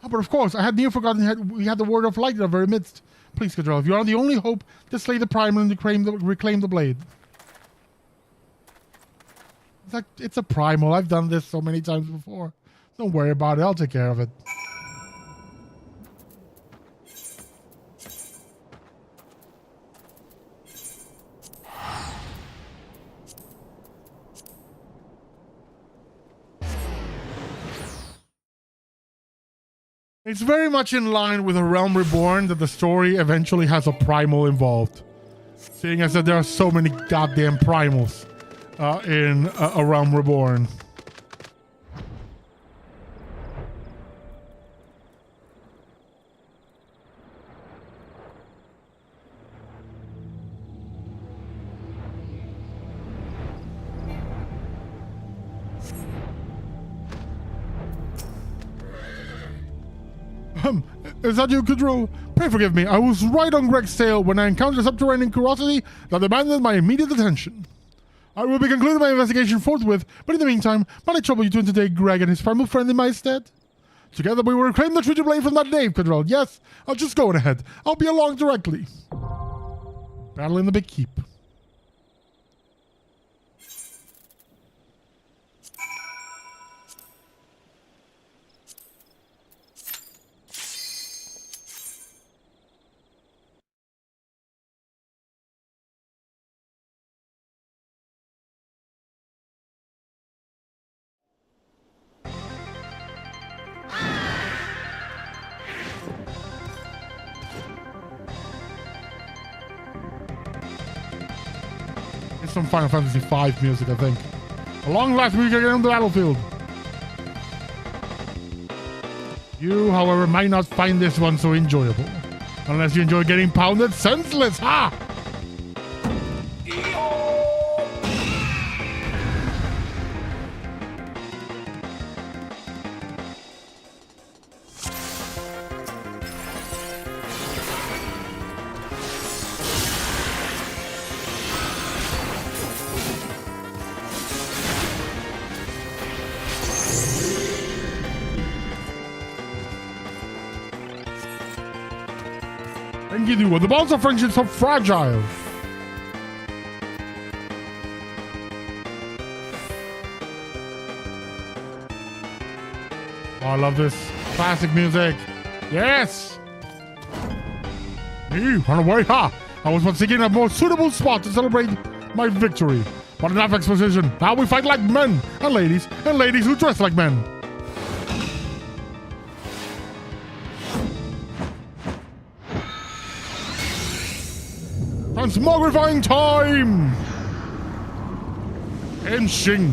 Oh, but of course, I had near forgotten we had the word of light in our very midst. Please, Godrell, if you are the only hope to slay the primal and reclaim the blade. It's a primal. I've done this so many times before. Don't worry about it. I'll take care of it. It's very much in line with A Realm Reborn that the story eventually has a primal involved. Seeing as that there are so many goddamn primals in A Realm Reborn. Is that you, Kudrow? Pray forgive me. I was right on Greg's tail when I encountered a subterranean curiosity that demanded my immediate attention. I will be concluding my investigation forthwith, but in the meantime, might I trouble you to entertain Greg and his primal friend in my stead? Together we will reclaim the treasure blade from that knave, Kudrow. Yes, I'll just go on ahead. I'll be along directly. Battle in the big keep. It's some Final Fantasy V music, I think. A long last week again on the battlefield. You, however, might not find this one so enjoyable. Unless you enjoy getting pounded senseless, ha! Enkidu, the bonds of friendship so fragile. Oh, I love this classic music. Yes! Me, run away, ha! I was once seeking a more suitable spot to celebrate my victory. But enough exposition. Now we fight like men, and ladies who dress like men. Transmogrifying time! Henshin.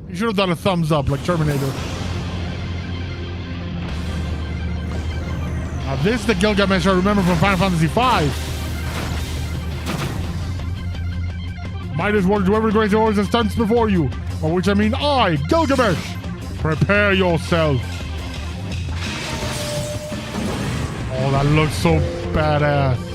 You should have done a thumbs up like Terminator. Now this is the Gilgamesh I remember from Final Fantasy V. Might as well do every great horse that stands before you. By which I mean I, Gilgamesh. Prepare yourself. Oh, that looks so badass.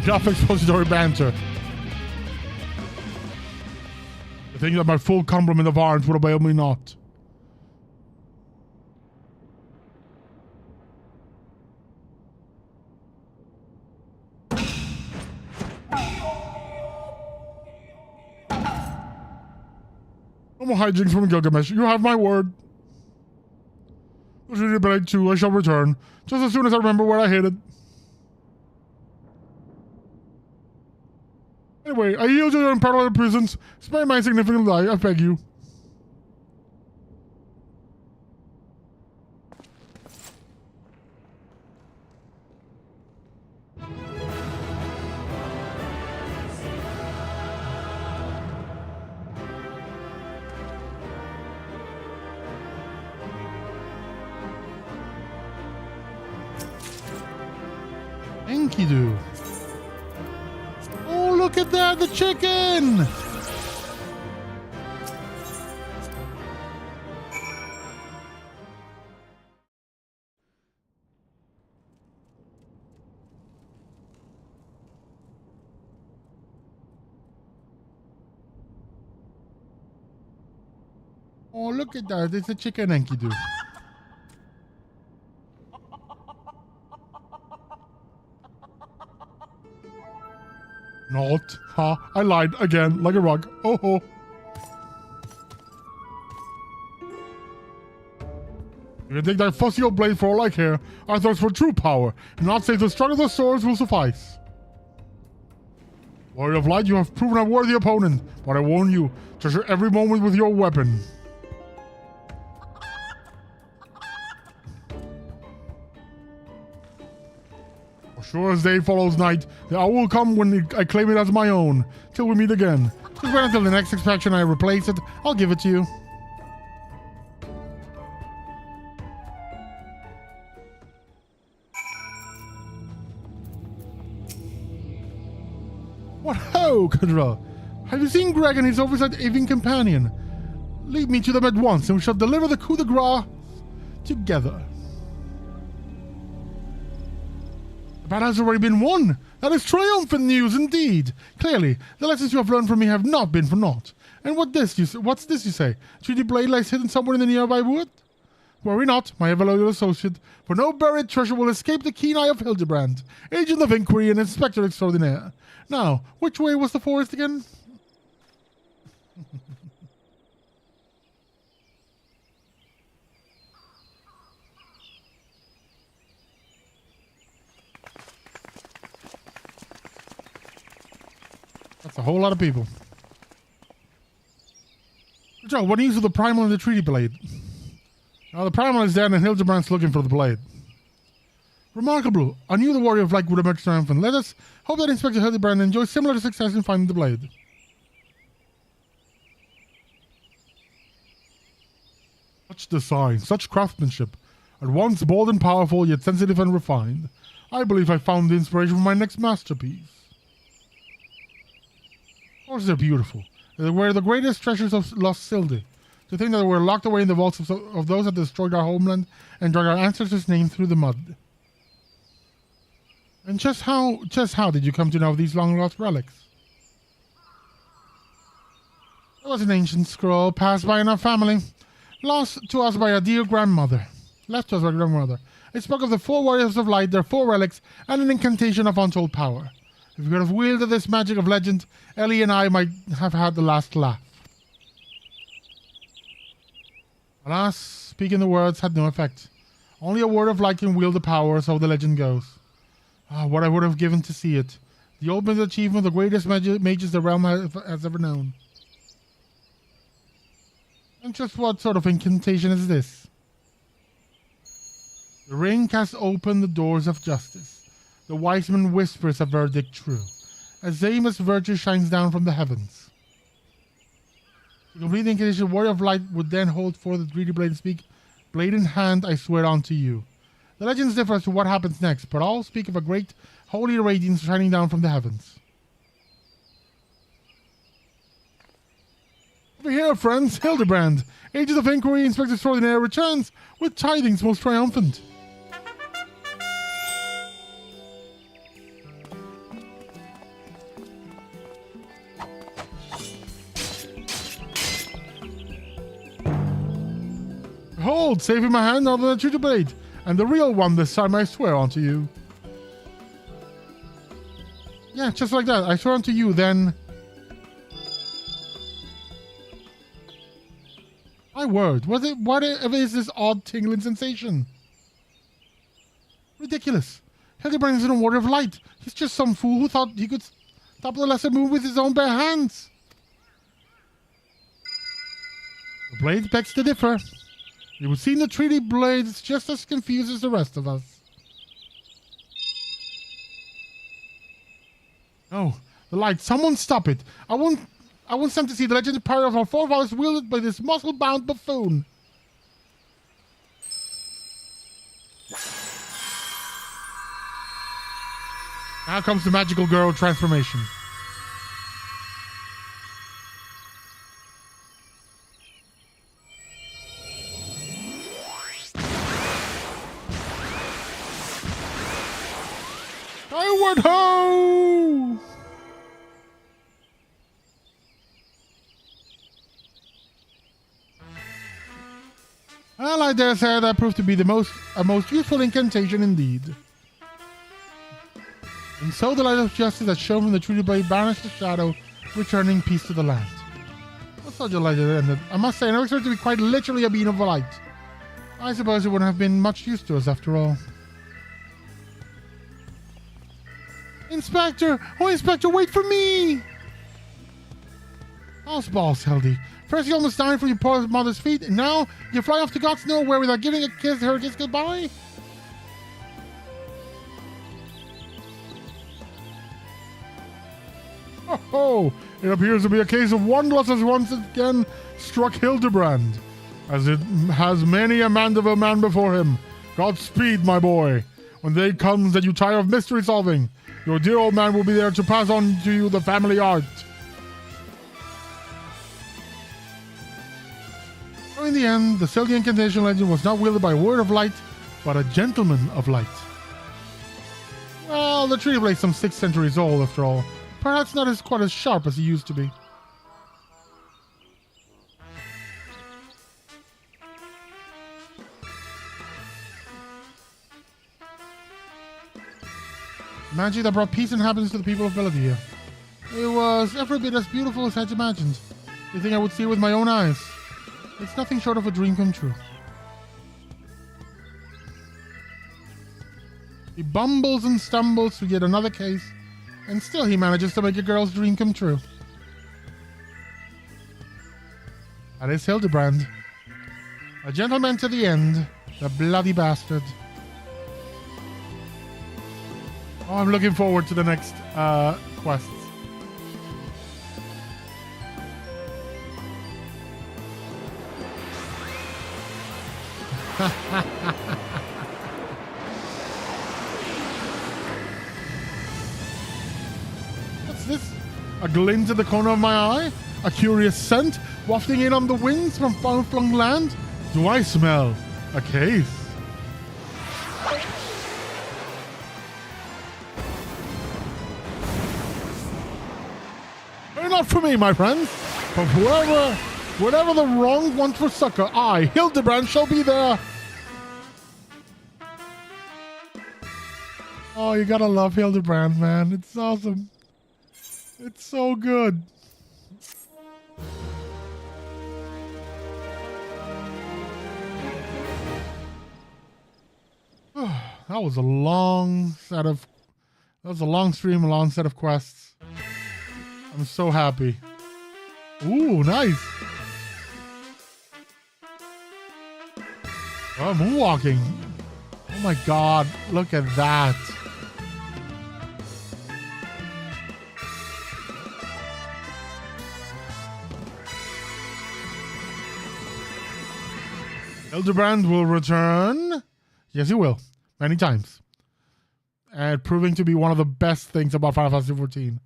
Enough expository banter. I think that my full complement of arms would avail me not. No more hijinks from Gilgamesh. You have my word. Blade 2, I shall return. Just as soon as I remember where I hid it. Anyway, I yield to your unparalleled presence. Spare my significant lie, I beg you. Enkidu. Oh, look at that, the chicken! Oh, look at that. It's a chicken Enkidu. Not. Ha. I lied again, like a rug. Oh ho. You can take that fussy old blade for all I care. I thirst for true power, and not save the struggle of the swords will suffice. Warrior of Light, you have proven a worthy opponent, but I warn you, treasure every moment with your weapon. For sure as day follows night, the hour will come when I claim it as my own. Till we meet again. Just wait until the next expansion I replace it. I'll give it to you. What ho, Cadrell? Have you seen Greg and his oversight avian companion? Lead me to them at once, and we shall deliver the coup de grace together. The battle has already been won. That is triumphant news indeed. Clearly, the lessons you have learned from me have not been for naught. And what's this you say? Treaty blade lies hidden somewhere in the nearby wood? Worry not, my ever-loyal associate, for no buried treasure will escape the keen eye of Hildibrand, agent of inquiry and inspector extraordinaire. Now, which way was the forest again? That's a whole lot of people. Joe, what news of the primal and the treaty blade? Now the primal is dead and Hildibrand's looking for the blade. Remarkable. I knew the Warrior of Light would emerge triumphant. Let us hope that Inspector Hildibrand enjoys similar success in finding the blade. Such design, such craftsmanship. At once bold and powerful, yet sensitive and refined. I believe I found the inspiration for my next masterpiece. Of course they're beautiful. They were the greatest treasures of lost Sildi. To think that they were locked away in the vaults of those that destroyed our homeland and dragged our ancestors' name through the mud. And just how did you come to know of these long-lost relics? There was an ancient scroll passed by in our family, lost to us by our dear grandmother. Left to us by our grandmother. It spoke of the 4 warriors of light, their 4 relics, and an incantation of untold power. If we could have wielded this magic of legend, Ellie and I might have had the last laugh. Alas, speaking the words had no effect. Only a word of light can wield the power, so the legend goes. Ah, what I would have given to see it. The ultimate achievement of the greatest mages the realm has ever known. And just what sort of incantation is this? The ring casts open the doors of justice. The wise man whispers a verdict true. As Zamus virtue shines down from the heavens. To complete the incantation, Warrior of Light would then hold forth the greedy blade and speak, "Blade in hand, I swear unto you." The legends differ as to what happens next, but all speak of a great holy radiance shining down from the heavens. Over here, friends, Hildibrand, agent of inquiry, inspector extraordinaire, returns with tidings most triumphant. Behold, safe in my hand now the treaty blade, and the real one this time I swear unto you. Yeah, just like that. I swear unto you, then. My word, whatever is this odd tingling sensation? Ridiculous. Hildibrand isn't a warrior of light. He's just some fool who thought he could stop the lesser moon with his own bare hands. The blade begs to differ. You would seem the treaty blade is just as confused as the rest of us. Oh, the light. Someone stop it. I want them to see the legendary power of our forefathers wielded by this muscle-bound buffoon. Now comes the magical girl transformation. Onward ho! Well, I dare say that proved to be a most useful incantation indeed. And so the light of justice that shone from the tree blade banished the shadow, returning peace to the land. That's such a light it ended. I must say, I never expected to be quite literally a beam of light. I suppose it wouldn't have been much use to us after all. Inspector! Oh, Inspector, wait for me! How's balls, Hildy? First you almost died from your poor mother's feet, and now you fly off to God's nowhere without giving her a kiss goodbye? Oh, it appears to be a case of wanderlust has once again struck Hildibrand, as it has many a Mandeville man before him. Godspeed, my boy. When the day comes that you tire of mystery solving, your dear old man will be there to pass on to you the family art. So in the end, the silly incantation legend was not wielded by a word of light, but a gentleman of light. Well, the tree blade some 6th centuries old, after all. Perhaps not quite as sharp as he used to be. Magic that brought peace and happiness to the people of Belvedere. It was every bit as beautiful as I'd imagined. You think I would see it with my own eyes? It's nothing short of a dream come true. He bumbles and stumbles through yet another case, and still he manages to make a girl's dream come true. That is Hildibrand. A gentleman to the end, the bloody bastard. Oh, I'm looking forward to the next quests. What's this? A glint at the corner of my eye? A curious scent wafting in on the winds from far-flung land? Do I smell a case? Not for me, my friends. But wherever the wrong wants for succor, I, Hildibrand, shall be there. Oh, you gotta love Hildibrand, man. It's awesome. It's so good. That was a long set of... That was a long stream, a long set of quests. I'm so happy. Ooh, nice. Oh, moonwalking. Oh my god, look at that. Hildibrand will return. Yes, he will. Many times. And proving to be one of the best things about Final Fantasy XIV.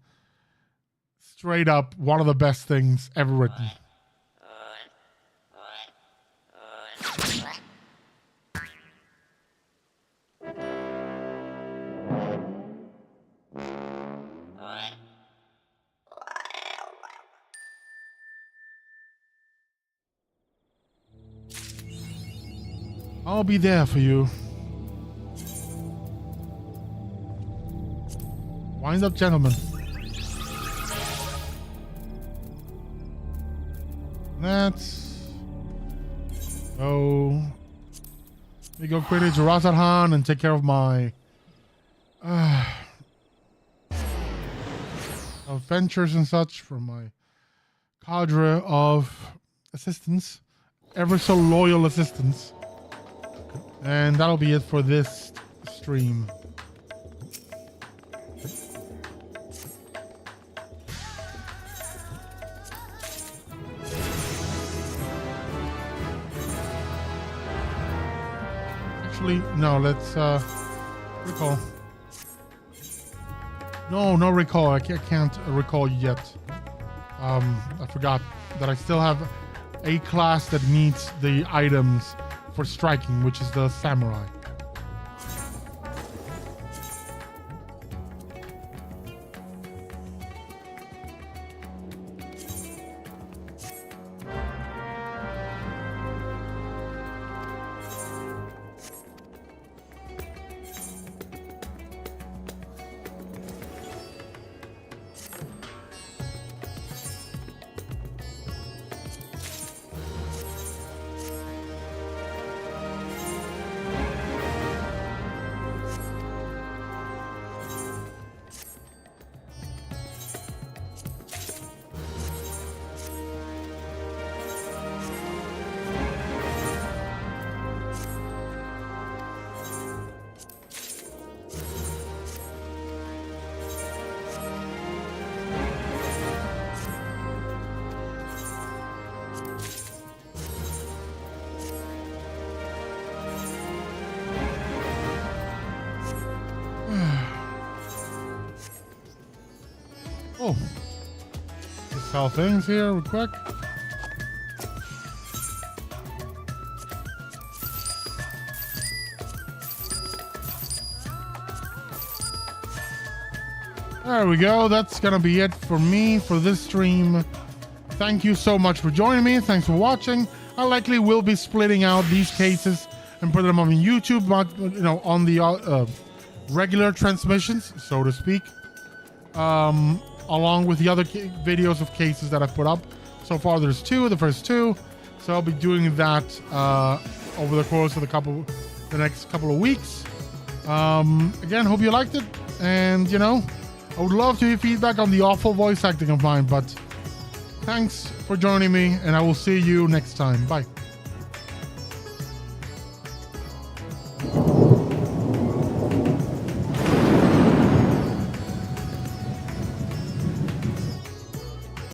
Straight up, one of the best things ever written. I'll be there for you. Wind up, gentlemen. Let's go. Let me go quickly to Razarhan and take care of my adventures and such from my cadre of assistants, ever so loyal assistants. And that'll be it for this stream. Actually, no, let's recall. No recall. I can't recall yet. I forgot that I still have a class that needs the items for striking, which is the samurai. sell things here real quick. There we go. That's gonna be it for me for this stream. Thank you so much for joining me. Thanks for watching. I likely will be splitting out these cases and put them on YouTube, on the regular transmissions, so to speak, along with the other videos of cases that I've put up. So far, there's the first two. So I'll be doing that over the course of the next couple of weeks. Again, hope you liked it, and I would love to hear feedback on the awful voice acting of mine, but thanks for joining me, and I will see you next time. Bye.